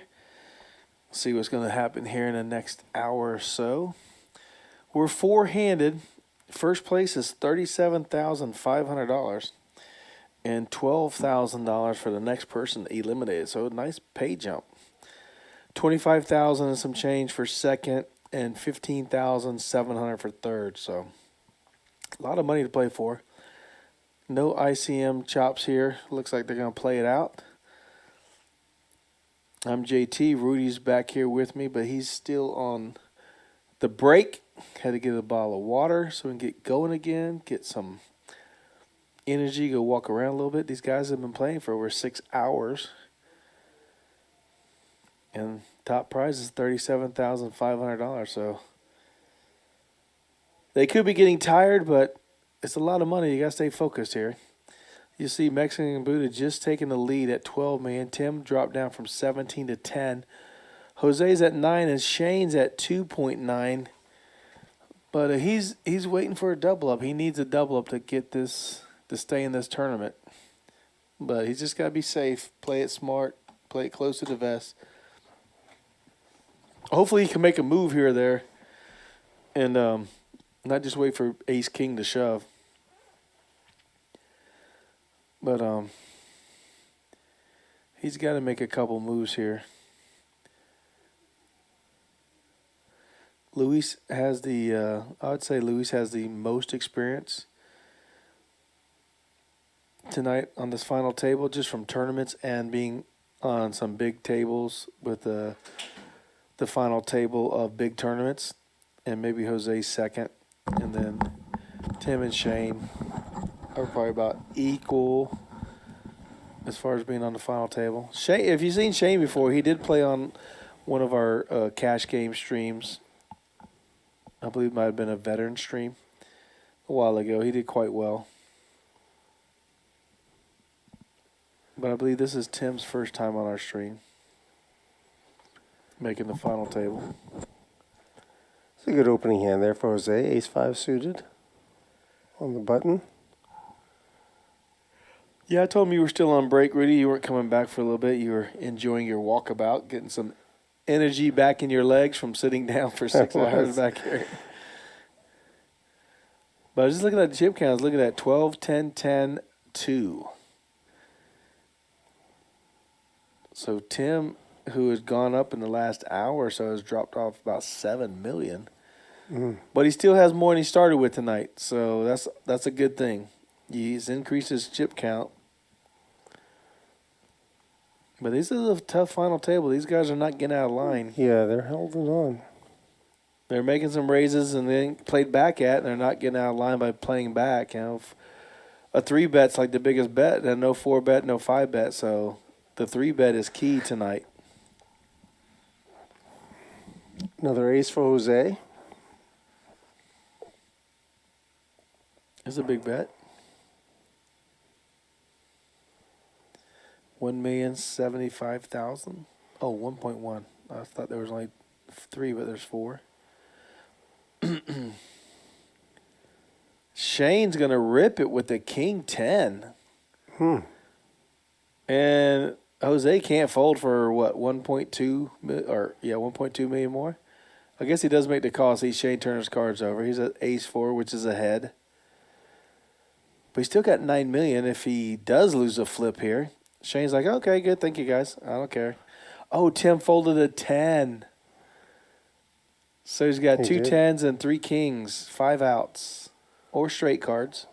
See what's going to happen here in the next hour or so. We're four-handed. First place is $37,500 and $12,000 for the next person eliminated. So a nice pay jump. $25,000 and some change for second and $15,700 for third. So a lot of money to play for. No ICM chops here. Looks like they're going to play it out. I'm JT. Rudy's back here with me, but he's still on the break. Had to get a bottle of water so we can get going again, get some energy, go walk around a little bit. These guys have been playing for over 6 hours. And top prize is $37,500. So they could be getting tired, but it's a lot of money. You got to stay focused here. You see Mexican and Buddha just taking the lead at 12 million. Tim dropped down from 17 to 10. Jose's at 9 and Shane's at 2.9. But he's waiting for a double up. He needs a double up to get this to stay in this tournament. But he's just got to be safe, play it smart, play it close to the vest. Hopefully he can make a move here or there and not just wait for ace king to shove. But he's got to make a couple moves here. Luis has I would say Luis has the most experience tonight on this final table, just from tournaments and being on some big tables with the final table of big tournaments, and maybe Jose's second, and then Tim and Shane are probably about equal as far as being on the final table. Shane, if you've seen Shane before, he did play on one of our cash game streams. I believe it might have been a veteran stream a while ago. He did quite well. But I believe this is Tim's first time on our stream, making the final table. It's a good opening hand there for Jose. Ace-5 suited on the button. Yeah, I told him you were still on break, Rudy. You weren't coming back for a little bit. You were enjoying your walkabout, getting some energy back in your legs from sitting down for 6 hours back here. But I was just looking at the chip counts, looking at 12, 10, 10, 2. So Tim, who has gone up in the last hour or so, has dropped off about 7 million. But he still has more than he started with tonight. So that's a good thing. He's increased his chip count. But this is a tough final table. These guys are not getting out of line. Yeah, they're holding on. They're making some raises and then played back at, and they're not getting out of line by playing back. You know, a 3-bet's like the biggest bet, and no 4-bet, no 5-bet. So the 3-bet is key tonight. Another ace for Jose. It's a big bet. 1,075,000. Oh, 1.1. I thought there was only 3, but there's 4. Shane's gonna rip it with the King 10. And Jose can't fold for what, 1.2 or 1.2 million more. I guess he does make the call. See, Shane Turner's cards over. He's at ace 4, which is ahead. But he's still got 9 million if he does lose a flip here. Shane's like, okay, good, thank you guys. I don't care. Oh, Tim folded a 10. So he's got 2 10s and 3 kings, 5 outs, or straight cards.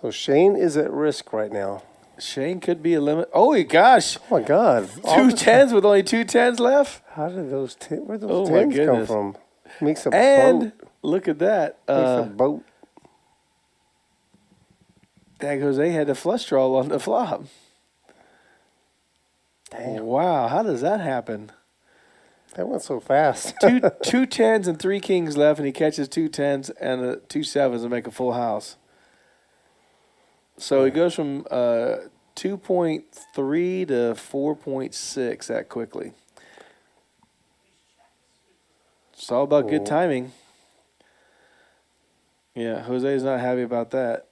So Shane is at risk right now. Shane could be a limit. Oh, my gosh. Oh, my God. 2 10s with only 2 10s left? How did those where'd those 10s come from? Makes a and boat. Look at that. Makes a boat. Dag Jose had the flush draw on the flop. Damn. Wow, how does that happen? That went so fast. two 10s and 3 kings left, and he catches 2 10s and 2 7s to make a full house. So he goes from 2.3 to 4.6 that quickly. It's all about good timing. Yeah, Jose's not happy about that.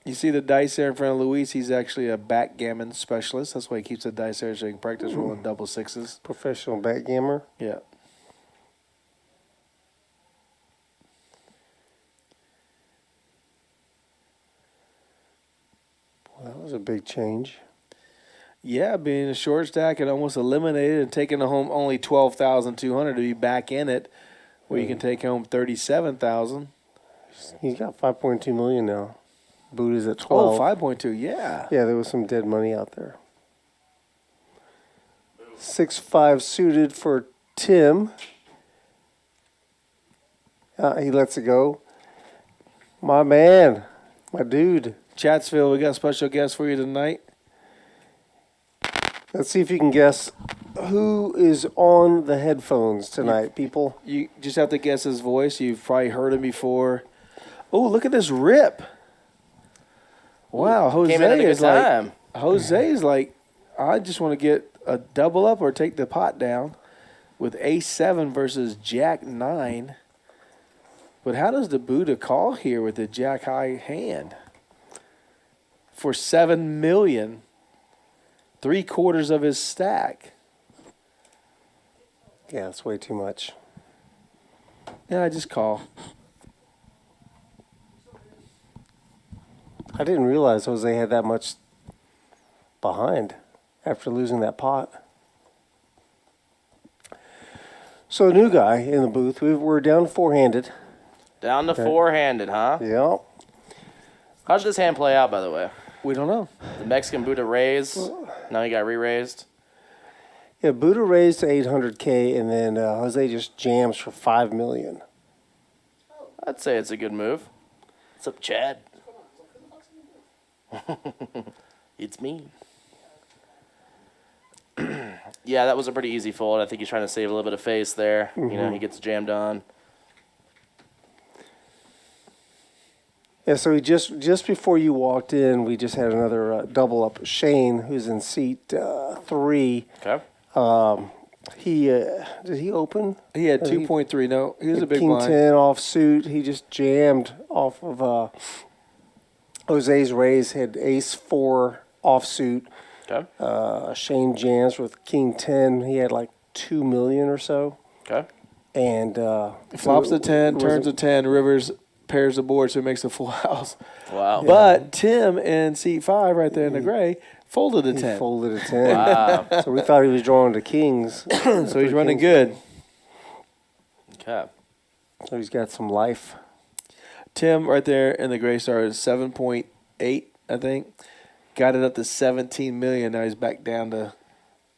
You see the dice there in front of Luis. He's actually a backgammon specialist. That's why he keeps the dice there so he can practice rolling double sixes. Professional backgammer. Yeah. Well, that was a big change. Yeah, being a short stack and almost eliminated and taking home only 12,200 to be back in it, where you can take home 37,000. He's got 5.2 million now. Buddha's at 12. Oh, 5.2, yeah. Yeah, there was some dead money out there. 6-5 suited for Tim. He lets it go. My man, my dude. Chatsville, we got a special guest for you tonight. Let's see if you can guess who is on the headphones tonight, people. You just have to guess his voice. You've probably heard him before. Oh, look at this rip. Wow, Jose is like, I just want to get a double up or take the pot down with ace 7 versus jack 9. But how does the Buddha call here with the jack high hand? For 7 million, 3/4 of his stack. Yeah, that's way too much. Yeah, I just call. I didn't realize Jose had that much behind after losing that pot. So, new guy in the booth. We're down four-handed. Down to four-handed, huh? Yep. How did this hand play out, by the way? We don't know. The Mexican Buddha raised. Now he got re-raised. Yeah, Buddha raised to 800K, and then Jose just jams for 5 million. I'd say it's a good move. What's up, Chad? It's me. Yeah, that was a pretty easy fold. I think he's trying to save a little bit of face there. You know, he gets jammed on. Yeah, so he just before you walked in, we just had another double up. Shane, who's in seat 3. Okay. Did he open? He had 2.3. No, he was a big King blind. 10 offsuit. He just jammed off of Jose's raise. Had ace 4 offsuit. Okay. Shane jams with King 10. He had like 2 million or so. Okay. And flops the 10, turns the 10, rivers pairs the board, so it makes a full house. Wow. But Tim in seat 5 right there in the gray folded a 10. He folded a 10. Wow. So we thought he was drawing to kings. So he's running good. Okay. So he's got some life. Tim right there in the gray started 7.8, I think. Got it up to 17 million. Now he's back down to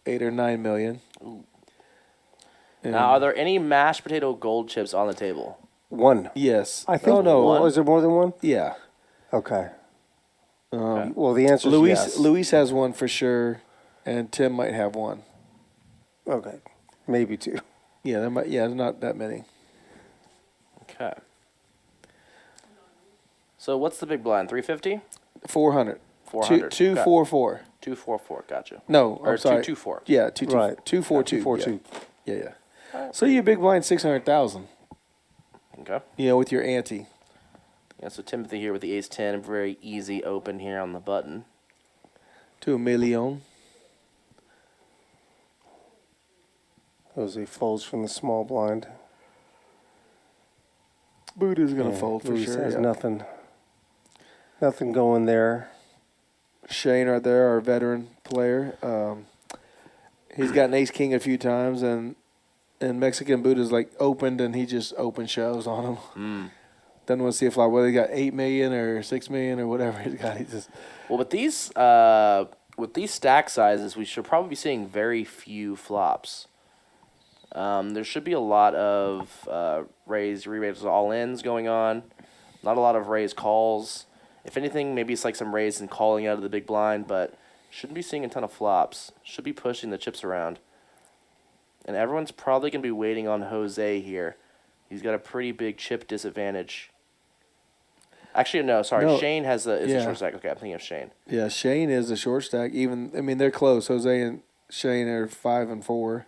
8 or 9 million. Now, are there any mashed potato gold chips on the table? 1. Yes. I think. Oh, no. Well, is there more than 1? Yeah. Okay. Well, the answer is yes. Luis has 1 for sure, and Tim might have 1. Okay. Maybe 2. Yeah, there's not that many. Okay. So what's the big blind? 350? 400. 400. 244. 244. Gotcha. No, or I'm sorry. 224. Yeah, Right. 242. 242. Yeah. So you big blind 600,000. Okay. You know, with your ante. Yeah, so Timothy here with the ace 10, very easy open here on the button. To $1 million. Jose folds from the small blind. Buddha's going to fold for Luis sure. has nothing going there. Shane right there, our veteran player. He's got an ace king a few times, and Mexican Buddha's like opened, and he just open shows on him. Doesn't want to see a flop, whether he got 8 million or 6 million or whatever he's got. He just with these stack sizes, we should probably be seeing very few flops. There should be a lot of raise, re-raise, all-ins going on. Not a lot of raise calls. If anything, maybe it's like some raise and calling out of the big blind, but shouldn't be seeing a ton of flops. Should be pushing the chips around. And everyone's probably going to be waiting on Jose here. He's got a pretty big chip disadvantage. Actually, no, sorry. No. Shane is a short stack. Okay, I'm thinking of Shane. Yeah, Shane is a short stack. They're close. Jose and Shane are 5 and 4.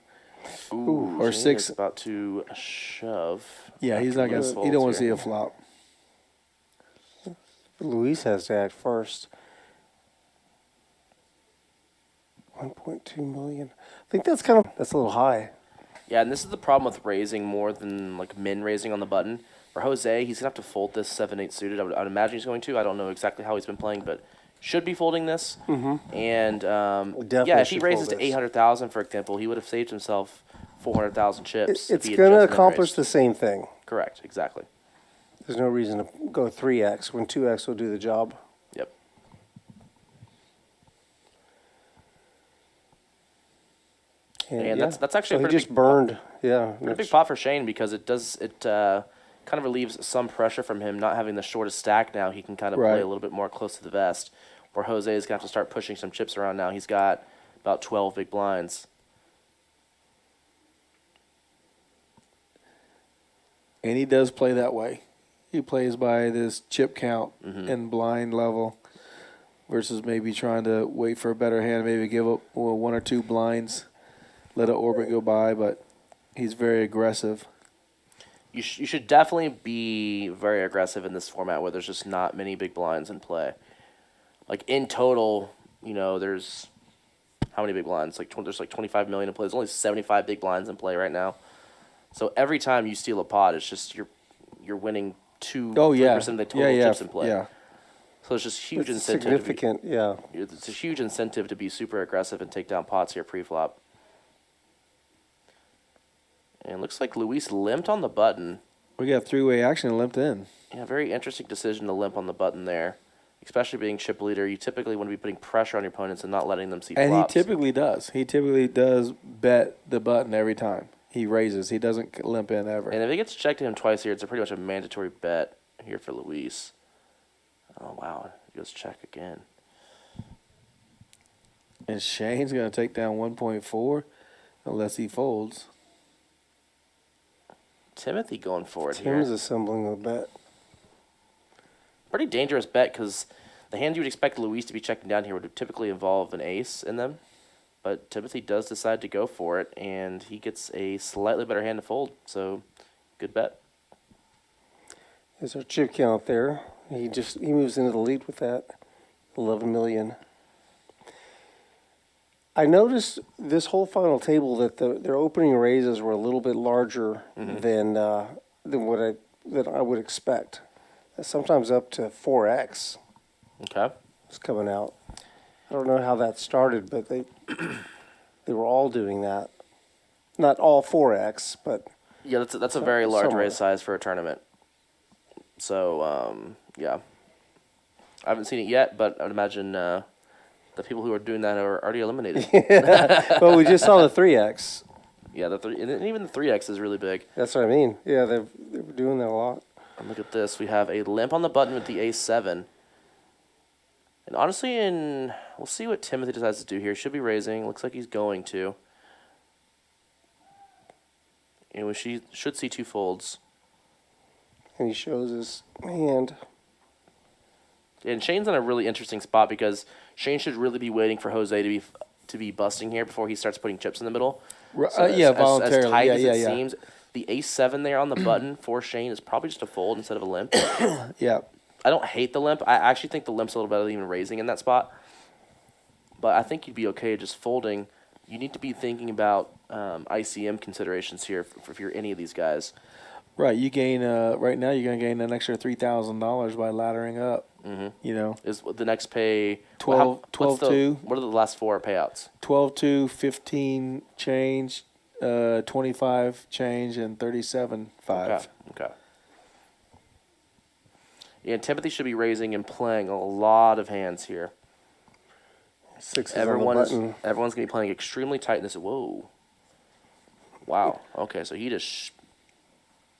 Ooh, or Shane 6. is about to shove. Yeah, he's not gonna. He don't want to see a flop. Luis has to act first. 1.2 million. I think that's a little high. Yeah, and this is the problem with raising more than like min raising on the button. For Jose, he's gonna have to fold this 7-8 suited. I'd imagine he's going to. I don't know exactly how he's been playing, but should be folding this. Mm-hmm. And Definitely if he should raises fold to this. 800,000, for example, he would have saved himself 400,000 chips. if It's he had going to just min accomplish raised. the same thing. Correct, exactly. There's no reason to go 3x when 2x will do the job. Yep. And that's actually so a he pretty just big burned. Yeah, Pretty big pot for Shane because it kind of relieves some pressure from him not having the shortest stack now. He can kind of Right. play a little bit more close to the vest. Where Jose is going to have to start pushing some chips around now. He's got about 12 big blinds. And he does play that way. He plays by this chip count and blind level versus maybe trying to wait for a better hand, maybe give up 1 or 2 blinds, let an orbit go by, but he's very aggressive. You should definitely be very aggressive in this format where there's just not many big blinds in play. Like in total, there's how many big blinds? There's 25 million in play. There's only 75 big blinds in play right now. So every time you steal a pot, it's just you're winning 2% of the total chips in play. Yeah. So it's just huge It's incentive. significant, yeah. It's a huge incentive to be super aggressive and take down pots here pre-flop. And it looks like Luis limped on the button. We got 3-way action and limped in. Yeah, very interesting decision to limp on the button there. Especially being chip leader, you typically want to be putting pressure on your opponents and not letting them see And flops. he typically does. He typically does bet the button every time. He raises. He doesn't limp in ever. And if it gets checked to him twice here, it's pretty much a mandatory bet here for Luis. Oh, wow. He goes check again. And Shane's going to take down 1.4 unless he folds. Timothy going for it Tim's here. assembling the bet. Pretty dangerous bet because the hand you would expect Luis to be checking down here would typically involve an ace in them. But Timothy does decide to go for it, and he gets a slightly better hand to fold. So, good bet. There's our chip count there. He moves into the lead with that. 11 million. I noticed this whole final table that their opening raises were a little bit larger than what I would expect. Sometimes up to 4x. Okay. It's coming out. I don't know how that started, but they were all doing that. Not all 4x, but Yeah, that's a very large somewhere. raise size for a tournament. So, yeah. I haven't seen it yet, but I would imagine the people who are doing that are already eliminated. Well, we just saw the 3x. Yeah, and even the 3x is really big. That's what I mean. Yeah, they were doing that a lot. And look at this. We have a limp on the button with the ace-7. And honestly, we'll see what Timothy decides to do here. Should be raising. Looks like he's going to. And we should see 2 folds. And he shows his hand. And Shane's in a really interesting spot because Shane should really be waiting for Jose to be busting here before he starts putting chips in the middle. Voluntarily. As tight as it Yeah. seems, the ace-7 there on the button for Shane is probably just a fold instead of a limp. Yeah. I don't hate the limp. I actually think the limp's a little better than even raising in that spot. But I think you'd be okay just folding. You need to be thinking about ICM considerations here if you're any of these guys. Right. You gain, right now you're going to gain an extra $3,000 by laddering up. Mm-hmm. Is the next pay 12-2. What are the last 4 payouts? 12-2, 15 change, 25 change, and 37.5. Okay. Yeah, and Timothy should be raising and playing a lot of hands here. 6 is on the button. Everyone's going to be playing extremely tight in this. Whoa. Wow. Okay, so he just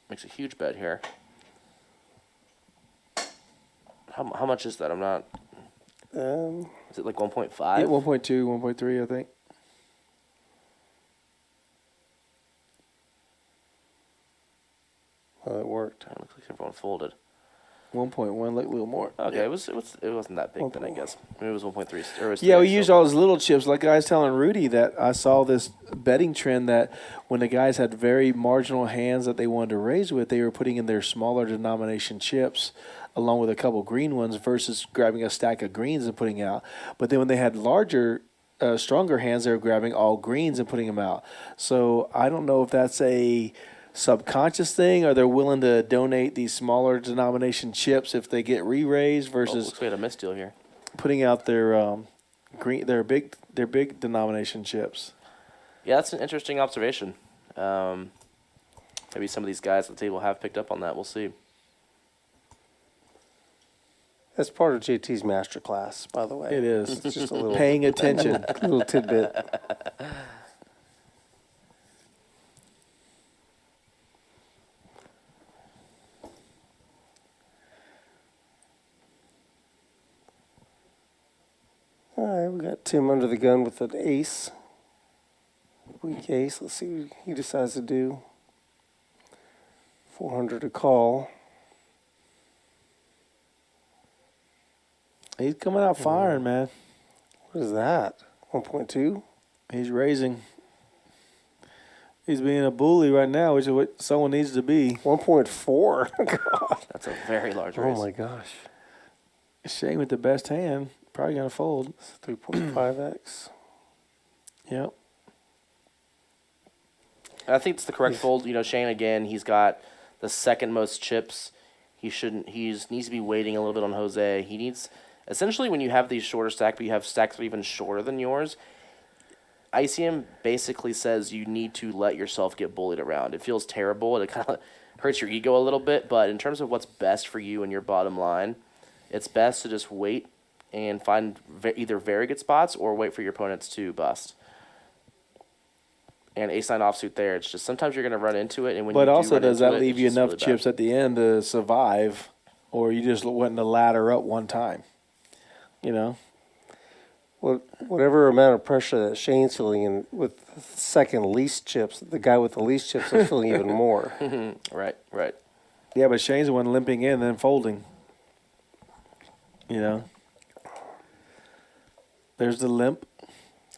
makes a huge bet here. How much is that? I'm not... is it like 1.5? Yeah, 1.2, 1.3, I think. Well, it worked. It looks like everyone folded. 1.1, like a little more. Okay, it wasn't that big then, I guess. Maybe it was 1.3. Or it was Yeah, we 3x, used so- all those little chips. Like I was telling Rudy that I saw this betting trend that when the guys had very marginal hands that they wanted to raise with, they were putting in their smaller denomination chips along with a couple green ones versus grabbing a stack of greens and putting out. But then when they had larger, stronger hands, they were grabbing all greens and putting them out. So I don't know if that's a subconscious thing, or they're willing to donate these smaller denomination chips if they get re-raised versus looks like we had a misdeal here. putting out their their big denomination chips. Yeah, that's an interesting observation. Maybe some of these guys at the table have picked up on that. We'll see. That's part of JT's master class, by the way. It is. It's just a little paying attention. little tidbit. All right, we got Tim under the gun with an ace. Weak ace. Let's see what he decides to do. 400 to call. He's coming out firing, man. What is that? 1.2? He's raising. He's being a bully right now, which is what someone needs to be. 1.4? God. That's a very large raise. Oh, my gosh. Shane with the best hand. Probably going to fold. 3.5x. Yep. I think it's the correct fold. You know, Shane, again, he's got the second most chips. He needs to be waiting a little bit on Jose. He needs, essentially, when you have these shorter stacks, but you have stacks that are even shorter than yours, ICM basically says you need to let yourself get bullied around. It feels terrible. It kind of hurts your ego a little bit, but in terms of what's best for you and your bottom line, it's best to just wait and find either very good spots or wait for your opponents to bust. And ace-9 offsuit there, it's just sometimes you're going to run into it. And when But you also, does that leave you it's enough really bad. chips at the end to survive, or you just wanting to ladder up one time? You know? Well, whatever amount of pressure that Shane's feeling in with the second least chips, the guy with the least chips is feeling even more. Right. Yeah, but Shane's the one limping in and then folding. You know? There's the limp.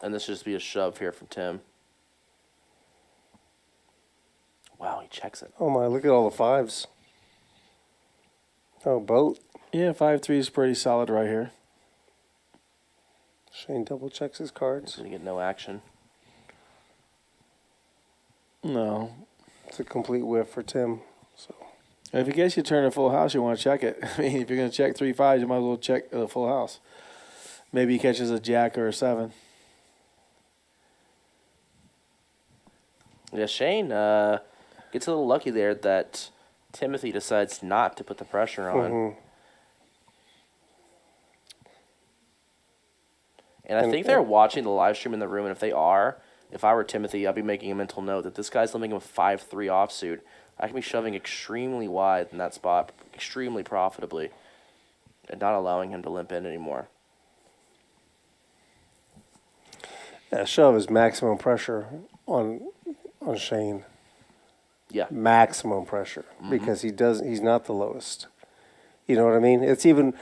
And this should just be a shove here from Tim. Wow, he checks it. Oh, my, look at all the fives. Oh, boat. Yeah, 5-3 is pretty solid right here. Shane double checks his cards. Going to get no action. No. It's a complete whiff for Tim. So If you guess you turn a full house, you want to check it. I mean, if you're going to check 3 5s, you might as well check a full house. Maybe he catches a jack or a 7. Yeah, Shane gets a little lucky there that Timothy decides not to put the pressure on. Mm-hmm. And I think they're watching the live stream in the room, and if they are, if I were Timothy, I'd be making a mental note that this guy's limiting him a 5-3 offsuit. I can be shoving extremely wide in that spot, extremely profitably, and not allowing him to limp in anymore. yeah, shove is maximum pressure on Shane. Yeah. Maximum pressure because he's not the lowest. You know what I mean? It's even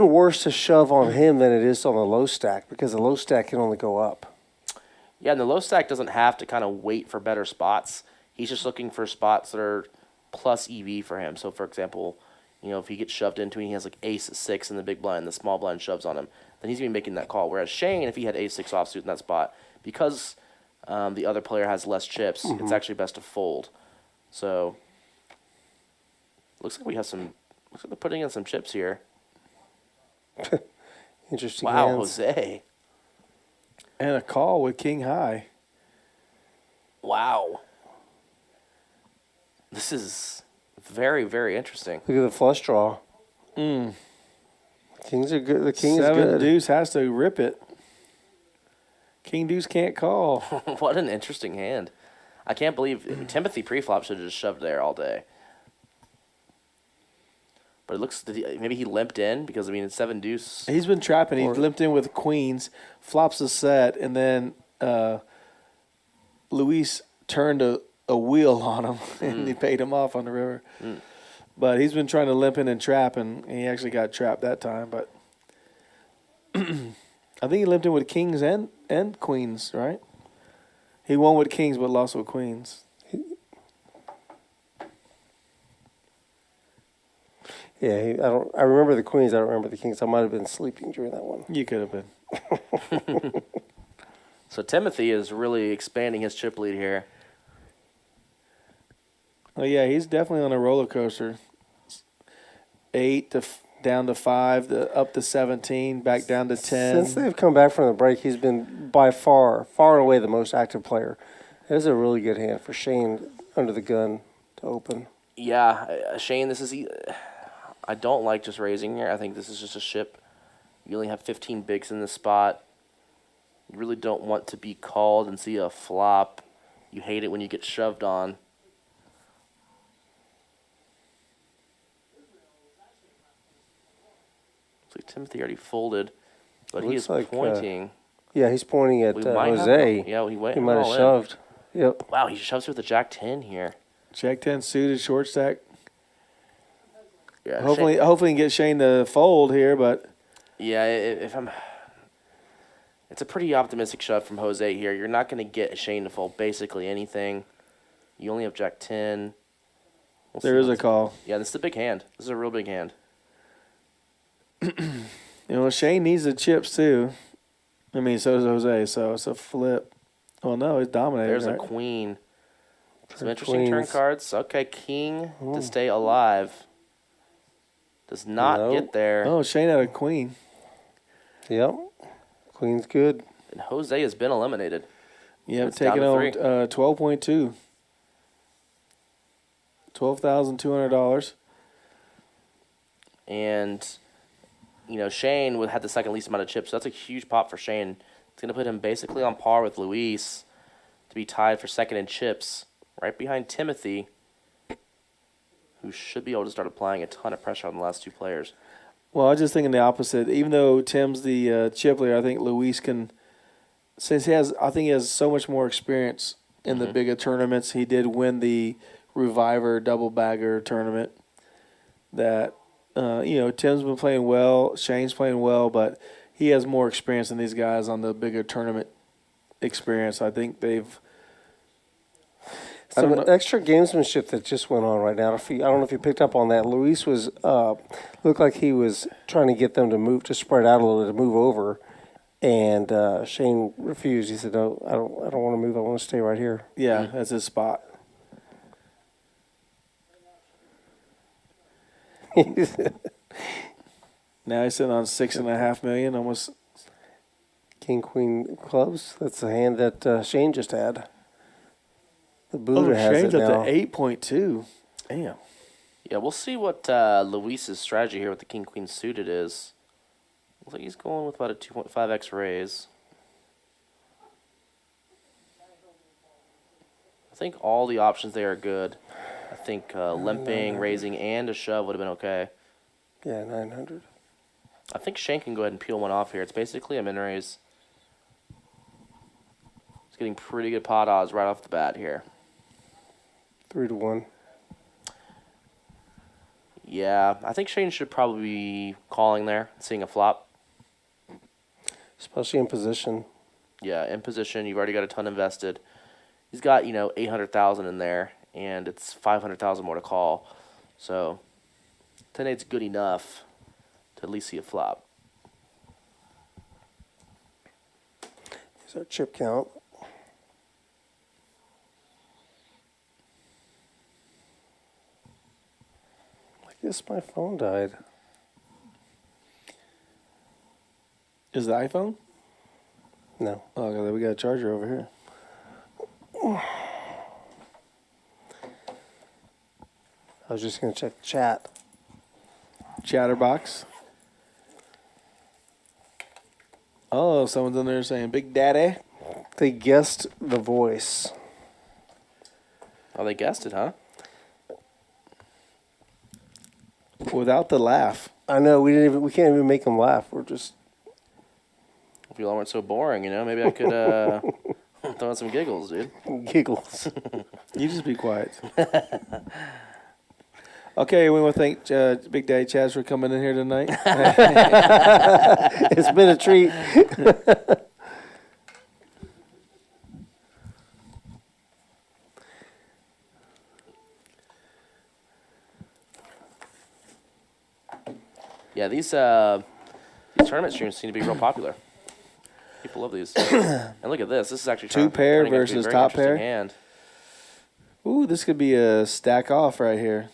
worse to shove on him than it is on the low stack because the low stack can only go up. Yeah, and the low stack doesn't have to kind of wait for better spots. He's just looking for spots that are plus EV for him. So, for example, you know, if he gets shoved into and he has like ace-6 in the big blind, the small blind shoves on him, then he's going to be making that call. Whereas Shane, if he had ace-6 offsuit in that spot, because the other player has less chips, it's actually best to fold. So, looks like we have some. Looks like they're putting in some chips here. Interesting. Wow, hands. Jose. And a call with king high. Wow. This is very, very interesting. Look at the flush draw. Kings are good. The king is 7 good. deuce has to rip it. King deuce can't call. What an interesting hand. I can't believe Timothy preflop should have just shoved there all day. But it looks maybe he limped in because I mean it's 7 deuce. He's been trapping. He limped in with queens, flops a set, and then Luis turned a wheel on him and he paid him off on the river. But he's been trying to limp in and trap, and he actually got trapped that time. But I think he limped in with kings and queens, right? He won with kings but lost with queens. Yeah, I remember the queens. I don't remember the kings. I might have been sleeping during that one. You could have been. So Timothy is really expanding his chip lead here. Oh yeah, he's definitely on a roller coaster. 8 to down to 5, up to 17, back down to 10. Since they've come back from the break, he's been by far and away the most active player. It was a really good hand for Shane under the gun to open. Yeah, Shane, this is. I don't like just raising here. I think this is just a ship. You only have 15 bigs in this spot. You really don't want to be called and see a flop. You hate it when you get shoved on. Looks like Timothy already folded, but he is pointing. Yeah, he's pointing at Jose. He might have shoved. Yep. Wow, he shoves with the Jack-10 here. Jack-10 suited, short stack. Yeah, hopefully he can get Shane to fold here, but yeah, it's a pretty optimistic shove from Jose here. You're not going to get Shane to fold basically anything. You only have Jack-10. There is a call. Yeah, this is a big hand. This is a real big hand. Shane needs the chips too. I mean, so does Jose, so it's a flip. Oh, no, he's dominating. There's right? a queen. Some interesting turn cards. Okay, king to stay alive. Does not get there. Oh, Shane had a queen. Yep. Queen's good. And Jose has been eliminated. Yeah, taking home 12.2. $12,200. And, Shane would have the second least amount of chips, so that's a huge pop for Shane. It's going to put him basically on par with Luis to be tied for second in chips, right behind Timothy, who should be able to start applying a ton of pressure on the last two players. Well, I was just thinking the opposite. Even though Tim's the chip leader, I think Luis can, since he has so much more experience in the bigger tournaments. He did win the Reviver double bagger tournament. That Tim's been playing well, Shane's playing well, but he has more experience than these guys on the bigger tournament experience. I think they've. Some extra gamesmanship that just went on right now. I don't know if you picked up on that. Luis was looked like he was trying to get them to spread out a little, to move over, and Shane refused. He said, "No, I don't want to move. I want to stay right here." Yeah, that's his spot. Now he's sitting on $6.5 million, almost. King Queen clubs. That's the hand that Shane just had. The Buddha has Shane's it now. up to 8.2. Damn. Yeah, we'll see what Luis's strategy here with the King Queen suited is. Looks like he's going with about a 2.5x raise. I think all the options there are good. I think limping, raising, and a shove would have been okay. Yeah, 900. I think Shane can go ahead and peel one off here. It's basically a min raise. He's getting pretty good pot odds right off the bat here. 3-1. Yeah, I think Shane should probably be calling there, seeing a flop. Especially in position. Yeah, in position. You've already got a ton invested. He's got, 800,000 in there, and it's 500,000 more to call. So 10-8's good enough to at least see a flop. Here's our chip count. I guess my phone died. Is the iPhone? No. Oh, we got a charger over here. I was just going to check the chat. Chatterbox. Oh, someone's in there saying Big Daddy. They guessed the voice. Oh, they guessed it, huh? Without the laugh. I know, we can't even make them laugh. We're just... If you all weren't so boring, maybe I could throw in some giggles, dude. Giggles. You just be quiet. Okay, we want to thank Big Daddy Chaz for coming in here tonight. It's been a treat. Yeah, these tournament streams seem to be real popular. People love these. And look at this. This is actually Two pair turning out to be a versus very top interesting pair. hand. Ooh, this could be a stack off right here.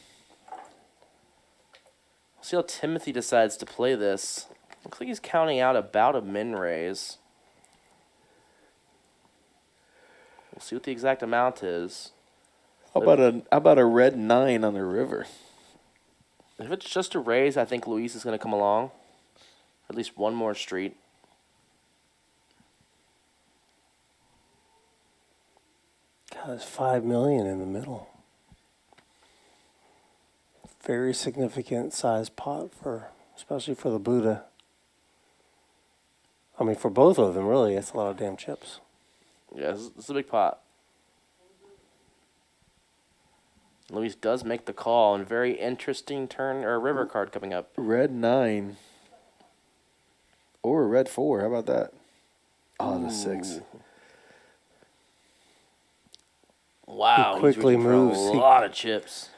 See how Timothy decides to play this. Looks like he's counting out about a min raise. We'll see what the exact amount is. How about a red 9 on the river? If it's just a raise, I think Luis is going to come along. At least one more street. God, there's $5 million in the middle. Very significant size pot especially for the Buddha. I mean, for both of them, really, it's a lot of damn chips. Yeah, this is a big pot. Luis does make the call, and very interesting turn or river card coming up. Red 9. Or a red 4. How about that? Oh, the 6. Wow, He quickly he's reaching for moves. a lot of chips.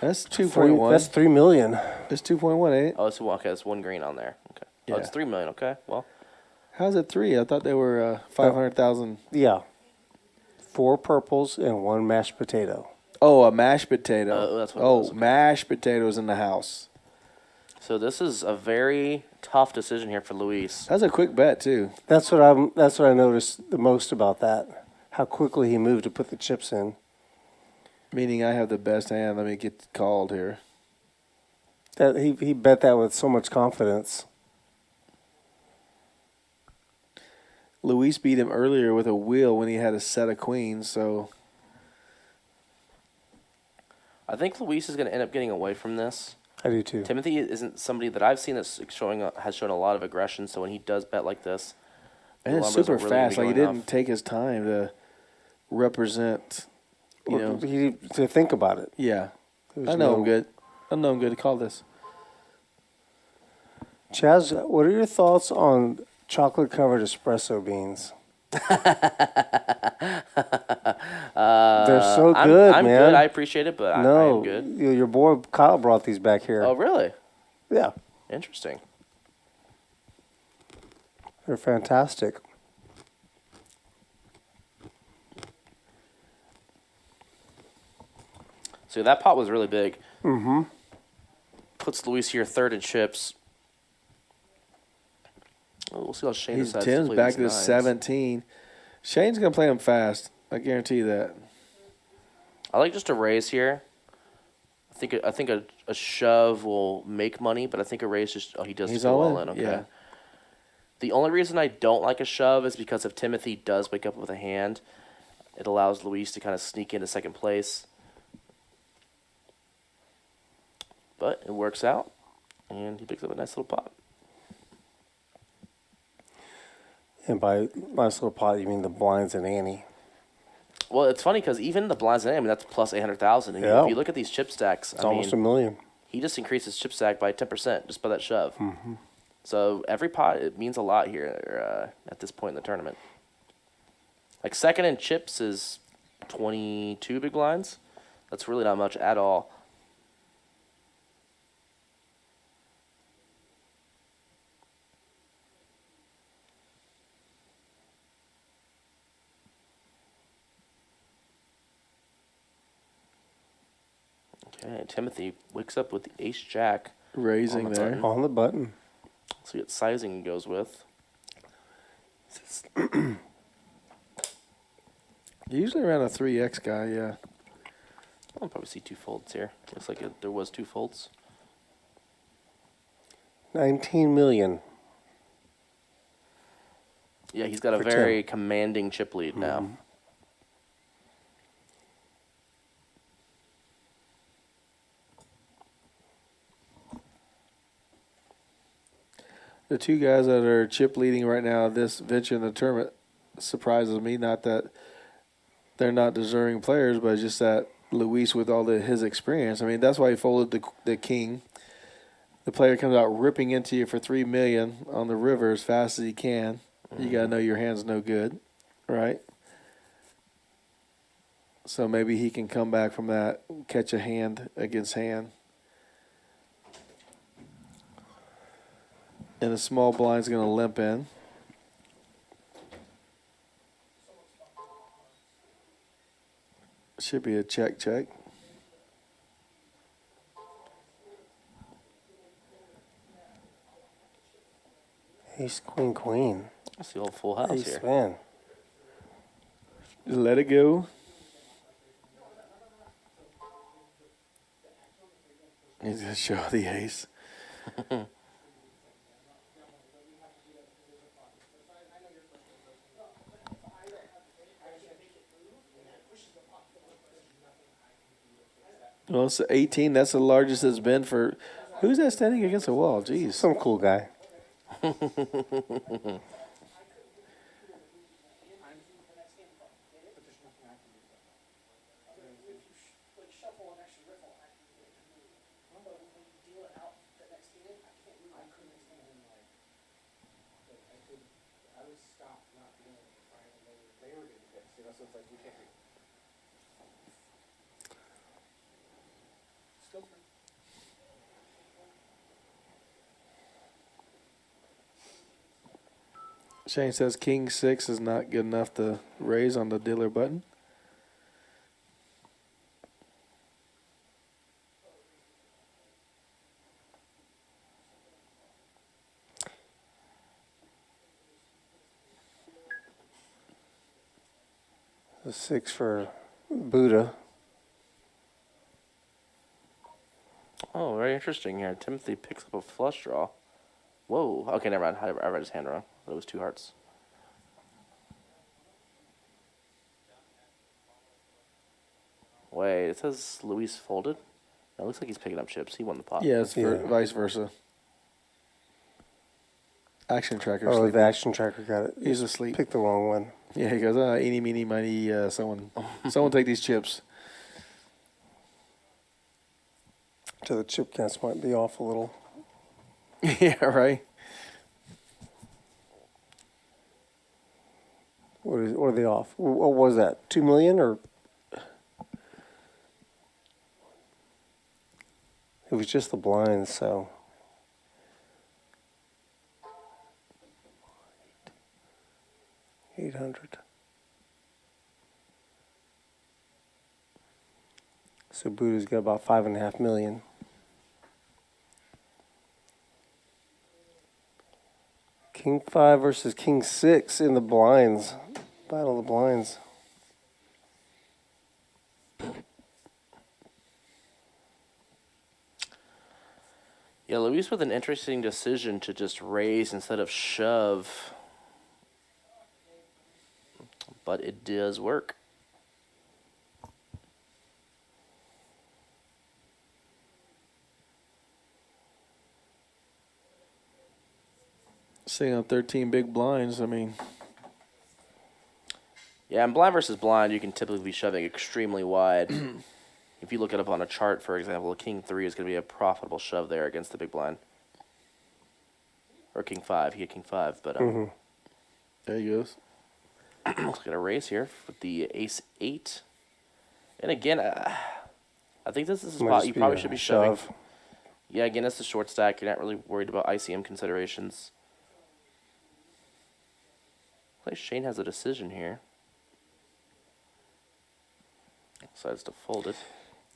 That's 2.1. That's $3 million. It's 2.1, ain't it? Oh, it's okay. It's 1 green on there. Okay. Yeah. Oh, it's $3 million. Okay. Well, How's it 3? I thought they were 500,000. Yeah. 4 purples and 1 mashed potato. Oh, a mashed potato. That's what it was. Okay. Mashed potatoes in the house. so this is a very tough decision here for Luis. That's a quick bet too. That's what I noticed the most about that. How quickly he moved to put the chips in. Meaning I have the best hand. Let me get called here. That he bet that with so much confidence. Luis beat him earlier with a wheel when he had a set of queens, so I think Luis is going to end up getting away from this. I do too. Timothy isn't somebody that I've seen that's has shown a lot of aggression. So when he does bet like this, and it's numbers super are really gonna fast. be Like he going didn't off. take his time to represent. You know, To think about it. Yeah, There's I know no- I'm good. I know I'm good to call this. Chaz, what are your thoughts on chocolate-covered espresso beans? They're so good, I'm man. good. I appreciate it, but I am good. Your boy Kyle brought these back here. Oh, really? Yeah. Interesting. They're fantastic. So that pot was really big. Mm-hmm. Puts Luis here third in chips. Oh, we'll see how Shane decides to Tim's play back these to nines. 17. Shane's gonna play him fast. I guarantee you that. I like just a raise here. I think a shove will make money, but I think a raise just he does He's go all all in, in. Okay. yeah. The only reason I don't like a shove is because if Timothy does wake up with a hand, it allows Luis to kind of sneak into second place. But it works out, and he picks up a nice little pot. And by nice little pot, you mean the blinds and Annie. Well, it's funny because even the blinds, I mean, that's plus 800,000. And Yeah. if you look at these chip stacks, It's almost $1 million. He just increased his chip stack by 10% just by that shove. Mm-hmm. So every pot, it means a lot here at this point in the tournament. Like second in chips is 22 big blinds. That's really not much at all. Okay, Timothy wakes up with the ace jack. Raising on the there. button. On the button. See what sizing he goes with. Usually around a 3x guy, yeah. I'll probably see two folds here. Looks like there was two folds. 19 million. Yeah, he's got a For very commanding chip lead now. The two guys that are chip leading right now this venture in the tournament surprises me. Not that they're not deserving players, but just that Luis with all his experience. I mean, that's why he folded the king. The player comes out ripping into you for $3 million on the river as fast as he can. You gotta know your hand's no good, right? So maybe he can come back from that, catch a hand against hand. And a small blind's going to limp in. Should be a check. Ace, queen. That's the old full house Ace, here. man. Just let it go. He's going to show the ace. Well, it's 18. That's the largest it's been for. Who's that standing against the wall? Jeez. Some cool guy. Shane says King 6 is not good enough to raise on the dealer button. The 6 for Buddha. Oh, very interesting here. Timothy picks up a flush draw. Whoa. Okay, never mind. I read his hand wrong. But it was 2 hearts. Wait, it says Luis folded? It looks like he's picking up chips. He won the pot. Yeah, it's vice versa. Action tracker. Oh, sleeping. the action tracker got it. He's asleep. Picked the wrong one. Yeah, he goes, eeny, meeny, miny, someone take these chips. So the chip counts might be off a little. Yeah, right. What are they off? What was that? 2 million or? It was just the blinds, so. $800. So Buddha's got about 5.5 million. King 5 versus King 6 in the blinds. Battle of the blinds. Yeah, Luis with an interesting decision to just raise instead of shove. But it does work. Sitting on 13 big blinds, I mean. Yeah, and blind versus blind, you can typically be shoving extremely wide. If you look it up on a chart, for example, a King 3 is going to be a profitable shove there against the big blind. Or King 5. He had King 5, but there he goes. Looks like a raise here with the Ace 8. And again, I think this is a spot you probably should be shoving. Yeah, again, it's the short stack. You're not really worried about ICM considerations. Looks like Shane has a decision here. Decides to fold it.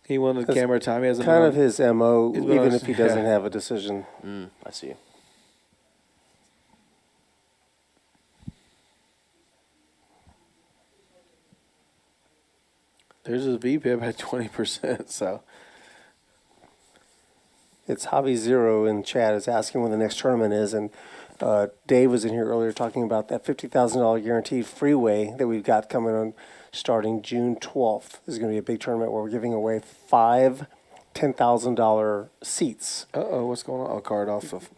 He wanted camera time. He hasn't kind been of his MO, he's been even on- if he doesn't have a decision. I see. There's his VPIP at 20%, so. It's Javi Zero in chat is asking when the next tournament is, and Dave was in here earlier talking about that $50,000 guaranteed freeway that we've got coming on starting June 12th. This is going to be a big tournament where we're giving away 5 $10,000 seats. Uh-oh, what's going on? Oh, card off of.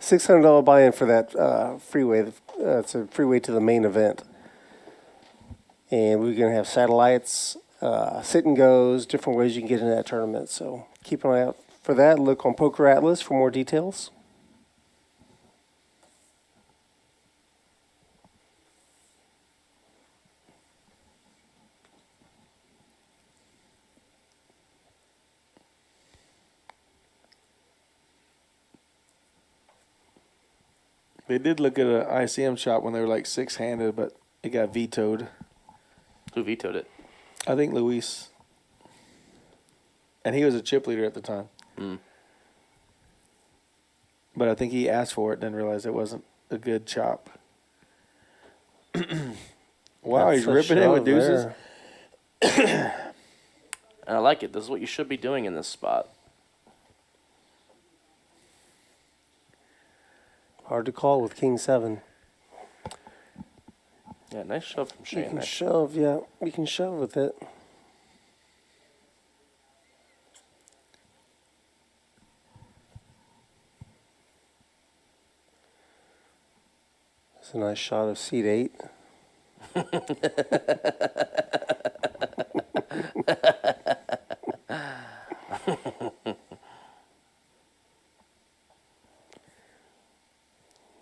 $600 buy-in for that freeway. It's a freeway to the main event. And we're going to have satellites, sit and goes, different ways you can get into that tournament. So keep an eye out for that. Look on Poker Atlas for more details. They did look at an ICM shot when they were like 6-handed, but it got vetoed. Who vetoed it? I think Luis. And he was a chip leader at the time. Mm. But I think he asked for it, then realized it wasn't a good chop. Wow, That's he's a ripping it with shove deuces. there. And I like it. This is what you should be doing in this spot. Hard to call with King 7. Yeah, nice shove from You Shane can there. shove, yeah. You can shove with it. It's a nice shot of seat 8.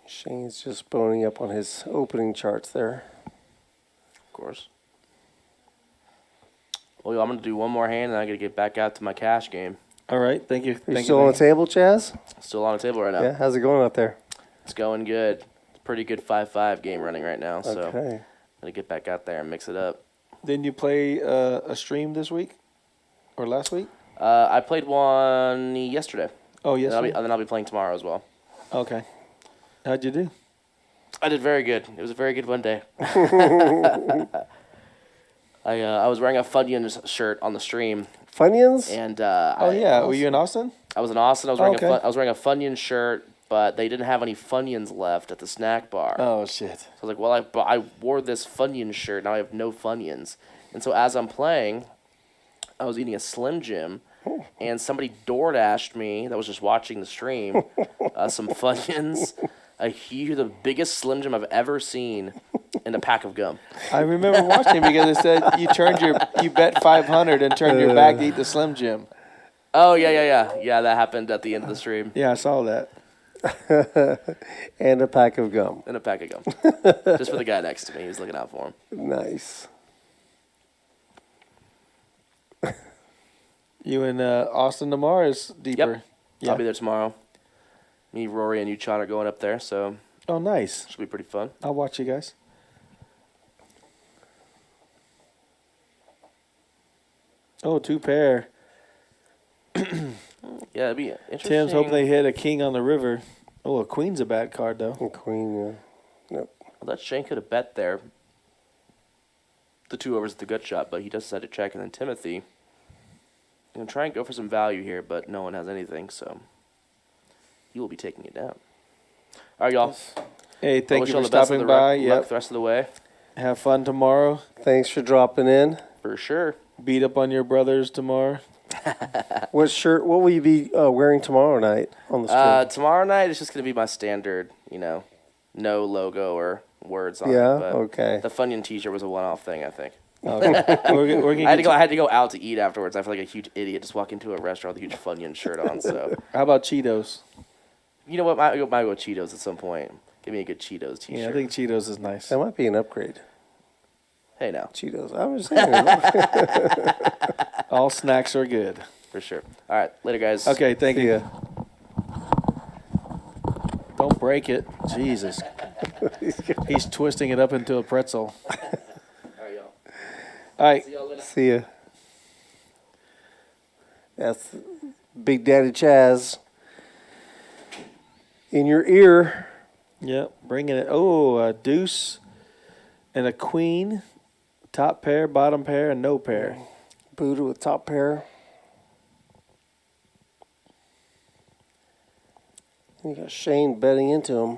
Shane's just boning up on his opening charts there. Of course. Well, I'm going to do one more hand, and I'm going to get back out to my cash game. All right, thank you. Are you still on the table, Chaz? Still on the table right now. Yeah, how's it going out there? It's going good. Pretty good 5-5 game running right now, so Okay. I'm going to get back out there and mix it up. Didn't you play a stream this week? Or last week? I played one yesterday. Oh, yesterday? And then I'll be playing tomorrow as well. Okay. How'd you do? I did very good. It was a very good one day. I was wearing a Funyuns shirt on the stream. Funyuns? And Were you in Austin? I was in Austin. I was wearing okay. I was wearing a Funyuns shirt, but they didn't have any Funyuns left at the snack bar. Oh shit! So I was like, well, I wore this Funyuns shirt. Now I have no Funyuns. And so as I'm playing, I was eating a Slim Jim, and somebody DoorDashed me that was just watching the stream some Funyuns, the biggest Slim Jim I've ever seen, and a pack of gum. I remember watching because it said you bet 500 and turned your back to eat the Slim Jim. Oh yeah. That happened at the end of the stream. Yeah, I saw that. And a pack of gum. And a pack of gum, just for the guy next to me. He was looking out for him. Nice. You in Austin tomorrow is deeper? Yep. Yeah. I'll be there tomorrow. Me, Rory, and you, Chon, are going up there, so Oh, nice. should be pretty fun. I'll watch you guys. Oh, 2 pair. Yeah, it'd be interesting. Tim's hoping they hit a king on the river. Oh, a queen's a bad card, though. A queen, yeah. Yep. Well, that Shane could have bet there. The 2 overs at the gut shot, but he does decide to check. And then Timothy, I'm going to try and go for some value here, but no one has anything, so he will be taking it down. All right, y'all. Hey, I thank wish you y'all for the best of stopping the by. luck the rest of the way. Have fun tomorrow. Thanks for dropping in. For sure. Beat up on your brothers tomorrow. What will you be wearing tomorrow night on the stream? Tomorrow night is just going to be my standard, no logo or words on Yeah, it. But okay. The Funyun t-shirt was a one-off thing, I think. Okay. I had to go out to eat afterwards. I feel like a huge idiot just walk into a restaurant with a huge Funyun shirt on. So How about Cheetos? you know what? Might go Cheetos at some point. Give me a good Cheetos t-shirt. Yeah, I think Cheetos is nice. That might be an upgrade. Hey now. Cheetos. I was saying. All snacks are good. For sure. All right, later, guys. Okay, thank See you. ya. Don't break it. Jesus. He's twisting it up into a pretzel. All right, y'all. All right. See y'all later. See ya. That's Big Daddy Chaz. In your ear. Yep, bringing it. Oh, a deuce and a queen. Top pair, bottom pair, and no pair. Buddha with top pair. You got Shane betting into him.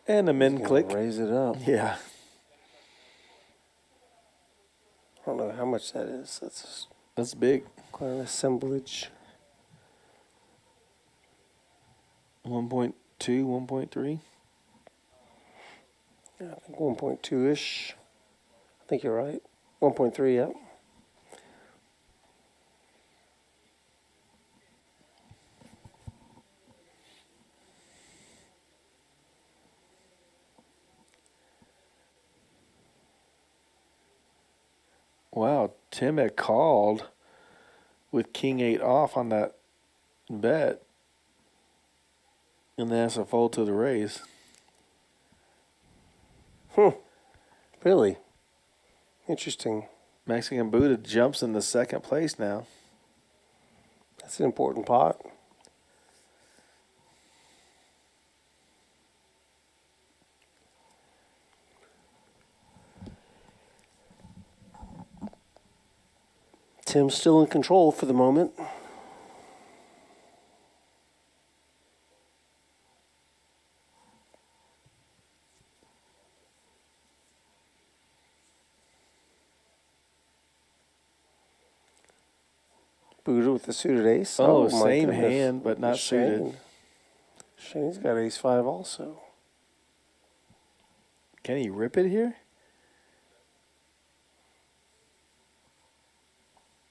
And a min click. Raise it up. Yeah. I don't know how much that is. That's big. Quite an assemblage. 1.2, 1.3. Yeah, I think 1.2-ish. I think you're right. 1.3, yep. Wow, Tim had called with king 8 off on that bet. And then that's a fold to the raise. Really? Interesting. Mexican Buddha jumps into second place now. That's an important pot. Tim's still in control for the moment. Buddha with the suited ace. Oh, my same goodness. hand, but not suited. Shane's got ace 5 also. Can he rip it here?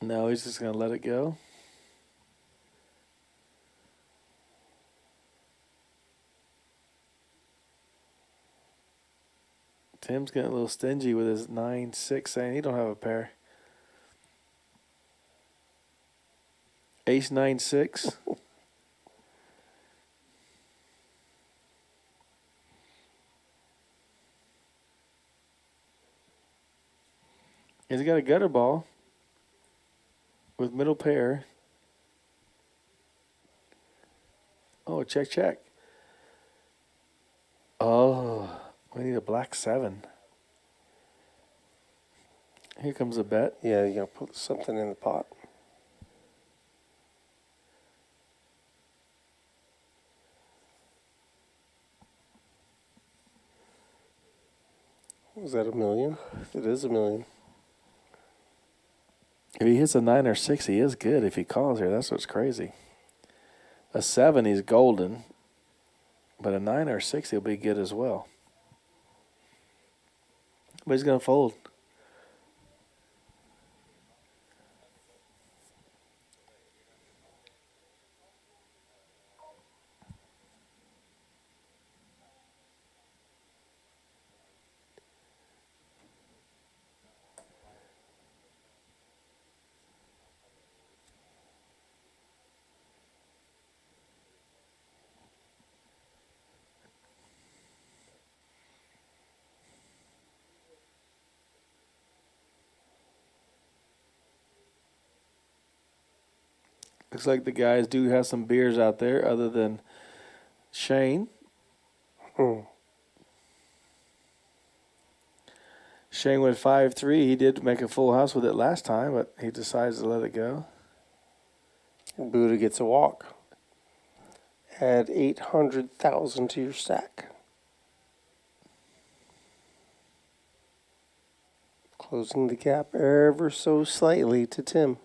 No, he's just going to let it go. Tim's getting a little stingy with his 9-6, saying he don't have a pair. Ace 9-6. He's got a gutter ball with middle pair. Oh, check, check. Oh, we need a black 7. Here comes a bet. Yeah, you got to put something in the pot. Was that $1 million? It is $1 million. If he hits a 9 or 6, he is good. If he calls here, that's what's crazy. A 7, he's golden. But a 9 or 6, he'll be good as well. But he's going to fold. Looks like the guys do have some beers out there other than Shane. Shane went 5-3. He did make a full house with it last time, but he decides to let it go. And Buddha gets a walk. Add 800,000 to your stack. Closing the gap ever so slightly to Tim.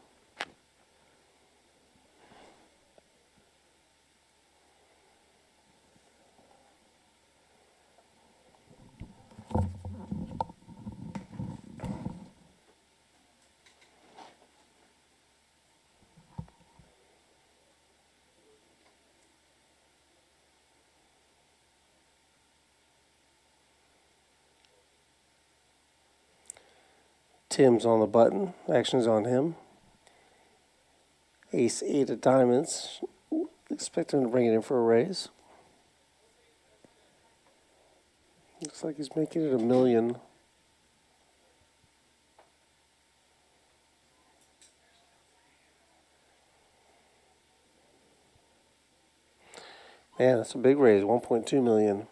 Tim's on the button. Action's on him. Ace 8 of diamonds. Expect him to bring it in for a raise. Looks like he's making it $1 million. Man, that's a big raise. 1.2 million.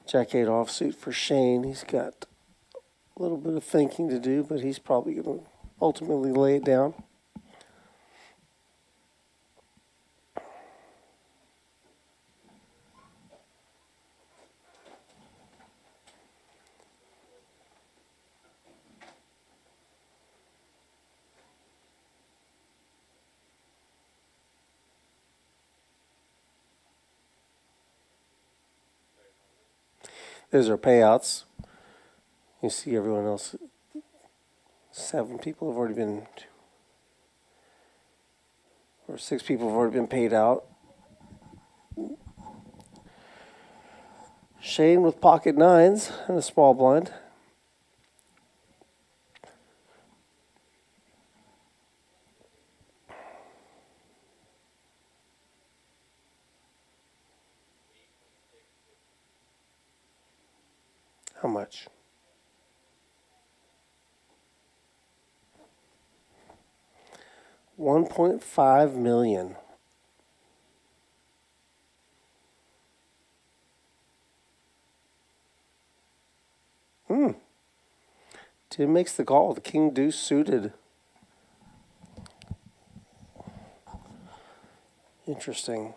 Jack 8 offsuit for Shane. He's got a little bit of thinking to do, but he's probably going to ultimately lay it down. There's our payouts. You see everyone else. 7 people have already been, or 6 people have already been paid out. Shane with pocket nines and a small blind. How much? $1.5 million. Tim makes the call. The king deuce suited. Interesting.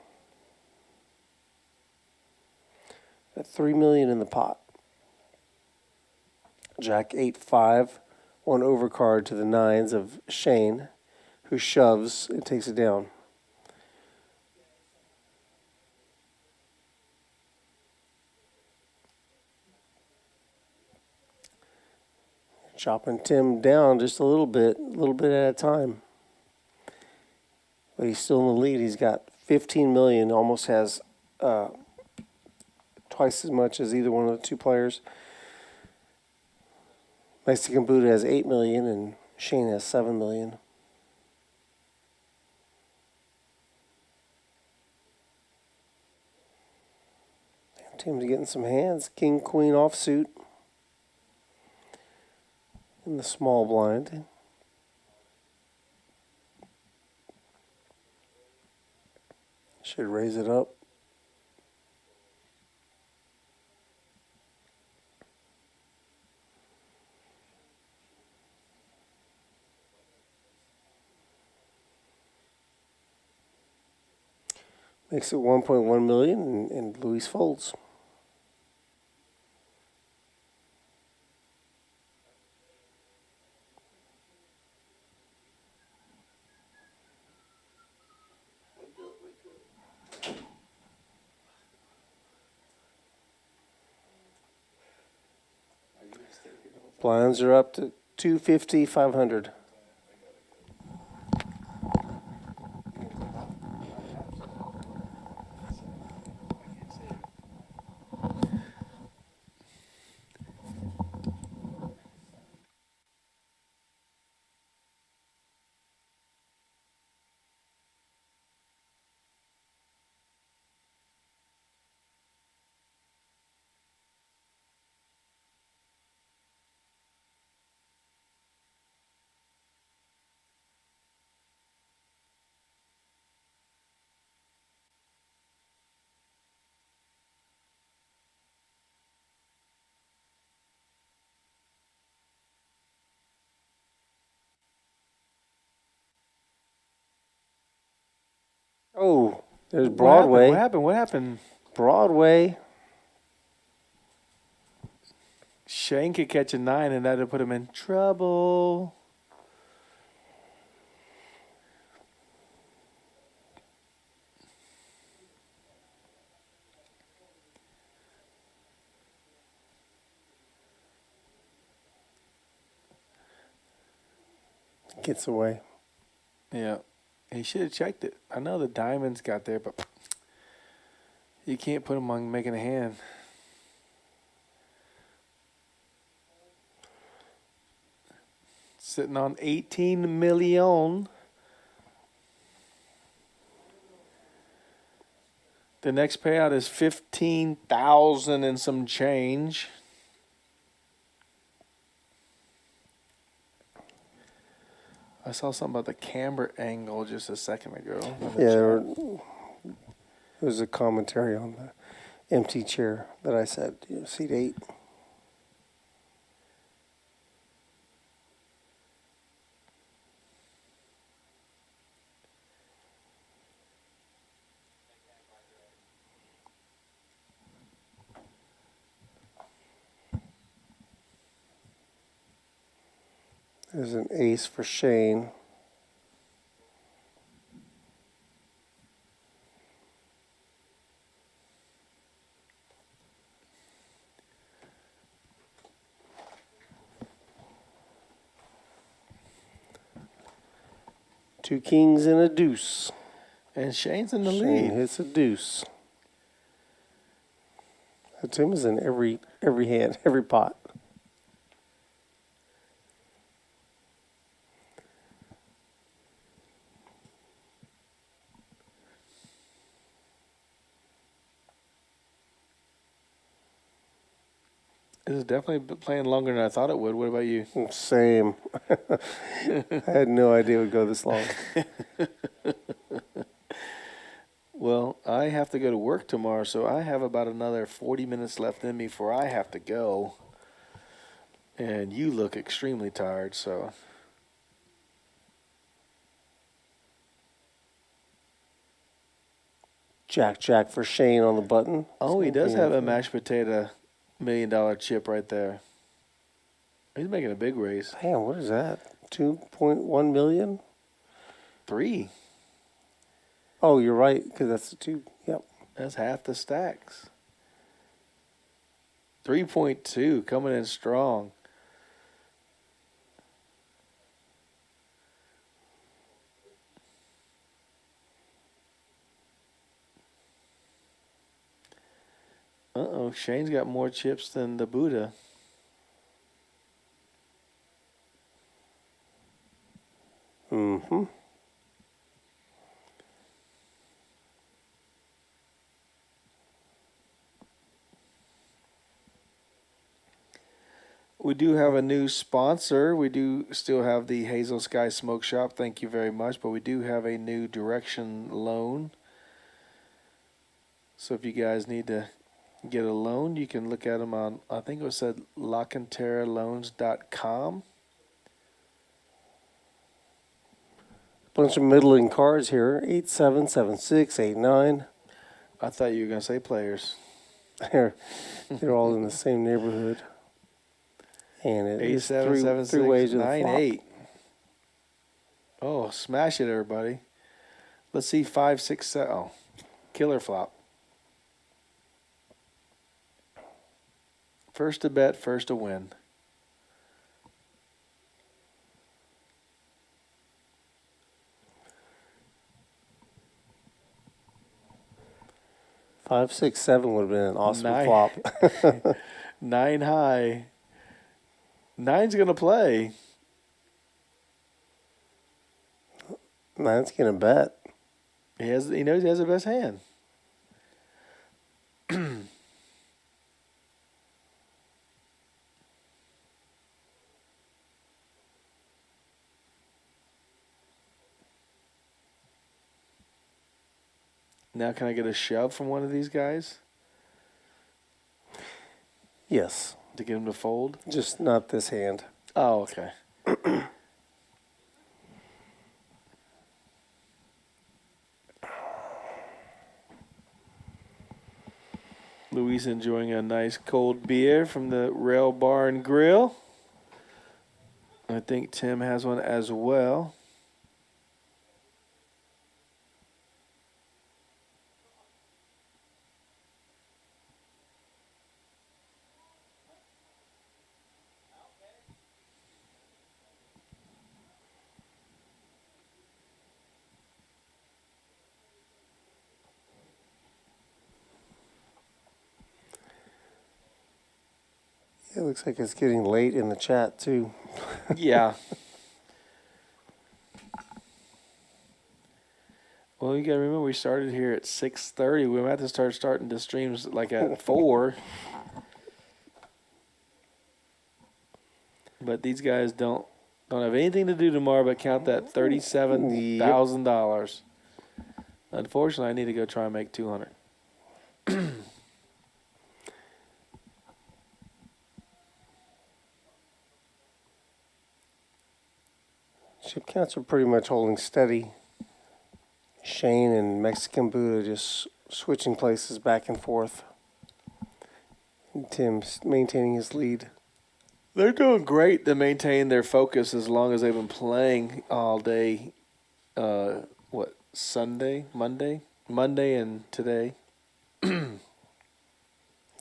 Got $3 million in the pot. Jack 8-5, one overcard to the nines of Shane, who shoves and takes it down. Chopping Tim down just a little bit at a time. But he's still in the lead. He's got 15 million, almost has twice as much as either one of the two players. Mexican Buddha has 8 million and Shane has 7 million. Tim's getting some hands. King, queen offsuit in the small blind. Should raise it up. Makes it 1.1 million and Luis folds. Blinds are up to 250, 500. Oh, there's Broadway. What happened? Broadway. Shane could catch a 9 and that'd put him in trouble. Gets away. Yeah. He should have checked it. I know the diamonds got there, but you can't put him on making a hand. Sitting on 18 million. The next payout is 15,000 and some change. I saw something about the camber angle just a second ago. Yeah, there was a commentary on the empty chair that I said, seat 8. There's an ace for Shane. Two kings and a deuce. And Shane's in the Shane lead. hits a deuce. So Tim is in every hand, every pot. This is definitely playing longer than I thought it would. What about you? Same. I had no idea it would go this long. Well, I have to go to work tomorrow, so I have about another 40 minutes left in me before I have to go. And you look extremely tired, so. Jack for Shane on the button. Oh, he does have a mashed potato $1 million chip right there. He's making a big raise. Man, what is that? 2.1 million? 3. Oh, you're right, because that's the 2. Yep. That's half the stacks. 3.2 coming in strong. Uh-oh, Shane's got more chips than the Buddha. Mm-hmm. We do have a new sponsor. We do still have the Hazel Sky Smoke Shop. Thank you very much. But we do have a new Direction loan. So if you guys need to get a loan, you can look at them on, I think it was said LaCanteraLoans.com. Bunch of middling cards here. 877689. I thought you were going to say players. They're all in the same neighborhood. And it is 877698. three ways to the flop. Oh, smash it, everybody. Let's see 5, 6, 7. Oh, killer flop. First to bet, first to win. Five, 6, 7 would have been an awesome 9. flop. 9 high. 9's going to play. 9's going to bet. He knows he has the best hand. Now can I get a shove from one of these guys? Yes. To get him to fold? Just not this hand. Oh, okay. Luis enjoying a nice cold beer from the Rail Bar and Grill. I think Tim has one as well. It looks like it's getting late in the chat, too. Yeah. Well, you got to remember we started here at 6:30. We might have to start starting the streams like at 4. But these guys don't have anything to do tomorrow but count that $37,000. Unfortunately, I need to go try and make 200. Chip counts are pretty much holding steady. Shane and Mexican Buddha just switching places back and forth. And Tim's maintaining his lead. They're doing great to maintain their focus as long as they've been playing all day. Monday and today. Yeah,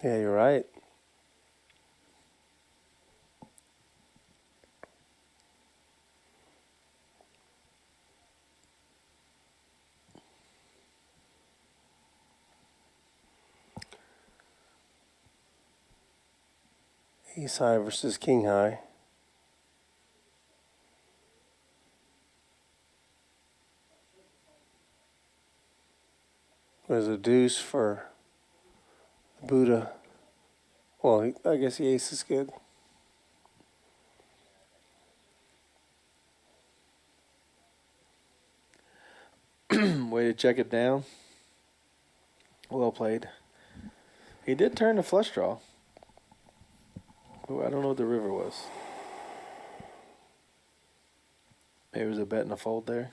you're right. Ace high versus king high. There's a deuce for Buddha. Well, I guess the ace is good. Way to check it down. Well played. He did turn the flush draw. Ooh, I don't know what the river was. Maybe it was a bet and a fold there.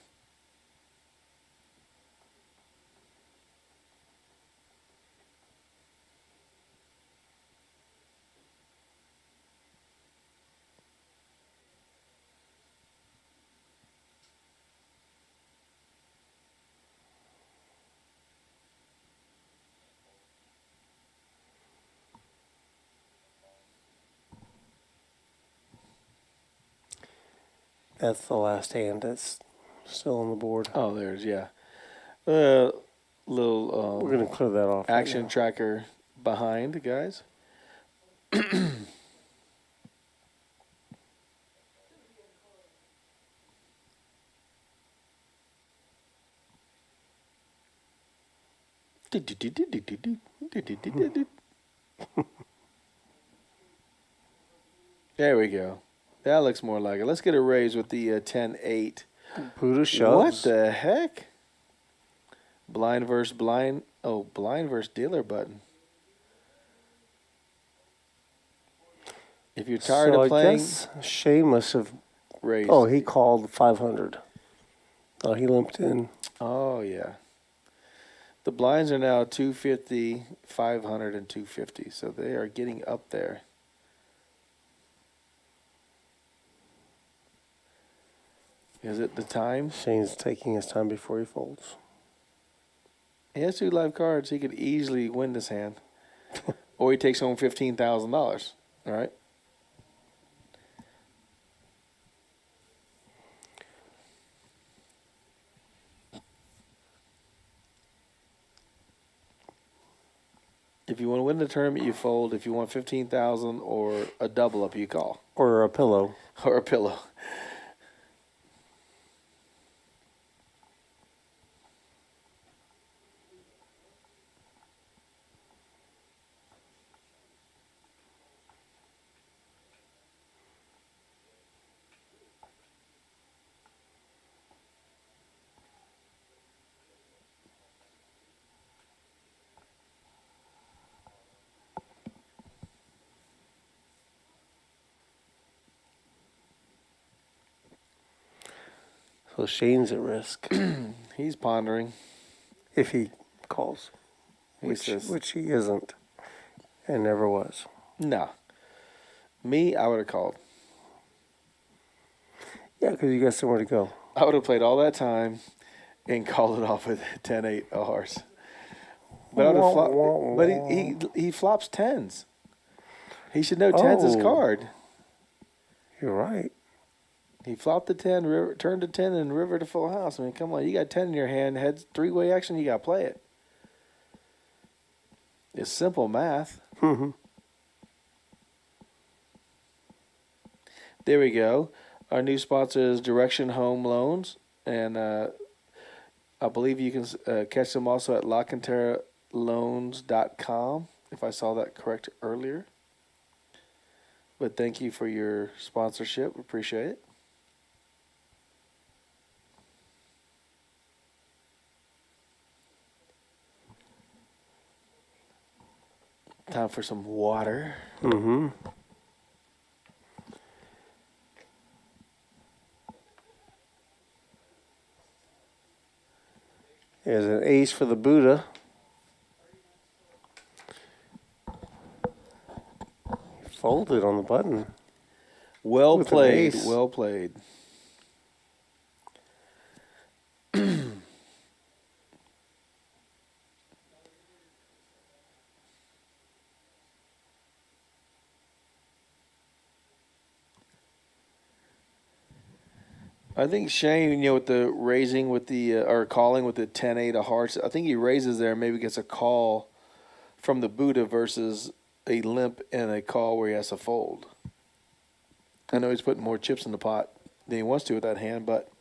That's the last hand that's still on the board. Oh, there's, yeah. Little We're going to clear that off. action right now. tracker behind, guys. There we go. That looks more like it. Let's get a raise with the 10-8. Buddha shoves. What the heck? Blind versus blind. Oh, blind versus dealer button. If you're tired So of playing, I guess Shane must have raised. Oh, he called 500. Oh, he limped in. Oh, yeah. The blinds are now 250, 500, and 250. So they are getting up there. Is it the time? Shane's taking his time before he folds. He has 2 live cards. He could easily win this hand. Or he takes home $15,000. All right? If you want to win the tournament, you fold. If you want $15,000 or a double up, you call. Or a pillow. Or a pillow. So Shane's at risk. He's pondering. If he calls. He Which says, he isn't. And never was. no. Me, I would have called. Yeah, because you got somewhere to go. I would have played all that time and called it off with 10-8 a horse. But I would have but he flops 10s. He should know 10's his card. You're right. He flopped the 10, river, turned to 10, and river to full house. I mean, come on. You got 10 in your hand. Heads, 3-way action. You got to play it. It's simple math. Mm-hmm. There we go. Our new sponsor is Direction Home Loans. And I believe you can catch them also at LockHillSelma.com, if I saw that correct earlier. But thank you for your sponsorship. Appreciate it. Time for some water. Mm-hmm. There's an ace for the Buddha. Folded on the button. Well With an played. ace. Well played. I think Shane, with the raising with the or calling with the 10-8 of hearts, I think he raises there and maybe gets a call from the Buddha versus a limp in a call where he has to fold. I know he's putting more chips in the pot than he wants to with that hand, but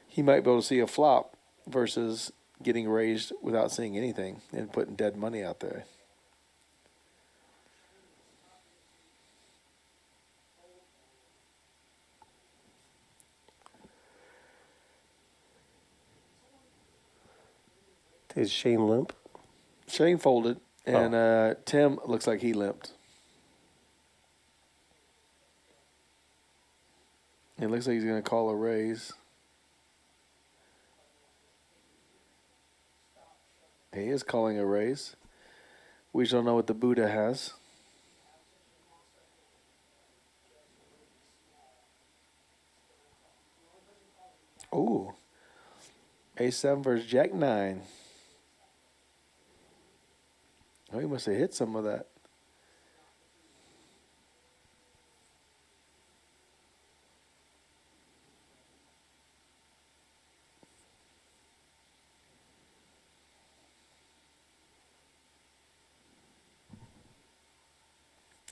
he might be able to see a flop versus getting raised without seeing anything and putting dead money out there. Is Shane limp? Shane folded, and Tim looks like he limped. It looks like he's going to call a raise. He is calling a raise. We don't know what the Buddha has. Ooh. A7 versus Jack 9. Oh, he must have hit some of that.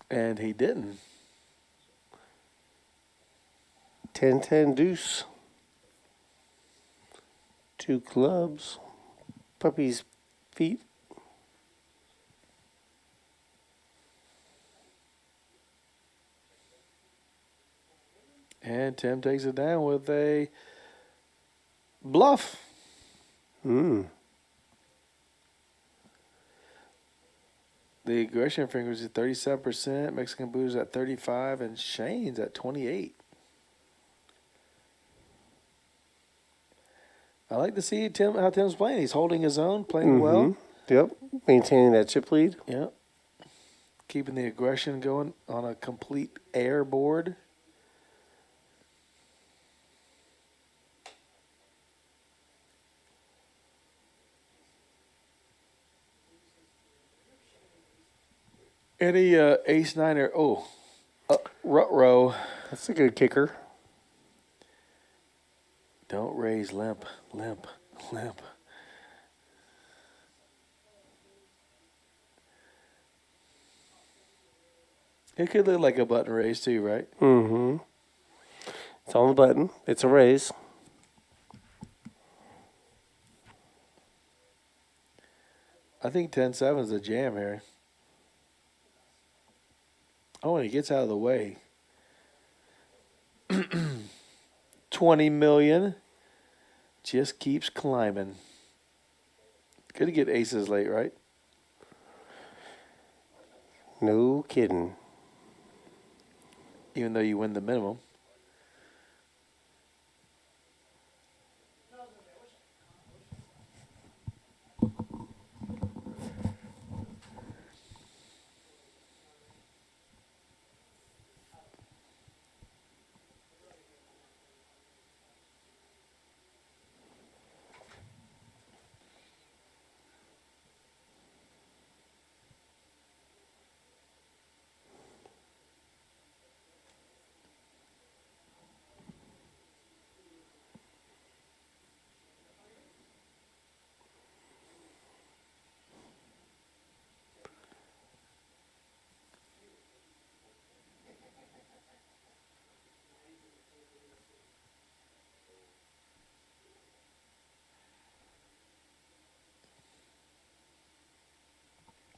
And he didn't. 10-10 deuce. 2 clubs. Puppy's feet. And Tim takes it down with a bluff. Hmm. The aggression fingers is 37%, Mexican Buddha's at 35%, and Shane's at 28%. I like to see how Tim's playing. He's holding his own, playing well. Yep. Maintaining that chip lead. Yep. Keeping the aggression going on a complete air board. Any ace nine or rut-row. That's a good kicker. Don't raise, limp, limp, limp. It could look like a button raise too, right? Mm-hmm. It's on the button. It's a raise. I think 10-7 is a jam here. Oh, and he gets out of the way. 20 million. Just keeps climbing. Good to get aces late, right? No kidding. Even though you win the minimum.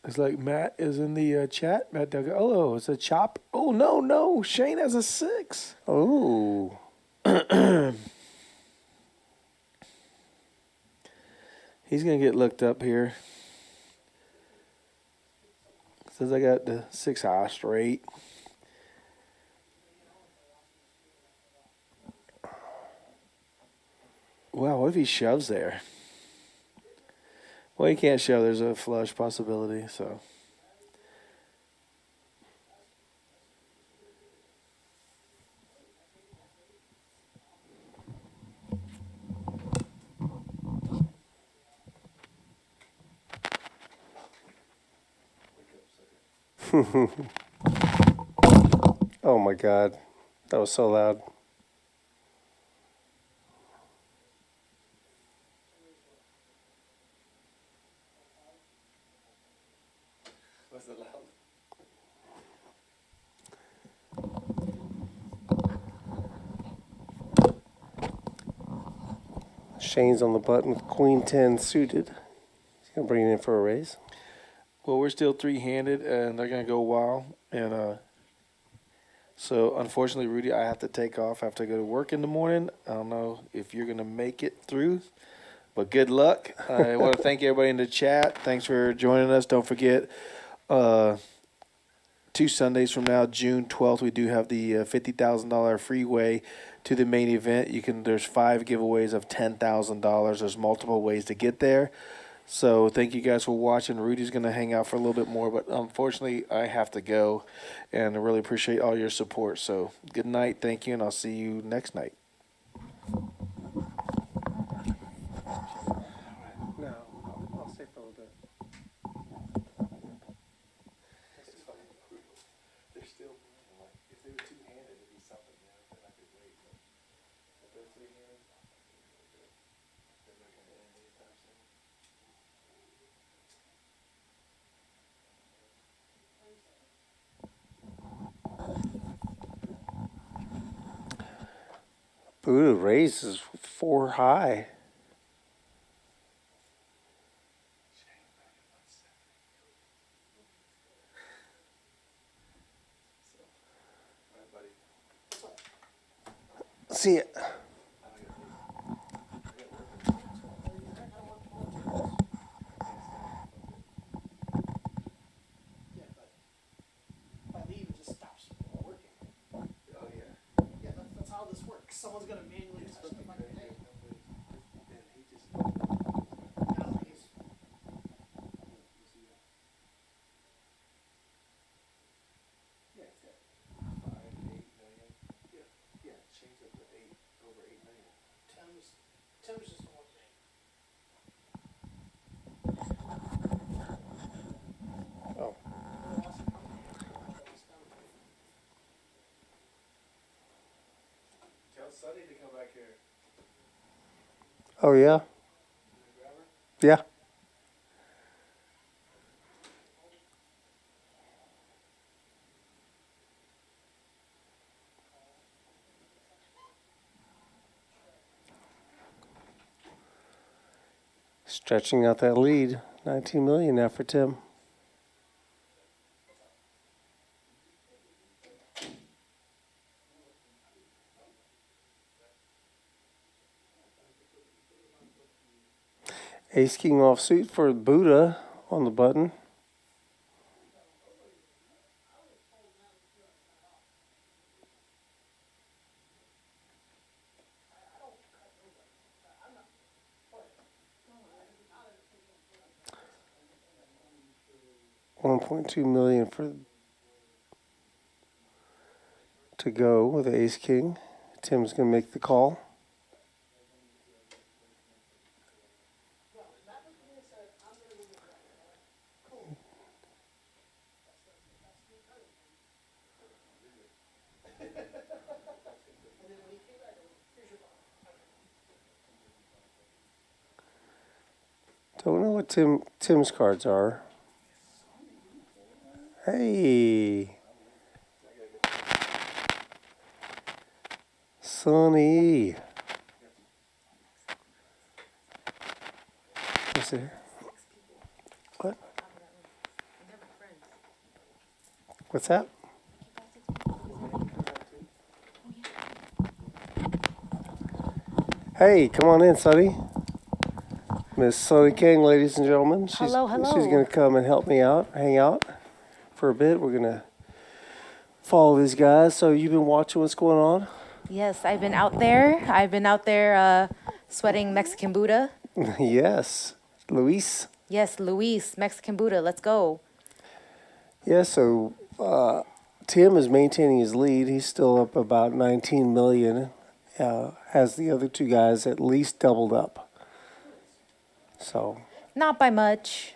It's like Matt is in the chat. Matt Duggan. Oh, it's a chop. Oh, no. Shane has a 6. Oh. He's going to get looked up here. Says I got the 6 high straight. Wow, what if he shoves there? Well, he can't shove. There's a flush possibility, so. Oh my God. That was so loud. Was it loud? Shane's on the button with Queen 10 suited. He's going to bring it in for a raise. Well, we're still three-handed, and they're going to go wild. And so, unfortunately, Rudy, I have to take off. I have to go to work in the morning. I don't know if you're going to make it through, but good luck. I want to thank everybody in the chat. Thanks for joining us. Don't forget, 2 Sundays from now, June 12th, we do have the $50,000 freeway to the main event. There's 5 giveaways of $10,000. There's multiple ways to get there. So thank you guys for watching. Rudy's going to hang out for a little bit more, but unfortunately I have to go, and I really appreciate all your support. So good night, thank you, and I'll see you next night. No, I'll stay for a little bit. They're still, if they were two-handed, it'd be something, then I could wait. But if they're three-handed, they're not going to end anytime soon. Buddha raises 4 high. See it. Someone's gonna manually touch the fucking thing. Tim's just going to Oh. Tell Sonny to come back here. Oh, yeah? Yeah. Stretching out that lead. 19 million now for Tim. Ace King offsuit for Buddha on the button. $1.2 million to go with Ace King. Tim's gonna make the call. Don't know what Tim's cards are. Hey, Sonny. What's it? What? What's that? Hey, come on in, Sonny. Miss Sonny King, ladies and gentlemen. Hello. She's going to come and help me out, hang out for a bit. We're going to follow these guys. So you've been watching what's going on? Yes, I've been out there. Sweating Mexican Buddha. Yes. Luis? Yes, Luis, Mexican Buddha. Let's go. Yeah, so Tim is maintaining his lead. He's still up about 19 million. Has the other two guys at least doubled up. So. Not by much.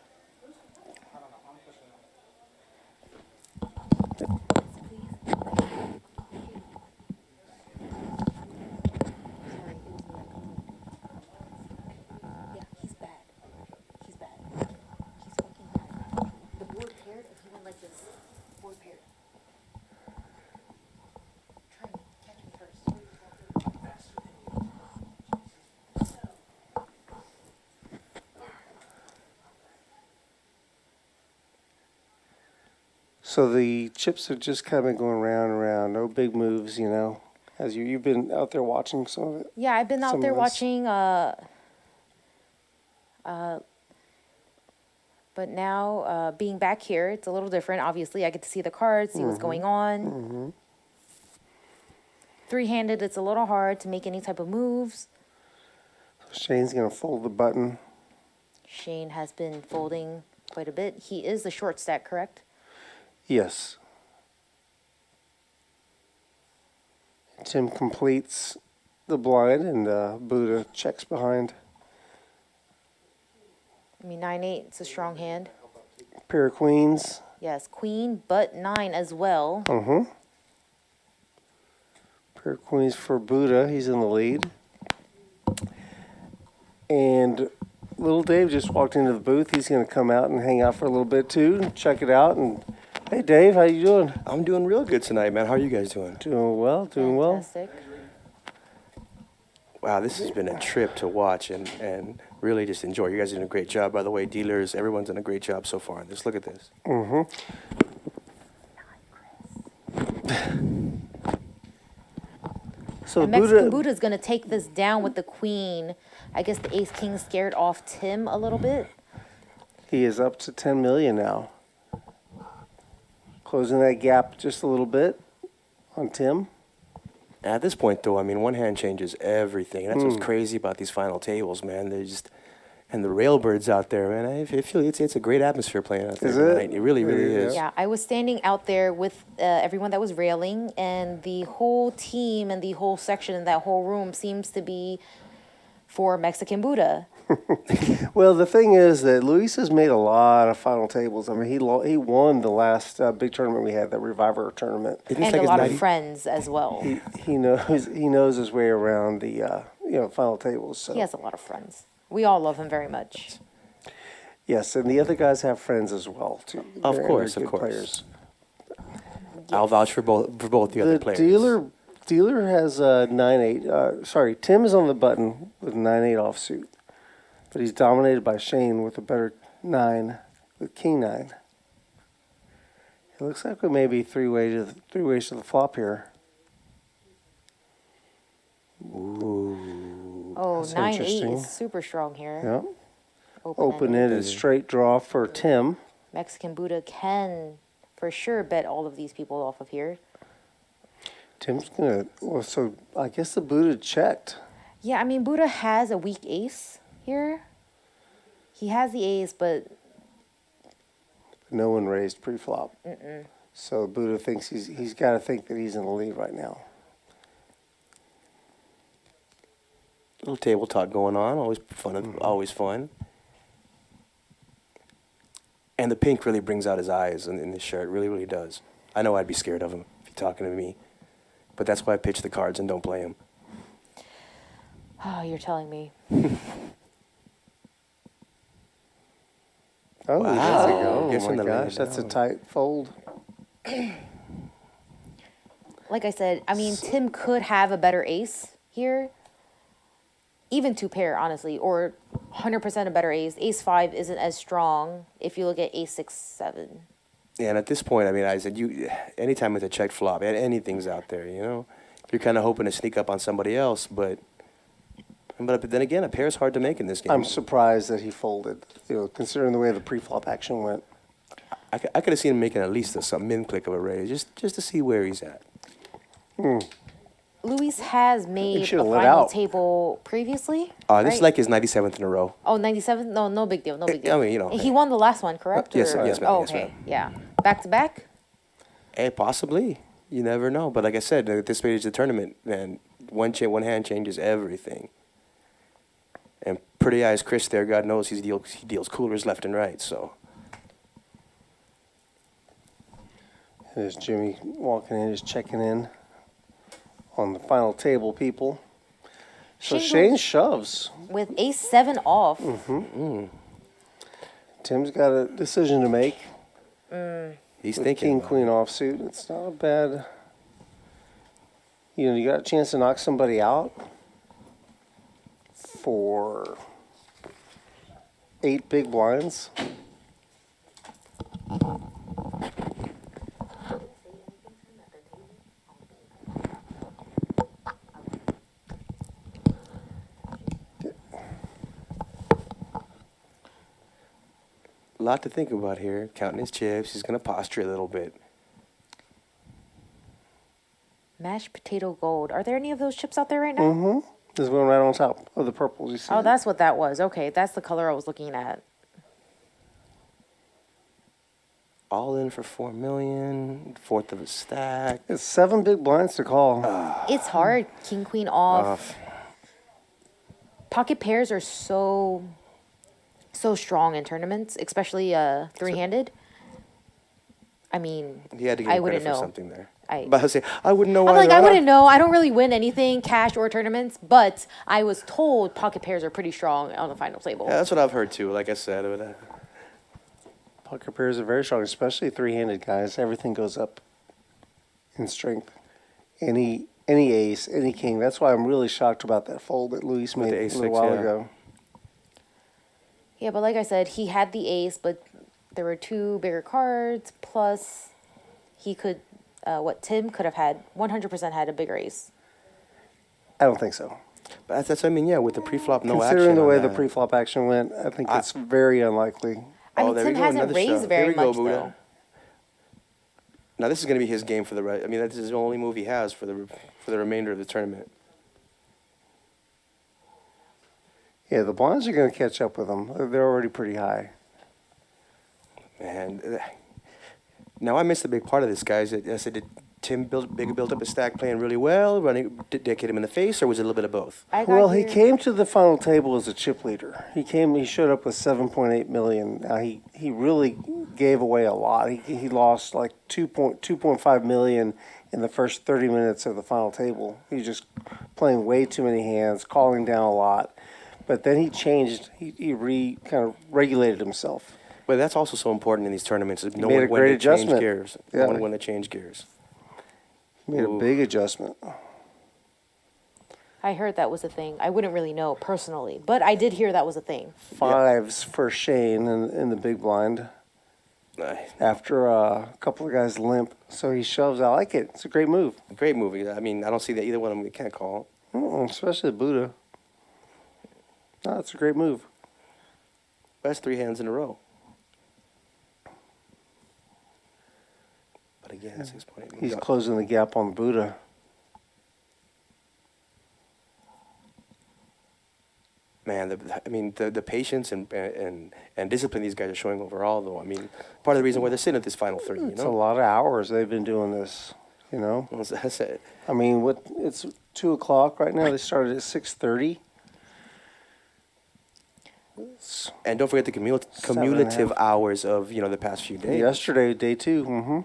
So the chips have just kind of been going round and round. No big moves, you know. As you've been out there watching some of it. Yeah, I've been out Some there of this. watching. But now, being back here, it's a little different. Obviously, I get to see the cards, see what's going on. Mm-hmm. Three-handed, it's a little hard to make any type of moves. Shane's going to fold the button. Shane has been folding quite a bit. He is the short stack, correct? Yes. Tim completes the blind, and Buddha checks behind. I mean, 9-8, it's a strong hand. Pair of queens. Yes, queen, but 9 as well. Mm-hmm. Pair of queens for Buddha. He's in the lead. And little Dave just walked into the booth. He's going to come out and hang out for a little bit, too, and check it out. And hey, Dave, how you doing? I'm doing real good tonight, man. How are you guys doing? Doing well, doing Fantastic. Wow, this has been a trip to watch and really just enjoy. You guys are doing a great job, by the way. Dealers, everyone's done a great job so far. Just look at this. Mm-hmm. So And Mexican Buddha's going to take this down with the queen. I guess the ace-king scared off Tim a little bit. He is up to 10 million now. Closing that gap just a little bit on Tim. At this point, though, I mean, one hand changes everything. That's what's crazy about these final tables, man. They're just, and the railbirds out there, man. I feel it's a great atmosphere playing out there tonight. It really, really is. Yeah, I was standing out there with everyone that was railing, and the whole team and the whole section in that whole room seems to be for Mexican Buddha. Well, the thing is that Luis has made a lot of final tables. I mean, he won the last big tournament we had, that Reviver tournament. And a lot of friends as well. He knows his way around the final tables. So. He has a lot of friends. We all love him very much. Yes, and the other guys have friends as well too. Of They're course. good players. I'll vouch for both the other players. Dealer has 9-8. Sorry, Tim is on the button with 9-8 offsuit, but he's dominated by Shane with a better 9, with King 9. It looks like we may be three ways to the flop here. Ooh. Oh, That's 9-8 interesting. is super strong here. Yep. Open-ended straight draw for Tim. Mexican Buddha can, for sure, bet all of these people off of here. Tim's gonna. Well, so I guess the Buddha checked. Yeah, I mean, Buddha has a weak ace here. He has the ace, but No one raised pre-flop. mm-mm. So Buddha thinks he's got to think that he's in the lead right now. Little table talk going on. Always fun. Always fun. And the pink really brings out his eyes in this shirt. Really, really does. I know I'd be scared of him if he's talking to me. But that's why I pitch the cards and don't play him. Oh, you're telling me. Oh, Wow. that's a go. Oh Guess my in the gosh, lead that's a now. tight fold. Like I said, I mean, Tim could have a better ace here. Even 2-pair, honestly, or 100% a better ace. Ace 5 isn't as strong if you look at ace 6, 7. Yeah, and at this point, I mean, I said, anytime it's a checked flop, anything's out there, you know? You're kind of hoping to sneak up on somebody else, but then again, a pair's hard to make in this game. I'm surprised that he folded, considering the way the pre-flop action went. I could have seen him making at least a min-click of a raise, just to see where he's at. Luis has made a should've lit final out. table previously. This is like his 97th in a row. Oh, 97? No big deal, no big deal. I mean, you know. He won the last one, correct? Yes, Or- yes, ma'am, Oh, yes, okay, ma'am. yeah. Back to back? Hey, possibly. You never know. But like I said, at this stage of the tournament, man, one hand changes everything. And Pretty Eyes Chris there, God knows he deals coolers left and right, so. There's Jimmy walking in, just checking in on the final table, people. So Shane shoves. With ace 7 off. Tim's got a decision to make. He's With thinking. King, Queen offsuit. It's not a bad. You got a chance to knock somebody out for 8 big blinds. A lot to think about here. Counting his chips. He's going to posture a little bit. Mashed potato gold. Are there any of those chips out there right now? Mm-hmm. There's one right on top of the purples. You see Oh, it? that's what that was. Okay, that's the color I was looking at. All in for $4 million. Fourth of a stack. It's 7 big blinds to call. It's hard. King, queen off. Pocket pairs are so strong in tournaments, especially three-handed. I mean, He had to get I credit wouldn't for know. something there. I wouldn't know. I'm like, either. I wouldn't know. I don't really win anything, cash or tournaments, but I was told pocket pairs are pretty strong on the final table. Yeah, that's what I've heard too. Like I said, Pocket pairs are very strong, especially three-handed guys. Everything goes up in strength. Any ace, any king. That's why I'm really shocked about that fold that Luis With made the a ace little six, while yeah. ago. Yeah, but like I said, he had the ace, but there were 2 bigger cards, plus he could, Tim could have had, 100% had a bigger ace. I don't think so. But that's what I mean. Yeah, with the pre-flop, no action. Considering the way on the that. pre-flop action went, I think it's very unlikely. I mean, there Tim we go, hasn't another raised shove. very Here we go, much, Buddha. though. Now this is going to be his game for the right. I mean, that's his only move he has for the remainder of the tournament. Yeah, the blinds are going to catch up with them. They're already pretty high. And now I missed a big part of this, guys. I said, did Tim build up a stack playing really well? Did Dick hit him in the face, or was it a little bit of both? Well, he came to the final table as a chip leader. He showed up with 7.8 million. He really gave away a lot. He lost like 2.5 million in the first 30 minutes of the final table. He was just playing way too many hands, calling down a lot. But then he changed. He kind of regulated himself. But that's also so important in these tournaments. Is He made a when great to change adjustment. gears. Yeah. Knowing when to change gears. He made a big adjustment. I heard that was a thing. I wouldn't really know personally, but I did hear that was a thing. Fives for Shane in the big blind. After a couple of guys limp, so he shoves. I like it. It's a great move. Great move. I mean, I don't see that either one of them we can't call. Especially the Buddha. No, it's a great move. Best 3 hands in a row. But again, 6.8. He's closing the gap on the Buddha. Man, the patience and discipline these guys are showing overall, though. I mean, part of the reason why they're sitting at this final 3, you It's a know? lot of hours they've been doing this, you know? That's it. I mean, it's 2 o'clock right now. They started at 6:30. And don't forget the cumulative hours of, the past few days. Yesterday, day 2. Mm-hmm.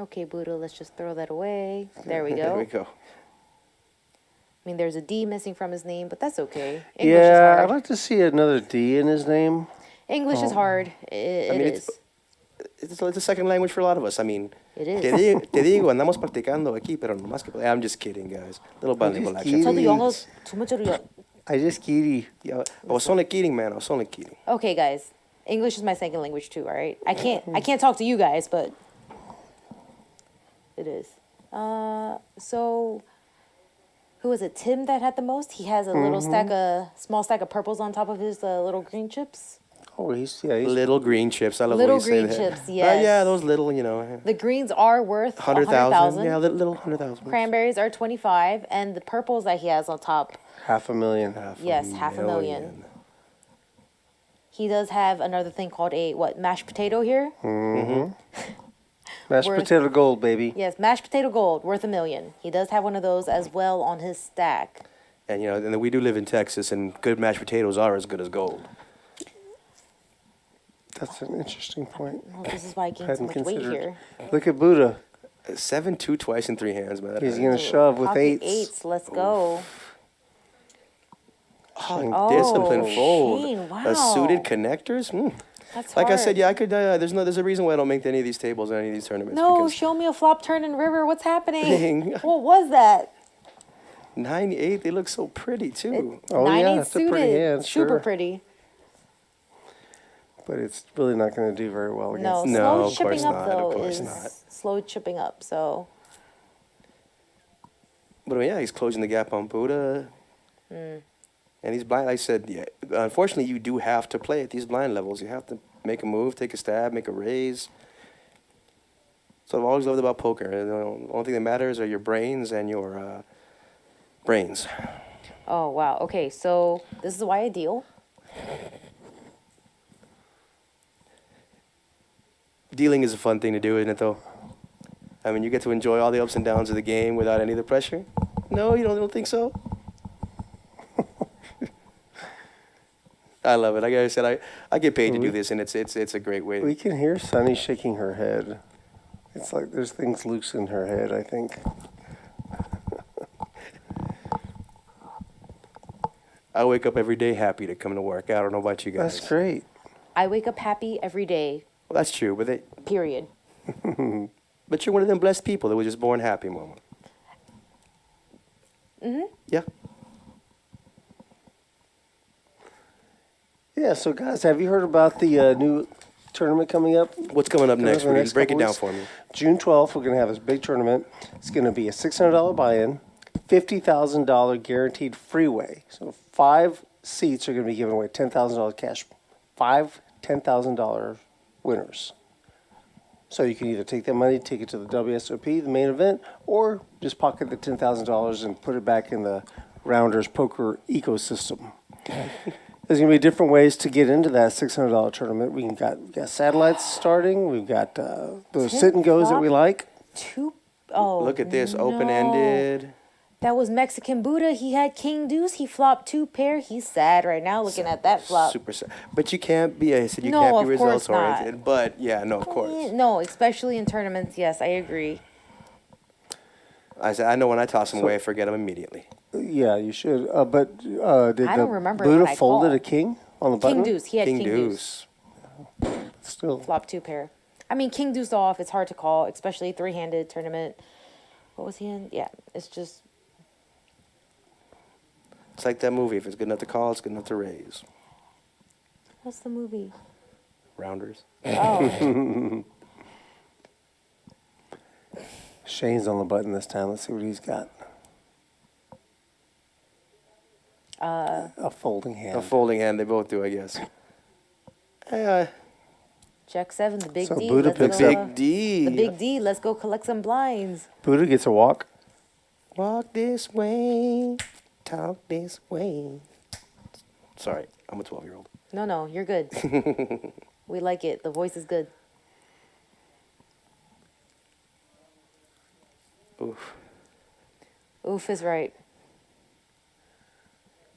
Okay, Buddha, let's just throw that away. There we go. There we go. I mean, there's a D missing from his name, but that's okay. English is Yeah, hard. I'd like to see another D in his name. English is hard. It is. It's a second language for a lot of us. I mean, It is. te digo, andamos practicando aquí, pero nomás que... I'm just kidding, guys. Little bundle just collection. Tell the youngos too much of the- I just kidding. Yeah, I was only kidding, man. I was only kidding. Okay, guys. English is my second language too, all right? I can't talk to you guys, but it is. So who was it? Tim that had the most? He has a little small stack of purples on top of his little green chips. Oh, he's little green chips. I love Little when you say green that. chips, yes. Yeah, those little, The greens are worth 100,000. 100,000. Yeah, little 100,000. Cranberries are 25, and the purples that he has on top, $500,000. yes, $500,000. He does have another thing called mashed potato here? Mm-hmm. Mashed Worth- potato gold, baby. Yes, mashed potato gold, worth $1 million. He does have one of those as well on his stack. And, and we do live in Texas, and good mashed potatoes are as good as gold. That's an interesting point. Well, this is why I gained so much weight here. Look at Buddha. 7-2 twice in 3 hands, man. He's going to shove with Pocket 8s. Let's go. Discipline fold. Shane, wow. Suited connectors? That's Like I hard. said, yeah, I could. There's a reason why I don't make any of these tables or any of these tournaments. No, because show me a flop, turn, and river. What's happening? Dang. What was that? 9-8, they look so pretty too. Oh, 9-8 yeah, it's a suited. pretty hand, Super sure. pretty. But it's really not going to do very well No, against slow of course chipping up not, though of course is not. slow chipping up. So But yeah, he's closing the gap on Buddha. And he's blind. I said, yeah, unfortunately, you do have to play at these blind levels. You have to make a move, take a stab, make a raise. So I've always loved about poker. The only thing that matters are your brains and your brains. Oh, wow. Okay, so this is why I deal. Dealing is a fun thing to do, isn't it, though? I mean, you get to enjoy all the ups and downs of the game without any of the pressure. No, you don't think so? I love it. Like I said, I get paid to do this, and it's a great way. We can hear Sunny shaking her head. It's like there's things loose in her head, I think. I wake up every day happy to come to work. I don't know about you guys. That's great. I wake up happy every day, Well, that's true, but period. but you're one of them blessed people that was just born happy, Mama. Mm-hmm. Yeah. Yeah, so guys, have you heard about the new tournament coming up? What's coming up next? Over the Break it couple down weeks? for me. June 12th, we're going to have this big tournament. It's going to be a $600 buy-in, $50,000 guaranteed freeway. So 5 seats are going to be giving away $10,000 cash. 5 $10,000 winners. So you can either take that money, take it to the WSOP, the main event, or just pocket the $10,000 and put it back in the Rounders poker ecosystem. There's going to be different ways to get into that $600 tournament. We got satellites starting. We've got those sit and goes that we like. Look at this, open-ended. That was Mexican Buddha. He had King Deuce. He flopped 2 pair. He's sad right now looking at that flop. Super sad. But you can't be, I said you No, can't be of course results-oriented. But, yeah, no, of course. No, especially in tournaments. Yes, I agree. I said, I know when I toss them away, I forget them immediately. Yeah, you should. But did I the don't remember Buddha when I folded called. a king on the button? King Deuce. He had King Deuce. Still. Flop 2 pair. I mean, King Deuce off. It's hard to call, especially 3-handed tournament. What was he in? Yeah, it's just. It's like that movie. If it's good enough to call, it's good enough to raise. What's the movie? Rounders. Oh. Shane's on the button this time. Let's see what he's got. A folding hand. A folding hand. They both do, I guess. Jack 7, the big So D. Buddha Let's picks go, up- Big D. The big D. Let's go collect some blinds. Buddha gets a walk. Walk this way, talk this way. Sorry, I'm a 12-year-old. No, you're good. We like it. The voice is good. Oof. Oof is right.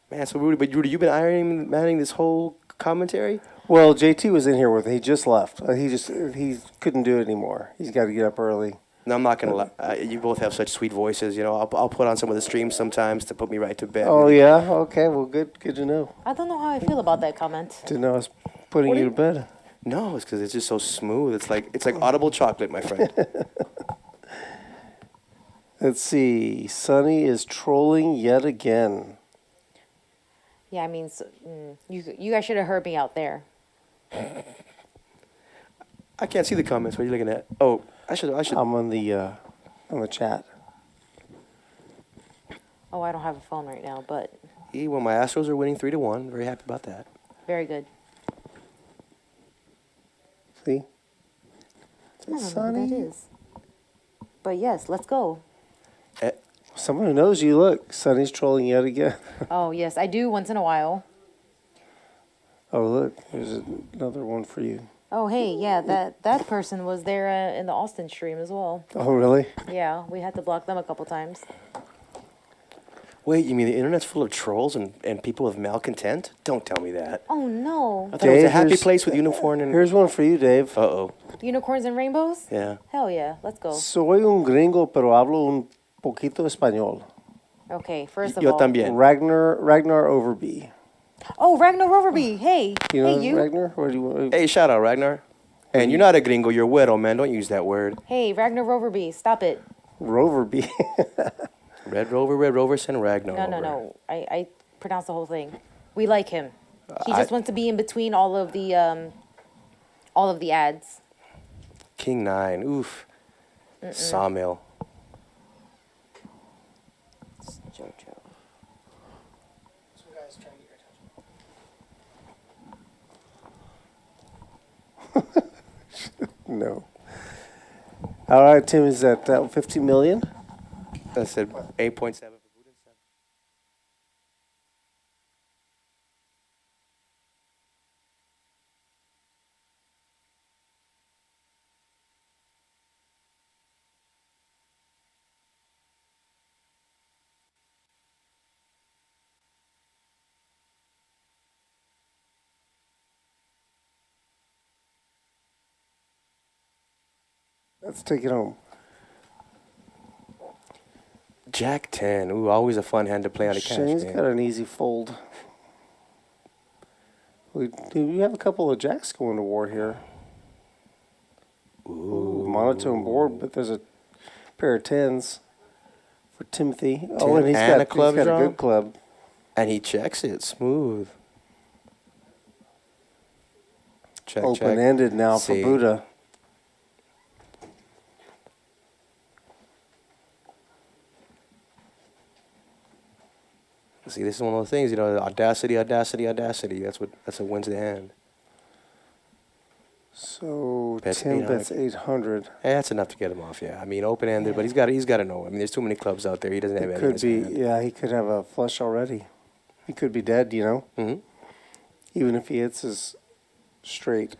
Man, so Rudy, you've been ironing, manning this whole commentary? Well, JT was in here with. He just left. He couldn't do it anymore. He's got to get up early. No, I'm not gonna lie. You both have such sweet voices. You know, I'll put on some of the streams sometimes to put me right to bed. Oh yeah. Okay. Well, good to know. I don't know how I feel about that comment. Didn't know I was putting you to bed. No, it's because it's just so smooth. It's like audible chocolate, my friend. Let's see. Sonny is trolling yet again. Yeah, I mean, you guys should have heard me out there. I can't see the comments. What are you looking at? Oh, I should. I'm on the chat. Oh, I don't have a phone right now, but Well, my Astros are winning 3-1. Very happy about that. very good. See? I don't know who that is. But yes, let's go. Someone who knows you. Look, Sonny's trolling yet again. Oh, yes, I do once in a while. Oh, look, there's another one for you. Oh, hey, yeah, that person was there in the Austin stream as well. Oh, really? Yeah, we had to block them a couple times. Wait, you mean the internet's full of trolls and people with malcontent? Don't tell me that. Oh, no. I thought it was a happy place with unicorn and... Here's one for you, Dave. Uh-oh. Unicorns and rainbows? Yeah. Hell yeah, let's go. Soy un gringo, pero hablo un poquito español. Okay, first of Yo all. también. Ragnar Overby. Oh, Ragnar Roverby. Hey. You know hey, you. Ragnar? What do you? Hey, shout out, Ragnar. And you're not a gringo, you're güero, man. Don't use that word. Hey, Ragnar Roverby. Stop it. Roverby. Red Rover, send Ragnar. No. I pronounced the whole thing. We like him. He just wants to be in between all of the ads. King 9. Oof. Sawmill. JoJo. No. All right, Tim, is that 50 million? I said 8.7 for Buddha. Let's take it home. Jack 10. Ooh, always a fun hand to play on a cash Shane's game. got an easy fold. We have a couple of jacks going to war here. Ooh, monotone board, but there's a pair of tens for Timothy. Oh, and he's got a good club. And he checks it smooth. Check, Open-ended now for Buddha. See, this is one of those things, you know, audacity. That's what wins the hand. So Bets Tim 800. bets 800. That's enough to get him off. Yeah, I mean, open-ended, but he's got to know. I mean, there's too many clubs out there. He doesn't have any. Could be, yeah. He could have a flush already. He could be dead, you know. Mm-hmm. Even if he hits his straight.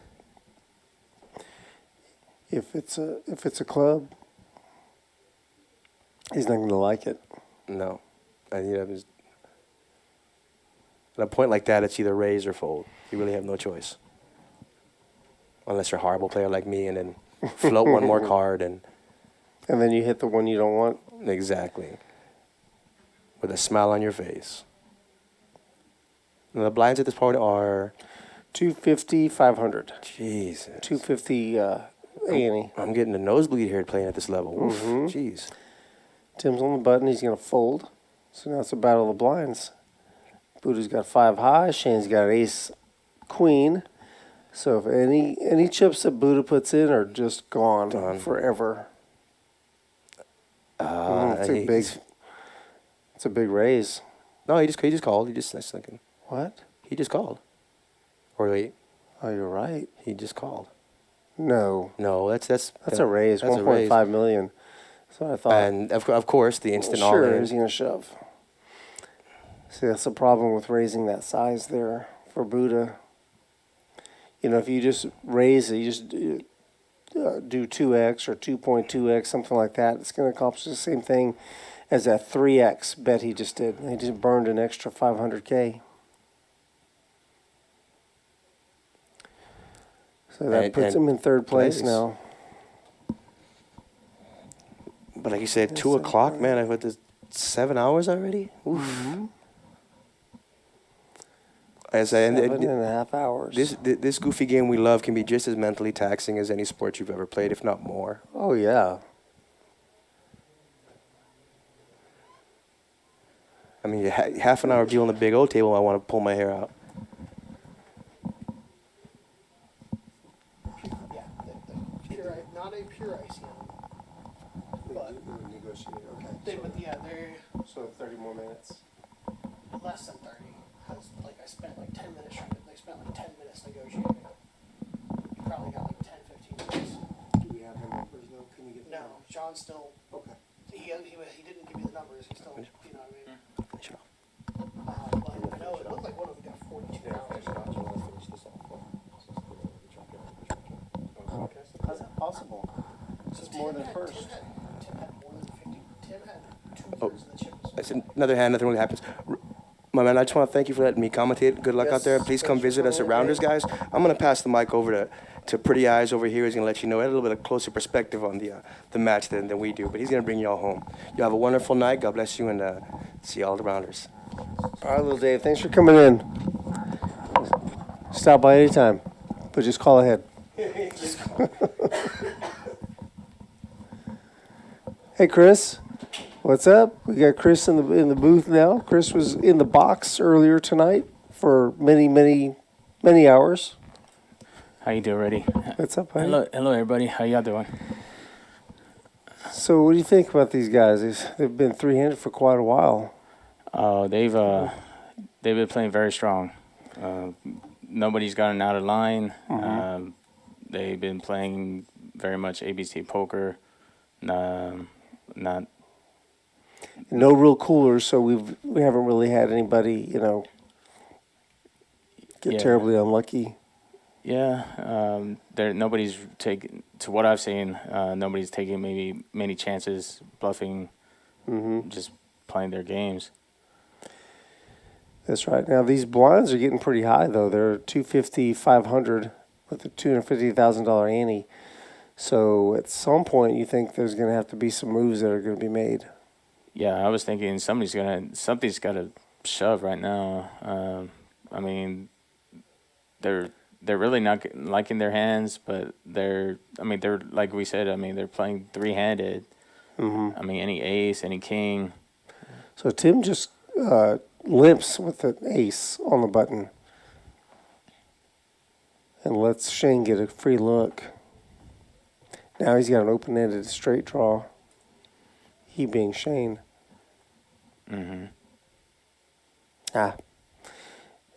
If it's a club, he's not going to like it. No, and you know, at a point like that, it's either raise or fold. You really have no choice, unless you're a horrible player like me, and then float one more card and then you hit the one you don't want. Exactly, with a smile on your face. And the blinds at this point are 250, 500. Jesus, 250. A&E. I'm getting a nosebleed here playing at this level. Oof, jeez. Tim's on the button. He's going to fold. So now it's a battle of the blinds. Buddha's got 5 high. Shane's got ace queen. So if any chips that Buddha puts in are just gone forever. It's a big raise. No, he just called. He just thinking. What? He just called. Or wait. Oh, you're right. He just called. No, that's a raise. 1.5 million. That's what I thought. And of course, the instant all all-in. Sure, he's going to shove. See, that's the problem with raising that size there for Buddha. You know, if you just raise it, you just do 2x or 2.2x, something like that, it's going to accomplish the same thing as that 3x bet he just did. He just burned an extra 500K. So that puts him in third place now. But like you said, 2 o'clock, man, I've had this 7 hours already. Oof. Mm-hmm. As I 7.5 hours. This goofy game we love can be just as mentally taxing as any sport you've ever played, if not more. Oh, yeah. I mean, half an hour deal on the big old table, I want to pull my hair out. Not a pure ICM. But they're so 30 more minutes. Less than 30. I spent like 10 minutes trying to. They spent like 10 minutes negotiating. You probably got like 10, 15 minutes. Do we have the numbers though? Can you get No, John still. Okay. He didn't give me the numbers. He still, you know what I mean. Sure. But I know it looked like one of them got 42 hours. How's that possible? It's just more than first. Tim had more than 50. Tim had 2/3 of the chips. That's another hand, nothing really happens. My man, I just want to thank you for letting me commentate. Good luck out there. Please come visit us at Rounders, guys. I'm going to pass the mic over to Pretty Eyes over here. He's going to let you know a little bit of closer perspective on the match than we do. But he's going to bring y'all home. You have a wonderful night. God bless you, and see y'all at the Rounders. All right, little Dave. Thanks for coming in. Stop by anytime, but just call ahead. Hey, Chris. What's up? We got Chris in the booth now. Chris was in the box earlier tonight for many hours. How you doing, Reddy? What's up, buddy? Hello, everybody. How y'all doing? So, what do you think about these guys? They've been 3-handed for quite a while. They've been playing very strong. Nobody's gotten out of line. Mm-hmm. They've been playing very much ABC poker. Not No real coolers, so we haven't really had anybody, get Yeah. terribly unlucky. Yeah, nobody's taking, to what I've seen, nobody's taking maybe many chances, bluffing, just playing their games. That's right. Now these blinds are getting pretty high though. They're 250, 500 with a $250,000 ante. So at some point, you think there's going to have to be some moves that are going to be made. Yeah, I was thinking something's got to shove right now. I mean, they're really not liking their hands, but they're like we said. I mean, they're playing three-handed. I mean, any ace, any king. So Tim just limps with an ace on the button and lets Shane get a free look. Now he's got an open-ended straight draw. He being Shane.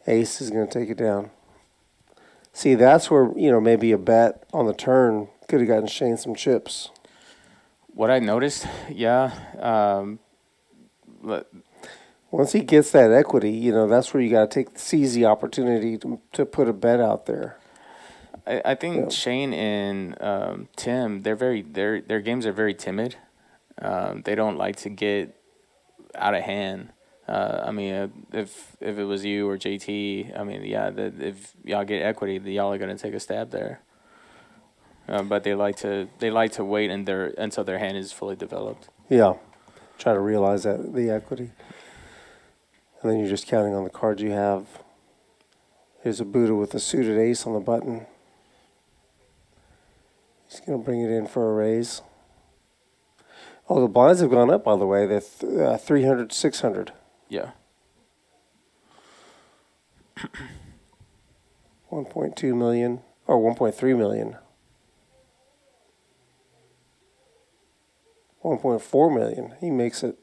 Ace is going to take it down. See, that's where, maybe a bet on the turn could have gotten Shane some chips. What I noticed, Once he gets that equity, that's where you got to seize the opportunity to put a bet out there. I think Shane and Tim, their games are very timid. They don't like to get out of hand. I mean, if it was you or JT, I mean, if y'all get equity, y'all are gonna take a stab there. But they like to wait until their hand is fully developed. Yeah, try to realize the equity, and then you're just counting on the cards you have. Here's a Buddha with a suited ace on the button. He's going to bring it in for a raise. Oh, the blinds have gone up, by the way. They're 300, 600. Yeah. 1.2 million, or 1.3 million. 1.4 million. He makes it.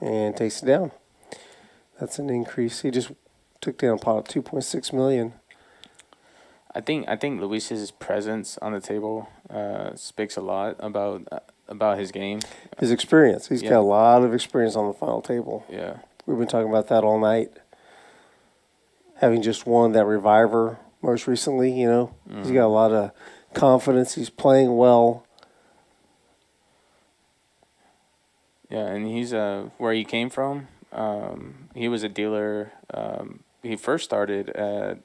And takes it down. That's an increase. He just took down a pot of 2.6 million. I think Luis's presence on the table speaks a lot about his game. His experience. He's got a lot of experience on the final table. Yeah. We've been talking about that all night. Having just won that Reviver most recently, He's got a lot of confidence. He's playing well. Yeah, and he's where he came from. He was a dealer. He first started at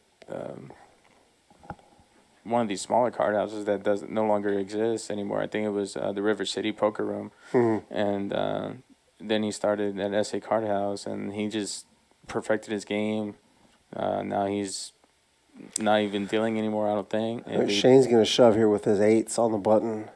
one of these smaller card houses that no longer exists anymore. I think it was the River City Poker Room, and then he started at SA Card House, and he just perfected his game. Now he's not even dealing anymore, I don't think. Shane's going to shove here with his eights on the button,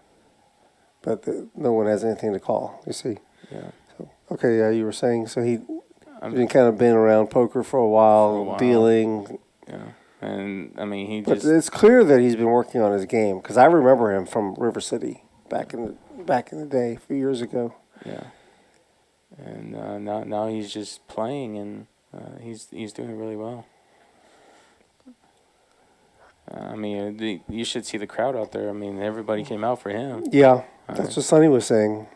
but no one has anything to call. You see. Yeah. So, okay. Yeah, you were saying so he's been around poker for a while. Dealing. Yeah. And I mean, But it's clear that he's been working on his game because I remember him from River City back in the day, a few years ago. Yeah. And now he's just playing, and he's doing really well. I mean, you should see the crowd out there. I mean, everybody came out for him. Yeah, that's what Sonny was saying.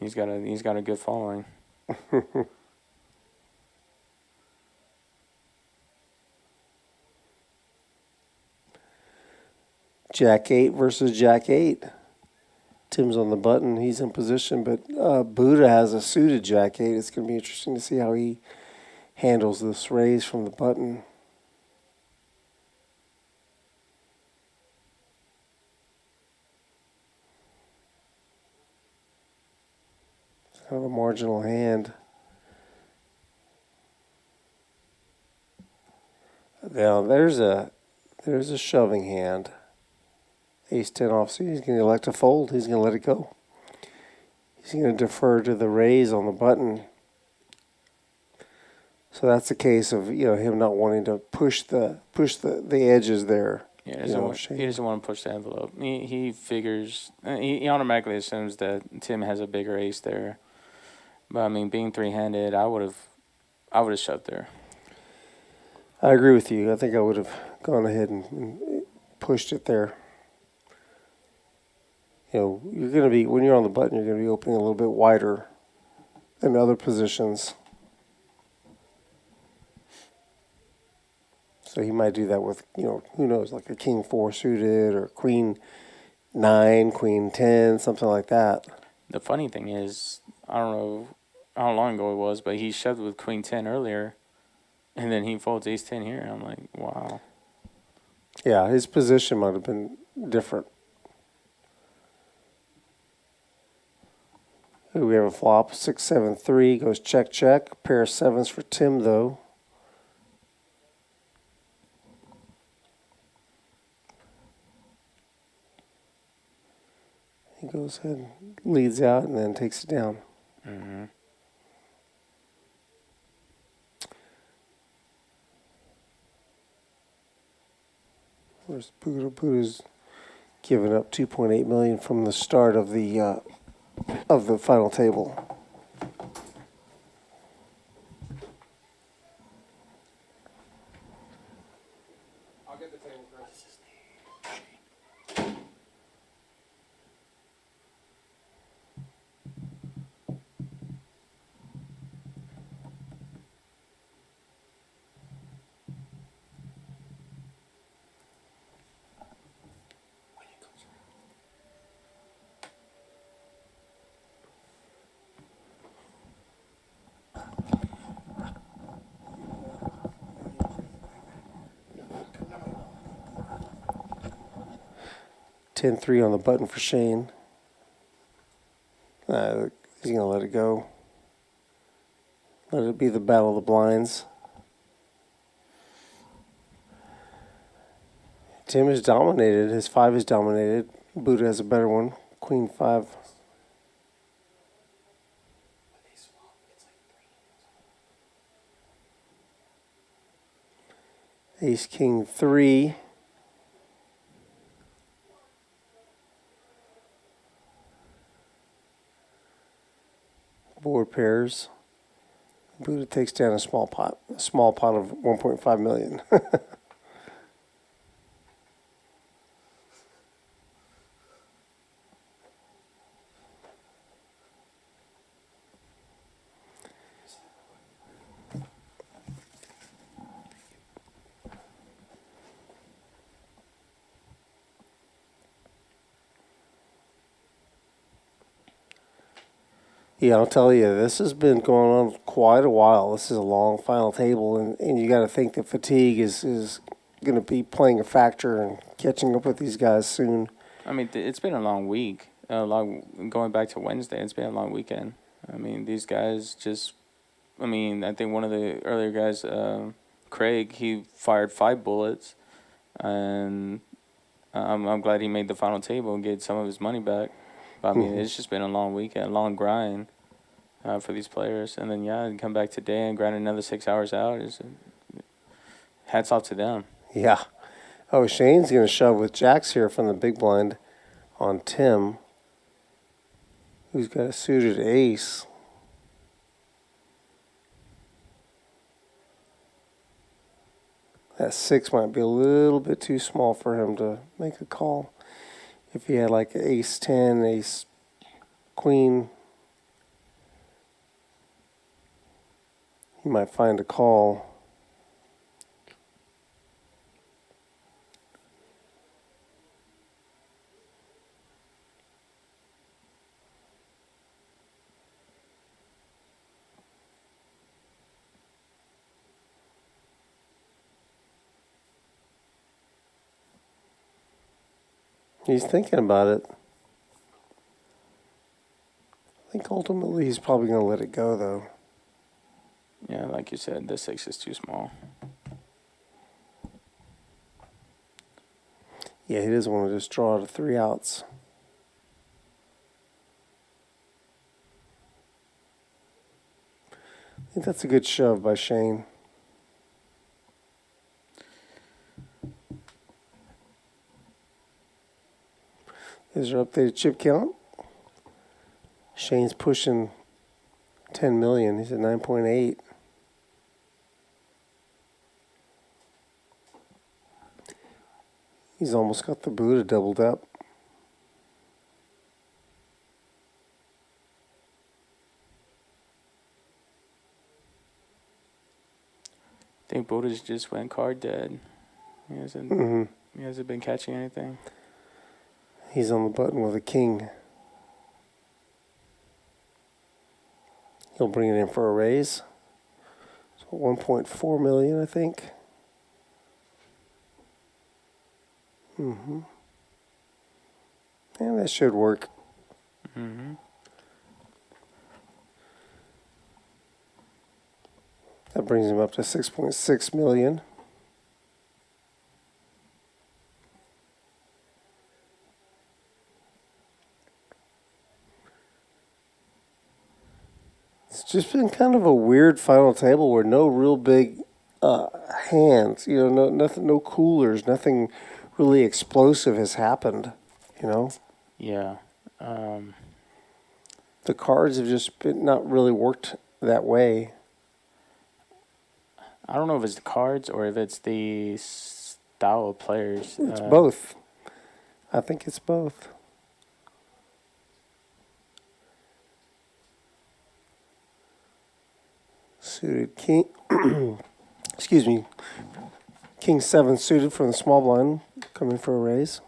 He's got a good following. Jack 8 versus Jack 8. Tim's on the button. He's in position, but Buddha has a suited Jack 8. It's going to be interesting to see how he handles this raise from the button. It's kind of a marginal hand. Now there's a shoving hand. Ace 10 offsuit. He's going to elect to fold. He's going to let it go. He's going to defer to the raise on the button. So that's the case of him not wanting to push the edges there. Yeah, he doesn't want to push the envelope. He figures he automatically assumes that Tim has a bigger ace there, But I mean, being three-handed, I would have shoved there. I agree with you. I think I would have gone ahead and pushed it there. You know, you're going to be, when you're on the button, you're going to be opening a little bit wider than other positions. So he might do that with, you know, who knows, like a king 4 suited or queen 9, queen 10, something like that. The funny thing is, I don't know how long ago it was, but he shoved with queen 10 earlier, and then he folds ace 10 here. I'm like, wow. Yeah, his position might have been different. Here we have a flop, 6-7-3, goes check, check. Pair of sevens for Tim, though. He goes ahead, leads out, and then takes it down. Mm-hmm. Where's Buddha? Buddha's given up $2.8 million from the start of the final table. I'll get the table, Chris. 10-3 on the button for Shane. He's going to let it go. Let it be the battle of the blinds. Tim is dominated. His 5 is dominated. Buddha has a better one. Queen 5. Ace King 3. Board pairs. Buddha takes down a small pot of 1.5 million. Yeah, I'll tell you, this has been going on quite a while. This is a long final table, and you got to think that fatigue is going to be playing a factor and catching up with these guys soon. I mean, it's been a long week. Going back to Wednesday, it's been a long weekend. I mean, these guys just, I mean, I think one of the earlier guys, Craig, he fired 5 bullets, and I'm glad he made the final table and get some of his money back. But, I mean, it's just been a long weekend, a long grind for these players. And then, yeah, come back today and grind another 6 hours out. Hats off to them. Yeah. Oh, Shane's going to shove with jacks here from the big blind on Tim, who's got a suited ace. That 6 might be a little bit too small for him to make a call. If he had like ace 10, ace queen, he might find a call. He's thinking about it. I think ultimately he's probably going to let it go, though. Yeah, like you said, the 6 is too small. Yeah, he doesn't want to just draw out of 3 outs. I think that's a good shove by Shane. Is our updated chip count? Shane's pushing 10 million. He's at 9.8. He's almost got the Buddha doubled up. I think Buddha's just went card dead. He hasn't. He hasn't been catching anything. He's on the button with a king. He'll bring it in for a raise. So 1.4 million, I think. And that should work. That brings him up to 6.6 million. It's just been kind of a weird final table where no real big hands, nothing, no coolers, nothing really explosive has happened, Yeah. The cards have just been not really worked that way. I don't know if it's the cards or if it's the style of players. It's both. I think it's both. Suited king, excuse me, king 7 suited from the small blind, coming for a raise.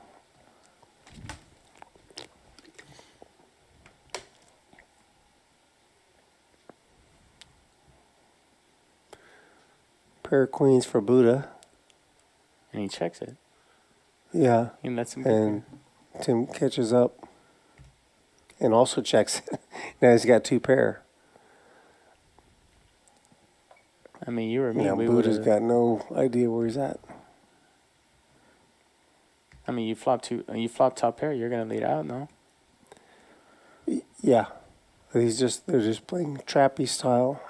Pair of queens for Buddha. And he checks it. Yeah. And lets him And Tim catches up and also checks it. Now he's got 2 pair. I mean, you or me, Now we Buddha's would've- got no idea where he's at. I mean, you flop top pair, you're gonna lead out, no? Yeah. They're just playing trappy style.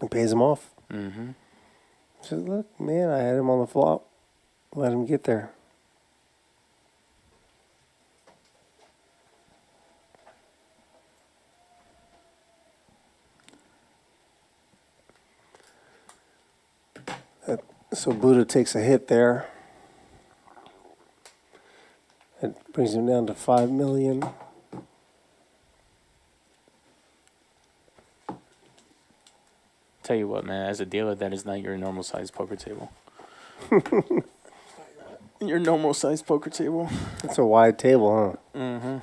It pays him off. Says, look, man, I had him on the flop. Let him get there. So Buddha takes a hit there. It brings him down to 5 million. Tell you what, man, as a dealer, that is not your normal size poker table. Your normal size poker table. It's a wide table, huh?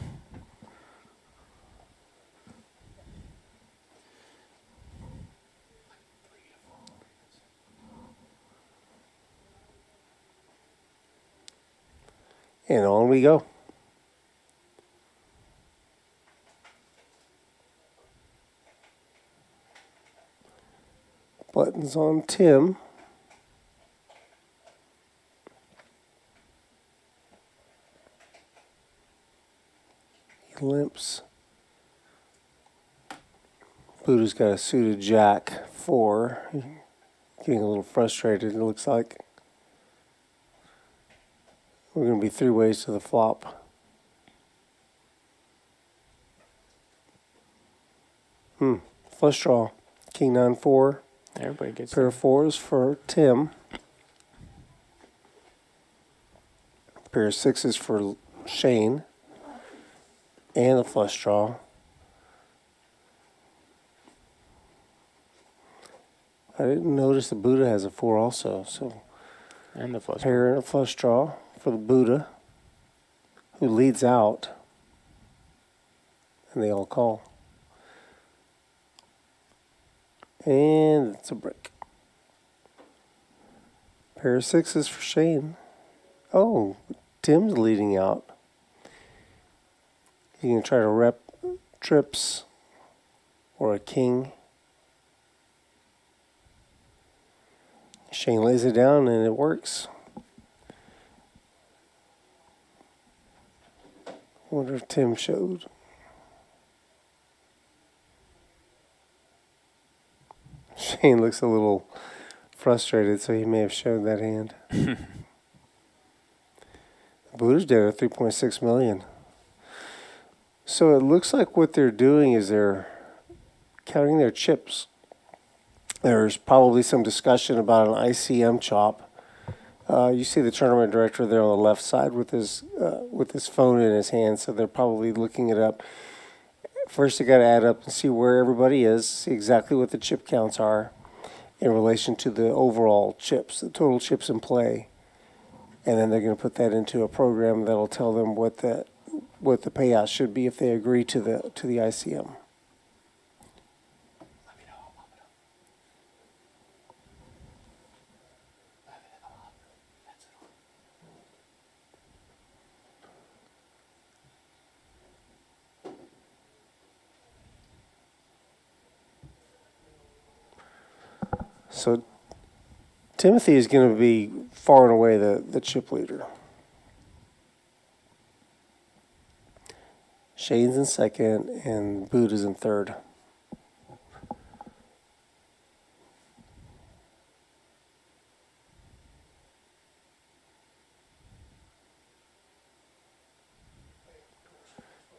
And on we go. Buttons on Tim. He limps. Buddha's got a suited jack 4. Getting a little frustrated, it looks like. We're going to be 3 ways to the flop. Flush draw. King 9-4. Everybody gets pair of 4s for Tim. Pair of 6s for Shane. And a flush draw. I didn't notice the Buddha has a 4 also, so. And the flush pair and a flush draw for the Buddha, who leads out, and they all call. And it's a break. Pair of 6s for Shane. Oh, Tim's leading out. You can try to rep trips or a king. Shane lays it down and it works. Wonder if Tim showed. Shane looks a little frustrated, so he may have showed that hand. Buddha's down at 3.6 million. So it looks like what they're doing is they're counting their chips. There's probably some discussion about an ICM chop. You see the tournament director there on the left side with his phone in his hand, so they're probably looking it up. First, they got to add up and see where everybody is, see exactly what the chip counts are in relation to the overall chips, the total chips in play, and then they're going to put that into a program that'll tell them what the payout should be if they agree to the ICM. So Timothy is going to be far and away the chip leader. Shane's in second, and Buddha's in third.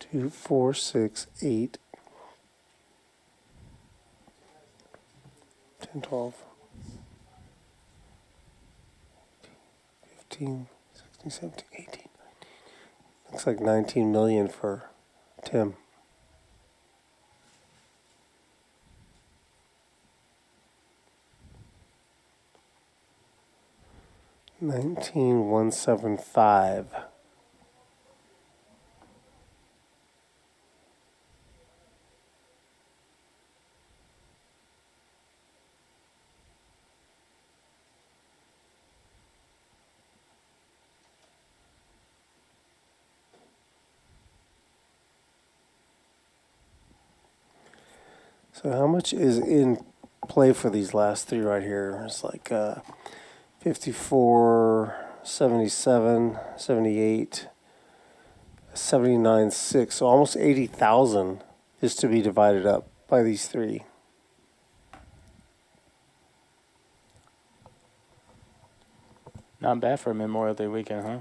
Two, 4, 6, 8, 10, 12, 15, 16, 17, 18. Looks like 19 million for Tim. $19,175. So how much is in play for these last three right here? It's like 54, 77, 78, 79.6. So almost 80,000 is to be divided up by these three. Not bad for a Memorial Day weekend, huh?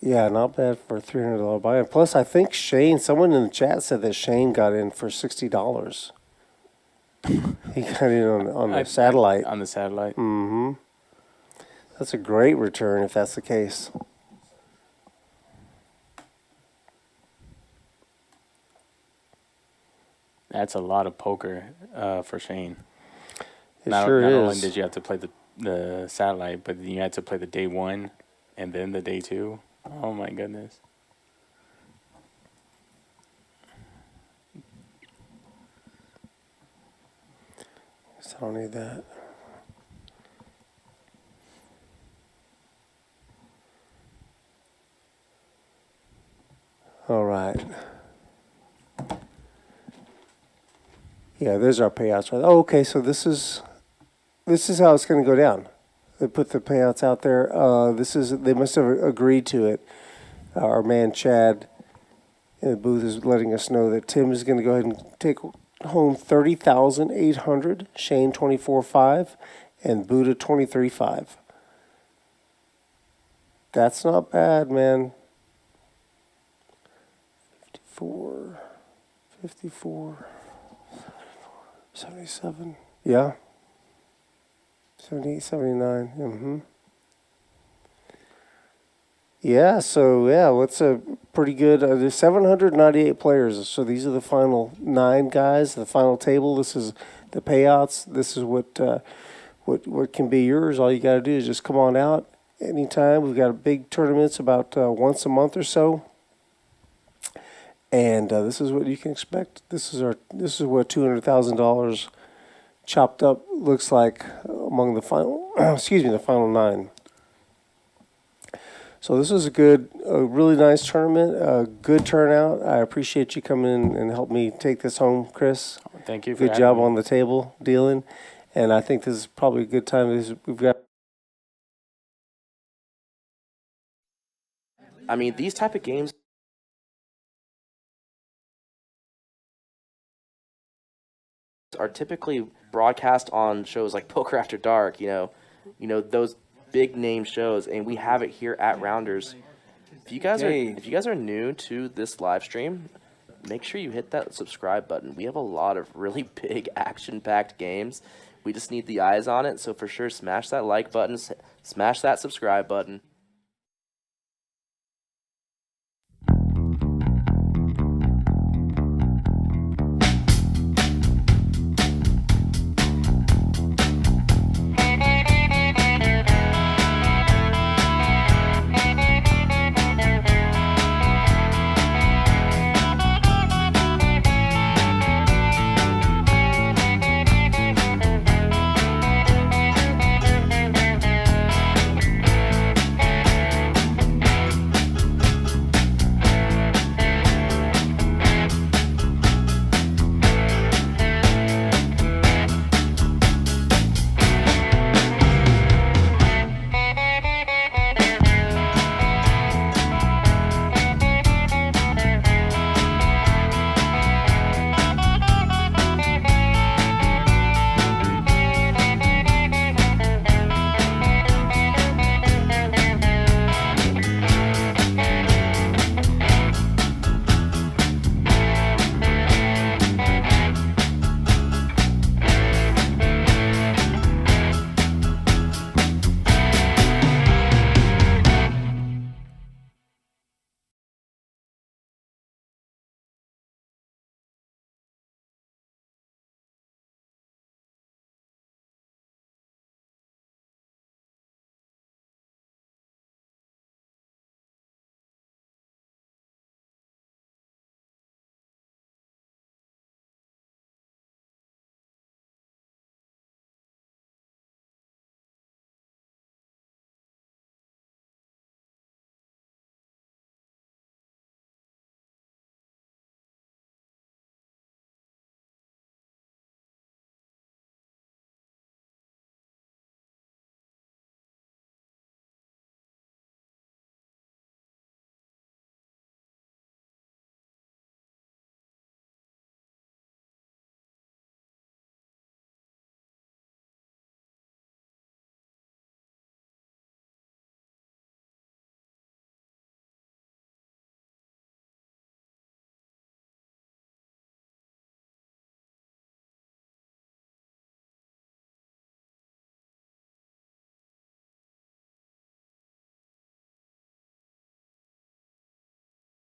Yeah, not bad for a $300 buy-in. Plus, I think Shane, someone in the chat said that Shane got in for $60. He got in on the satellite. On the satellite. Mm-hmm. That's a great return if that's the case. That's a lot of poker for Shane. It sure is. Not only did you have to play the satellite, but you had to play the day one and then the day two. Oh my goodness. I don't need that. All right. Yeah, there's our payouts. Right. Oh, okay, so this is how it's going to go down. They put the payouts out there. They must have agreed to it. Our man Chad in the booth is letting us know that Tim is going to go ahead and take home $30,800, Shane $24,500, and Buddha $23,500. That's not bad, man. 54, 77. Yeah. 78, 79. Mm-hmm. Yeah, so, yeah, what's a pretty good... there's 798 players, so these are the final 9 guys, the final table. This is the payouts. This is what can be yours. All you got to do is just come on out anytime. We've got big tournaments about once a month or so. And this is what you can expect. This is what $200,000 chopped up looks like among the final, the final 9. So this is a really nice tournament, a good turnout. I appreciate you coming in and helping me take this home, Chris. Thank you for good job on the table dealing. And I think this is probably a good time. We've got. I mean, these type of games are typically broadcast on shows like Poker After Dark. You know those big name shows, and we have it here at Rounders. If you guys are new to this live stream, make sure you hit that subscribe button. We have a lot of really big action-packed games. We just need the eyes on it, so for sure smash that like button, smash that subscribe button.